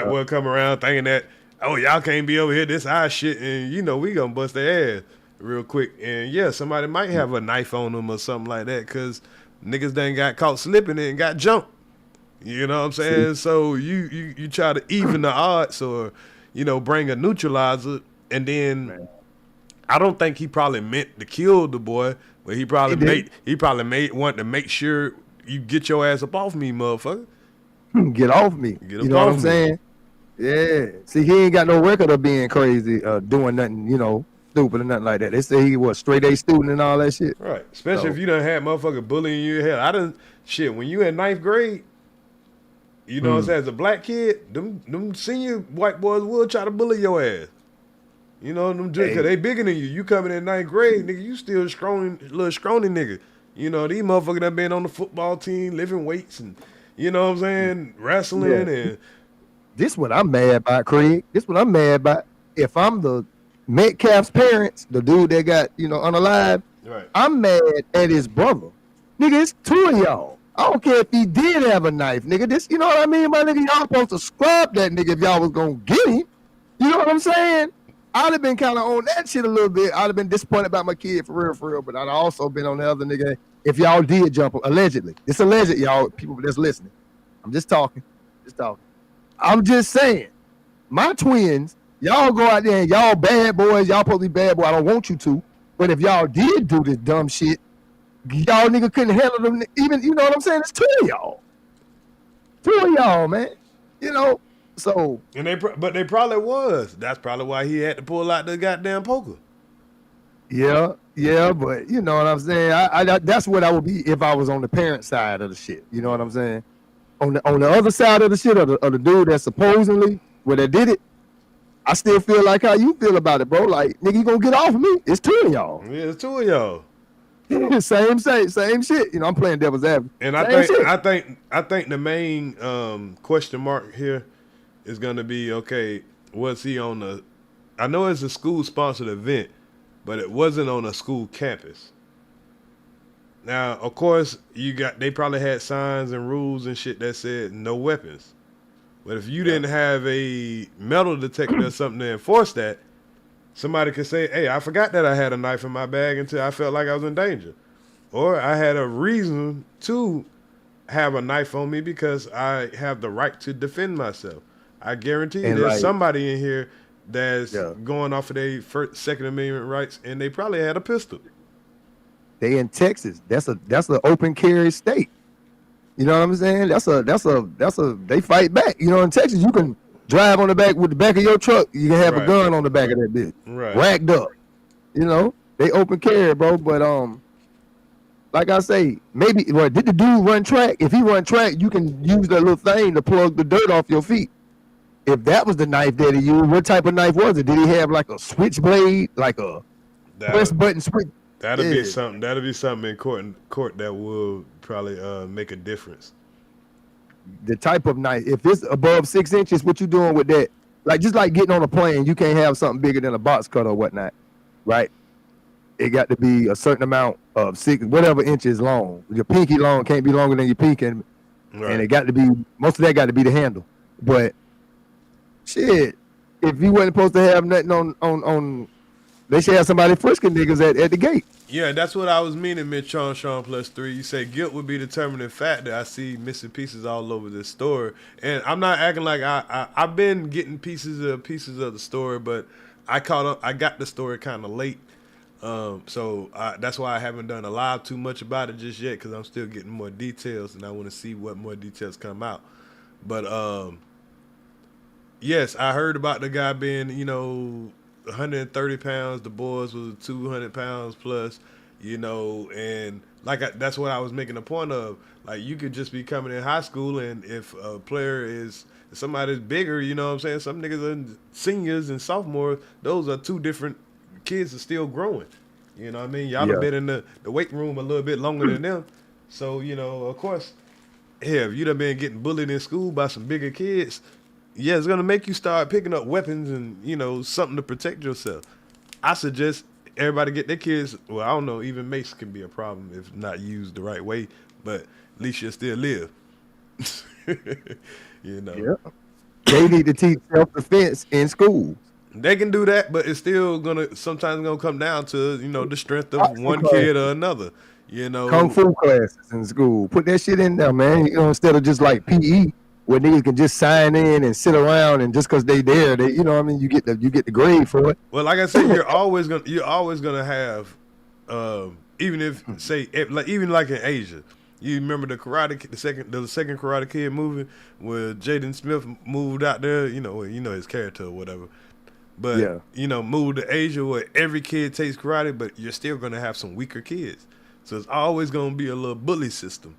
Speaker 3: boy come around thinking that, oh, y'all can't be over here, this our shit, and we gonna bust their ass real quick. And somebody might have a knife on them or something like that, because niggas done got caught slipping and got jumped. You know what I'm saying? So you try to even the odds, or bring a neutralizer, and then I don't think he probably meant to kill the boy, but he probably wanted to make sure you get your ass up off me, motherfucker.
Speaker 8: Get off me. You know what I'm saying? Yeah. See, he ain't got no record of being crazy, doing nothing, stupid or nothing like that. They say he was straight A student and all that shit.
Speaker 3: Right. Especially if you done had motherfucker bullying you in hell. When you in 9th grade, what I'm saying, as a black kid, them senior white boys will try to bully your ass. Them because they bigger than you. You coming in 9th grade, nigga, you still little scrawny nigga. These motherfuckers that been on the football team, lifting weights and, wrestling and.
Speaker 8: This what I'm mad about, Craig. This what I'm mad about. If I'm the Metcalf's parents, the dude that got, unalive,
Speaker 3: right.
Speaker 8: I'm mad at his brother. Nigga, it's 2 of y'all. I don't care if he did have a knife, nigga. This, you know what I mean, my nigga? Y'all supposed to scrub that nigga if y'all was gonna get him. You know what I'm saying? I'd have been kind of on that shit a little bit. I'd have been disappointed about my kid for real. But I'd also been on the other nigga. If y'all did jump him, allegedly. It's alleged, y'all, people that's listening. I'm just talking. I'm just saying. My twins, y'all go out there and y'all bad boys. Y'all supposed to be bad boy. I don't want you to. But if y'all did do this dumb shit, y'all nigga couldn't handle them. Even, you know what I'm saying? It's 2 of y'all. 2 of y'all, man. You know, so.
Speaker 3: And but they probably was. That's probably why he had to pull out the goddamn poker.
Speaker 8: Yeah, but you know what I'm saying? I that's what I would be if I was on the parent side of the shit. You know what I'm saying? On the other side of the shit, of the dude that supposedly where they did it, I still feel like how you feel about it, bro. Like, nigga, you gonna get off of me? It's 2 of y'all.
Speaker 3: Yeah, it's 2 of y'all.
Speaker 8: same shit. You know, I'm playing devil's advocate.
Speaker 3: And I think the main question mark here is gonna be, okay, was he on the? I know it's a school sponsored event, but it wasn't on a school campus. Now, of course, they probably had signs and rules and shit that said no weapons. But if you didn't have a metal detector or something to enforce that, somebody could say, hey, I forgot that I had a knife in my bag until I felt like I was in danger. Or I had a reason to have a knife on me because I have the right to defend myself. I guarantee you there's somebody in here that's going off of their Second Amendment rights, and they probably had a pistol.
Speaker 8: They in Texas. That's an open carry state. You know what I'm saying? That's a they fight back. You know, in Texas you can drive on the back with the back of your truck. You can have a gun on the back of that bitch.
Speaker 3: Right.
Speaker 8: Racked up. You know, they open carry, bro. But like I say, maybe did the dude run track? If he run track, you can use that little thing to plug the dirt off your feet. If that was the knife that he used, what type of knife was it? Did he have like a switchblade, like a press button switch?
Speaker 3: That'll be something. That'll be something in court that will probably make a difference.
Speaker 8: The type of knife, if it's above 6 inches, what you doing with that? Like just like getting on a plane, you can't have something bigger than a box cutter or whatnot, right? It got to be a certain amount of whatever inches long. Your pinky long can't be longer than your pinky, and it got to be most of that got to be the handle. But shit, if you wasn't supposed to have nothing on. They should have somebody frisking niggas at the gate.
Speaker 3: Yeah, that's what I was meaning, Mitch Sean +3. You say guilt would be the determining factor. I see missing pieces all over this story. And I'm not acting like I've been getting pieces of the story, but I got the story kind of late. So that's why I haven't done a live too much about it just yet, because I'm still getting more details, and I want to see what more details come out. But yes, I heard about the guy being, 130 pounds. The boys was 200 pounds plus, and that's what I was making a point of. Like, you could just be coming in high school, and if a player is somebody's bigger, you know what I'm saying? Some niggas are seniors and sophomores. Those are two different kids are still growing. You know what I mean? Y'all have been in the weight room a little bit longer than them. So, of course, if you done been getting bullied in school by some bigger kids, yeah, it's gonna make you start picking up weapons and something to protect yourself. I suggest everybody get their kids. Well, I don't know. Even mace can be a problem if not used the right way, but at least you'll still live.
Speaker 8: Yeah. They need to teach self-defense in school.
Speaker 3: They can do that, but it's still sometimes gonna come down to the strength of one kid or another.
Speaker 8: Kung Fu classes in school. Put that shit in there, man. Instead of just like PE. Where niggas can just sign in and sit around, and just because they there, you get the grade for it.
Speaker 3: Well, like I said, you're always gonna have, even if even like in Asia, you remember the second Karate Kid movie where Jaden Smith moved out there, his character or whatever, but moved to Asia where every kid takes karate, but you're still gonna have some weaker kids, so it's always gonna be a little bully system.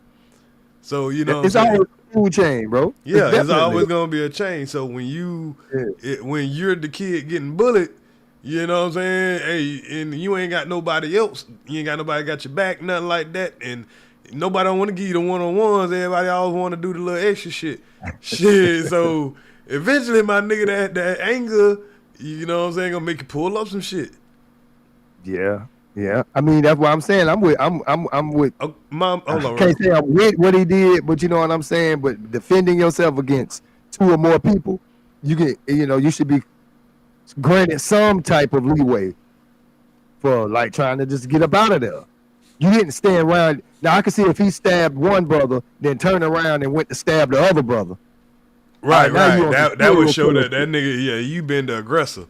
Speaker 3: So
Speaker 8: it's always a food chain, bro.
Speaker 3: Yeah, it's always gonna be a chain. So when when you're the kid getting bullied, you know what I'm saying? Hey, and you ain't got nobody else. You ain't got nobody got your back, nothing like that. And nobody don't want to give you the one-on-ones. Everybody always want to do the little extra shit. So eventually, my nigga, that anger, you know what I'm saying, gonna make you pull up some shit.
Speaker 8: Yeah. Yeah, I mean that's what I'm saying. I'm with.
Speaker 3: Mom, hold on.
Speaker 8: I can't say I'm with what he did, but you know what I'm saying. But defending yourself against 2 or more people, you should be granted some type of leeway for like trying to just get up out of there. You didn't stand around. Now I can see if he stabbed one brother, then turned around and went to stab the other brother.
Speaker 3: Right. That would show that nigga. Yeah, you been the aggressor.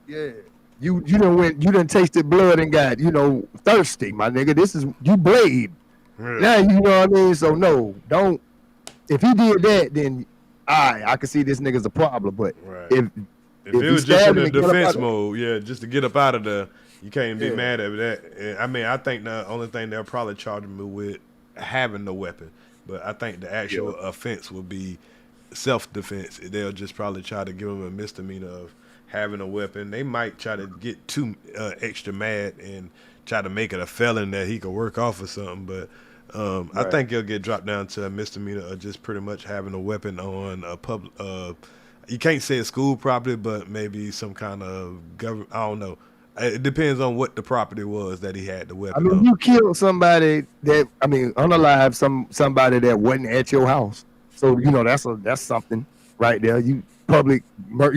Speaker 8: Yeah. You done tasted blood and got, thirsty, my nigga. This is, you blade.
Speaker 3: Yeah.
Speaker 8: Now, you know what I mean? So, no, don't. If he did that, then I can see this nigga's a problem. But if
Speaker 3: it was just in the defense mode, just to get up out of there, you can't be mad at that. I mean, I think the only thing they'll probably charge me with having the weapon, but I think the actual offense would be self-defense. They'll just probably try to give him a misdemeanor of having a weapon. They might try to get too extra mad and try to make it a felon that he could work off or something, but I think he'll get dropped down to a misdemeanor of just pretty much having a weapon on a public. You can't say it's school property, but maybe some kind of government. I don't know. It depends on what the property was that he had the weapon.
Speaker 8: I mean, you killed somebody that, unalive somebody that wasn't at your house. So that's something right there. You public, what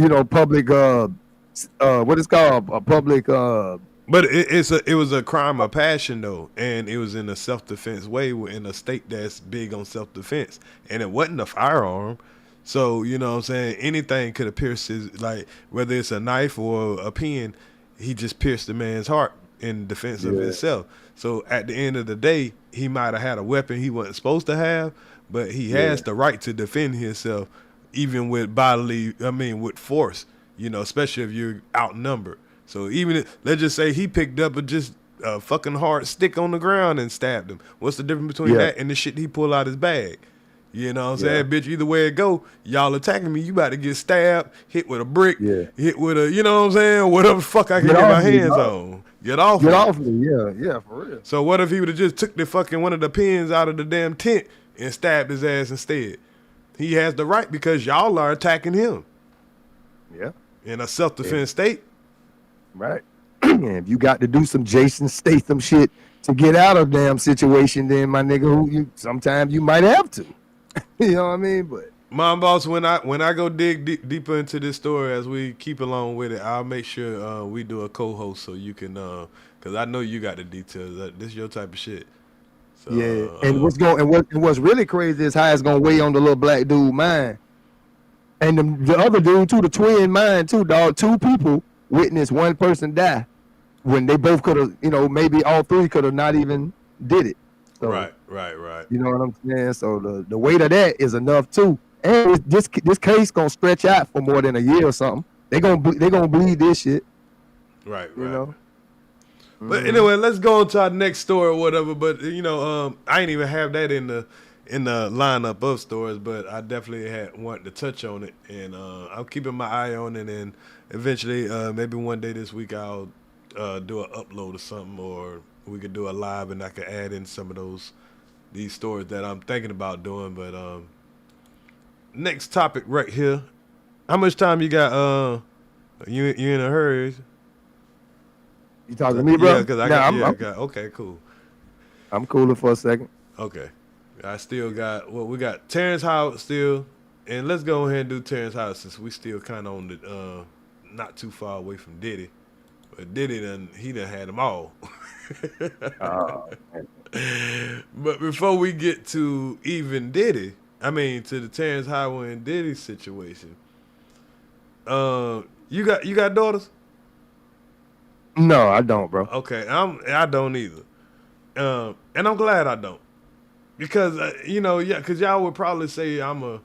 Speaker 8: it's called, a public.
Speaker 3: But it was a crime of passion though, and it was in a self-defense way. We're in a state that's big on self-defense, and it wasn't a firearm. So you know what I'm saying, anything could have pierced his, like whether it's a knife or a pen, he just pierced the man's heart in defense of himself. So at the end of the day, he might have had a weapon he wasn't supposed to have, but he has the right to defend himself, even with with force. Especially if you're outnumbered. So even if, let's just say he picked up a fucking hard stick on the ground and stabbed him. What's the difference between that and the shit he pulled out his bag? You know what I'm saying? Bitch, either way it go, y'all attacking me, you about to get stabbed, hit with a brick, hit with a, you know what I'm saying? Whatever the fuck I can get my hands on. Get off me. Yeah, for real. So what if he would have just took the fucking one of the pins out of the damn tent and stabbed his ass instead? He has the right because y'all are attacking him.
Speaker 8: Yeah.
Speaker 3: In a self-defense state.
Speaker 8: Right. And if you got to do some Jason Statham shit to get out of damn situation, then my nigga, sometimes you might have to. You know what I mean? But
Speaker 3: Mom Boss, when I go dig deeper into this story as we keep along with it, I'll make sure we do a co-host so you can, because I know you got the details. This is your type of shit. So,
Speaker 8: and what's really crazy is how it's gonna weigh on the little black dude mind, and the other dude too, the twin mind too, dog. Two people witnessed one person die when they both could have, maybe all three could have not even did it. So,
Speaker 3: right.
Speaker 8: You know what I'm saying? So the weight of that is enough too. And this case gonna stretch out for more than a year or something. They gonna bleed this shit.
Speaker 3: Right.
Speaker 8: You know.
Speaker 3: But anyway, let's go on to our next story or whatever. But I ain't even have that in the lineup of stories, but I definitely had wanted to touch on it, and I'm keeping my eye on it. And eventually, maybe one day this week, I'll do an upload or something, or we could do a live, and I could add in some of these stories that I'm thinking about doing. But next topic right here. How much time you got? You in a hurry?
Speaker 8: You talking to me, bro?
Speaker 3: Yeah, because I got. Okay, cool.
Speaker 8: I'm cooler for a second.
Speaker 3: Okay. I still got, we got Terrence Howard still, and let's go ahead and do Terrence Howard since we still kind of on the, not too far away from Diddy. But Diddy he done had them all. But before we get to even Diddy, to the Terrence Howard and Diddy situation, you got daughters?
Speaker 8: No, I don't, bro.
Speaker 3: Okay, I don't either, and I'm glad I don't, because because y'all would probably say I'm a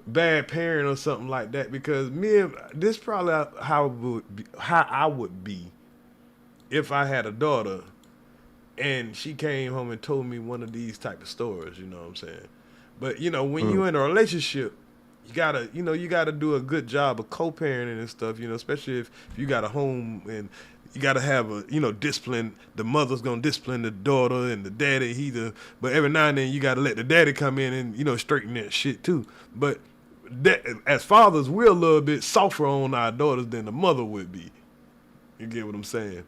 Speaker 3: bad parent or something like that, because this probably how I would be if I had a daughter and she came home and told me one of these type of stories. You know what I'm saying? But when you're in a relationship, you gotta do a good job of co-parenting and stuff. Especially if you got a home and you got to have a, discipline. The mother's going to discipline the daughter and the daddy. But every now and then you got to let the daddy come in and, straighten that shit too. But as fathers, we're a little bit softer on our daughters than the mother would be. You get what I'm saying?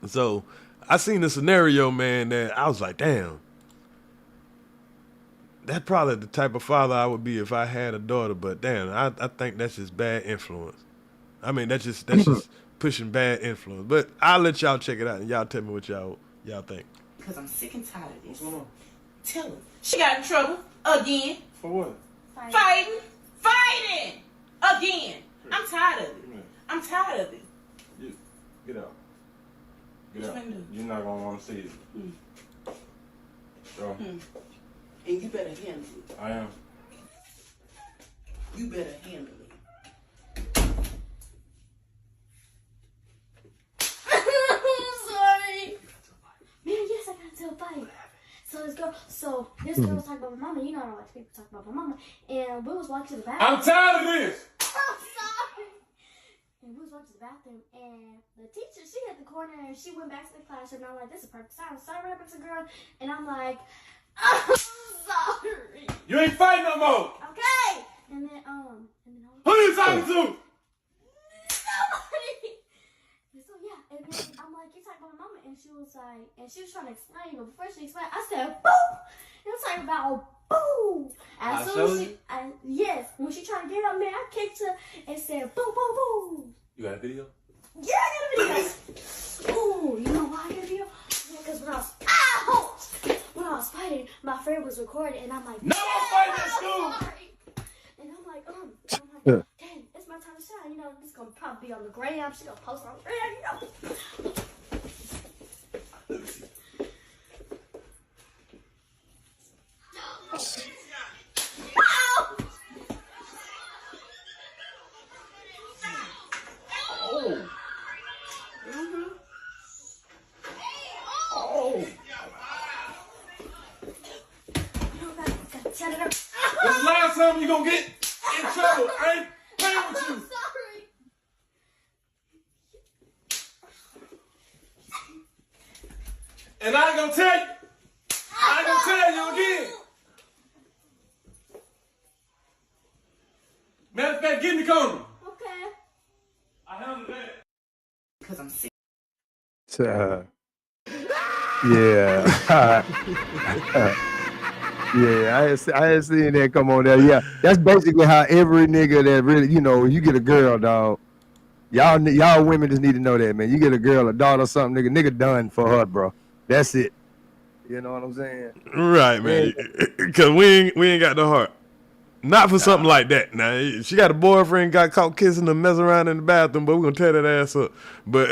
Speaker 3: So I seen a scenario, man, that I was like, damn. That's probably the type of father I would be if I had a daughter. But damn, I think that's just bad influence. That's just pushing bad influence. But I'll let y'all check it out and y'all tell me what y'all think.
Speaker 2: Because I'm sick and tired of this. What's going on? Tell her. She got in trouble again.
Speaker 11: For what?
Speaker 2: Fighting. Again. I'm tired of it. I'm tired of it.
Speaker 11: Get out. Get
Speaker 2: What
Speaker 11: out.
Speaker 2: you finna do?
Speaker 11: You're not gonna want to see it. Go.
Speaker 2: And you better handle it.
Speaker 11: I am.
Speaker 2: You better handle it.
Speaker 5: Sorry. Man, yes, I got into a fight. So this girl was talking about my mama. You know I don't like people talk about my mama. And we was walking to the bathroom.
Speaker 11: I'm tired of this.
Speaker 5: I'm sorry. And we was walking to the bathroom, and the teacher, she hit the corner, and she went back to the classroom, and I'm like, this is a perfect time. So I ran up to the girl, and I'm like, I'm sorry.
Speaker 11: You ain't fighting no more.
Speaker 5: Okay. And then
Speaker 11: Who you talking to?
Speaker 5: Nobody. And so yeah, and then I'm like, you talking about my mama, and she was like, and she was trying to explain, but before she explained, I said, boo. And I'm talking about boo. As soon as yes, when she tried to get up, man, I kicked her and said, boo, boo, boo.
Speaker 11: You got a video?
Speaker 5: Yeah, I got a video. Ooh, you know why I got a video? Because when I was fighting, my friend was recording, and I'm like,
Speaker 11: no more fighting at school.
Speaker 5: And I'm like, dang, it's my time to shine. You know, this gonna probably be on the gram. She gonna post on the gram, you know.
Speaker 11: When's the last time you gonna get in trouble? I ain't playing with you.
Speaker 5: Sorry.
Speaker 11: And I ain't gonna tell you. I ain't gonna tell you again. Matter of fact, get in the corner.
Speaker 5: Okay.
Speaker 11: I handle that.
Speaker 2: Because I'm sick.
Speaker 8: Yeah, I ain't seen that come on there. Yeah, that's basically how every nigga that really, you know, you get a girl, dog. Y'all women just need to know that, man. You get a girl, a daughter, or something, nigga done for her, bro. That's it. You know what I'm saying?
Speaker 3: Right, man. Because we ain't got the heart. Not for something like that. Now, she got a boyfriend, got caught kissing her, messing around in the bathroom, but we're going to tear that ass up. But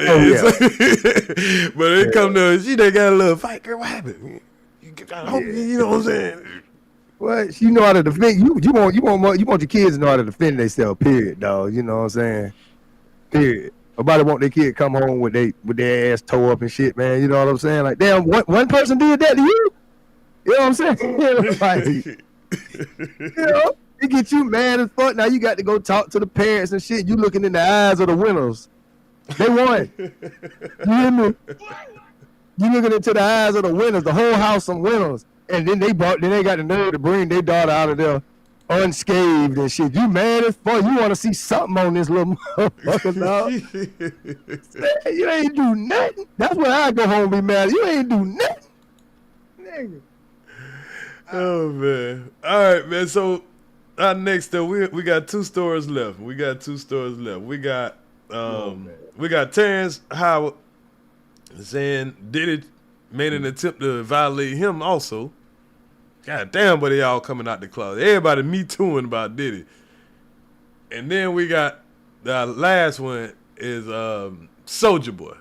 Speaker 3: but it come to, she done got a little fight. Girl, what happened? You know what I'm saying?
Speaker 8: What? She know how to defend. You want your kids to know how to defend themselves, period, dog. You know what I'm saying? Period. Nobody want their kid to come home with their ass tore up and shit, man. You know what I'm saying? Like, damn, one person did that to you? You know what I'm saying? Like, you know, it get you mad as fuck. Now you got to go talk to the parents and shit. You looking in the eyes of the winners. They won. You hear me? You looking into the eyes of the winners, the whole house some winners. And then they got the nerve to bring their daughter out of there unscathed and shit. You mad as fuck. You want to see something on this little motherfucker, dog. You ain't do nothing. That's where I go home and be mad. You ain't do nothing. Nigga.
Speaker 3: Oh, man. All right, man. So, next up, we got two stories left. We got Terrence Howard saying Diddy made an attempt to violate him also. God damn, but they all coming out the closet. Everybody me tooing about Diddy. And then we got the last one is Soulja Boy.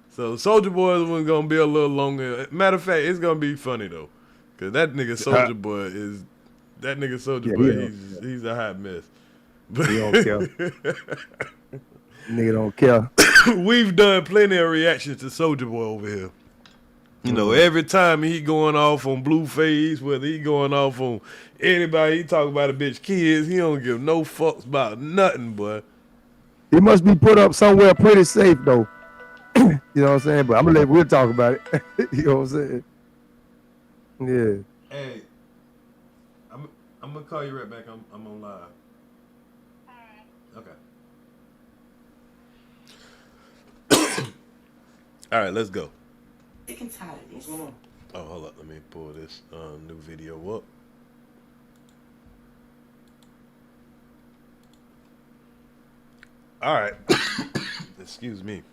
Speaker 3: So Soulja Boy is going to be a little longer. Matter of fact, it's going to be funny though. Cause that nigga Soulja Boy he's a hot mess.
Speaker 8: He don't care. Nigga don't care.
Speaker 3: We've done plenty of reactions to Soulja Boy over here. You know, every time he going off on Blueface, whether he going off on anybody, he talk about a bitch kids, he don't give no fucks about nothing, boy.
Speaker 8: He must be put up somewhere pretty safe though. You know what I'm saying? But I'm gonna let Will talk about it. You know what I'm saying? Yeah.
Speaker 3: Hey, I'm gonna call you right back. I'm on live. Okay. All right, let's go.
Speaker 2: Sick and tired of this.
Speaker 3: Oh, hold up. Let me pull this new video up. All right. Excuse me.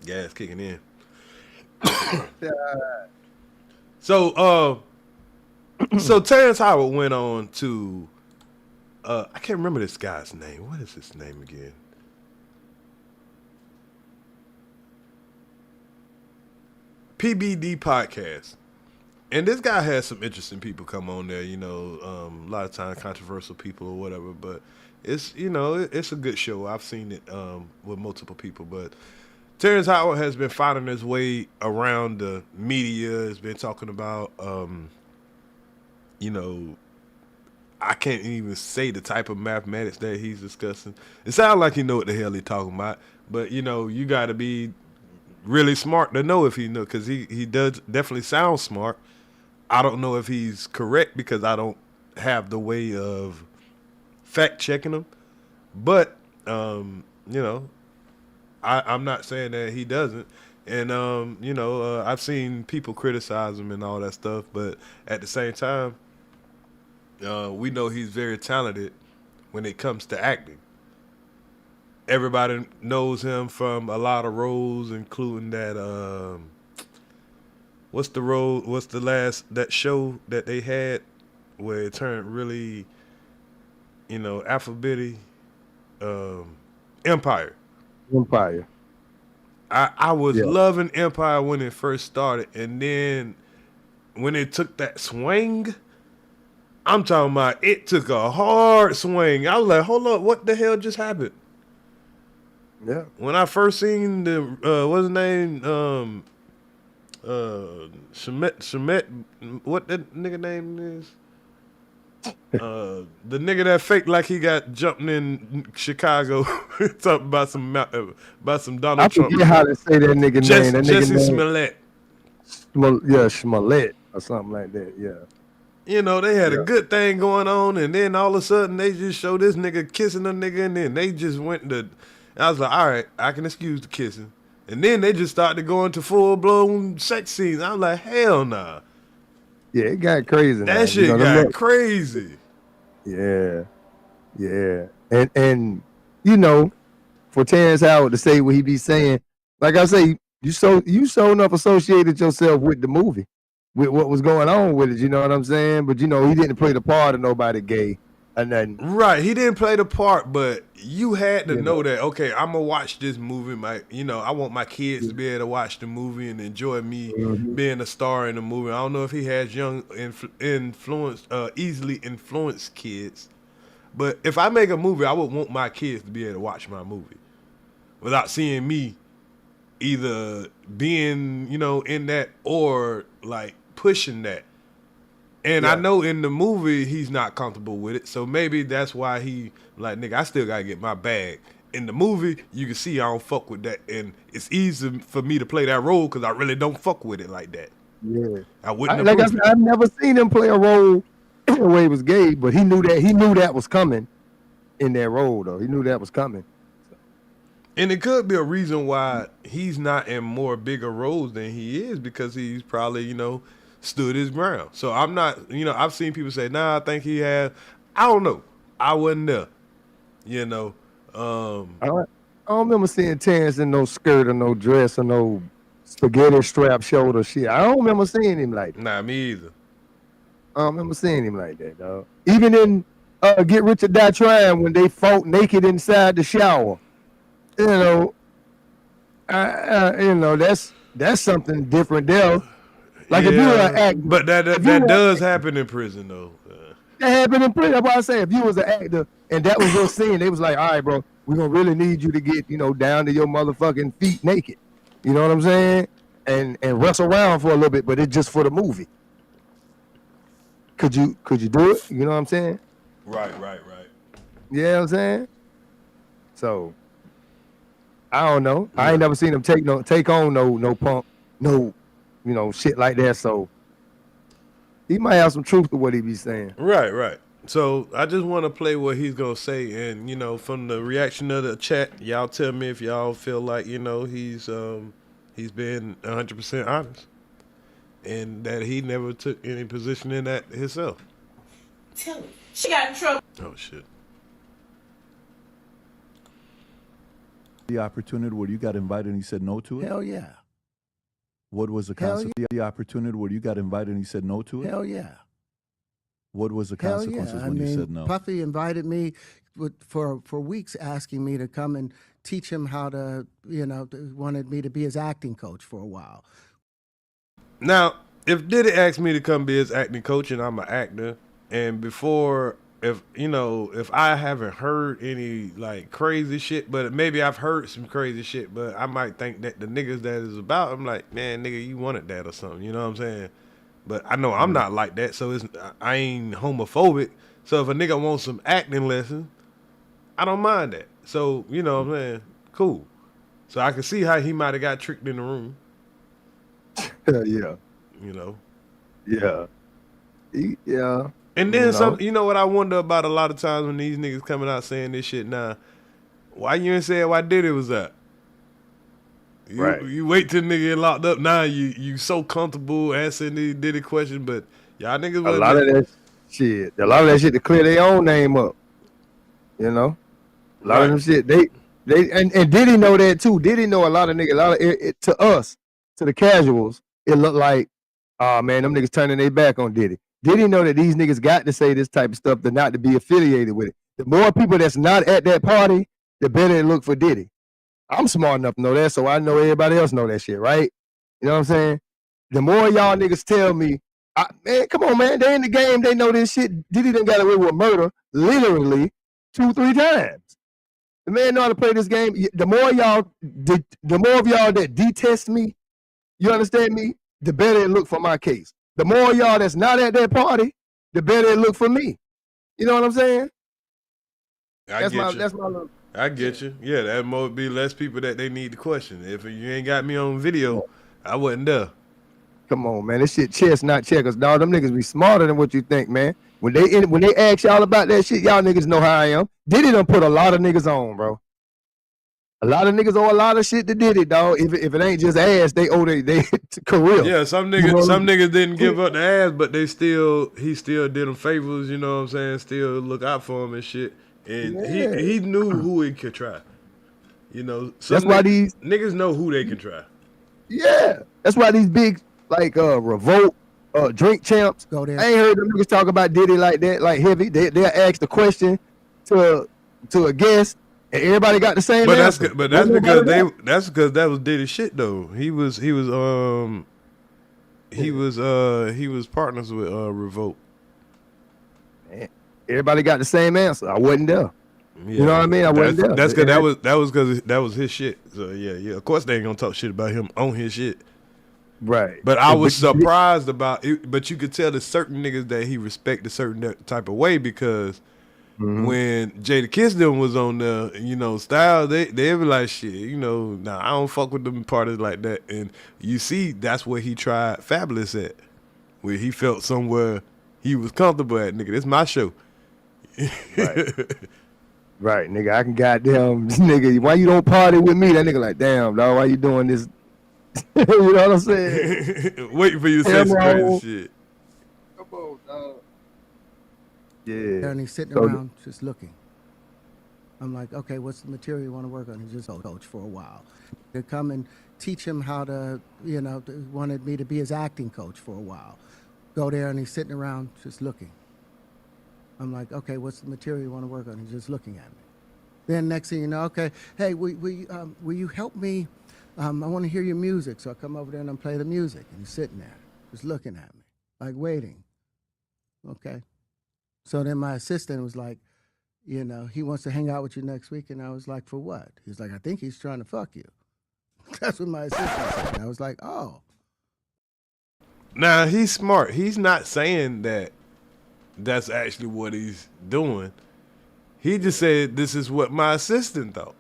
Speaker 3: Gas kicking in. So Terrence Howard went on to I can't remember this guy's name. What is his name again? PBD podcast. And this guy has some interesting people come on there, you know, a lot of times controversial people or whatever, but it's, you know, it's a good show. I've seen it with multiple people, but Terrence Howard has been finding his way around the media, has been talking about, you know, I can't even say the type of mathematics that he's discussing. It sounds like you know what the hell he's talking about, but, you know, you got to be really smart to know if he knows, because he does definitely sound smart. I don't know if he's correct because I don't have the way of fact checking him, but, you know, I'm not saying that he doesn't. And, you know, I've seen people criticize him and all that stuff, but at the same time, we know he's very talented when it comes to acting. Everybody knows him from a lot of roles, including that, what's the last, that show that they had where it turned really, you know, alphabety, Empire.
Speaker 8: Empire.
Speaker 3: I was loving Empire when it first started, and then when it took that swing, I'm talking about it took a hard swing. I was like, hold up, what the hell just happened?
Speaker 8: Yeah.
Speaker 3: When I first seen the what's his name? Shemet, what that nigga name is? The nigga that faked like he got jumped in Chicago, talking about some Donald Trump.
Speaker 8: I forget how to say that nigga name. That
Speaker 3: Jesse
Speaker 8: nigga
Speaker 3: Smollett.
Speaker 8: Yeah, Smollett or something like that. Yeah.
Speaker 3: You know, they had a good thing going on, and then all of a sudden they just showed this nigga kissing a nigga, and then they just went to. I was like, all right, I can excuse the kissing, and then they just started going to full blown sex scenes. I was like, hell nah.
Speaker 8: Yeah, it got crazy.
Speaker 3: That shit got crazy.
Speaker 8: Yeah, yeah, and you know, for Terrence Howard to say what he be saying, like I say, you so enough associated yourself with the movie, with what was going on with it. You know what I'm saying? But you know, he didn't play the part of nobody gay or nothing.
Speaker 3: Right, he didn't play the part, but you had to know that. Okay, I'm gonna watch this movie. I want my kids to be able to watch the movie and enjoy me being a star in the movie. I don't know if he has young, easily influenced kids, but if I make a movie, I would want my kids to be able to watch my movie without seeing me either being, you know, in that or like pushing that. And I know in the movie he's not comfortable with it, so maybe that's why he like, nigga, I still gotta get my bag. In the movie, you can see I don't fuck with that, and it's easy for me to play that role because I really don't fuck with it like that.
Speaker 8: Yeah,
Speaker 3: I wouldn't.
Speaker 8: Like I said, I've never seen him play a role where he was gay, but he knew that was coming in that role, though. He knew that was coming.
Speaker 3: And it could be a reason why he's not in more bigger roles than he is, because he's probably, you know, stood his ground. So I'm not, you know, I've seen people say, nah, I think he had. I don't know. I wasn't there. You know.
Speaker 8: I don't remember seeing Terrence in no skirt or no dress or no spaghetti strap shoulder shit. I don't remember seeing him like that.
Speaker 3: Nah, me either.
Speaker 8: I don't remember seeing him like that, dog. Even in Get Rich or Die Trying, when they fought naked inside the shower. You know, that's something different there. Like if you were an actor,
Speaker 3: but that does happen in prison though.
Speaker 8: That happened in prison. That's why I say if you was an actor and that was your scene, they was like, all right, bro, we're gonna really need you to get, you know, down to your motherfucking feet naked. You know what I'm saying? And wrestle around for a little bit, but it's just for the movie. Could you do it? You know what I'm saying?
Speaker 3: Right.
Speaker 8: You know what I'm saying? So I don't know. I ain't never seen him take on no punk, no, you know, shit like that. So he might have some truth to what he be saying.
Speaker 3: Right. So I just want to play what he's gonna say, and you know, from the reaction of the chat, y'all tell me if y'all feel like, you know, he's been 100% honest, and that he never took any position in that himself.
Speaker 2: Tell me, she got in trouble.
Speaker 3: Oh shit.
Speaker 6: The opportunity where you got invited and you said no to it?
Speaker 22: Hell yeah.
Speaker 6: What was the consequence? The opportunity where you got invited and you said no to it?
Speaker 22: Hell yeah.
Speaker 6: What was the consequences when you said no?
Speaker 22: Puffy invited me for weeks, asking me to come and teach him how to, you know, wanted me to be his acting coach for a while.
Speaker 3: Now, if Diddy asked me to come be his acting coach and I'm an actor, and before, if I haven't heard any like crazy shit, but maybe I've heard some crazy shit, but I might think that the niggas that is about, I'm like, man, nigga, you wanted that or something, you know what I'm saying? But I know I'm not like that, so I ain't homophobic. So if a nigga wants some acting lessons, I don't mind that. So, you know what I'm saying? Cool. So I can see how he might have got tricked in the room.
Speaker 8: Yeah.
Speaker 3: You know?
Speaker 8: Yeah. Yeah.
Speaker 3: And then you know what I wonder about a lot of times when these niggas coming out saying this shit now, why you ain't saying why Diddy was up? You wait till nigga get locked up. Now you so comfortable answering these Diddy questions, but y'all niggas
Speaker 8: a lot of that shit to clear their own name up. You know? A lot of them shit, they and Diddy know that too. Diddy know a lot of niggas, to us, to the casuals, it looked like, oh man, them niggas turning their back on Diddy. Diddy know that these niggas got to say this type of stuff to not to be affiliated with it. The more people that's not at that party, the better it look for Diddy. I'm smart enough to know that, so I know everybody else know that shit, right? You know what I'm saying? The more y'all niggas tell me, man, come on, man, they in the game, they know this shit. Diddy done got away with murder literally 2-3 times. The man know how to play this game. The more of y'all that detest me, you understand me, the better it look for my case. The more of y'all that's not at that party, the better it look for me. You know what I'm saying? That's my little.
Speaker 3: I get you. Yeah, that might be less people that they need to question. If you ain't got me on video, I wasn't there.
Speaker 8: Come on, man. This shit chess, not checkers. Dog, them niggas be smarter than what you think, man. When they ask y'all about that shit, y'all niggas know how I am. Diddy done put a lot of niggas on, bro. A lot of niggas owe a lot of shit to Diddy, dog. If it ain't just ass, they owe they career.
Speaker 3: Yeah, some niggas didn't give up the ass, but he still did them favors, you know what I'm saying? Still look out for him and shit. And he knew who he could try. You know,
Speaker 8: that's why these
Speaker 3: niggas know who they can try.
Speaker 8: Yeah, that's why these big Revolt, drink champs.
Speaker 22: Go there.
Speaker 8: I ain't heard them niggas talk about Diddy like that, like heavy. They'll ask the question to a guest, and everybody got the same answer.
Speaker 3: That's because that was Diddy shit though. He was partners with Revolt.
Speaker 8: Everybody got the same answer. I wasn't there. Yeah, you know what I mean? I wasn't there.
Speaker 3: That's because that was his shit. So yeah. Of course they ain't gonna talk shit about him on his shit.
Speaker 8: Right.
Speaker 3: But I was surprised about it. But you could tell there's certain niggas that he respect a certain type of way because when Jadakiss them was on the, you know, style, they be like, shit, you know, nah, I don't fuck with them parties like that. And you see, that's where he tried Fabulous at, where he felt somewhere he was comfortable at. Nigga, this my show.
Speaker 8: Right, nigga, I can goddamn, nigga, why you don't party with me? That nigga like, damn, dog, why you doing this? You know what I'm saying?
Speaker 3: Waiting for you to say some crazy shit.
Speaker 8: Come on, dog. Yeah.
Speaker 22: And he's sitting around just looking. I'm like, okay, what's the material you want to work on? He's just coach for a while. They come and teach him how to, you know, wanted me to be his acting coach for a while. Go there and he's sitting around just looking. I'm like, okay, what's the material you want to work on? He's just looking at me. Then next thing you know, okay, hey, will you help me? I want to hear your music. So I come over there and I play the music. And he's sitting there, just looking at me, like waiting. Okay. So then my assistant was like, you know, he wants to hang out with you next week. And I was like, for what? He's like, I think he's trying to fuck you. That's what my assistant said. And I was like, oh.
Speaker 3: Now, he's smart. He's not saying that that's actually what he's doing. He just said, this is what my assistant thought.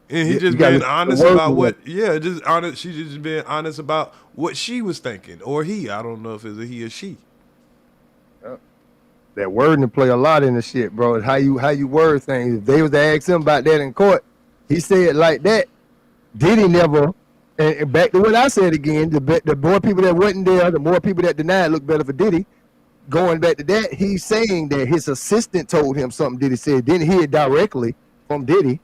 Speaker 3: And he just being honest about what, just honest. She just being honest about what she was thinking. Or he. I don't know if it's a he or she.
Speaker 8: That wording play a lot in the shit, bro. How you word things. If they was to ask him about that in court, he said like that. Diddy never, and back to what I said again, the more people that wasn't there, the more people that denied look better for Diddy. Going back to that, he's saying that his assistant told him something Diddy said, didn't hear it directly from Diddy.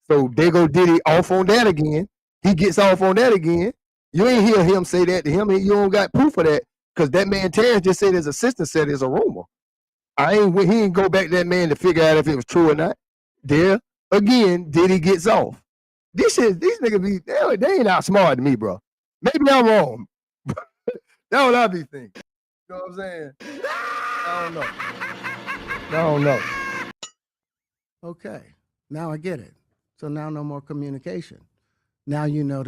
Speaker 8: So they go Diddy off on that again. He gets off on that again. You ain't hear him say that to him. You don't got proof of that because that man Terrence just said his assistant said it's a rumor. He ain't go back to that man to figure out if it was true or not. There again, Diddy gets off. These niggas they ain't outsmarting me, bro. Maybe I'm wrong. That's what I be thinking. You know what I'm saying? I don't know.
Speaker 22: Okay, now I get it. So now no more communication. Now you know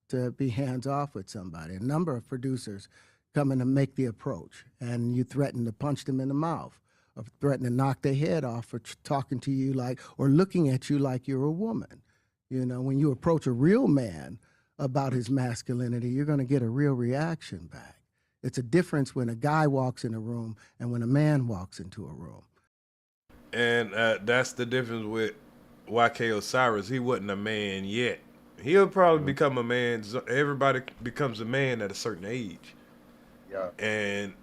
Speaker 22: to be hands off with somebody. A number of producers come in to make the approach, and you threaten to punch them in the mouth, or threaten to knock their head off for talking to you like, or looking at you like you're a woman. You know, when you approach a real man about his masculinity, you're going to get a real reaction back. It's a difference when a guy walks in a room and when a man walks into a room.
Speaker 3: And that's the difference with YK Osiris. He wasn't a man yet. He'll probably become a man. Everybody becomes a man at a certain age.
Speaker 8: Yeah.
Speaker 3: And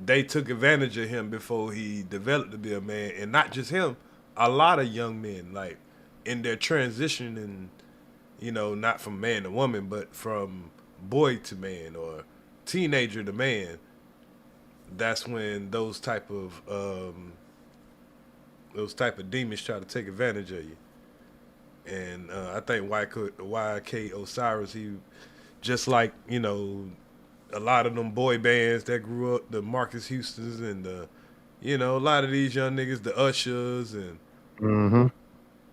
Speaker 3: they took advantage of him before he developed to be a man. And not just him, a lot of young men, like in their transition and, you know, not from man to woman, but from boy to man or teenager to man. That's when those type of demons try to take advantage of you. And I think YK Osiris, he just like, you know, a lot of them boy bands that grew up, the Marcus Houstons and the, you know, a lot of these young niggas, the Ushers and,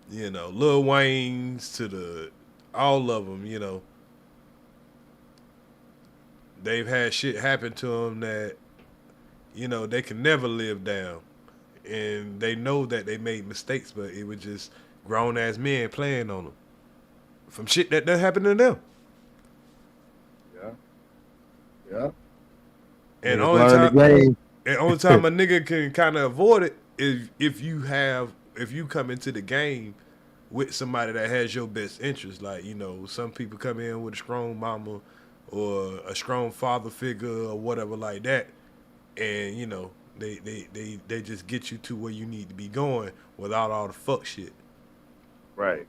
Speaker 3: you know, Lil Wayne's to all of them, you know, they've had shit happen to them that, you know, they can never live down. And they know that they made mistakes, but it was just grown-ass men playing on them from shit that happened to them.
Speaker 8: Yeah.
Speaker 3: And only time a nigga can kind of avoid it is if you come into the game with somebody that has your best interest. Like, you know, some people come in with a strong mama or a strong father figure or whatever like that, and you know they just get you to where you need to be going without all the fuck shit.
Speaker 8: Right.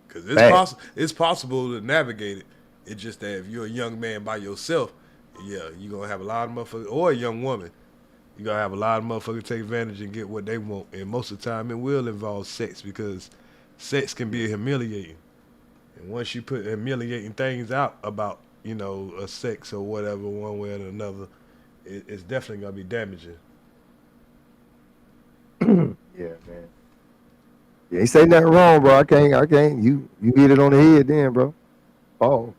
Speaker 3: Because it's possible to navigate it. It's just that if you're a young man by yourself, yeah, you're going to have a lot of motherfuckers, or a young woman, you're going to have a lot of motherfuckers take advantage and get what they want. And most of the time it will involve sex, because sex can be humiliating. And once you put humiliating things out about, you know, a sex or whatever, one way or another, it's definitely going to be damaging.
Speaker 8: Yeah, man. You ain't say nothing wrong, bro. I can't. You hit it on the head then, bro. Oh.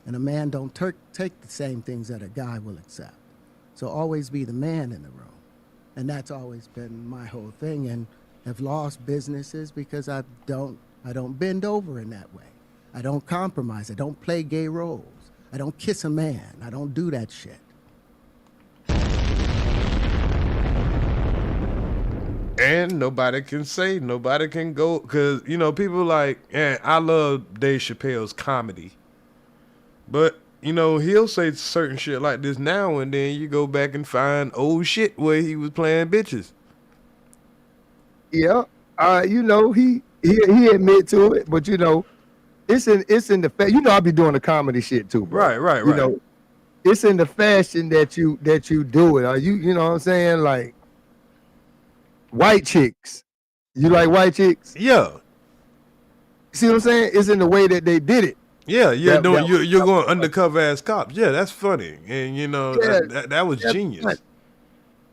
Speaker 22: And a man don't take the same things that a guy will accept. So always be the man in the room. And that's always been my whole thing, and have lost businesses because I don't bend over in that way. I don't compromise. I don't play gay roles. I don't kiss a man. I don't do that shit.
Speaker 3: And nobody can go, because, you know, people like, I love Dave Chappelle's comedy. But, you know, he'll say certain shit like this now and then. You go back and find old shit where he was playing bitches.
Speaker 8: Yeah. You know, he admit to it, but, you know, it's in the fact, you know, I'll be doing the comedy shit too, bro.
Speaker 3: Right.
Speaker 8: You know, it's in the fashion that you do it. You know what I'm saying? Like, white chicks. You like white chicks?
Speaker 3: Yeah.
Speaker 8: See what I'm saying? It's in the way that they did it.
Speaker 3: Yeah, you're going undercover as cops. Yeah, that's funny. And, you know, that was genius.
Speaker 8: Funny.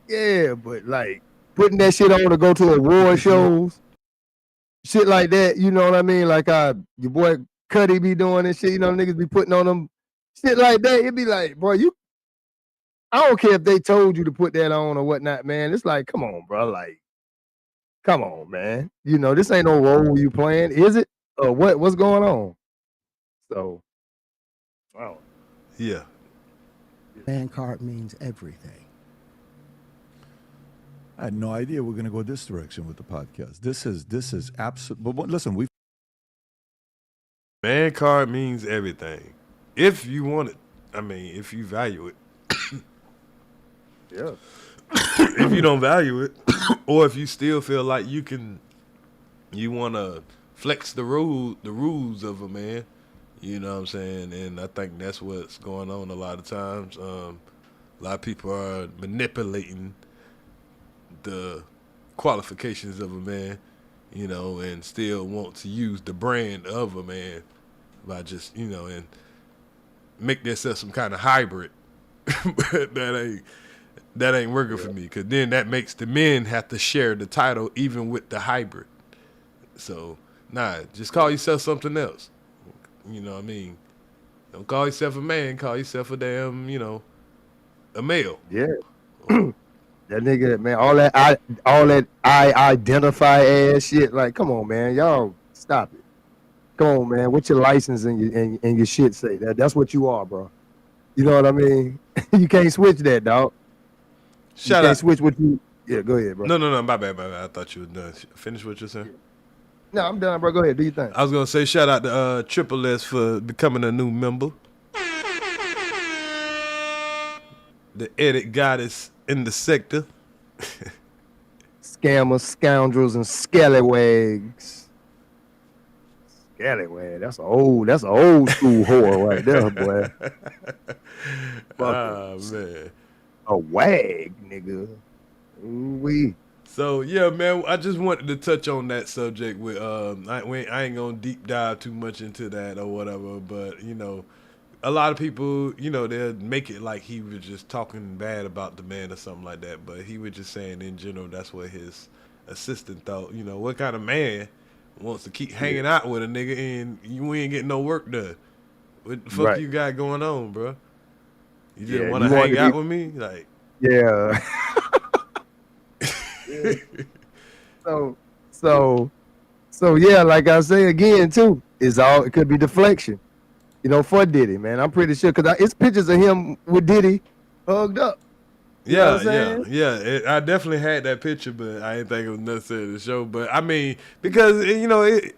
Speaker 8: Yeah, but, like, putting that shit on to go to award shows, shit like that, you know what I mean? Like, your boy Cuddy be doing and shit, you know, niggas be putting on them shit like that. It'd be like, bro, I don't care if they told you to put that on or whatnot, man. It's like, come on, bro. Like, come on, man. You know, this ain't no role you playing, is it? Or what's going on? So, wow.
Speaker 3: Yeah.
Speaker 22: Man card means everything.
Speaker 6: I had no idea we're going to go this direction with the podcast. This is absolute. But listen,
Speaker 3: man card means everything. If you want it, I mean, if you value it.
Speaker 8: Yeah.
Speaker 3: If you don't value it, or if you still feel like you want to flex the rules of a man, you know what I'm saying? And I think that's what's going on a lot of times. A lot of people are manipulating the qualifications of a man, you know, and still want to use the brand of a man by just, you know, and make themselves some kind of hybrid. But that ain't working for me, because then that makes the men have to share the title even with the hybrid. So nah, just call yourself something else. You know what I mean? Don't call yourself a man, call yourself a damn, a male.
Speaker 8: Yeah. That nigga, man, all that I identify ass shit. Like, come on, man, y'all stop it. Come on, man. What your license and your shit say? That's what you are, bro. You know what I mean? You can't switch that, dog.
Speaker 3: Shout
Speaker 8: you
Speaker 3: out.
Speaker 8: Can't switch what you. Yeah, go ahead, bro.
Speaker 3: No, my bad. I thought you were done. Finish what you're saying.
Speaker 8: No, I'm done, bro. Go ahead, do your thing.
Speaker 3: I was gonna say shout out to Triple S for becoming a new member. The edit goddess in the sector.
Speaker 8: Scammers, scoundrels, and scallywags. Scallywag. That's an old school whore right there, boy.
Speaker 3: Man.
Speaker 8: A wag, nigga. Ooh-wee.
Speaker 3: So yeah, man, I just wanted to touch on that subject with I ain't gonna deep dive too much into that or whatever, but a lot of people, they'll make it like he was just talking bad about the man or something like that, but he was just saying in general that's what his assistant thought. What kind of man wants to keep hanging out with a nigga and you ain't getting no work done? What the fuck you got going on, bro? You just want to hang out with me? Like,
Speaker 8: yeah. So yeah, like I say again too, it could be deflection, for Diddy, man. I'm pretty sure because it's pictures of him with Diddy hugged up. You know what I'm saying?
Speaker 3: I definitely had that picture, but I didn't think it was necessary to show. But I mean, because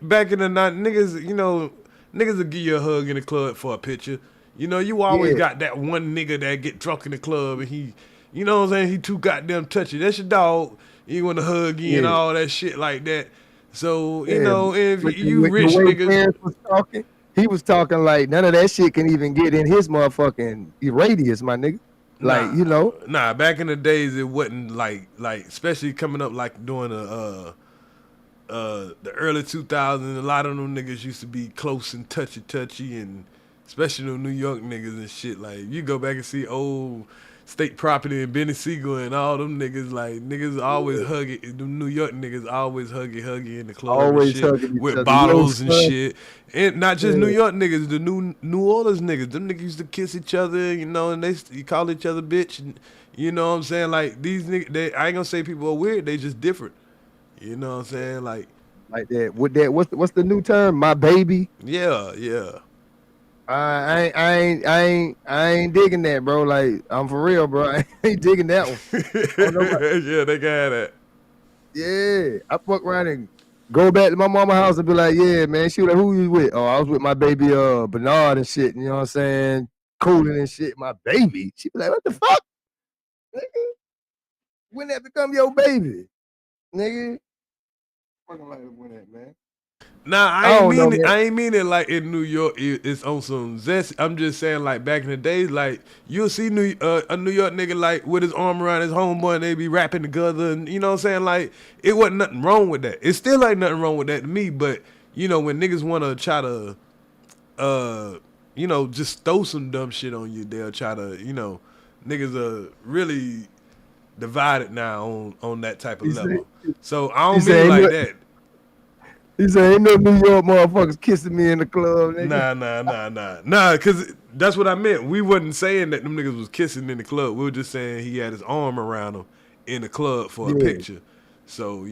Speaker 3: back in the night, niggas will give you a hug in the club for a picture. You always got that one nigga that get drunk in the club and he, what I'm saying, he too goddamn touchy. That's your dog. He want to hug you and all that shit like that. So, if you rich niggas.
Speaker 8: He was talking like none of that shit can even get in his motherfucking radius, my nigga. Like,
Speaker 3: Nah, back in the days, it wasn't like, especially coming up like during the early 2000s, a lot of them niggas used to be close and touchy, and especially the New York niggas and shit. Like, you go back and see old State Property and Benny Siegel and all them niggas, like, niggas always hug it. The New York niggas always huggy in the club
Speaker 8: always
Speaker 3: and shit, with bottles and shit. And not just New York niggas, the New Orleans niggas. Them niggas used to kiss each other, and you call each other bitch. And, you know what I'm saying? Like, these niggas, I ain't gonna say people are weird, they just different. You know what I'm saying? Like
Speaker 8: that. With that, what's the new term? My baby?
Speaker 3: Yeah.
Speaker 8: I ain't digging that, bro. Like, I'm for real, bro. I ain't digging that one.
Speaker 3: Yeah, they got that.
Speaker 8: Yeah, I fuck around and go back to my mama's house and be like, yeah, man. She was like, who you with? Oh, I was with my baby Bernard and shit. You know what I'm saying? Cooling and shit. My baby. She was like, what the fuck? Nigga? When that become your baby? Nigga? Fucking like when that, man.
Speaker 3: Nah, I ain't mean it like in New York it's on some zest. I'm just saying, like, back in the days, like, you'll see a New York nigga like with his arm around his homeboy and they be rapping together, and you know what I'm saying? Like, it wasn't nothing wrong with that. It still ain't nothing wrong with that to me, but when niggas wanna try to just throw some dumb shit on you, they'll try to, niggas are really divided now on that type of level. So I don't mean it like that.
Speaker 8: He said, ain't no New York motherfuckers kissing me in the club, nigga.
Speaker 3: Nah, because that's what I meant. We wasn't saying that them niggas was kissing in the club. We were just saying he had his arm around them in the club for a picture. So,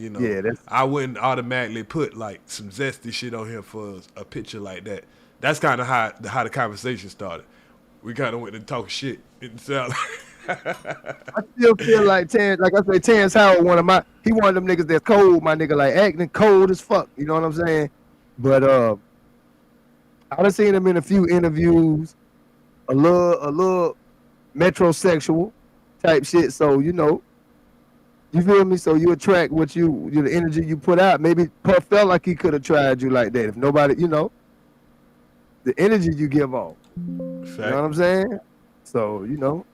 Speaker 3: I wouldn't automatically put, like, some zesty shit on him for a picture like that. That's kind of how the conversation started. We kind of went to talk shit. It sounded
Speaker 8: I still feel like Terrence Howard, one of them niggas that's cold, my nigga, like acting cold as fuck. You know what I'm saying? But I done seen him in a few interviews, a little metrosexual type shit. So you feel me? So you attract what the energy you put out. Maybe Puff felt like he could have tried you like that if nobody, the energy you give off.
Speaker 3: Fact.
Speaker 8: You know what I'm saying? So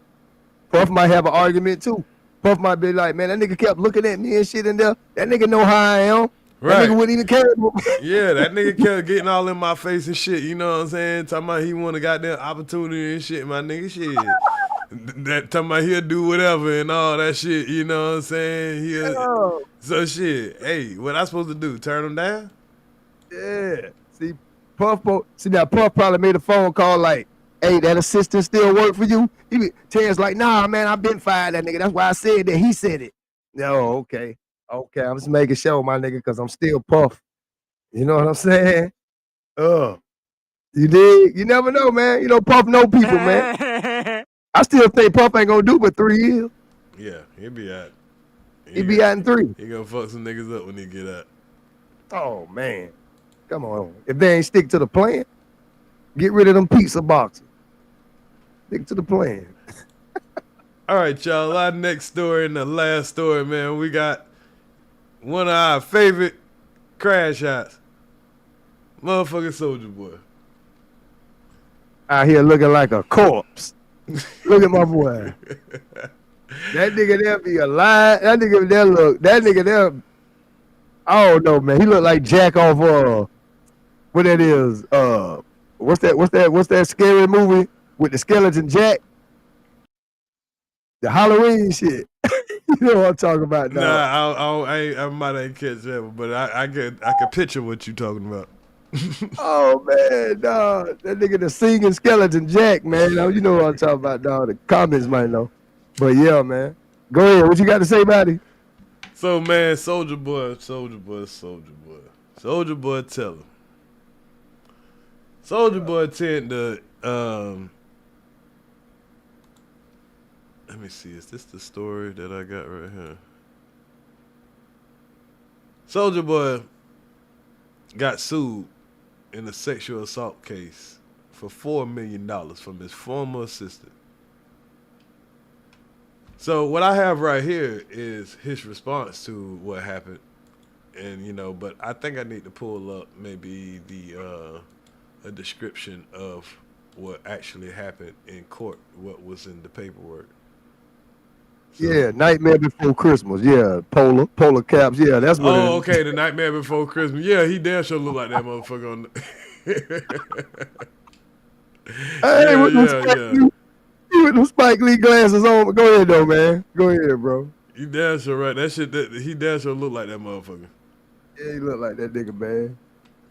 Speaker 8: Puff might have an argument too. Puff might be like, man, that nigga kept looking at me and shit in there. That nigga know how I am.
Speaker 3: Right.
Speaker 8: That nigga wouldn't even care.
Speaker 3: Yeah, that nigga kept getting all in my face and shit. You know what I'm saying? Talking about he want a goddamn opportunity and shit. My nigga, shit. That talking about he'll do whatever and all that shit. You know what I'm saying? So shit. Hey, what I supposed to do? Turn him down?
Speaker 8: Yeah. See, now Puff probably made a phone call like, hey, that assistant still work for you? Terrence like, nah, man, I've been fired, that nigga. That's why I said that. He said it. No, okay. Okay, I'm just making sure, my nigga, because I'm still Puff. You know what I'm saying? You dig? You never know, man. You know, Puff know people, man. I still think Puff ain't gonna do but 3 years.
Speaker 3: Yeah, he'll be out.
Speaker 8: He be out in 3.
Speaker 3: He gonna fuck some niggas up when he get out.
Speaker 8: Oh, man. Come on. If they ain't stick to the plan, get rid of them pizza boxes. Stick to the plan.
Speaker 3: All right, y'all. Our next story and the last story, man. We got one of our favorite crash shots. Motherfucking Soulja Boy.
Speaker 8: Out here looking like a corpse. Look at my boy. That nigga there be alive. That nigga there, I don't know, man. He look like Jack off what that is. What's that scary movie with the skeleton Jack? The Halloween shit. You know what I'm talking about now.
Speaker 3: Nah, I might ain't catch that, but I can picture what you talking about.
Speaker 8: Oh man, dog. That nigga the singing skeleton Jack, man. You know what I'm talking about, dog. The comments might know. But yeah, man. Go ahead. What you got to say about it?
Speaker 3: So man, Soulja Boy, tell him. Soulja Boy tend to let me see, is this the story that I got right here? Soulja Boy got sued in a sexual assault case for $4 million from his former assistant. So what I have right here is his response to what happened. And, you know, but I think I need to pull up maybe a description of what actually happened in court, what was in the paperwork. So,
Speaker 8: yeah, Nightmare Before Christmas. Yeah, polar caps. Yeah, that's what.
Speaker 3: Oh, okay, the Nightmare Before Christmas. Yeah, he damn sure look like that motherfucker on the
Speaker 8: with them Spike Lee glasses on. Go ahead though, man. Go ahead, bro.
Speaker 3: You damn sure right. He damn sure look like that motherfucker.
Speaker 8: Yeah, he look like that nigga, man.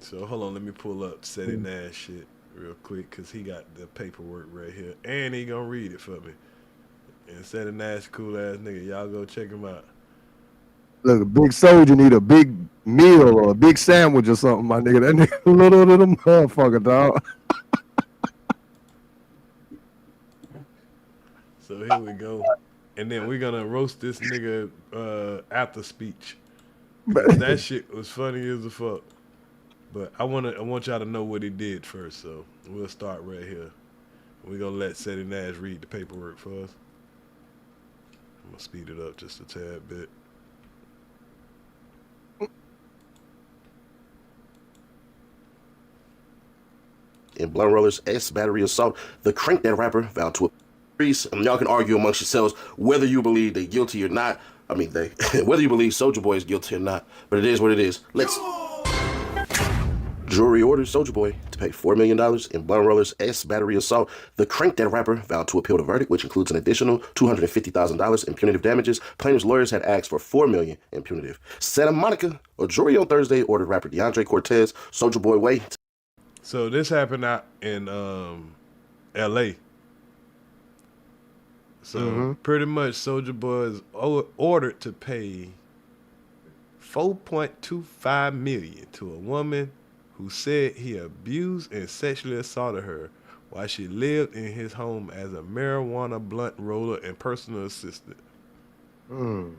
Speaker 3: So hold on, let me pull up Stephanie Nash shit real quick, cause he got the paperwork right here, and he gonna read it for me. And Stephanie Nash, cool ass nigga. Y'all go check him out.
Speaker 8: Look, a big soldier need a big meal or a big sandwich or something, my nigga. That nigga little motherfucker, dog.
Speaker 3: So here we go. And then we're gonna roast this nigga after speech. That shit was funny as the fuck. But I want y'all to know what he did first, so we'll start right here. We're gonna let Stephanie Nash read the paperwork for us. I'm gonna speed it up just a tad bit.
Speaker 16: In Blunt Rollers S battery assault, the Crank That rapper vowed to increase. Y'all can argue amongst yourselves whether you believe they're guilty or not. I mean, whether you believe Soulja Boy is guilty or not. But it is what it is. Jury orders Soulja Boy to pay $4 million in Blunt Rollers S battery assault. The Crank That rapper vowed to appeal the verdict, which includes an additional $250,000 in punitive damages. Plaintiff's lawyers had asked for $4 million in punitive. Santa Monica, a jury on Thursday ordered rapper DeAndre Cortez, Soulja Boy Way.
Speaker 3: So this happened out in L.A. So pretty much Soulja Boy is ordered to pay $4.25 million to a woman who said he abused and sexually assaulted her while she lived in his home as a marijuana blunt roller and personal assistant.
Speaker 8: The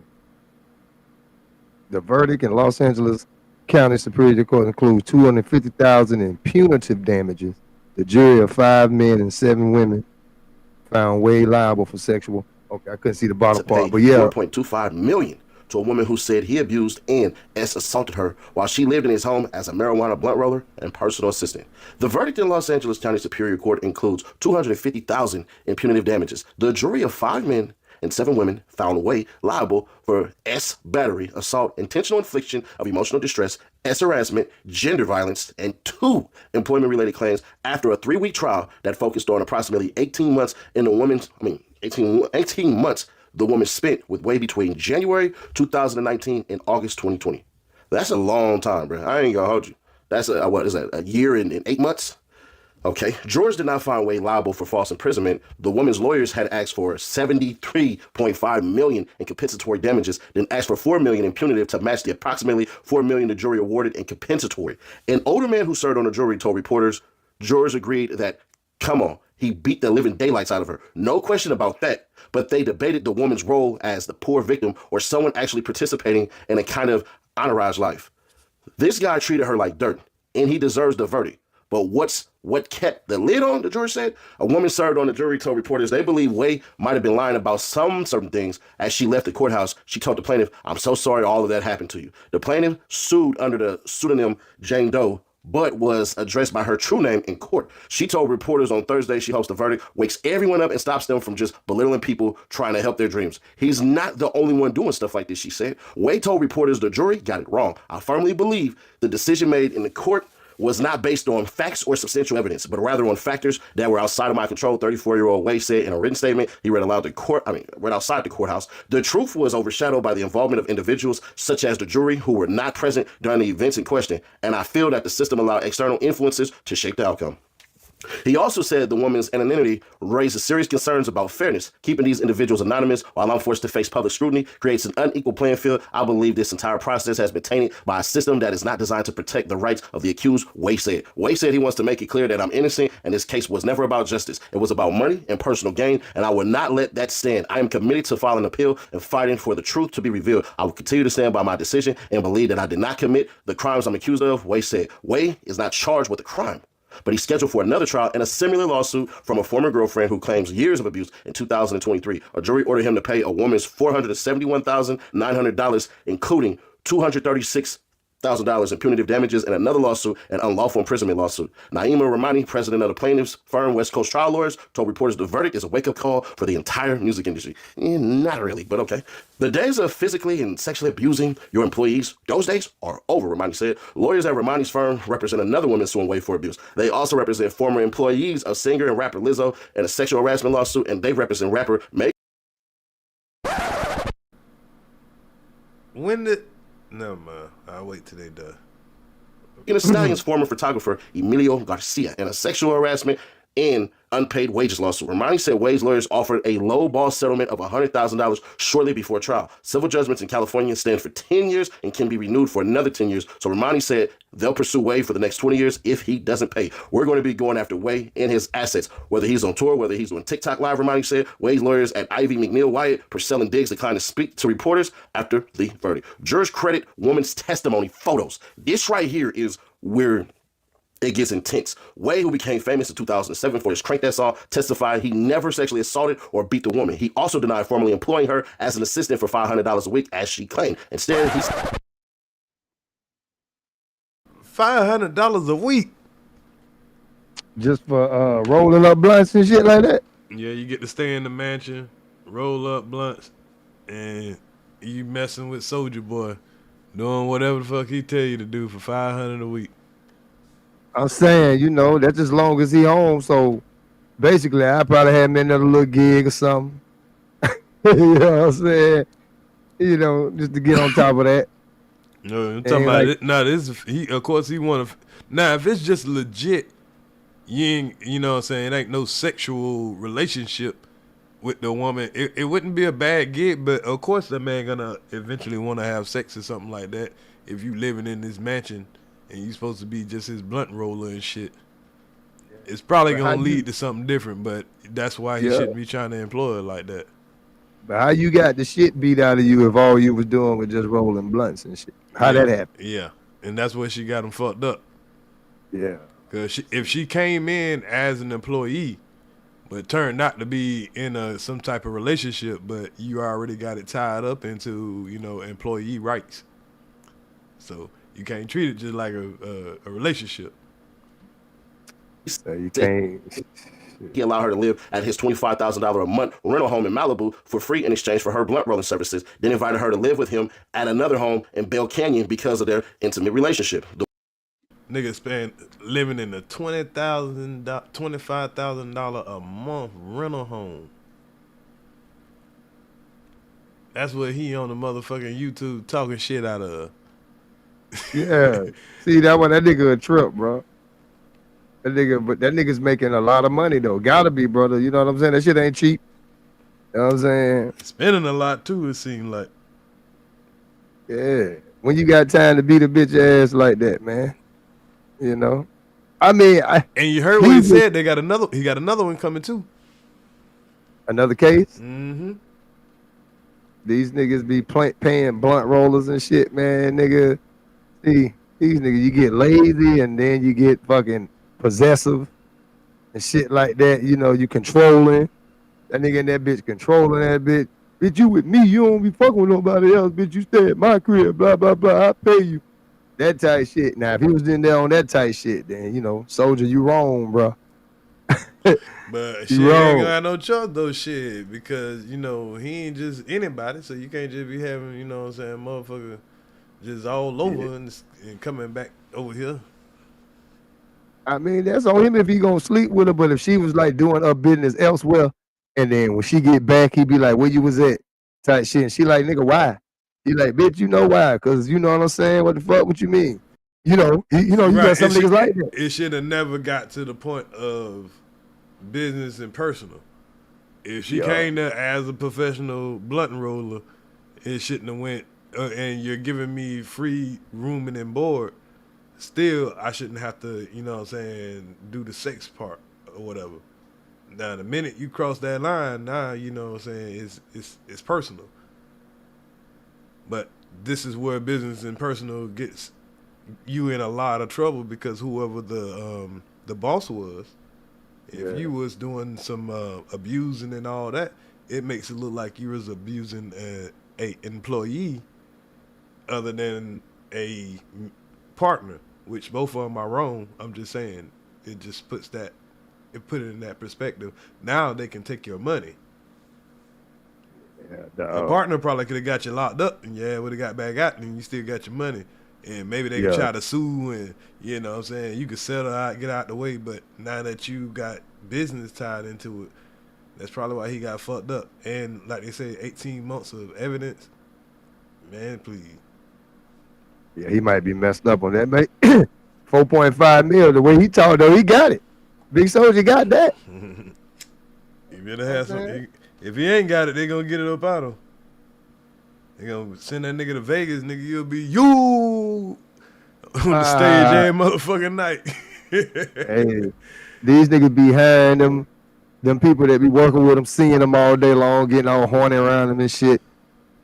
Speaker 8: verdict in Los Angeles County Superior Court includes $250,000 in punitive damages. The jury of 5 men and 7 women found Wade liable for sexual. Okay, I couldn't see the bottom part, but yeah.
Speaker 16: $4.25 million to a woman who said he abused and assaulted her while she lived in his home as a marijuana blunt roller and personal assistant. The verdict in Los Angeles County Superior Court includes $250,000 in punitive damages. The jury of 5 men and 7 women found Way liable for S battery, assault, intentional infliction of emotional distress, S harassment, gender violence, and 2 employment-related claims after a 3-week trial that focused on approximately 18 months in the woman's, 18 months the woman spent with Way between January 2019 and August 2020. That's a long time, bro. I ain't gonna hold you. That's what is that? A year and 8 months? Okay. George did not find Way liable for false imprisonment. The woman's lawyers had asked for $73.5 million in compensatory damages, then asked for $4 million in punitive to match the approximately $4 million the jury awarded in compensatory. An older man who served on the jury told reporters, George agreed that, come on, he beat the living daylights out of her. No question about that. But they debated the woman's role as the poor victim or someone actually participating in a kind of honorage life. This guy treated her like dirt, and he deserves the verdict. But what kept the lid on, the jury said? A woman served on the jury told reporters they believe Way might have been lying about some certain things. As she left the courthouse, she told the plaintiff, I'm so sorry all of that happened to you. The plaintiff sued under the pseudonym Jane Doe, but was addressed by her true name in court. She told reporters on Thursday she hopes the verdict wakes everyone up and stops them from just belittling people trying to help their dreams. He's not the only one doing stuff like this, she said. Way told reporters the jury got it wrong. I firmly believe the decision made in the court was not based on facts or substantial evidence, but rather on factors that were outside of my control, 34-year-old Way said in a written statement he read outside the courthouse. The truth was overshadowed by the involvement of individuals such as the jury who were not present during the events in question, and I feel that the system allowed external influences to shape the outcome. He also said the woman's anonymity raises serious concerns about fairness. Keeping these individuals anonymous while I'm forced to face public scrutiny creates an unequal playing field. I believe this entire process has been tainted by a system that is not designed to protect the rights of the accused, Way said. Way said he wants to make it clear that I'm innocent and this case was never about justice. It was about money and personal gain, and I will not let that stand. I am committed to filing an appeal and fighting for the truth to be revealed. I will continue to stand by my decision and believe that I did not commit the crimes I'm accused of, Way said. Way is not charged with a crime, but he's scheduled for another trial in a similar lawsuit from a former girlfriend who claims years of abuse in 2023. A jury ordered him to pay a woman's $471,900, including $236,000 in punitive damages, and another lawsuit, an unlawful imprisonment lawsuit. Naima Rahmani, president of the plaintiff's firm West Coast Trial Lawyers, told reporters the verdict is a wake-up call for the entire music industry. Not really, but okay. The days of physically and sexually abusing your employees, those days are over, Rahmani said. Lawyers at Rahmani's firm represent another woman suing Way for abuse. They also represent former employees of singer and rapper Lizzo in a sexual harassment lawsuit, and they represent rapper Meg.
Speaker 3: Never mind. I'll wait till they done.
Speaker 16: In a Stallion's former photographer, Emilio Garcia, in a sexual harassment and unpaid wages lawsuit. Rahmani said Way's lawyers offered a low-ball settlement of $100,000 shortly before trial. Civil judgments in California stand for 10 years and can be renewed for another 10 years. So Rahmani said they'll pursue Way for the next 20 years if he doesn't pay. We're going to be going after Way and his assets, whether he's on tour, whether he's on TikTok Live, Rahmani said. Way's lawyers at Ivy McNeil Wyatt, Purcell and Diggs declined to speak to reporters after the verdict. Jurors credit woman's testimony photos. This right here is where it gets intense. Way, who became famous in 2007 for his Crank That song, testified he never sexually assaulted or beat the woman. He also denied formally employing her as an assistant for $500 a week, as she claimed. Instead, he's
Speaker 3: $500 a week
Speaker 8: just for rolling up blunts and shit like that.
Speaker 3: Yeah, you get to stay in the mansion, roll up blunts, and you messing with Soulja Boy, doing whatever the fuck he tell you to do for $500 a week.
Speaker 8: I'm saying, you know, that's as long as he home. So basically, I probably had me another little gig or something. You know what I'm saying? You know, just to get on top of that.
Speaker 3: No, I'm talking about it. Nah, of course he want to. Now, if it's just legit, you know what I'm saying, it ain't no sexual relationship with the woman, it wouldn't be a bad gig, but of course that man gonna eventually want to have sex or something like that if you living in this mansion and you supposed to be just his blunt roller and shit. It's probably gonna lead to something different, but that's why he shouldn't be trying to employ her like that.
Speaker 8: But how you got the shit beat out of you if all you was doing was just rolling blunts and shit? How that happen?
Speaker 3: Yeah, and that's where she got him fucked up.
Speaker 8: Yeah.
Speaker 3: Because if she came in as an employee, but turned not to be in some type of relationship, but you already got it tied up into, you know, employee rights. So you can't treat it just like a relationship.
Speaker 8: So you can't.
Speaker 16: He allowed her to live at his $25,000 a month rental home in Malibu for free in exchange for her blunt rolling services, then invited her to live with him at another home in Bell Canyon because of their intimate relationship.
Speaker 3: Nigga spent living in a $25,000 a month rental home. That's what he on the motherfucking YouTube talking shit out of.
Speaker 8: Yeah. See, that nigga a trip, bro. But that nigga's making a lot of money though. Gotta be, brother. You know what I'm saying? That shit ain't cheap. You know what I'm saying?
Speaker 3: Spending a lot too, it seemed like.
Speaker 8: Yeah. When you got time to beat a bitch ass like that, man. You know? I mean,
Speaker 3: and you heard what he said, he got another one coming too.
Speaker 8: Another case?
Speaker 3: Mm-hmm.
Speaker 8: These niggas be paying blunt rollers and shit, man, nigga. See, these niggas, you get lazy and then you get fucking possessive and shit like that. You know, you controlling. That nigga in that bitch controlling that bitch. Bitch, you with me. You don't be fucking with nobody else. Bitch, you stay at my crib. Blah, blah, blah. I pay you. That type shit. Now, if he was in there on that type shit, then, you know, Soulja, you wrong, bro.
Speaker 3: But shit, ain't gonna have no choice though, shit. Because, you know, he ain't just anybody. So you can't just be having, you know what I'm saying, motherfucker just all over and coming back over here.
Speaker 8: I mean, that's on him if he gonna sleep with her. But if she was like doing her business elsewhere, and then when she get back, he be like, "Where you was at?" type shit. And she like, "Nigga, why?" He like, "Bitch, you know why? Cause you know what I'm saying. What the fuck? What you mean? You know, you got some niggas like that."
Speaker 3: It should have never got to the point of business and personal. If she came there as a professional blunt roller, it shouldn't have went. And you're giving me free rooming and board. Still, I shouldn't have to, you know what I'm saying, do the sex part or whatever. Now, the minute you cross that line, now, you know what I'm saying, it's personal. But this is where business and personal gets you in a lot of trouble because whoever the boss was, if you was doing some abusing and all that, it makes it look like you was abusing a employee other than a partner, which both of them are wrong. I'm just saying, it just put it in that perspective. Now they can take your money. A partner probably could have got you locked up and would have got back out and you still got your money. And maybe they could try to sue and, you know what I'm saying, you could settle out, get out the way. But now that you got business tied into it, that's probably why he got fucked up. And like they say, 18 months of evidence, man, please.
Speaker 8: Yeah, he might be messed up on that, mate. 4.5 mil, the way he talked, though, he got it. Big Soulja got that.
Speaker 3: You better have something. If he ain't got it, they gonna get it up out of him. They gonna send that nigga to Vegas, nigga, you'll be you on the stage every motherfucking night.
Speaker 8: Hey, these niggas be hiring them people that be working with them, seeing them all day long, getting all horny around them and shit,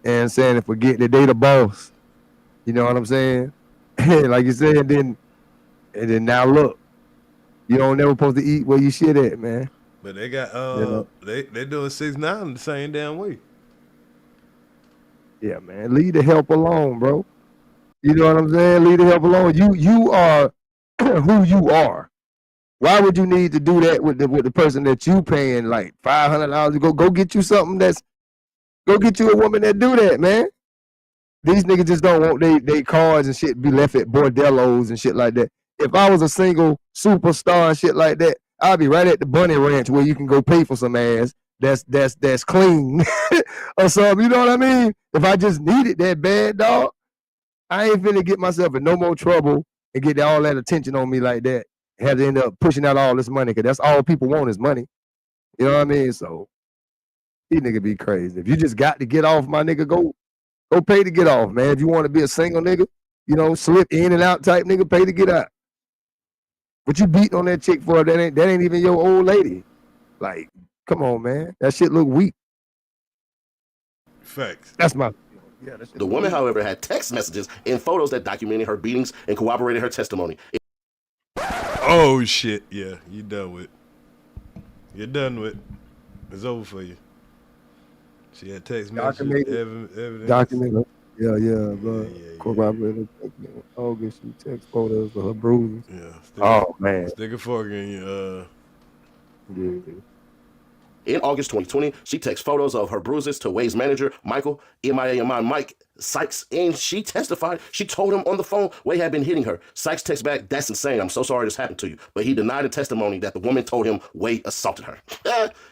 Speaker 8: and saying and forget that they the boss. You know what I'm saying? Like you said, and then now look, you don't never supposed to eat where you shit at, man.
Speaker 3: But they got they doing 6ix9ine the same damn way.
Speaker 8: Yeah, man. Leave the help alone, bro. You know what I'm saying? Leave the help alone. You are who you are. Why would you need to do that with the person that you paying like $500 to go get you something go get you a woman that do that, man. These niggas just don't want they cars and shit be left at bordellos and shit like that. If I was a single superstar and shit like that, I'd be right at the bunny ranch where you can go pay for some ass that's clean or something. You know what I mean? If I just needed that bad, dog, I ain't finna get myself in no more trouble and get all that attention on me like that. Have to end up pushing out all this money because that's all people want is money. You know what I mean? So these niggas be crazy. If you just got to get off, my nigga, go pay to get off, man. If you want to be a single nigga, you know, slip in and out type nigga, pay to get out. What you beating on that chick for? That ain't even your old lady. Like, come on, man. That shit look weak.
Speaker 3: Facts.
Speaker 8: That's my.
Speaker 16: Yeah, the woman, however, had text messages and photos that documented her beatings and corroborated her testimony.
Speaker 3: Oh shit! Yeah, you done with. You're done with. It's over for you. She had text messages, evidence.
Speaker 8: Documented. Yeah, bro. Corroborated. Oh, get she text photos of her bruises.
Speaker 3: Yeah.
Speaker 8: Oh man.
Speaker 3: Stick a fork in you.
Speaker 16: In August 2020, she texts photos of her bruises to Wade's manager, Michael, MIA Mike Sykes, and she testified. She told him on the phone Wade had been hitting her. Sykes texts back, "That's insane. I'm so sorry this happened to you." But he denied the testimony that the woman told him Wade assaulted her.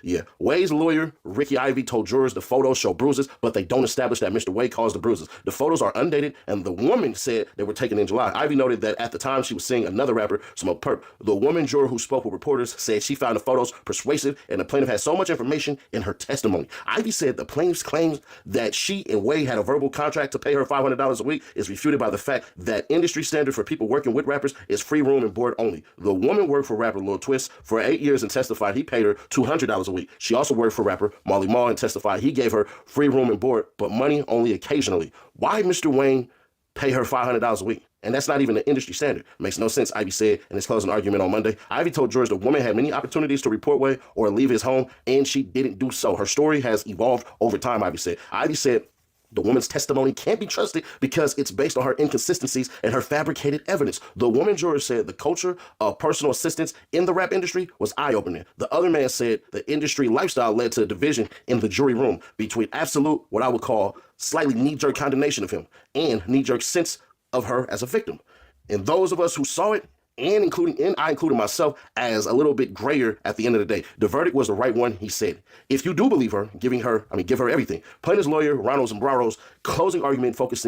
Speaker 16: Yeah. Wade's lawyer, Ricky Ivy, told jurors the photos show bruises, but they don't establish that Mr. Wade caused the bruises. The photos are undated, and the woman said they were taken in July. Ivy noted that at the time she was seeing another rapper smoke perp. The woman juror who spoke with reporters said she found the photos persuasive, and the plaintiff had so much information in her testimony. Ivy said the plaintiff's claims that she and Wade had a verbal contract to pay her $500 a week is refuted by the fact that industry standard for people working with rappers is free room and board only. The woman worked for rapper Lil Twist for 8 years and testified he paid her $200 a week. She also worked for rapper Marley Marl and testified he gave her free room and board, but money only occasionally. Why Mr. Wayne pay her $500 a week? And that's not even an industry standard. Makes no sense, Ivy said in his closing argument on Monday. Ivy told jurors the woman had many opportunities to report Wade or leave his home, and she didn't do so. Her story has evolved over time, Ivy said. Ivy said the woman's testimony can't be trusted because it's based on her inconsistencies and her fabricated evidence. The woman juror said the culture of personal assistance in the rap industry was eye-opening. The other man said the industry lifestyle led to a division in the jury room between absolute, what I would call slightly knee-jerk condemnation of him, and knee-jerk sense of her as a victim. And those of us who saw it, and I included myself, as a little bit grayer at the end of the day. The verdict was the right one, he said. If you do believe her, give her everything. Plaintiff's lawyer, Ronald Zambrano's closing argument focused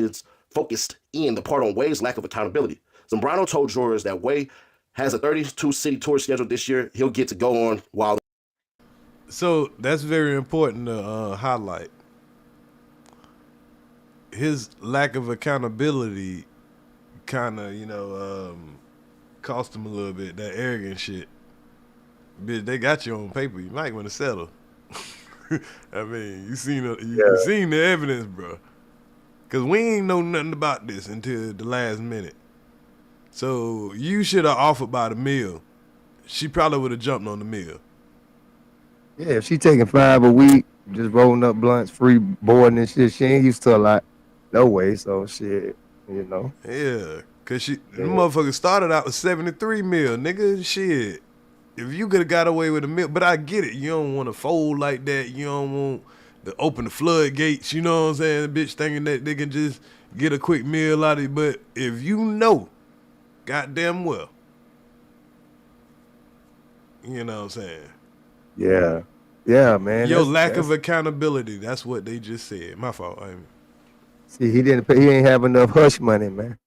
Speaker 16: in the part on Wade's lack of accountability. Zambrano told jurors that Wade has a 32-city tour scheduled this year. He'll get to go on while.
Speaker 3: So that's very important to highlight. His lack of accountability kind of, cost him a little bit, that arrogant shit. Bitch, they got you on paper. You might want to settle. I mean, you seen the evidence, bro. Because we ain't know nothing about this until the last minute. So you should have offered by the meal. She probably would have jumped on the meal.
Speaker 8: Yeah, if she taking $5 a week, just rolling up blunts, free boarding and shit, she ain't used to a lot. No way, so shit,
Speaker 3: Yeah, because the motherfucker started out with 73 mil, nigga. Shit. If you could have got away with a mil, but I get it. You don't want to fold like that. You don't want to open the floodgates, you know what I'm saying? The bitch thinking that they can just get a quick meal out of it. But if you know, goddamn well, you know what I'm saying?
Speaker 8: Yeah. Yeah, man.
Speaker 3: Your lack of accountability, that's what they just said. My fault.
Speaker 8: See, he ain't have enough hush money, man.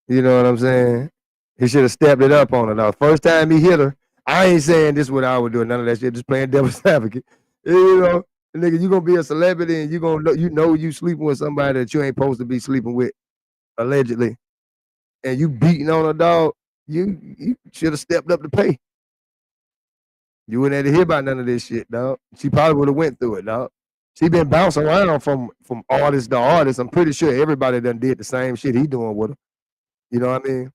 Speaker 8: You know what I'm saying? He should have stepped it up on her. Now, first time he hit her, I ain't saying this is what I would do, none of that shit, just playing devil's advocate. You know, nigga, you gonna be a celebrity and you sleeping with somebody that you ain't supposed to be sleeping with, allegedly. And you beating on a dog, you should have stepped up to pay. You wouldn't have to hear about none of this shit, dog. She probably would have went through it, dog. She been bouncing around from artist to artist. I'm pretty sure everybody done did the same shit he doing with her. You know what I mean?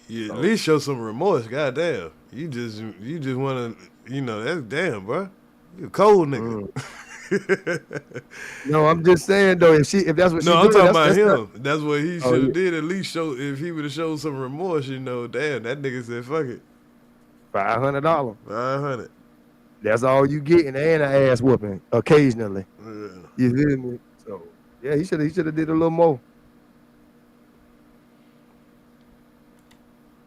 Speaker 3: Yeah, at least show some remorse. Goddamn, you just want to, that's damn, bro. You a cold nigga.
Speaker 8: No, I'm just saying though, if that's what she.
Speaker 3: No, I'm talking about him.
Speaker 8: Not...
Speaker 3: That's what he should have did. At least show, if he would have showed some remorse, damn, that nigga said fuck it.
Speaker 8: $500.
Speaker 3: $500.
Speaker 8: That's all you getting, and an ass whooping occasionally.
Speaker 3: Yeah.
Speaker 8: You feel me? So yeah, he should have did a little more.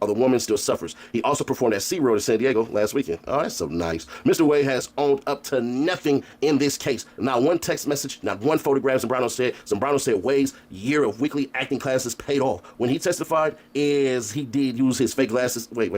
Speaker 16: The woman still suffers. He also performed at SeaWorld in San Diego last weekend. Oh, that's so nice. Mr. Wade has owned up to nothing in this case. Not one text message, not one photograph. Zambrano said Wade's year of weekly acting classes paid off. When he testified, he did use his fake glasses. Wait.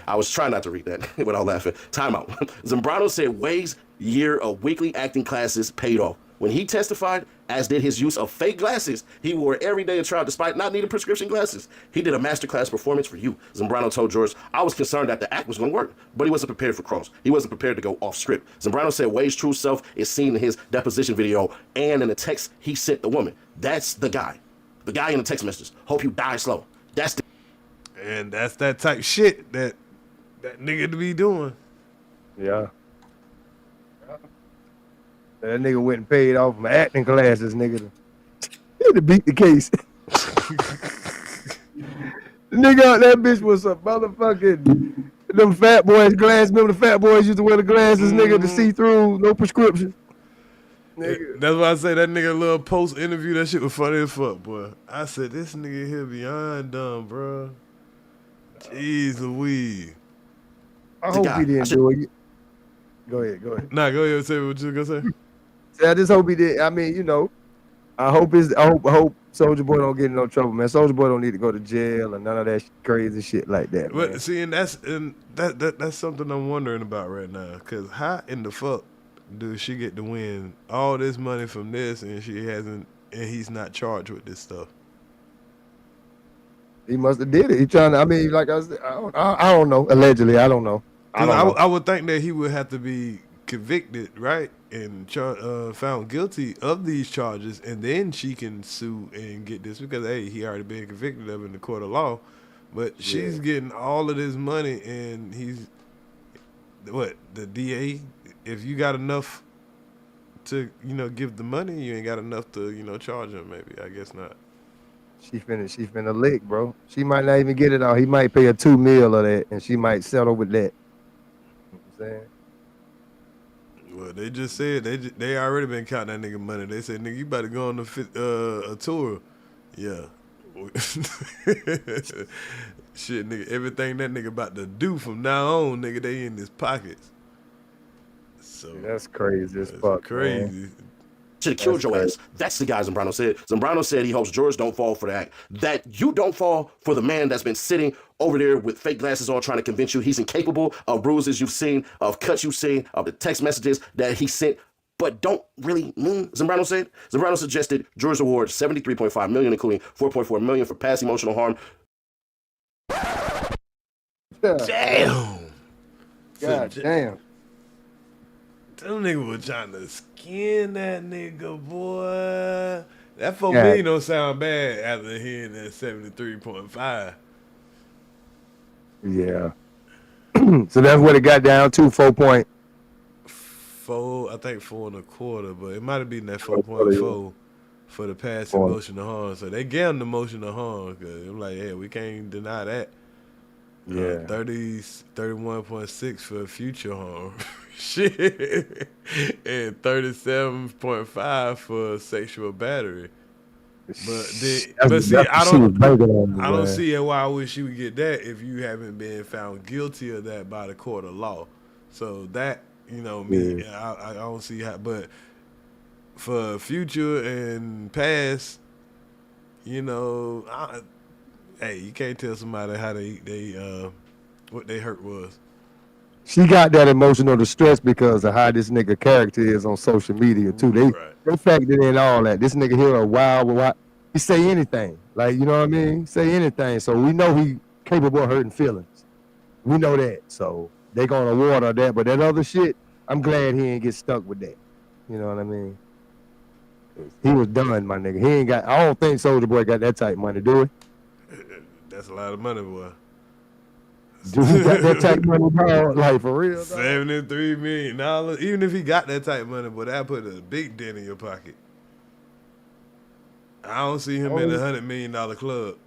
Speaker 16: I was trying not to read that without laughing. Time out. Zambrano said Wade's year of weekly acting classes paid off. When he testified, as did his use of fake glasses, he wore every day of trial despite not needing prescription glasses. He did a masterclass performance for you. Zambrano told jurors, I was concerned that the act was going to work, but he wasn't prepared for cross. He wasn't prepared to go off script. Zambrano said Wade's true self is seen in his deposition video and in the text he sent the woman. That's the guy. The guy in the text messages. Hope you die slow.
Speaker 3: And that's that type shit that nigga to be doing.
Speaker 8: Yeah. That nigga went and paid off my acting classes, nigga, to beat the case. Nigga, that bitch was a motherfucking them fat boys glasses. Remember the fat boys used to wear the glasses, nigga, to see through, no prescription.
Speaker 3: Nigga. That's why I say that nigga little post interview, that shit was funny as fuck, boy. I said, this nigga here beyond dumb, bro. Jeez Louise.
Speaker 8: I hope he didn't do it. Go ahead.
Speaker 3: Nah, go ahead and say what you gonna say.
Speaker 8: I just hope he did. I mean, you know, I hope Soulja Boy don't get in no trouble, man. Soulja Boy don't need to go to jail or none of that crazy shit like that.
Speaker 3: But
Speaker 8: man.
Speaker 3: see, and that's something I'm wondering about right now. Cause how in the fuck do she get to win all this money from this and he's not charged with this stuff?
Speaker 8: He must have did it. He trying to. I mean, like I said, I don't know. Allegedly, I don't know.
Speaker 3: I would think that he would have to be convicted, right, and found guilty of these charges, and then she can sue and get this because hey, he already been convicted of in the court of law. But she's getting all of this money, and he's the DA. If you got enough to give the money, you ain't got enough to charge him. Maybe I guess not.
Speaker 8: She finna lick, bro. She might not even get it all. He might pay her $2 million of that, and she might settle with that. You know what I'm saying?
Speaker 3: Well, they just said they already been counting that nigga money. They said, nigga, you better go on a tour. Yeah. Shit, nigga, everything that nigga about to do from now on, nigga, they in his pockets. So
Speaker 8: that's crazy as fuck.
Speaker 3: Crazy.
Speaker 8: Man.
Speaker 16: Should have killed your ass. That's the guy Zambrano said. Zambrano said he hopes George don't fall for the act. That you don't fall for the man that's been sitting over there with fake glasses on trying to convince you he's incapable of bruises you've seen, of cuts you've seen, of the text messages that he sent, but don't really mean, Zambrano said. Zambrano suggested George award $73.5 million, including $4.4 million for past emotional harm.
Speaker 3: Damn.
Speaker 8: God damn.
Speaker 3: Them niggas was trying to skin that nigga, boy. That $4 million don't sound bad after hearing that 73.5.
Speaker 8: Yeah. So that's what it got down to, 4.4.
Speaker 3: I think 4.25, but it might have been that 4.4 for the past emotional harm. So they gave him the emotional harm because I'm like, yeah, we can't deny that.
Speaker 8: Yeah.
Speaker 3: 31.6 for future harm. Shit. And 37.5 for sexual battery. But see, I don't see why I wish you would get that if you haven't been found guilty of that by the court of law. So that, I don't see how. But for future and past, hey, you can't tell somebody how what they hurt was.
Speaker 8: She got that emotional distress because of how this nigga character is on social media too. They factored in all that. This nigga here a wild. He say anything, like, you know what I mean? Say anything. So we know he capable of hurting feelings. We know that. So they gonna award her that. But that other shit, I'm glad he ain't get stuck with that. You know what I mean? He was done, my nigga. He ain't got. I don't think Soulja Boy got that type of money, do he?
Speaker 3: That's a lot of money, boy.
Speaker 8: Dude, he got that type of money, dog, like for real. Dog.
Speaker 3: $73 million. Even if he got that type of money, boy, that put a big dent in your pocket. I don't see him in a $100 million club.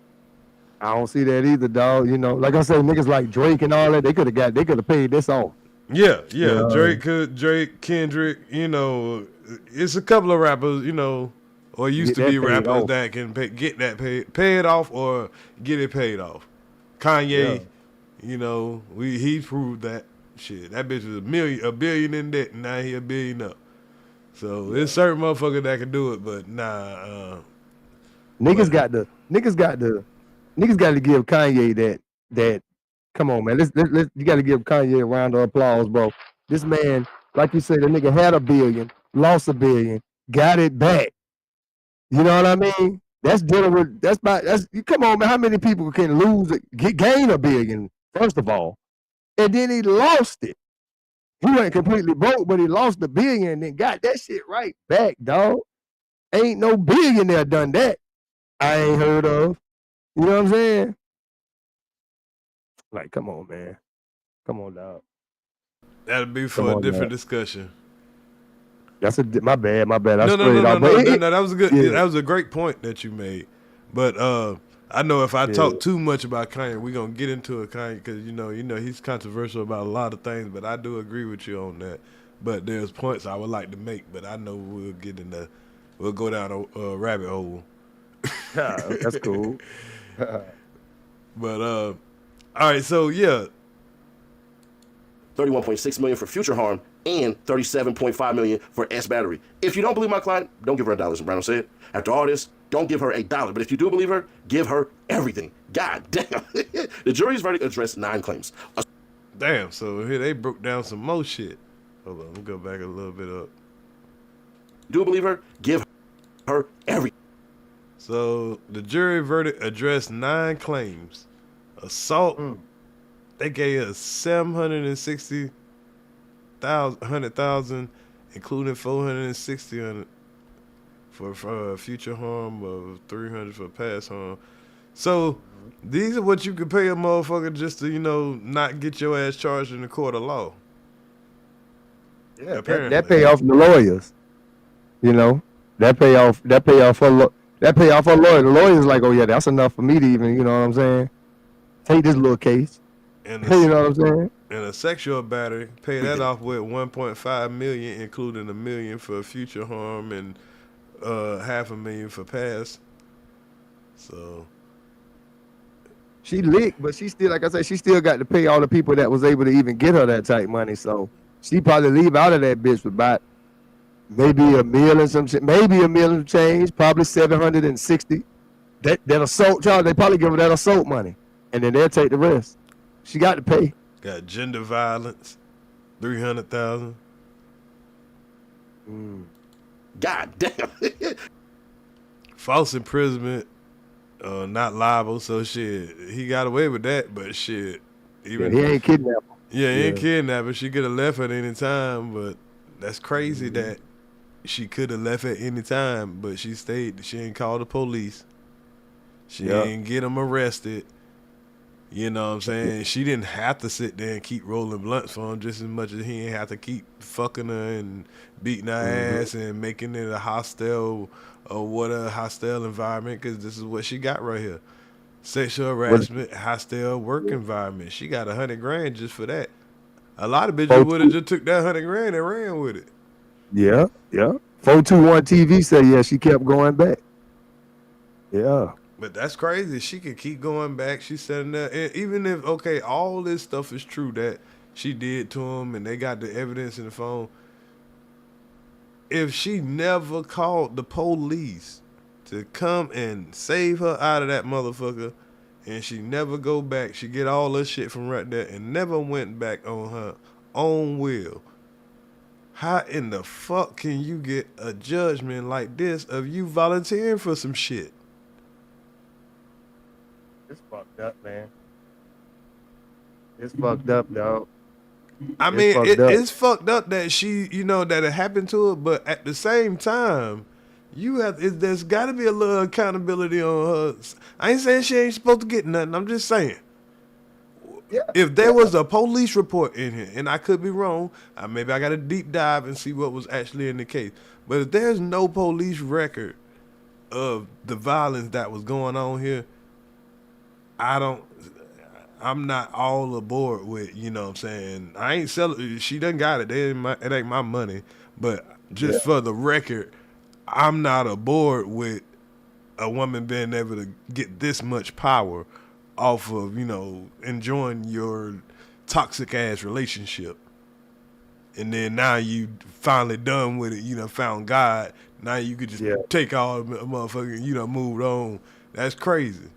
Speaker 8: I don't see that either, dog. Like I said, niggas like Drake and all that, they could have paid this off.
Speaker 3: Yeah. Drake, Kendrick, it's a couple of rappers, or used to be rappers that can get that pay it off or get it paid off. Kanye, he proved that shit. That bitch was a billion in debt, and now he $1 billion up. So there's certain motherfuckers that can do it, but nah.
Speaker 8: Niggas got to give Kanye that. Come on, man. Let's you got to give Kanye a round of applause, bro. This man, like you said, the nigga had $1 billion, lost $1 billion, got it back. You know what I mean? That's dealing with. Come on, man. How many people can gain $1 billion? First of all, and then he lost it. He went completely broke, but he lost $1 billion and then got that shit right back, dog. Ain't no billionaire done that. I ain't heard of. You know what I'm saying? Like, come on, man. Come on, dog.
Speaker 3: That'll be for a different discussion.
Speaker 8: That's my bad.
Speaker 3: No. That was a good. Yeah. That was a great point that you made. But I know if I talk too much about Kanye, we're gonna get into it, Kanye, because you know he's controversial about a lot of things. But I do agree with you on that. But there's points I would like to make, but I know we'll go down a rabbit hole.
Speaker 8: That's cool.
Speaker 3: But all right, so yeah.
Speaker 16: $31.6 million for future harm and $37.5 million for S battery. If you don't believe my client, don't give her $1, as Brando said. After all this, don't give her $1. But if you do believe her, give her everything. God damn. The jury's verdict addressed 9 claims.
Speaker 3: Damn, so here they broke down some more shit. Hold on, let me go back a little bit up.
Speaker 16: Do believe her, give her everything.
Speaker 3: So the jury verdict addressed 9 claims. Assault, they gave us $760,000, including $460,000 for future harm of $300 for past harm. So these are what you could pay a motherfucker just to not get your ass charged in the court of law.
Speaker 8: Yeah, that pay off the lawyers. That pay off for a lawyer. The lawyer's like, oh yeah, that's enough for me to even, you know what I'm saying? Take this little case.
Speaker 3: And
Speaker 8: you know what I'm saying?
Speaker 3: And a sexual battery, pay that off with $1.5 million, including $1 million for future harm and $500,000 for past. So
Speaker 8: she licked, but she still, like I said, she still got to pay all the people that was able to even get her that type money. So she probably leave out of that bitch with about maybe $1 million and some shit, maybe $1 million change, probably 760. That assault charge, they probably give her that assault money, and then they'll take the rest. She got to pay.
Speaker 3: Got gender violence, $300,000.
Speaker 16: God damn.
Speaker 3: False imprisonment, not liable. So shit, he got away with that. But shit, even
Speaker 8: he ain't kidnapped.
Speaker 3: Yeah, he ain't kidnapped. She could have left at any time. But that's crazy that she could have left at any time. But she stayed. She ain't called the police. She ain't get him arrested. You know what I'm saying? She didn't have to sit there and keep rolling blunts for him just as much as he ain't have to keep fucking her and beating her ass and making it a hostile environment, because this is what she got right here. Sexual harassment, hostile work environment. She got $100,000 just for that. A lot of bitches would have just took that $100,000 and ran with it.
Speaker 8: Yeah. 421 TV said, yeah, she kept going back. Yeah.
Speaker 3: But that's crazy. She could keep going back. She's sitting there. And even if, all this stuff is true that she did to him and they got the evidence in the phone, if she never called the police to come and save her out of that motherfucker, and she never go back, she get all her shit from right there and never went back on her own will, how in the fuck can you get a judgment like this of you volunteering for some shit?
Speaker 8: It's fucked up, man. It's fucked up, dog.
Speaker 3: I mean, it's fucked up that she, that it happened to her, but at the same time, there's got to be a little accountability on her. I ain't saying she ain't supposed to get nothing. I'm just saying. If there was a police report in here, and I could be wrong, maybe I got to deep dive and see what was actually in the case. But if there's no police record of the violence that was going on here, I'm not all aboard with, you know what I'm saying? I ain't selling. She done got it. It ain't my money. But just for the record, I'm not aboard with a woman being able to get this much power off of, enjoying your toxic ass relationship. And then now you finally done with it, found God. Now you could just take all the motherfucking, moved on. That's crazy.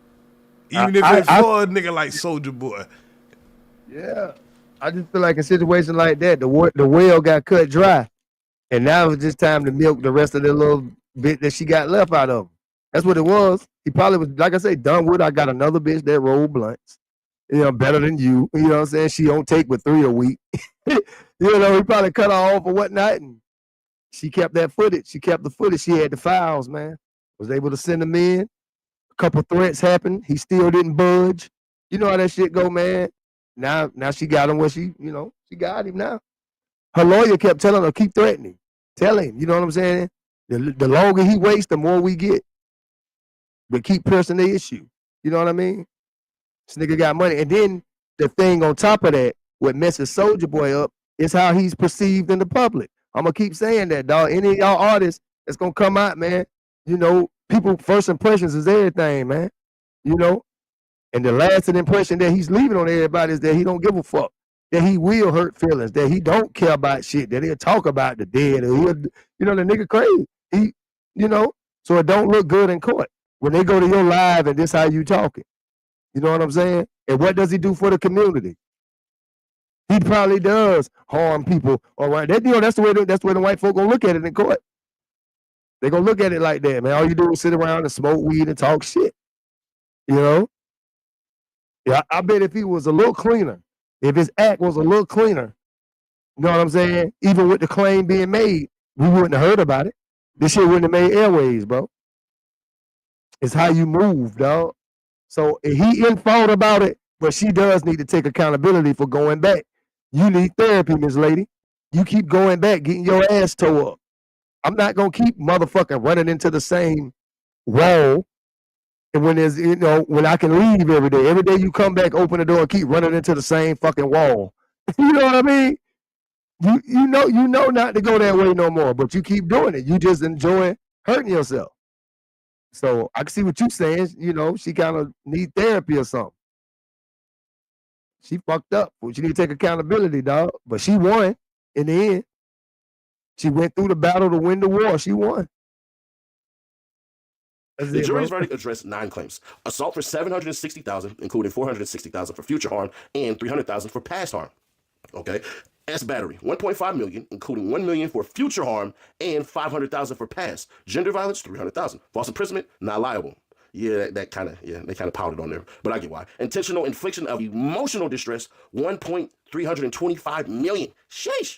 Speaker 3: Even if it's for a nigga like Soulja Boy.
Speaker 8: Yeah. I just feel like a situation like that, the well got cut dry. And now it's just time to milk the rest of the little bit that she got left out of him. That's what it was. He probably was, like I say, done with. I got another bitch that roll blunts. Better than you. You know what I'm saying? She don't take but 3 a week. He probably cut her off or whatnot. And she kept that footage. She kept the footage. She had the files, man. Was able to send them in. A couple threats happened. He still didn't budge. You know how that shit go, man. Now she got him where she got him now. Her lawyer kept telling her, keep threatening. Tell him, you know what I'm saying? The longer he waits, the more we get. But keep pressing the issue. You know what I mean? This nigga got money. And then the thing on top of that, what messes Soulja Boy up is how he's perceived in the public. I'm gonna keep saying that, dog. Any of y'all artists that's gonna come out, man, you know, people first impressions is everything, man. You know? And the lasting impression that he's leaving on everybody is that he don't give a fuck. That he will hurt feelings, that he don't care about shit, that he'll talk about the dead, or he'll, you know, the nigga crazy. He, you know, so it don't look good in court. When they go to your live and this how you talking. You know what I'm saying? And what does he do for the community? He probably does harm people. All right, that, you know, that's the way the white folk gonna look at it in court. They gonna look at it like that, man. All you do is sit around and smoke weed and talk shit. You know? Yeah, I bet if he was a little cleaner, if his act was a little cleaner, you know what I'm saying? Even with the claim being made, we wouldn't have heard about it. This shit wouldn't have made airways, bro. It's how you move, dog. So he in fault about it, but she does need to take accountability for going back. You need therapy, Miss Lady. You keep going back, getting your ass tore up. I'm not gonna keep motherfucking running into the same wall. And when there's, you know, when I can leave every day you come back, open the door, and keep running into the same fucking wall. You know what I mean? You know not to go that way no more, but you keep doing it. You just enjoy hurting yourself. So I can see what you're saying. You know, she kind of need therapy or something. She fucked up. She need to take accountability, dog. But she won in the end. She went through the battle to win the war. She won.
Speaker 16: The jury's verdict addressed 9 claims: assault for $760,000, including $460,000 for future harm and $300,000 for past harm. Okay. Battery, $1.5 million, including $1 million for future harm and $500,000 for past. Gender violence, $300,000. False imprisonment, not liable. Yeah, they kind of pouted on there, but I get why. Intentional infliction of emotional distress, $1.325 million. Sheesh.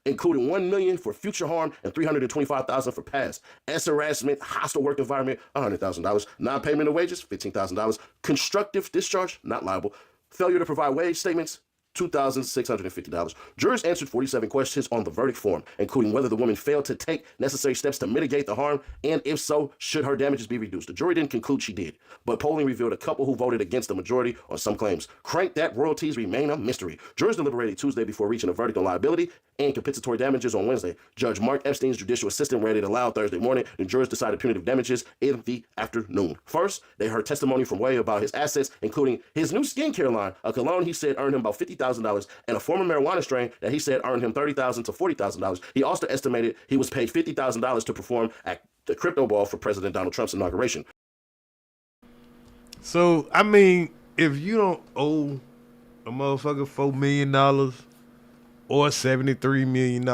Speaker 16: Including $1 million for future harm and $325,000 for past. Harassment, hostile work environment, $100,000. Non-payment of wages, $15,000. Constructive discharge, not liable. Failure to provide wage statements, $2,650. Jurors answered 47 questions on the verdict form, including whether the woman failed to take necessary steps to mitigate the harm, and if so, should her damages be reduced. The jury didn't conclude she did, but polling revealed a couple who voted against the majority on some claims. Crank that royalties remain a mystery. Jurors deliberated Tuesday before reaching a verdict on liability and compensatory damages on Wednesday. Judge Mark Epstein's judicial assistant read it aloud Thursday morning, and jurors decided punitive damages in the afternoon. First, they heard testimony from Way about his assets, including his new skincare line, a cologne he said earned him about $50,000, and a former marijuana strain that he said earned him $30,000 to $40,000. He also estimated he was paid $50,000 to perform at the crypto ball for President Donald Trump's inauguration.
Speaker 3: So, I mean, if you don't owe a motherfucker $4 million or $73 million,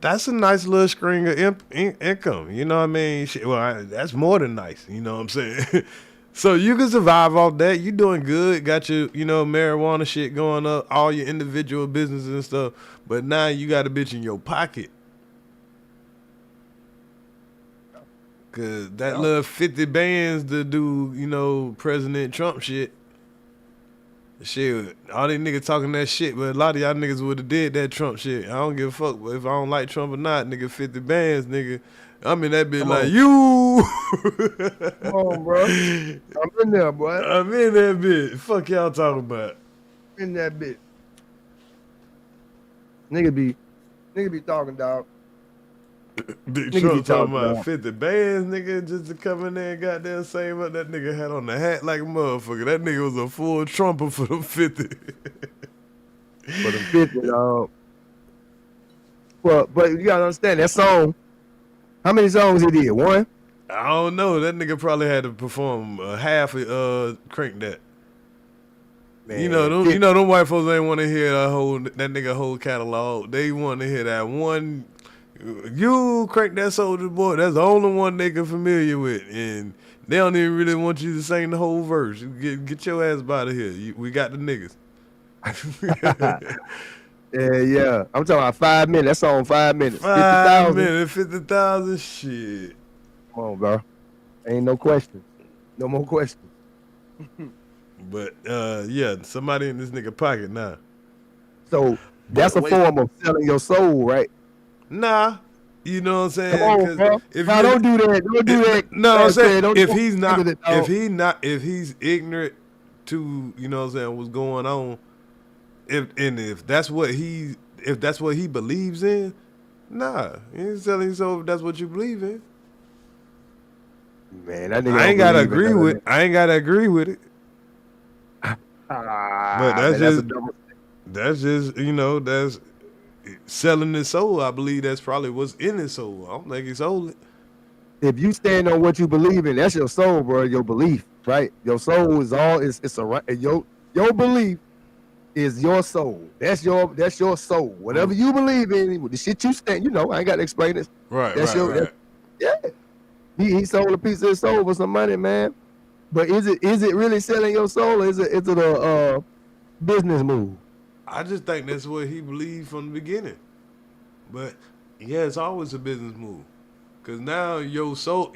Speaker 3: that's a nice little string of income. You know what I mean? That's more than nice. You know what I'm saying? So you can survive off that. You doing good. Got your, you know, marijuana shit going up, all your individual businesses and stuff. But now you got a bitch in your pocket. Cause that little 50 bands to do, you know, President Trump shit. Shit, all these niggas talking that shit, but a lot of y'all niggas would have did that Trump shit. I don't give a fuck. But if I don't like Trump or not, nigga, 50 bands, nigga. I'm in that bitch. Come like, on. You.
Speaker 8: Come on, bro. I'm in there, boy.
Speaker 3: I'm in that bitch. Fuck y'all talking about.
Speaker 8: In that bitch. Nigga be talking, dog.
Speaker 3: Big Trump talking about 50 bands, nigga, just to come in there and goddamn save up. That nigga had on the hat like a motherfucker. That nigga was a full trumper for them 50.
Speaker 8: For them 50, dog. Well, but you gotta understand, that song, how many songs he did? One?
Speaker 3: I don't know. That nigga probably had to perform half of Crank That. Man, you know them white folks ain't want to hear that nigga whole catalog. They want to hear that one. You Crank That Soulja Boy. That's the only one they can familiar with, and they don't even really want you to sing the whole verse. Get your ass out of here. We got the niggas.
Speaker 8: Yeah. I'm talking about 5 minutes. That song 5 minutes.
Speaker 3: 5 minutes, 50,000. Shit.
Speaker 8: Come on, bro. Ain't no questions. No more questions.
Speaker 3: But yeah, somebody in this nigga pocket now.
Speaker 8: So that's a form of selling your soul, right?
Speaker 3: Nah, You know what I'm saying?
Speaker 8: Come on, bro. No, don't do that. Don't do that.
Speaker 3: No, I'm saying
Speaker 8: Don't
Speaker 3: if
Speaker 8: do
Speaker 3: he's
Speaker 8: that.
Speaker 3: not, if he's ignorant to, you know what I'm saying, what's going on, if that's what he believes in, nah, he ain't selling his soul if that's what you believe in.
Speaker 8: Man, that nigga
Speaker 3: I ain't gotta agree with it. But that's just you know, that's selling his soul. I believe that's probably what's in his soul. I don't think he sold it.
Speaker 8: If you stand on what you believe in, that's your soul, bro. Your belief, right? Your soul is all. It's a your belief is your soul. That's your soul. Whatever you believe in, the shit you stand. You know, I ain't got to explain this.
Speaker 3: Right.
Speaker 8: That's
Speaker 3: right.
Speaker 8: Yeah. He sold a piece of his soul for some money, man. But is it really selling your soul? Or is it a business move?
Speaker 3: I just think that's what he believed from the beginning. But yeah, it's always a business move. Cause now your soul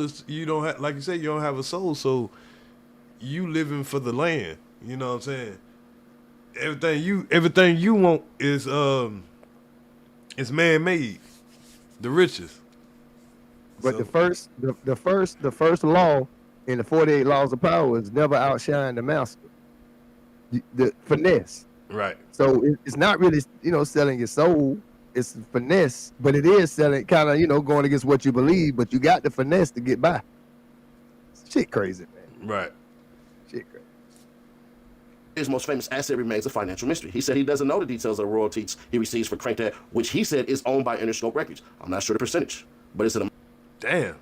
Speaker 3: is, you don't have, like you said, you don't have a soul, so you living for the land. You know what I'm saying? Everything you want is man made. The riches.
Speaker 8: But the first law in the 48 laws of power is never outshine the master. The finesse.
Speaker 3: Right.
Speaker 8: So it's not really, selling your soul. It's finesse, but it is selling, kind of, going against what you believe, but you got the finesse to get by. Shit crazy, man.
Speaker 3: Right.
Speaker 8: Shit crazy.
Speaker 16: His most famous asset remains a financial mystery. He said he doesn't know the details of the royalties he receives for Crank That, which he said is owned by Interscope Records. I'm not sure the percentage, but it's an...
Speaker 3: Damn.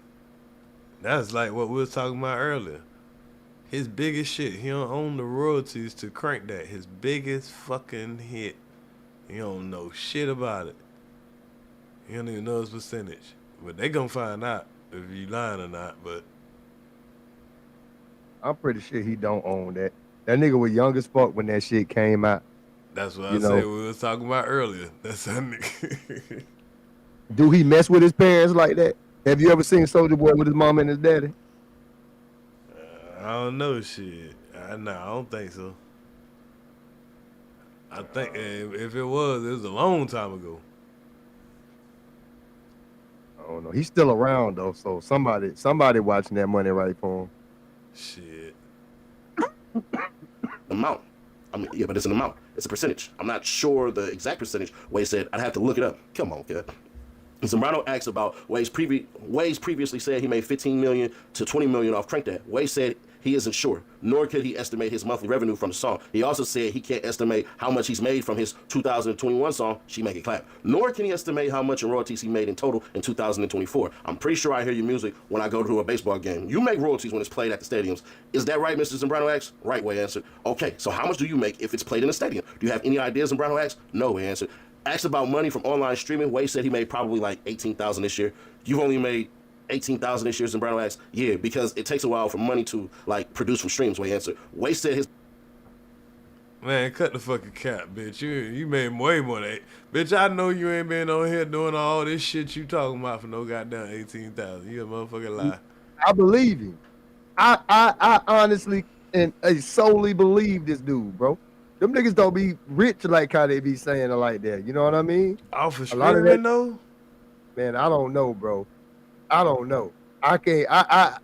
Speaker 3: That's like what we was talking about earlier. His biggest shit, he don't own the royalties to Crank That. His biggest fucking hit. He don't know shit about it. He don't even know his percentage. But they gonna find out if you lying or not, but...
Speaker 8: I'm pretty sure he don't own that. That nigga was young as fuck when that shit came out.
Speaker 3: That's what I said we was talking about earlier. That's that nigga.
Speaker 8: Do he mess with his parents like that? Have you ever seen Soulja Boy with his mom and his daddy?
Speaker 3: I don't know shit. I don't think so. I think if it was a long time ago.
Speaker 8: I don't know. He's still around though, so somebody watching that money right for him.
Speaker 3: Shit.
Speaker 16: Amount. I mean, yeah, but it's an amount. It's a percentage. I'm not sure the exact percentage. Wade said, I'd have to look it up. Come on, kid. Zambrano asked about Wade's previously said he made $15 million to $20 million off Crank That. Wade said he isn't sure, nor could he estimate his monthly revenue from the song. He also said he can't estimate how much he's made from his 2021 song, She Make It Clap, nor can he estimate how much in royalties he made in total in 2024. I'm pretty sure I hear your music when I go to a baseball game. You make royalties when it's played at the stadiums. Is that right, Mr. Zambrano asked? Right, Wade answered. Okay, so how much do you make if it's played in a stadium? Do you have any ideas, Zambrano asked? No, Wade answered. Asked about money from online streaming, Wade said he made probably like $18,000 this year. You've only made $18,000 this year, Zambrano asked. Yeah, because it takes a while for money to like produce from streams, Wade answered. Wade said his...
Speaker 3: Man, cut the fucking cap, bitch. You made way more than bitch, I know you ain't been on here doing all this shit you talking about for no goddamn 18,000. You a motherfucking lie.
Speaker 8: I believe you. I honestly and solely believe this dude, bro. Them niggas don't be rich like how they be saying it like that. You know what I mean?
Speaker 3: Off of streaming though?
Speaker 8: Man, I don't know, bro. I don't know. I can't. I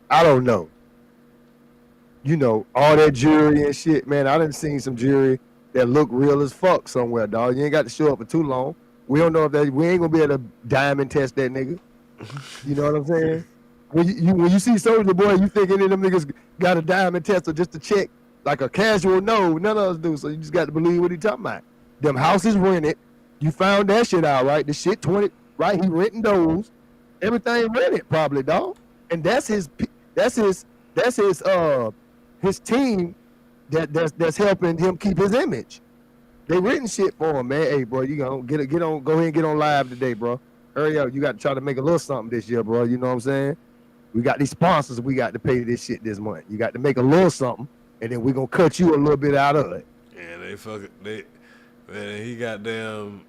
Speaker 8: don't know. You know, all that jewelry and shit, man. I done seen some jewelry that look real as fuck somewhere, dog. You ain't got to show up for too long. We don't know if that. We ain't gonna be able to diamond test that nigga. You know what I'm saying? When you see Soulja Boy, you think any of them niggas got a diamond tester just to check? Like a casual, no, none of us do. So you just got to believe what he talking about. Them houses rented. You found that shit out, right? The shit 20, right? He renting those. Everything rented, probably, dog. And that's his team that's helping him keep his image. They written shit for him, man. Hey, bro, you gonna go ahead and get on live today, bro. Hurry up. You got to try to make a little something this year, bro. You know what I'm saying? We got these sponsors. We got to pay this shit this month. You got to make a little something. And then we're going to cut you a little bit out of it.
Speaker 3: Yeah, man, he got damn,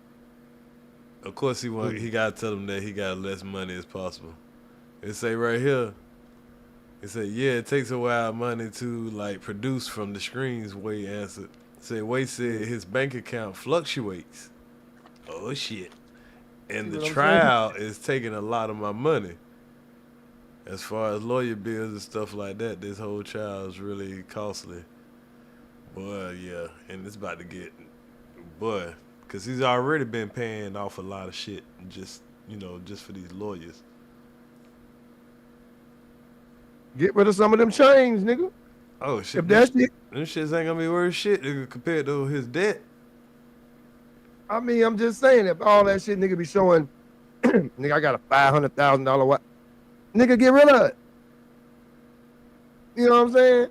Speaker 3: of course he got to tell them that he got less money as possible. It say right here, it say, yeah, it takes a while money to like produce from the screens, Wade answered. Wade said his bank account fluctuates. Oh shit. And
Speaker 8: See
Speaker 3: the
Speaker 8: what I'm
Speaker 3: trial is taking a lot of my money. As far as lawyer bills and stuff like that, this whole trial is really costly. Boy, yeah, and it's about to get, boy, because he's already been paying off a lot of shit just, just for these lawyers.
Speaker 8: Get rid of some of them chains, nigga.
Speaker 3: Oh, shit.
Speaker 8: If that's it.
Speaker 3: Them shits ain't gonna be worth shit nigga, compared to his debt.
Speaker 8: I mean, I'm just saying, if all that shit nigga be showing, nigga, I got a $500,000 watch. Nigga, get rid of it. You know what I'm saying?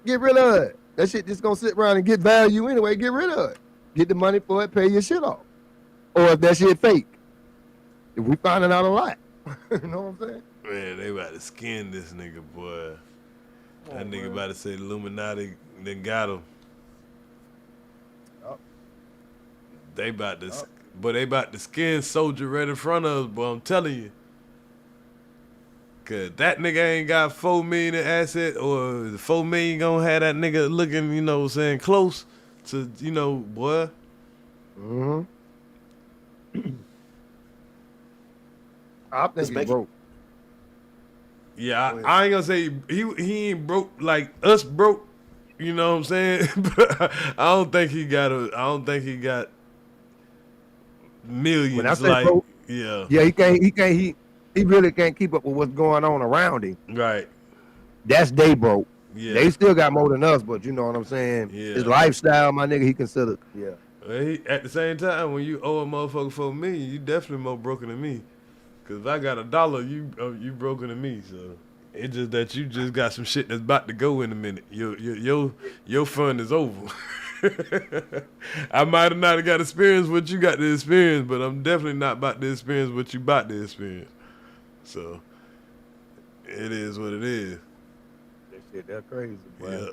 Speaker 8: Get rid of it. That shit just gonna sit around and get value anyway. Get rid of it. Get the money for it, pay your shit off. Or if that shit fake. If we finding out a lot. You know what I'm saying?
Speaker 3: Man, they about to skin this nigga, boy. That nigga about to say the Illuminati then got him.
Speaker 8: Oh.
Speaker 3: They about to, but they about to skin Soulja right in front of us, boy. I'm telling you. Cause that nigga ain't got $4 million in assets, or the $4 million gonna have that nigga looking, saying close to, boy.
Speaker 8: Mm-hmm. I think he broke.
Speaker 3: Yeah, I ain't gonna say he ain't broke like us broke. You know what I'm saying? But I don't think he got millions.
Speaker 8: When I say
Speaker 3: like,
Speaker 8: broke,
Speaker 3: yeah,
Speaker 8: he really can't keep up with what's going on around him.
Speaker 3: Right.
Speaker 8: That's they broke.
Speaker 3: Yeah.
Speaker 8: They still got more than us, but you know what I'm saying?
Speaker 3: Yeah.
Speaker 8: His lifestyle, my nigga, he considered. Yeah.
Speaker 3: Well, at the same time, when you owe a motherfucker $4 million, you definitely more broken than me. Cause if I got $1, you broken than me. So it's just that you just got some shit that's about to go in a minute. Your fun is over. I might have not got experience what you got to experience, but I'm definitely not about to experience what you about to experience. So it is what it is.
Speaker 8: That shit, that's crazy, boy.
Speaker 3: Yeah.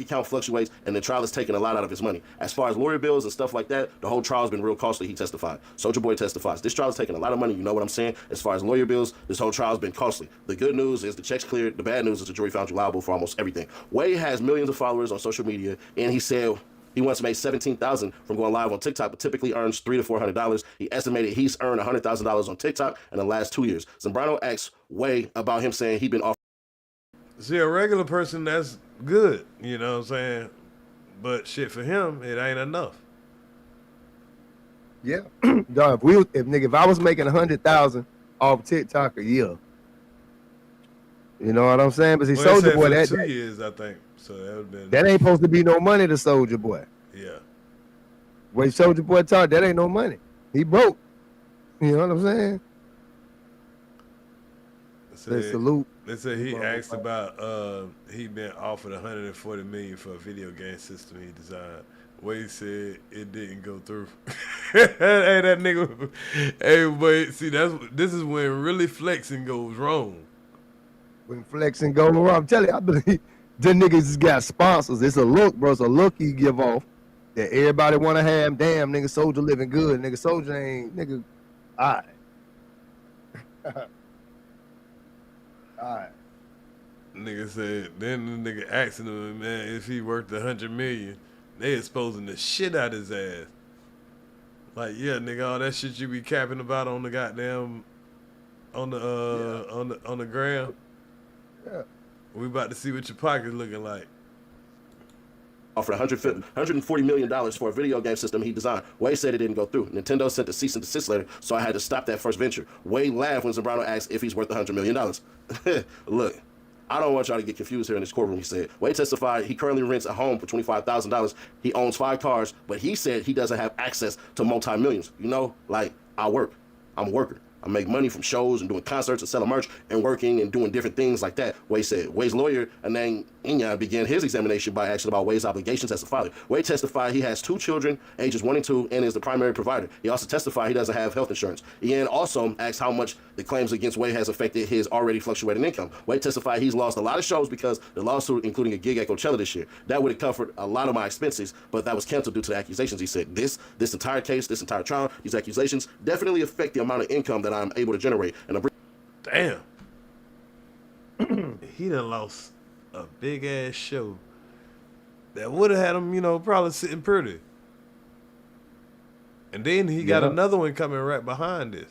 Speaker 16: Account fluctuates, and the trial is taking a lot out of his money. As far as lawyer bills and stuff like that, the whole trial has been real costly. He testified. Soulja Boy testifies. This trial is taking a lot of money. You know what I'm saying? As far as lawyer bills, this whole trial has been costly. The good news is the checks cleared. The bad news is the jury found you liable for almost everything. Way has millions of followers on social media, and he said he once made $17,000 from going live on TikTok, but typically earns $300 to $400. He estimated he's earned $100,000 on TikTok in the last 2 years. Zambrano asked Way about him saying he'd been off.
Speaker 3: See, a regular person, that's good, you know what I'm saying? But shit, for him, it ain't enough.
Speaker 8: Yeah. Dog, if I was making 100,000 off TikTok a year, you know what I'm saying? But see,
Speaker 3: Well,
Speaker 8: Soulja Boy, that
Speaker 3: 2 years, I think. So that would been.
Speaker 8: That ain't supposed to be no money to Soulja Boy.
Speaker 3: Yeah.
Speaker 8: When Soulja Boy talk, that ain't no money. He broke. You know what I'm saying? They salute.
Speaker 3: They said he asked about he been offered $140 million for a video game system he designed. Wade said it didn't go through. Hey, that nigga. Hey, but see, this is when really flexing goes wrong.
Speaker 8: When flexing goes wrong, I'm telling you, I believe the niggas just got sponsors. It's a look, bro. It's a look he give off that everybody want to have. Damn, nigga, Soulja living good. Nigga, Soulja ain't, nigga, all right. All right.
Speaker 3: Nigga said, then the nigga asking him, man, if he worth $100 million, they exposing the shit out his ass. Like, yeah, nigga, all that shit you be capping about on the goddamn, on the gram.
Speaker 8: Yeah.
Speaker 3: We about to see what your pocket's looking like.
Speaker 16: Offered $140 million for a video game system he designed. Wade said it didn't go through. Nintendo sent a cease and desist letter, so I had to stop that first venture. Wade laughed when Zambrano asked if he's worth $100 million. Look, I don't want y'all to get confused here in this courtroom, he said. Wade testified he currently rents a home for $25,000. He owns 5 cars, but he said he doesn't have access to multi-millions. You know, like, I work. I'm a worker. I make money from shows and doing concerts and selling merch and working and doing different things like that, Wade said. Wade's lawyer, Anang Inya, began his examination by asking about Wade's obligations as a father. Wade testified he has 2 children, ages 1 and 2, and is the primary provider. He also testified he doesn't have health insurance. Ian also asked how much the claims against Wade has affected his already fluctuating income. Wade testified he's lost a lot of shows because the lawsuit, including a gig at Coachella this year, that would have covered a lot of my expenses, but that was canceled due to the accusations. He said this entire case, this entire trial, these accusations definitely affect the amount of income that I'm able to generate. And
Speaker 3: damn, he done lost a big ass show that would have had him, you know, probably sitting pretty. And then he got another one coming right behind this.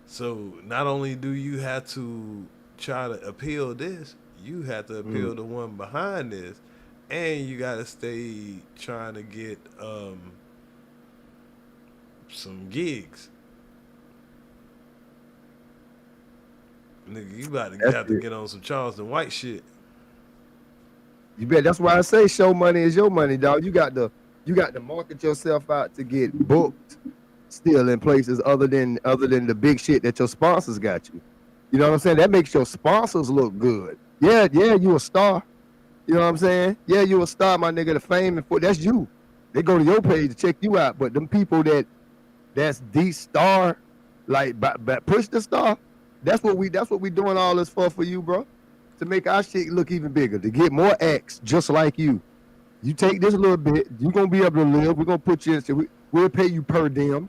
Speaker 3: So not only do you have to try to appeal this, you have to appeal the one behind this, and you got to stay trying to get some gigs. Nigga, you about to have to get on some Charleston White shit.
Speaker 8: You bet. That's why I say show money is your money, dog. You got to market yourself out to get booked still in places other than the big shit that your sponsors got you. You know what I'm saying? That makes your sponsors look good. Yeah, you a star. You know what I'm saying? Yeah, you a star, my nigga. The fame and that's you. They go to your page to check you out. But them people that's the star, like push the star. That's what we doing all this for you, bro. To make our shit look even bigger, to get more acts just like you. You take this a little bit, you're gonna be able to live. We're gonna put you in. We'll pay you per diem.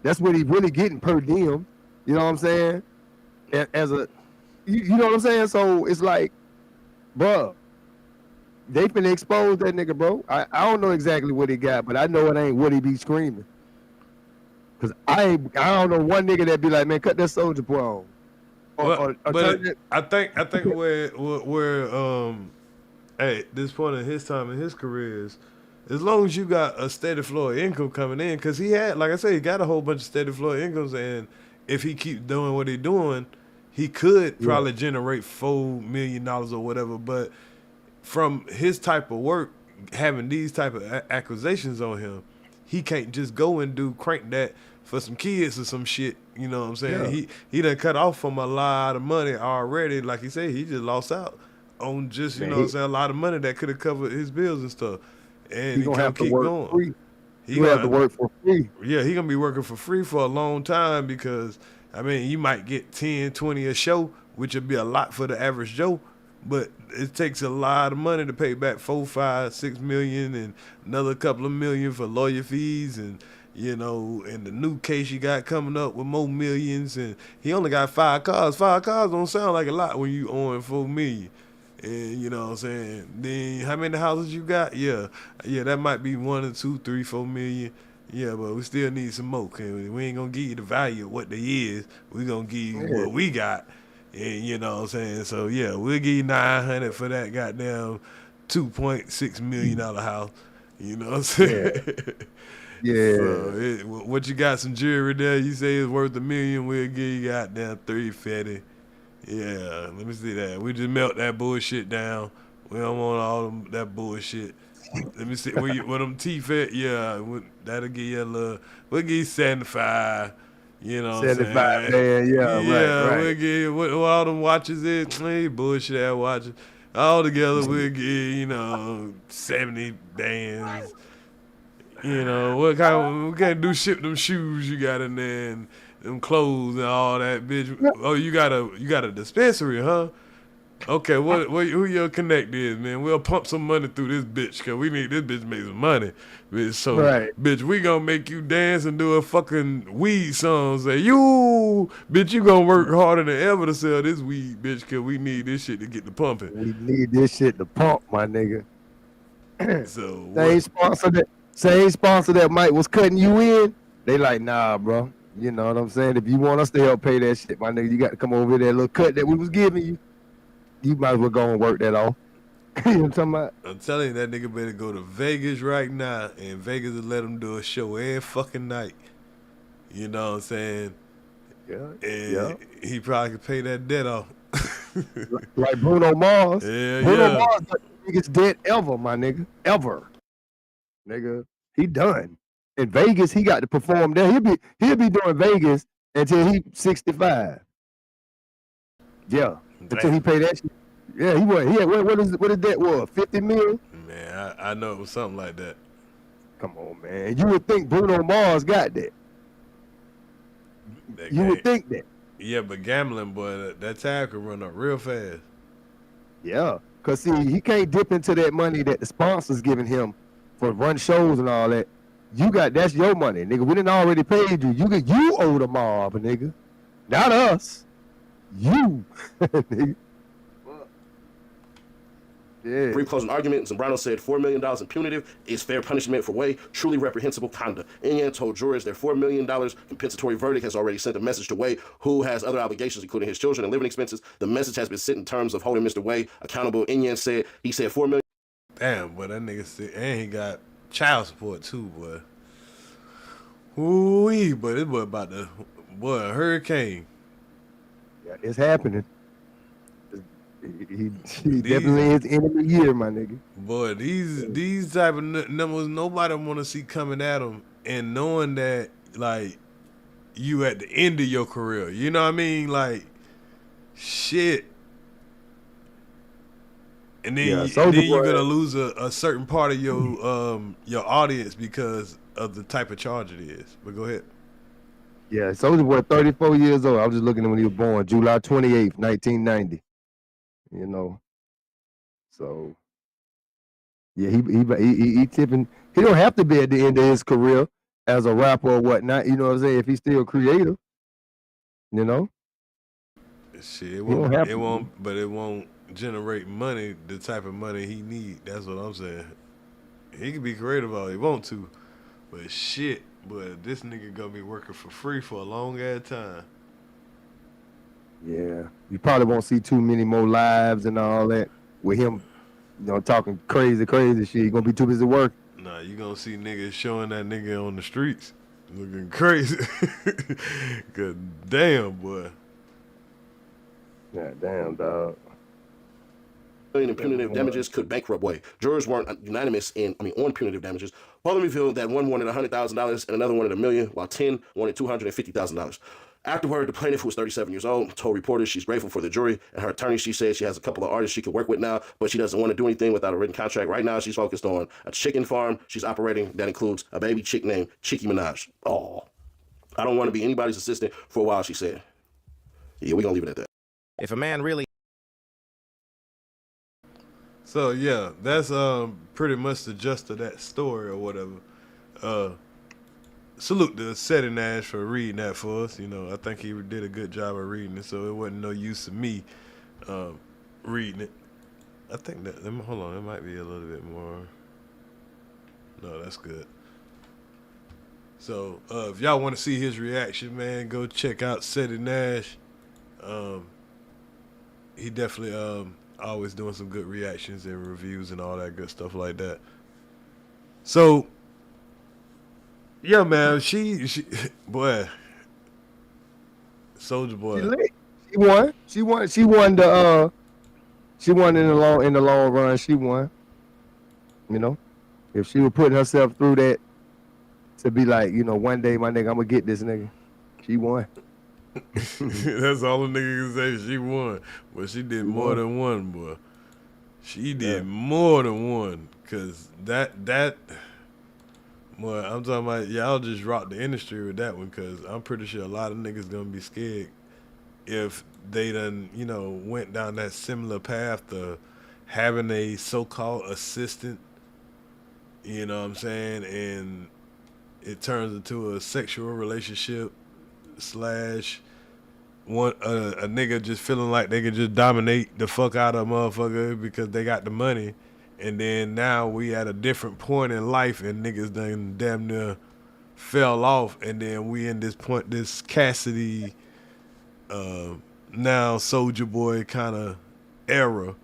Speaker 8: That's what he's really getting, per diem. You know what I'm saying? As a, you know what I'm saying? So it's like, bro, they finna expose that nigga, bro. I don't know exactly what he got, but I know it ain't what he be screaming. Cause I don't know one nigga that be like, man, cut that Soulja Boy on.
Speaker 3: I think where at this point in his time in his career is, as long as you got a steady flow of income coming in, because he had, like I said, he got a whole bunch of steady flow of incomes, and if he keeps doing what he's doing, he could probably generate $4 million or whatever. But from his type of work, having these type of accusations on him, he can't just go and do crank that for some kids or some shit. You know what I'm saying? Yeah. He done cut off from a lot of money already. Like he said, he just lost out on just, you know what I'm saying, a lot of money that could have covered his bills and stuff. And he gonna keep going.
Speaker 8: Free. He gonna have to work for free.
Speaker 3: Yeah, he gonna be working for free for a long time, because I mean, you might get 10, 20 a show, which would be a lot for the average Joe, but it takes a lot of money to pay back 4, 5, 6 million and another couple of million for lawyer fees, and you know, and the new case you got coming up with more millions, and he only got 5 cars. 5 cars don't sound like a lot when you own 4 million. And you know what I'm saying? Then how many houses you got? Yeah, that might be 1 or 2, 3, 4 million. Yeah, but we still need some more. We ain't gonna give you the value of what they is. We gonna give you what we got. And you know what I'm saying? So yeah, we'll give you 900 for that goddamn $2.6 million house. You know what I'm saying?
Speaker 8: Yeah.
Speaker 3: So what you got, some jewelry there? You say it's worth $1 million. We'll give you goddamn $350. Yeah, let me see that. We just melt that bullshit down. We don't want all that bullshit. Let me see where them teeth at. Yeah, that'll give you a little. We'll give you 75. You know,
Speaker 8: 75.
Speaker 3: What I'm saying?
Speaker 8: Yeah, right.
Speaker 3: We'll give you what all them watches is. Hey, bullshit ass watches. All together, we'll give you 70 bands. You know what kind? We can't do ship them shoes you got in there and them clothes and all that, bitch. Oh, you got a dispensary, huh? Okay, who your connect is, man? We'll pump some money through this bitch, cause we need this bitch to make some money. Bitch, so bitch, we gonna make you dance and do a fucking weed song. Say, you bitch, you gonna work harder than ever to sell this weed, bitch, cause we need this shit to get the pumping.
Speaker 8: We need this shit to pump, my nigga.
Speaker 3: So
Speaker 8: same sponsor that Mike was cutting you in, they like, nah, bro. You know what I'm saying? If you want us to help pay that shit, my nigga, you got to come over there, that little cut that we was giving you. You might as well go and work that off. You know what I'm talking about?
Speaker 3: I'm telling you, that nigga better go to Vegas right now, and Vegas will let him do a show every fucking night. You know what I'm saying?
Speaker 8: Yeah.
Speaker 3: And he probably could pay that debt off.
Speaker 8: Like Bruno Mars.
Speaker 3: Yeah,
Speaker 8: Bruno Mars got the biggest debt ever, my nigga. Ever. Nigga, he done. In Vegas, he got to perform there. He'll be doing Vegas until he 65. Yeah. Until he pay that shit. Yeah, he was. Yeah, what is that was? 50 million?
Speaker 3: Man, I know it was something like that.
Speaker 8: Come on, man. You would think Bruno Mars got that. You would think that.
Speaker 3: Yeah, but gambling, boy, that tab could run up real fast.
Speaker 8: Yeah, because see, he can't dip into that money that the sponsors giving him for run shows and all that. That's your money, nigga. We done already paid you. You owe the mob, nigga. Not us. You. Nigga. Yeah.
Speaker 16: Brief closing argument, Zambrano said $4 million in punitive is fair punishment for Way, truly reprehensible conduct. Inyan told jurors their $4 million compensatory verdict has already sent a message to Way, who has other obligations, including his children and living expenses. The message has been sent in terms of holding Mr. Way accountable. Inyan said, he said $4 million.
Speaker 3: Damn, boy, that nigga said, and he got child support too, boy. Ooh-wee, but this boy about to, boy, a hurricane.
Speaker 8: Yeah, it's happening. He definitely is end of the year, my nigga.
Speaker 3: Boy, these type of numbers nobody want to see coming at them, and knowing that like you at the end of your career, you know what I mean? Like shit, and then, you're gonna lose a certain part of your audience because of the type of charge it is. But go ahead.
Speaker 8: Yeah, Soulja Boy, 34 years old. I was just looking at when he was born, July 28th, 1990. You know, so yeah, he tipping. He don't have to be at the end of his career as a rapper or whatnot. You know what I'm saying? If he's still creative, you know.
Speaker 3: Shit, it won't generate money, the type of money he need. That's what I'm saying. He can be creative all he want to, but shit, but this nigga gonna be working for free for a long ass time.
Speaker 8: Yeah, you probably won't see too many more lives and all that with him, you know, talking crazy shit. He gonna be too busy working.
Speaker 3: Nah, you gonna see niggas showing that nigga on the streets looking crazy. Good damn, boy.
Speaker 8: Yeah, damn, dog.
Speaker 16: In punitive damages could bankrupt Way. Jurors weren't unanimous on punitive damages. Powell revealed that one wanted $100,000 and another wanted $1 million, while 10 wanted $250,000. Afterward, the plaintiff, who was 37 years old, told reporters she's grateful for the jury and her attorney. She said she has a couple of artists she could work with now, but she doesn't want to do anything without a written contract. Right now, she's focused on a chicken farm she's operating that includes a baby chick named Chickie Minaj. Oh, I don't want to be anybody's assistant for a while, she said. Yeah, we're going to leave it at that.
Speaker 4: If a man really...
Speaker 3: So, yeah, that's pretty much the gist of that story or whatever. Salute to Stephanie Demetrius for reading that for us. You know, I think he did a good job of reading it, so it wasn't no use of me reading it. I think that, hold on, it might be a little bit more. No, that's good. So, if y'all want to see his reaction, man, go check out Stephanie Demetrius. He definitely always doing some good reactions and reviews and all that good stuff like that. So, yeah, man, she boy, Soulja Boy.
Speaker 8: She won in the long run. She won. You know, if she was putting herself through that to be like, you know, one day, my nigga, I'm gonna get this nigga. She won.
Speaker 3: That's all the nigga can say. She won, but she did more than one, boy. She did more than one, cause that. Boy, I'm talking about y'all just rocked the industry with that one, cause I'm pretty sure a lot of niggas gonna be scared if they done, you know, went down that similar path to having a so-called assistant, you know what I'm saying, and it turns into a sexual relationship / one a nigga just feeling like they can just dominate the fuck out of a motherfucker because they got the money. And then now we at a different point in life and niggas done damn near fell off, and then we in this point, this Cassidy, now Soulja Boy kind of era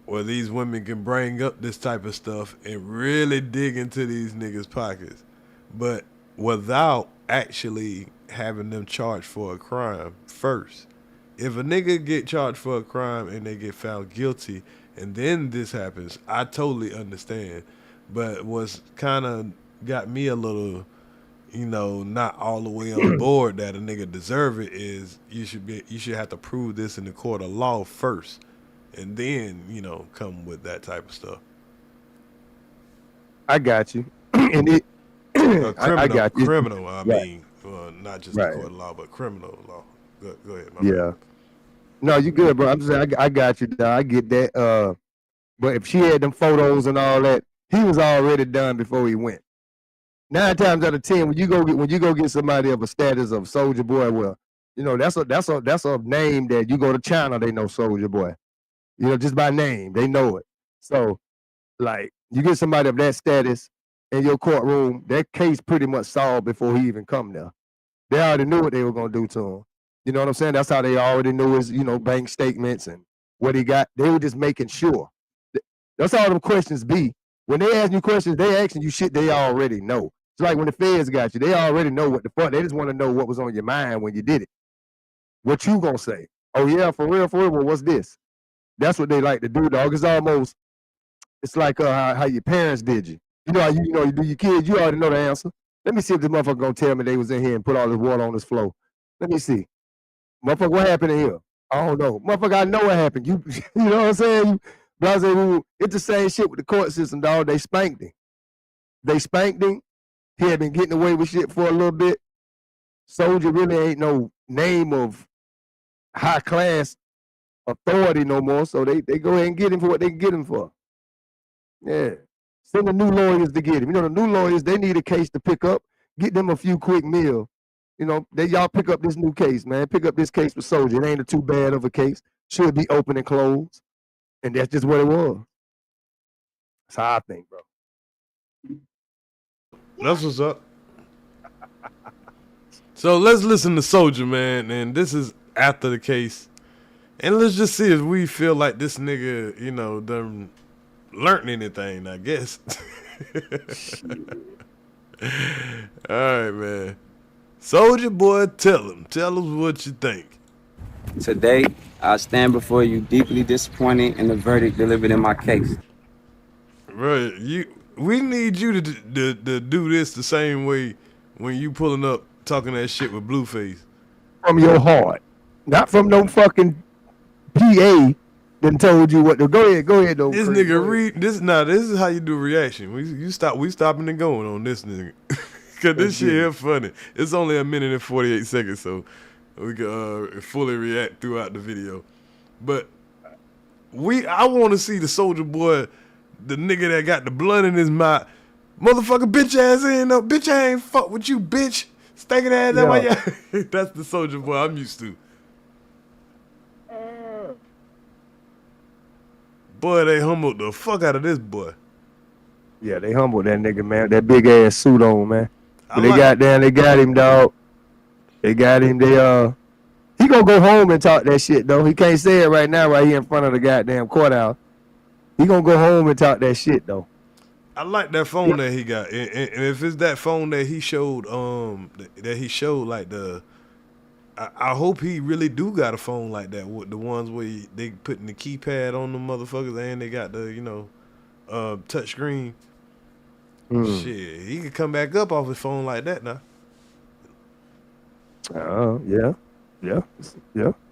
Speaker 3: where these women can bring up this type of stuff and really dig into these niggas' pockets, but without actually having them charged for a crime first. If a nigga get charged for a crime and they get found guilty, and then this happens, I totally understand. But what's kind of got me a little, you know, not all the way on board that a nigga deserve it is you should have to prove this in the court of law first, and then, you know, come with that type of stuff.
Speaker 8: I got you. And it, I got you.
Speaker 3: Criminal, I mean, not just the court of law, but criminal law. Go ahead, my man.
Speaker 8: No, you good, bro. I'm just saying, I got you, dog. I get that. But if she had them photos and all that, he was already done before he went. 9 times out of 10, when you go get somebody of a status of Soulja Boy, well, you know, that's a name that you go to China, they know Soulja Boy. You know, just by name, they know it. So, like, you get somebody of that status in your courtroom, that case pretty much solved before he even come there. They already knew what they were gonna do to him. You know what I'm saying? That's how they already knew his, bank statements and what he got. They were just making sure. That's all them questions be. When they ask you questions, they asking you shit they already know. It's like when the feds got you, they already know what the fuck. They just want to know what was on your mind when you did it. What you gonna say? Oh yeah, for real, for real. Well, what's this? That's what they like to do, dog. It's like how your parents did you. You know how you do your kids. You already know the answer. Let me see if this motherfucker gonna tell me they was in here and put all this water on this floor. Let me see. Motherfucker, what happened in here? I don't know. Motherfucker, I know what happened. You know what I'm saying? It's the same shit with the court system, dog. They spanked him. He had been getting away with shit for a little bit. Soulja really ain't no name of high class authority no more. So they go ahead and get him for what they can get him for. Yeah. Send the new lawyers to get him. The new lawyers, they need a case to pick up. Get them a few quick meals. Y'all pick up this new case, man. Pick up this case with Soulja. It ain't too bad of a case. Should be open and closed. And that's just what it was. That's how I think, bro.
Speaker 3: That's what's up. So let's listen to Soulja, man. And this is after the case. And let's just see if we feel like this nigga, done learned anything, I guess. All right, man. Soulja Boy, tell us what you think.
Speaker 4: Today, I stand before you deeply disappointed in the verdict delivered in my case.
Speaker 3: Right, we need you to do this the same way when you pulling up talking that shit with Blueface.
Speaker 8: From your heart, not from no fucking PA that told you what to go ahead though.
Speaker 3: This
Speaker 8: Chris,
Speaker 3: nigga read this. Now this is how you do reaction. We stopping and going on this nigga. Cause this shit here funny. It's only 1 minute and 48 seconds, so we can fully react throughout the video. But I want to see the Soulja Boy, the nigga that got the blood in his mouth. Motherfucker, bitch ass in up. Bitch, I ain't fuck with you, bitch. Stinking ass that way. That's the Soulja Boy I'm used to. Boy, they humbled the fuck out of this boy.
Speaker 8: Yeah, they humbled that nigga, man. That big ass suit on, man. But they got him, dog. They got him. He gonna go home and talk that shit, though. He can't say it right now, right here in front of the goddamn courthouse. He gonna go home and talk that shit, though.
Speaker 3: I like that phone that he got, and if it's that phone that he showed, like I hope he really do got a phone like that. With the ones where they putting the keypad on the motherfuckers and they got the touch screen. Shit, he could come back up off his phone like that now.
Speaker 8: Yeah.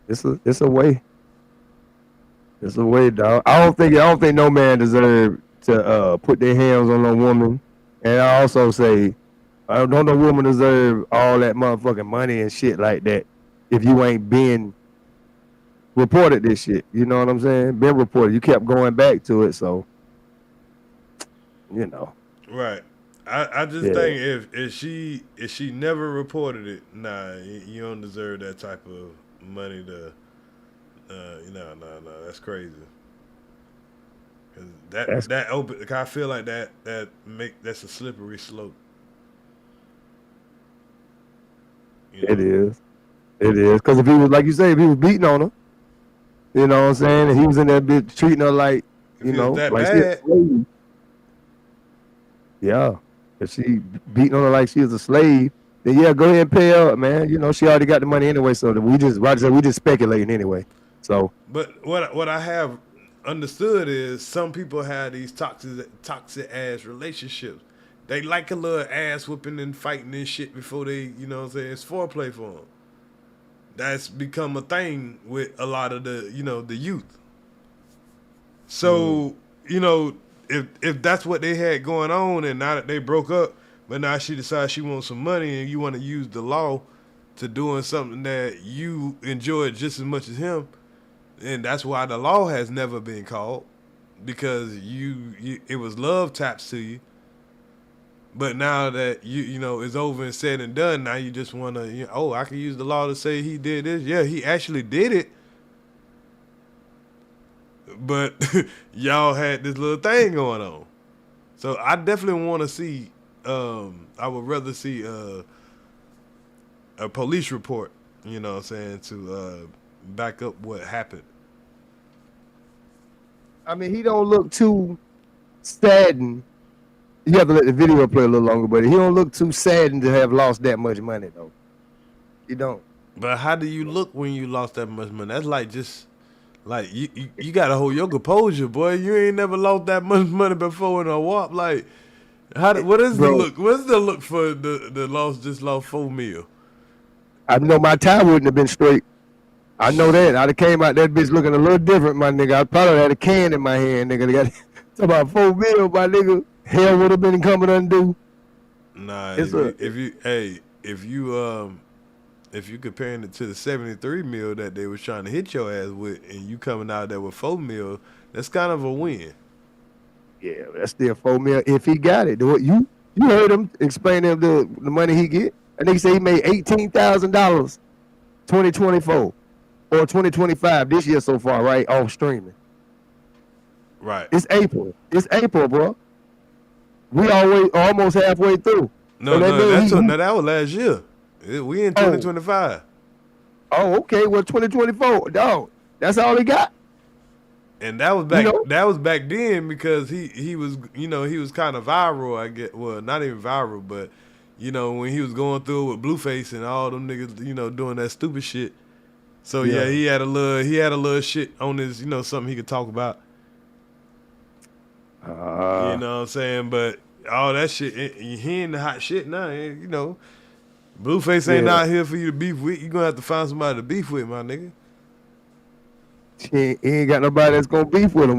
Speaker 8: It's a way. It's a way, dog. I don't think no man deserves to put their hands on no woman. And I also say, don't no woman deserve all that motherfucking money and shit like that if you ain't been reported this shit. You know what I'm saying? Been reported. You kept going back to it, so
Speaker 3: Right. I just think if she never reported it, nah, you don't deserve that type of money to no, that's crazy. Cause that open, I feel like that's a slippery slope.
Speaker 8: It is. Because if he was, like you say, if he was beating on her, you know what I'm saying, and he was in that bitch treating her like,
Speaker 3: that
Speaker 8: like
Speaker 3: bad.
Speaker 8: Yeah. If she beating on her like she was a slave, then yeah, go ahead and pay her up, man. She already got the money anyway, so we just speculating anyway. So,
Speaker 3: but what I have understood is some people have these toxic ass relationships. They like a little ass whooping and fighting and shit before they, it's foreplay for them. That's become a thing with a lot of the youth. So, if that's what they had going on, and now that they broke up, but now she decides she wants some money, and you want to use the law to doing something that you enjoy just as much as him, and that's why the law has never been called, because it was love taps to you. But now that it's over and said and done, now you just want to, I can use the law to say he did this. Yeah, he actually did it. but y'all had this little thing going on. So I definitely want to see. I would rather see a police report. You know what I'm saying, to back up what happened.
Speaker 8: I mean, he don't look too saddened. You have to let the video play a little longer, but he don't look too saddened to have lost that much money, though. You don't.
Speaker 3: But how do you look when you lost that much money? That's like just like you gotta hold your composure, boy. You ain't never lost that much money before in a WAP. Like, what is the look? What's the look for the lost 4 mil?
Speaker 8: I know my tie wouldn't have been straight. I know that. I'd have came out that bitch looking a little different, my nigga. I probably had a can in my hand, nigga. They got talk about 4 mil, my nigga. Hell would have been coming undue.
Speaker 3: Nah, if you comparing it to the 73 mil that they was trying to hit your ass with, and you coming out there with 4 mil, that's kind of a win.
Speaker 8: Yeah, that's still 4 mil if he got it. You heard him explain to him the money he get. I think he said he made $18,000 2024 or 2025 this year so far, right? Off streaming.
Speaker 3: Right.
Speaker 8: It's April. It's April, bro. We almost halfway through.
Speaker 3: No, that was last year. We in 2025.
Speaker 8: Oh, okay. Well, 2024, dog. That's all he got.
Speaker 3: And that was back. That was back then because he was he was kind of viral. I get not even viral, but when he was going through it with Blueface and all them niggas doing that stupid shit. So yeah, he had a little shit on his something he could talk about. You know what I'm saying? But all that shit, he in the hot shit now. Blueface ain't out here for you to beef with. You gonna have to find somebody to beef with, my nigga.
Speaker 8: He ain't got nobody that's gonna beef with him.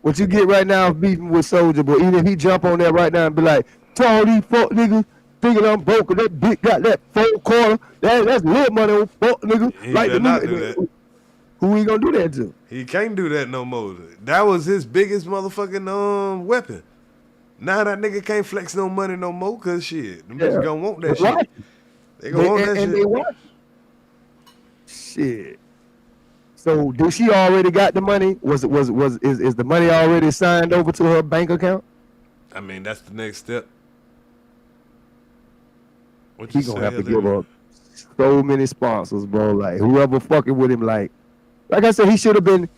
Speaker 8: What you get right now is beefing with Soulja Boy. Even if he jump on there right now and be like, to all these fuck niggas thinking I'm broke, that bitch got that 4 quarter. That's little money on fuck niggas.
Speaker 3: He
Speaker 8: like the
Speaker 3: not
Speaker 8: nigga,
Speaker 3: do that.
Speaker 8: Who he gonna do that to?
Speaker 3: He can't do that no more. That was his biggest motherfucking weapon. Now that nigga can't flex no money no more because shit, them niggas gonna want that shit. They gonna want that shit.
Speaker 8: They want shit. So did she already got the money? Is the money already signed over to her bank account?
Speaker 3: I mean, that's the next step.
Speaker 8: He gonna have to give up so many sponsors, bro. Like whoever fucking with him, like I said, he should have been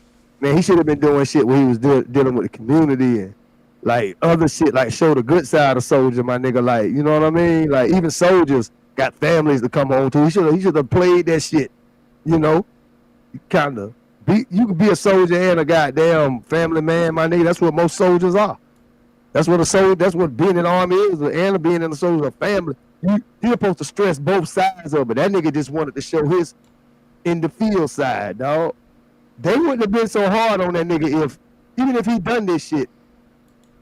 Speaker 8: doing shit where he was dealing with the community and like other shit, like show the good side of Soulja, my nigga. Like, you know what I mean? Like even soldiers got families to come home to. He should have played that shit. You could be a soldier and a goddamn family man, my nigga. That's what most soldiers are. That's what being in the army is, and being in the soldier, a family. You're supposed to stress both sides of it. That nigga just wanted to show his in the field side, dog. They wouldn't have been so hard on that nigga even if he done this shit.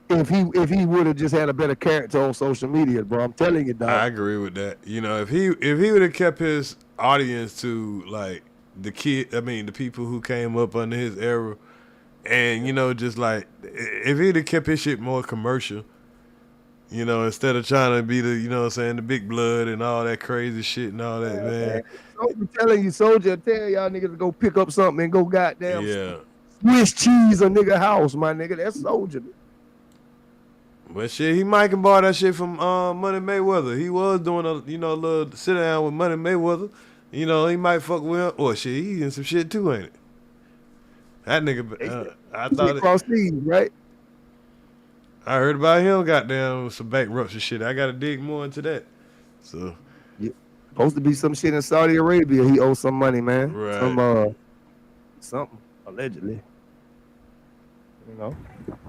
Speaker 8: If he would have just had a better character on social media, bro. I'm telling you, dog.
Speaker 3: I agree with that. If he would have kept his audience to like the people who came up under his era, and just like if he'd have kept his shit more commercial, instead of trying to be the the big blood and all that crazy shit and all that, man.
Speaker 8: I'm telling you, Soulja, tell y'all niggas to go pick up something and go goddamn
Speaker 3: Swiss
Speaker 8: cheese a nigga house, my nigga. That's Soulja.
Speaker 3: But shit, he might can borrow that shit from Money Mayweather. He was doing a little sit down with Money Mayweather. He might fuck with him. Or shit, he in some shit too, ain't it? That nigga, I thought
Speaker 8: cross these, right?
Speaker 3: I heard about him, goddamn, some bankruptcy shit. I gotta dig more into that. So,
Speaker 8: supposed to be some shit in Saudi Arabia. He owes some money, man.
Speaker 3: Right.
Speaker 8: Something allegedly.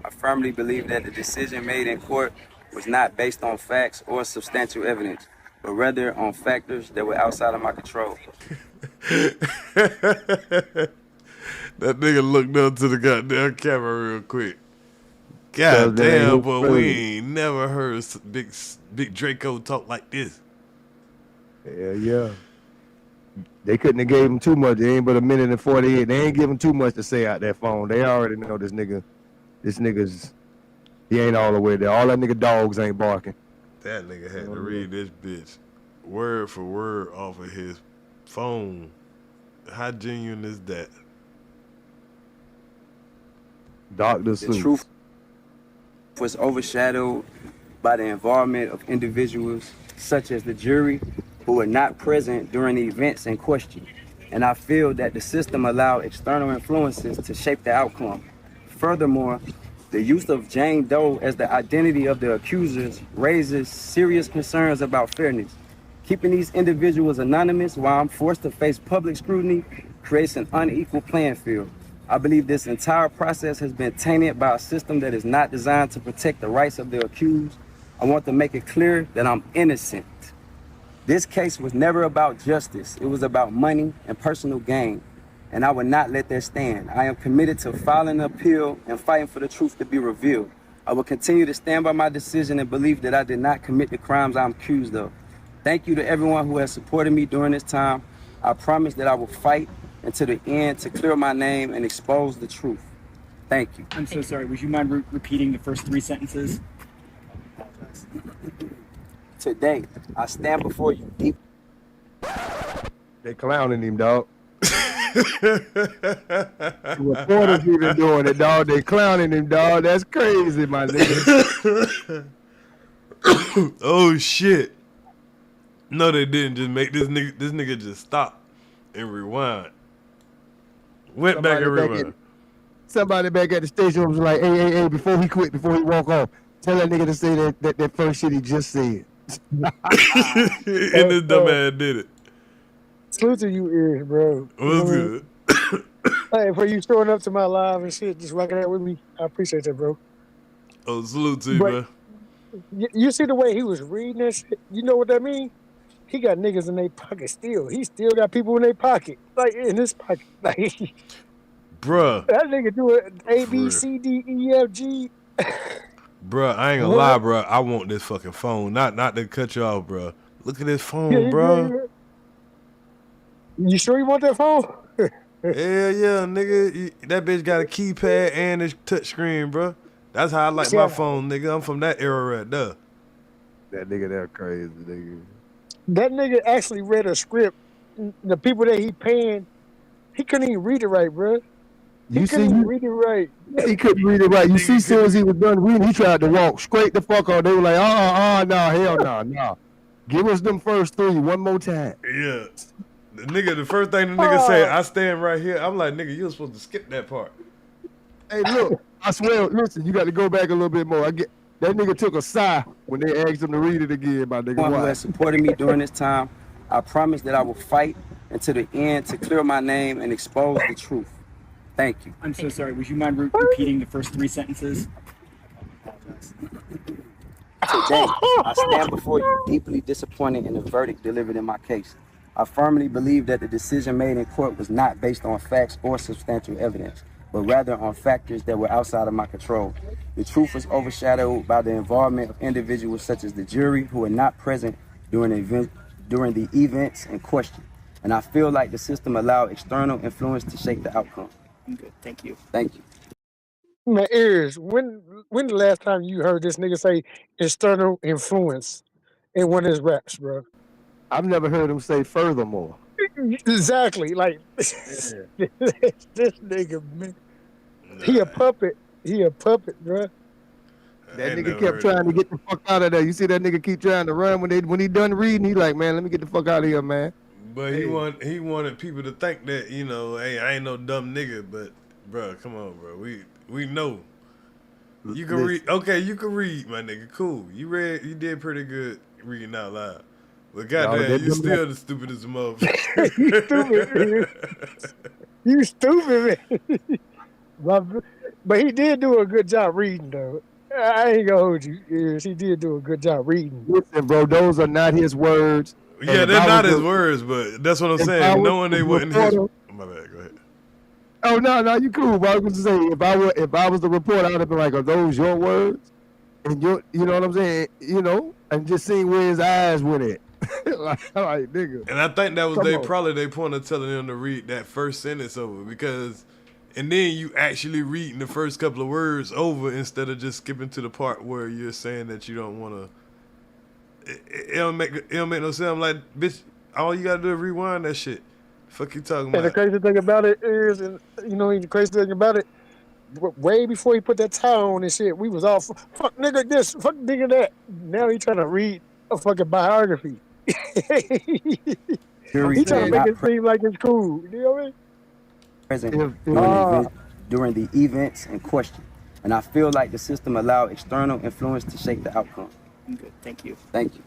Speaker 4: I firmly believe that the decision made in court was not based on facts or substantial evidence, but rather on factors that were outside of my control.
Speaker 3: That nigga looked up to the goddamn camera real quick. God damn, but we ain't never heard big Draco talk like this.
Speaker 8: Yeah. They couldn't have gave him too much. They ain't but a minute and 48. They ain't giving too much to say out that phone. They already know this nigga's, he ain't all the way there. All that nigga dogs ain't barking.
Speaker 3: That nigga had to read this bitch word for word off of his phone. How genuine is that?
Speaker 8: Dr.
Speaker 4: The
Speaker 8: Seuss.
Speaker 4: truth was overshadowed by the involvement of individuals such as the jury who were not present during the events in question. And I feel that the system allowed external influences to shape the outcome. Furthermore, the use of Jane Doe as the identity of the accusers raises serious concerns about fairness. Keeping these individuals anonymous while I'm forced to face public scrutiny creates an unequal playing field. I believe this entire process has been tainted by a system that is not designed to protect the rights of the accused. I want to make it clear that I'm innocent. This case was never about justice. It was about money and personal gain, and I would not let that stand. I am committed to filing an appeal and fighting for the truth to be revealed. I will continue to stand by my decision and believe that I did not commit the crimes I'm accused of. Thank you to everyone who has supported me during this time. I promise that I will fight until the end to clear my name and expose the truth. Thank you.
Speaker 9: I'm so sorry. Would you mind repeating the first 3 sentences?
Speaker 4: Today, I stand before you deep.
Speaker 8: They clowning him, dog. Reporters even doing it, dog. They clowning him, dog. That's crazy, my nigga.
Speaker 3: Oh shit. No, they didn't just make this nigga just stop and rewind. Went back and rewind.
Speaker 8: Somebody back at the station was like, hey, before he quit, before he walk off, tell that nigga to say that first shit he just said.
Speaker 3: And this dumbass did it.
Speaker 13: Salute to you, ears, bro.
Speaker 3: What's good?
Speaker 13: Hey, for you showing up to my live and shit, just rocking out with me, I appreciate that, bro.
Speaker 3: Oh, salute to you, bro.
Speaker 13: You see the way he was reading that shit? You know what that means? He got niggas in their pocket still. He still got people in their pocket, like in his pocket. Like,
Speaker 3: bruh.
Speaker 13: That nigga do it A, B, C, D, E, F, G.
Speaker 3: Bruh, I ain't gonna lie, bruh. I want this fucking phone. Not to cut you off, bruh. Look at this phone, bruh.
Speaker 13: You sure you want that phone?
Speaker 3: Hell yeah, nigga. That bitch got a keypad and a touchscreen, bruh. That's how I like my phone, nigga. I'm from that era right there.
Speaker 8: That nigga there crazy, nigga.
Speaker 13: That nigga actually read a script. The people that he paying, he couldn't even read it right, bro. He couldn't even read it right.
Speaker 8: He couldn't read it right. You see, as soon as he was done reading, he tried to walk straight the fuck on. They were like, no, hell no. Give us them first 3 one more time.
Speaker 3: Yeah. The first thing the nigga said, I stand right here. I'm like, nigga, you were supposed to skip that part.
Speaker 8: Hey, look, I swear, listen, you got to go back a little bit more. That nigga took a sigh when they asked him to read it again, my nigga.
Speaker 4: Who has supported me during this time, I promise that I will fight until the end to clear my name and expose the truth. Thank you.
Speaker 9: I'm so sorry. Would you mind repeating the first 3 sentences?
Speaker 4: Today, I stand before you deeply disappointed in the verdict delivered in my case. I firmly believe that the decision made in court was not based on facts or substantial evidence, but rather on factors that were outside of my control. The truth was overshadowed by the involvement of individuals such as the jury who were not present during the events in question. And I feel like the system allowed external influence to shape the outcome.
Speaker 9: I'm good. Thank you.
Speaker 4: Thank you.
Speaker 13: My ears, when the last time you heard this nigga say external influence in one of his raps, bro?
Speaker 8: I've never heard him say furthermore.
Speaker 13: Exactly. Like, this nigga, man. He a puppet. He a puppet, bro.
Speaker 8: That nigga kept trying to get the fuck out of there. You see that nigga keep trying to run when he done reading. He like, man, let me get the fuck out of here, man.
Speaker 3: But he wanted people to think that, you know, hey, I ain't no dumb nigga. But bro, come on, bro. We know. You can read. Okay, you can read, my nigga. Cool. You did pretty good reading out loud. But goddamn, you still the stupidest motherfucker.
Speaker 13: You stupid, man. But he did do a good job reading, though. I ain't gonna hold you. Yes, he did do a good job reading.
Speaker 8: Listen, bro, those are not his words.
Speaker 3: Yeah, they're not his words, but that's what I'm saying. Knowing they wasn't his. My bad. Go ahead.
Speaker 8: Oh no, you cool. But I was just saying, if I was the reporter, I'd have been like, "Are those your words?" And you know what I'm saying? You know, and just seeing where his eyes went at. like nigga.
Speaker 3: And I think that was probably their point of telling them to read that first sentence over, because, and then you actually reading the first couple of words over instead of just skipping to the part where you're saying that you don't want to. It don't make no sense. I'm like, bitch, all you gotta do is rewind that shit. Fuck you talking about?
Speaker 13: And the crazy thing about it is, the crazy thing about it, way before he put that towel on and shit, we was all fuck nigga this, fuck nigga that. Now he trying to read a fucking biography. He trying to make it seem like it's cool. You know what I mean?
Speaker 4: Present during the events in question. And I feel like the system allowed external influence to shape the outcome.
Speaker 9: Good. Thank you.
Speaker 4: Thank you.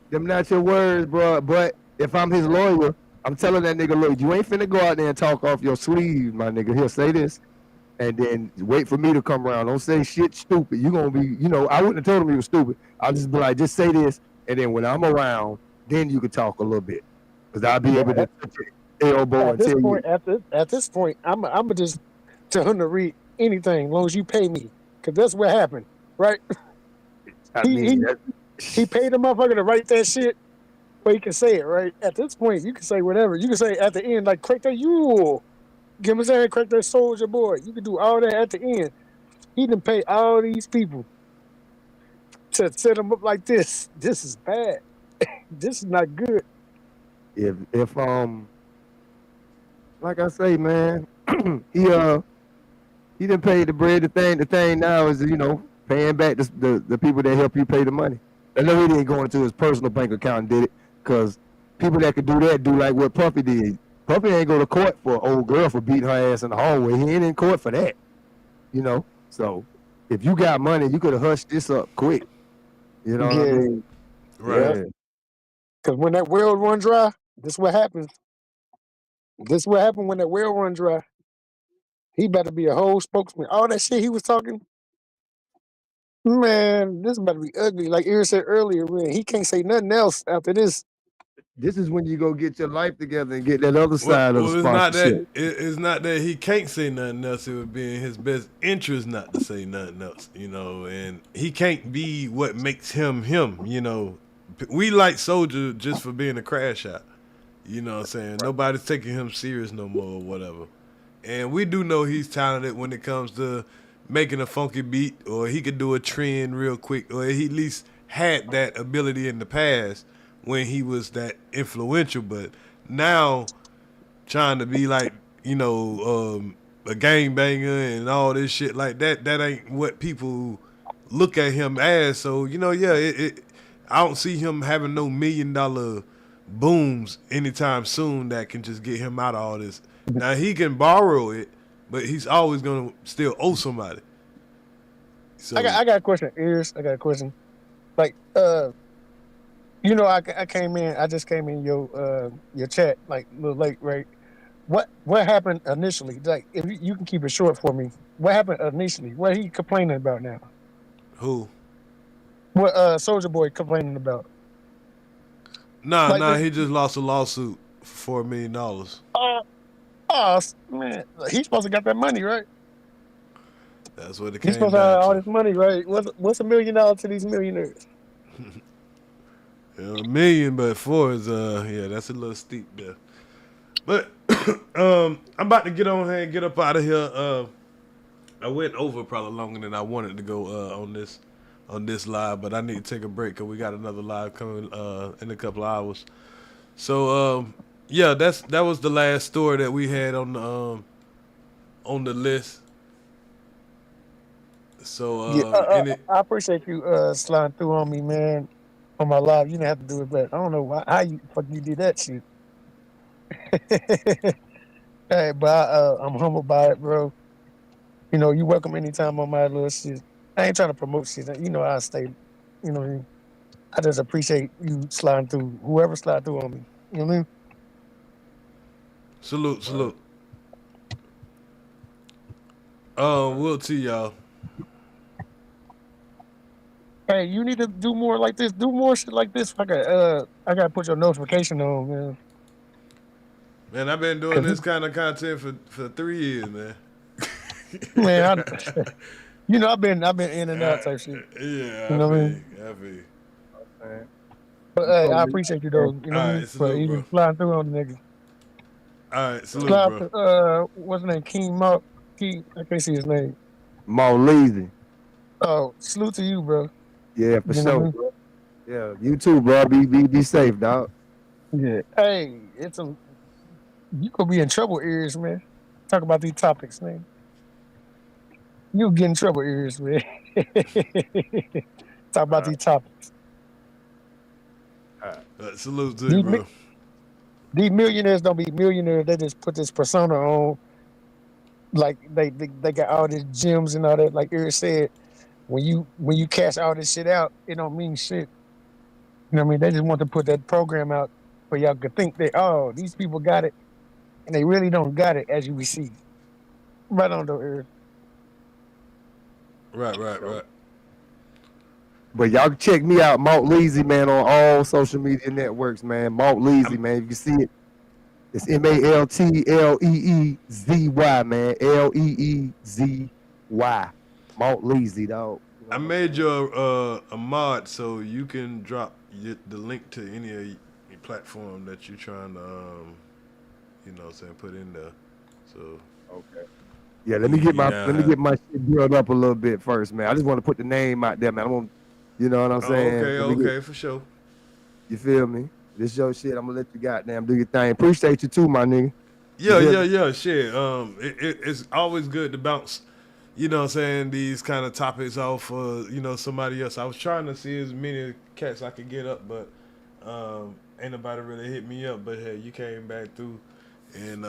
Speaker 8: Them not your words, bro. But if I'm his lawyer, I'm telling that nigga, look, you ain't finna go out there and talk off your sleeve, my nigga. He'll say this, and then wait for me to come around. Don't say shit stupid. You gonna be, I wouldn't have told him he was stupid. I'll just be like, just say this, and then when I'm around, then you can talk a little bit, because I'll be able to touch your elbow and tell you.
Speaker 13: At this point, I'm gonna just tell him to read anything, as long as you pay me, because that's what happened, right? He paid the motherfucker to write that shit, but he can say it, right? At this point, you can say whatever. You can say at the end, like, crack that xual. Give me saying, crack that Soulja Boy. You can do all that at the end. He done pay all these people to set them up like this. This is bad. This is not good.
Speaker 8: If like I say, man, he done paid the bread. The thing now is, paying back the people that help you pay the money. I know he didn't go into his personal bank account and did it, because people that could do that do like what Puffy did. Puffy ain't go to court for an old girl for beating her ass in the hallway. He ain't in court for that. So if you got money, you could have hushed this up quick. You know what I mean?
Speaker 13: Right. Because when that well run dry, this is what happens. This is what happened when that well run dry. He better be a whole spokesman. All that shit he was talking, man, this about to be ugly. Like Aaron said earlier, man, he can't say nothing else after this.
Speaker 8: This is when you go get your life together and get that other side of the sponsorship.
Speaker 3: It's not that he can't say nothing else. It would be in his best interest not to say nothing else, and he can't be what makes him him, We like Soulja just for being a crash out. You know what I'm saying? Nobody's taking him serious no more or whatever. And we do know he's talented when it comes to making a funky beat, or he could do a trend real quick, or he at least had that ability in the past when he was that influential. But now trying to be like, a gangbanger and all this shit like that ain't what people look at him as. So, I don't see him having no $1 million booms anytime soon that can just get him out of all this. Now, he can borrow it, but he's always going to still owe somebody. So,
Speaker 13: I got a question, Ears. I got a question. Like, I just came in your chat, like, a little late, right? What happened initially? Like, if you can keep it short for me, what happened initially? What he complaining about now?
Speaker 3: Who?
Speaker 13: What Soulja Boy complaining about?
Speaker 3: He just lost a lawsuit for $4 million.
Speaker 13: Man, he's supposed to got that money, right?
Speaker 3: That's what it came
Speaker 13: He's supposed to have all this money, right? What's $1 million to these millionaires?
Speaker 3: $1 million, but 4 is that's a little steep there. But I'm about to get on here and get up out of here. I went over probably longer than I wanted to go on this live, but I need to take a break because we got another live coming in a couple of hours. So that was the last story that we had on the list. So
Speaker 13: I appreciate you sliding through on me, man, on my live. You didn't have to do it, but I don't know how you did that shit. Hey, but I'm humbled by it, bro. You welcome anytime on my little shit. I ain't trying to promote shit. I stay. I just appreciate you sliding through. Whoever slide through on me. You know what I mean?
Speaker 3: Salute. We'll see y'all.
Speaker 13: Hey, you need to do more like this. Do more shit like this. I gotta put your notification on, man.
Speaker 3: Man, I've been doing this kind of content for 3 years, man.
Speaker 13: Man, I've been in and out type shit.
Speaker 3: Yeah,
Speaker 13: you know what I mean? But I appreciate you though. You know what I mean? For even flying through on the nigga.
Speaker 3: All right, salute,
Speaker 13: bro. What's his name? I can't see his name.
Speaker 8: Lazy.
Speaker 13: Oh, salute to you, bro.
Speaker 8: Yeah, for sure, bro. Yeah, you too, bro. Be safe, dog.
Speaker 13: Yeah. Hey, it's a You gonna be in trouble, ears, man. Talk about these topics, man. You'll get in trouble, ears, man. Talk about these topics.
Speaker 3: Salute to you, bro.
Speaker 13: These millionaires don't be millionaires. They just put this persona on. Like they got all these gyms and all that. Like Eric said, when you cash all this shit out, it don't mean shit. You know what I mean? They just want to put that program out for y'all to think that, oh, these people got it, and they really don't got it, as you receive. Right on though, Eric.
Speaker 3: Right.
Speaker 8: But y'all can check me out, Malt Leezy, man, on all social media networks, man. Malt Leezy, man. You can see it. It's MALTLEEZY, man. LEEZY. Malt Leezy, dog.
Speaker 3: I made you a mod so you can drop the link to any of your platform that you're trying to, put in there. So
Speaker 8: okay. Yeah, let me get my shit built up a little bit first, man. I just want to put the name out there, man. I want, you know what I'm saying?
Speaker 3: Okay, for sure.
Speaker 8: You feel me? This your shit. I'm gonna let you goddamn do your thing. Appreciate you too, my nigga.
Speaker 3: Yeah. Shit. It's always good to bounce, these kind of topics off somebody else. I was trying to see as many cats I could get up, but ain't nobody really hit me up. But hey, you came back through, and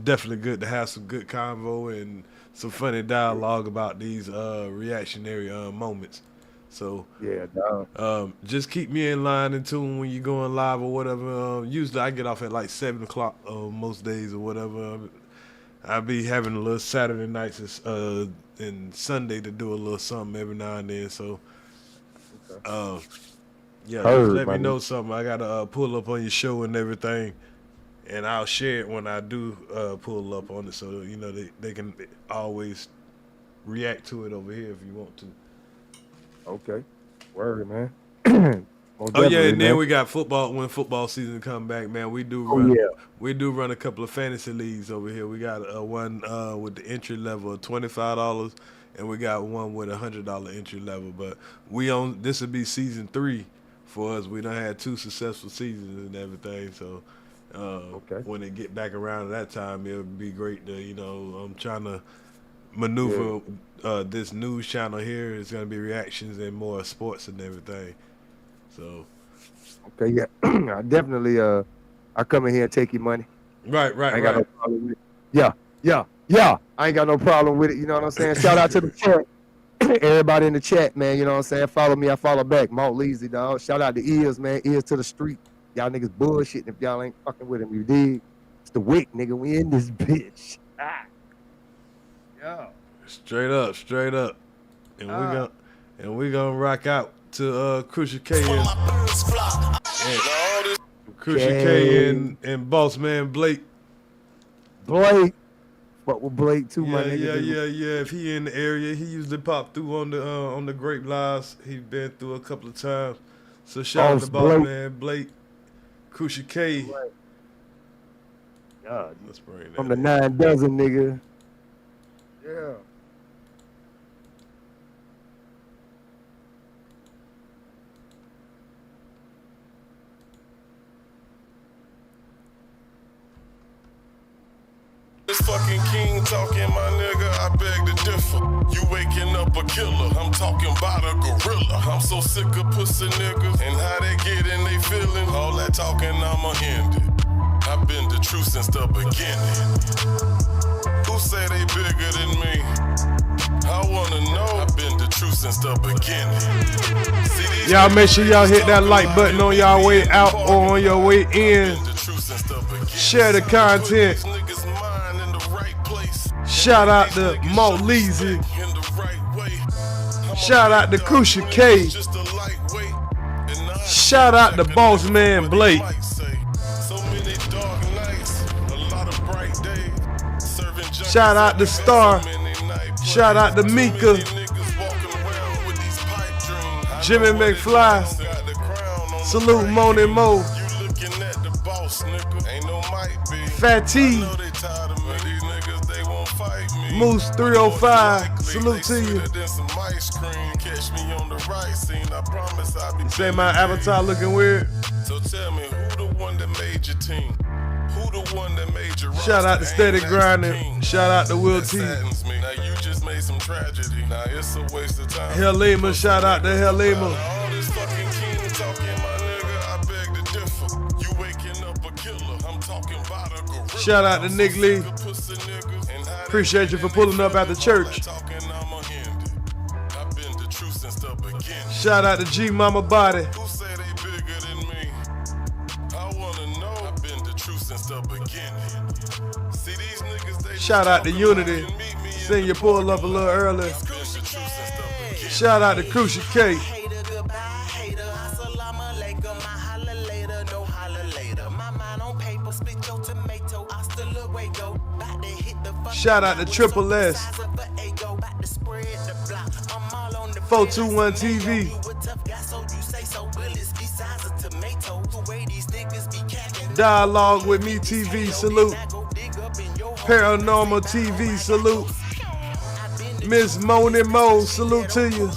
Speaker 3: definitely good to have some good convo and some funny dialogue about these reactionary moments. So
Speaker 8: yeah, dog.
Speaker 3: Just keep me in line and tune when you're going live or whatever. Usually I get off at like 7:00 most days or whatever. I'll be having a little Saturday nights and Sunday to do a little something every now and then. So let me know something. I gotta pull up on your show and everything, and I'll share it when I do pull up on it. So they can always react to it over here if you want to.
Speaker 8: Okay. Word, man.
Speaker 3: And then
Speaker 8: man.
Speaker 3: we got football. When football season come back, man, we do run a couple of fantasy leagues over here. We got one with the entry level of $25, and we got one with $100 entry level. But this will be season 3 for us. We done had 2 successful seasons and everything. So when they get back around that time, it'll be great to I'm trying to maneuver this news channel here. It's gonna be reactions and more sports and everything. So
Speaker 8: okay, yeah. I definitely I come in here and take your money.
Speaker 3: Right.
Speaker 8: I ain't got no problem with it. Yeah. I ain't got no problem with it. You know what I'm saying? Shout out to the chat. Everybody in the chat, man. You know what I'm saying? Follow me, I follow back. Malt Leezy, dog. Shout out to Ears, man. Ears to the street. Y'all niggas bullshitting if y'all ain't fucking with him. You dig? It's the wick, nigga. We in this bitch. Yeah.
Speaker 3: Straight up. And we gonna rock out to Crucial K and Boss Man Blake.
Speaker 8: But with Blake too, my nigga.
Speaker 3: Yeah. If he in the area, he usually pop through on the Grape Lives. He's been through a couple of times. So shout out to Boss Man Blake, Crucial K.
Speaker 8: God,
Speaker 3: let's bring that
Speaker 8: from the 9 dozen, nigga. Yeah.
Speaker 10: This fucking king talking, my nigga, I beg to differ. You waking up a killer, I'm talking about a gorilla. I'm so sick of pussy niggas and how they get in they feeling. All that talking, I'ma end it. I've been the truth since the beginning. Who say they bigger than me? I wanna know. I've been the truth since the beginning.
Speaker 3: Y'all make sure y'all hit that like button on y'all way out or on your way in. Share the content. Shout out to Malt Leezy. Shout out to Crucial K. Shout out to Boss Man Blake. Shout out to Star. Shout out to Mika. Jimmy McFly. Salute Moan Mo. Fatty. Moose 305. Salute to you. You say my avatar looking weird?
Speaker 10: So tell me, who the one that made your team? Who Who the one that made you
Speaker 3: Shout out to Steady Grinding. Shout out to Will T.
Speaker 10: Now you just made some tragedy. Now it's a waste of time.
Speaker 3: Helima, shout out to Helima.
Speaker 10: All this fucking king talking, my nigga, I beg to differ. You waking up a killer. I'm talking about a gorilla.
Speaker 3: Shout out to Nick Lee. Appreciate you for pulling up at the church. Shout out to G Mama Body.
Speaker 10: Who say they bigger than me? I wanna know. I've been the truth since the beginning. See these niggas, they
Speaker 3: Shout out to Unity. Seen you pull up a little early. Shout out to Crucial K. Shout out to Triple S. 421 TV. Dialogue with Me TV, salute. Paranormal TV, salute. Miss Moni Mo, salute to you.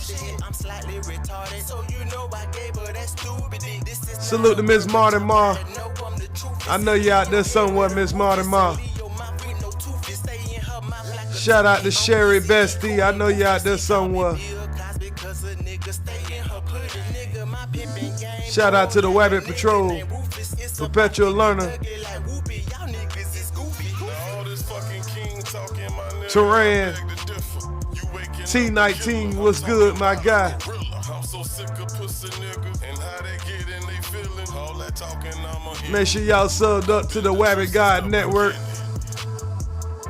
Speaker 3: Salute to Miss Martin Ma. I know you out there somewhere, Miss Martin Ma. Shout out to Sherry Bestie. I know you out there somewhere. Shout out to the Wabbit Patrol. Perpetual Learner. Teran. T19, what's good, my guy? Make sure y'all subbed up to the Wabbit God Network.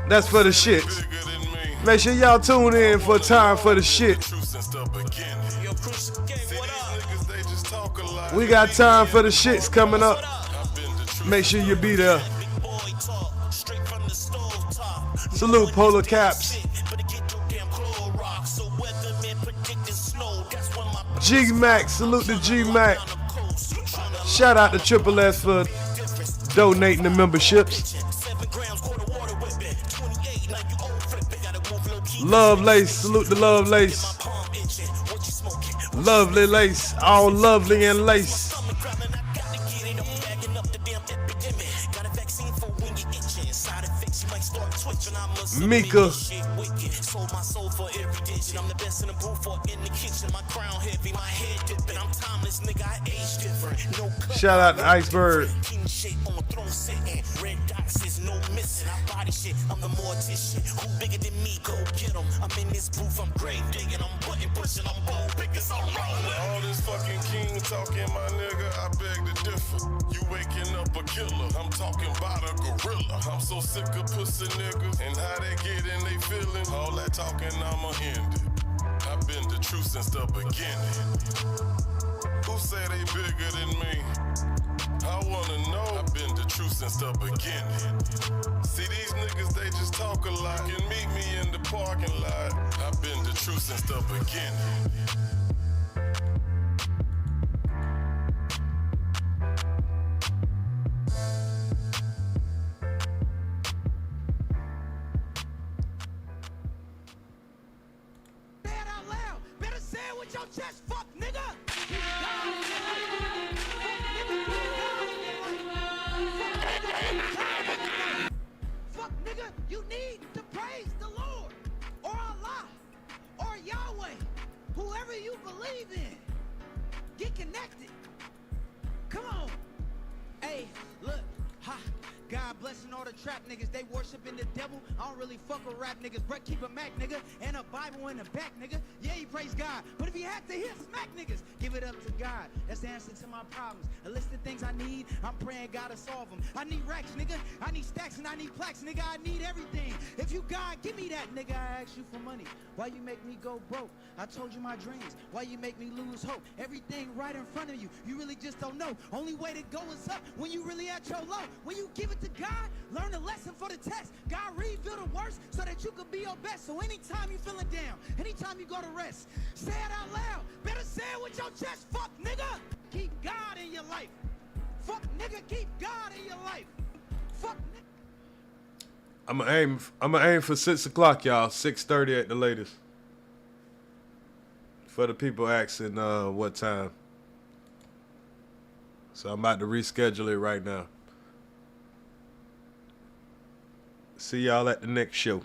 Speaker 3: That's for the shits. Make sure y'all tune in for Time for the Shit. We got Time for the Shits coming up. Make sure you be there. Salute Polar Caps. G-Mac, salute to G-Mac. Shout out to Triple S for donating the memberships. Love Lace, salute to Love Lace. Lovely Lace, all lovely and lace. Mika. Shout out to Iceberg. I'm the mortician. Who bigger than me? Go get him. I'm in this booth. I'm grave digging. I'm button pushing. I'm bold pickers. I'm rolling.
Speaker 10: All this fucking king talking, my nigga, I beg to differ. You waking up a killer. I'm talking about a gorilla. I'm so sick of pussy niggas and how they get in they feeling. All that talking, I'ma end it. I've been the truth since the beginning. Who say they bigger than me? I wanna know. I've been the truth since the beginning. See these niggas, they just talk a lot. You can meet me in the parking lot. I've been the truth since the beginning.
Speaker 7: Say it out loud. Better say it with your chest, fuck nigga. Fuck nigga, you need to praise the Lord or Allah or Yahweh, whoever you believe in. Get connected. Come on. Hey, look, ha. God blessing all the trap niggas, they worshiping the devil. I don't really fuck with rap niggas, but keep a Mac nigga and a Bible in the back nigga. Yeah, he praise God, but if he had to hit smack niggas, give it up to God. That's the answer to my problems. A list of things I need, I'm praying God to solve them. I need racks nigga, I need stacks and I need plaques nigga, I need everything. If you God, give me that nigga, I ask you for money. Why you make me go broke? I told you my dreams. Why you make me lose hope? Everything right in front of you, you really just don't know. Only way to go is up when you really at your low. When you give it to God, learn a lesson for the test. God reveal the worst so that you can be your best. So anytime you feeling down, anytime you go to rest, say it out loud. Better say it with your chest. Fuck nigga, keep God in your life. Fuck nigga, keep God in your life. Fuck nigga.
Speaker 3: I'ma aim for 6 o'clock, y'all. 6:30 at the latest. For the people asking what time. So I'm about to reschedule it right now. See y'all at the next show.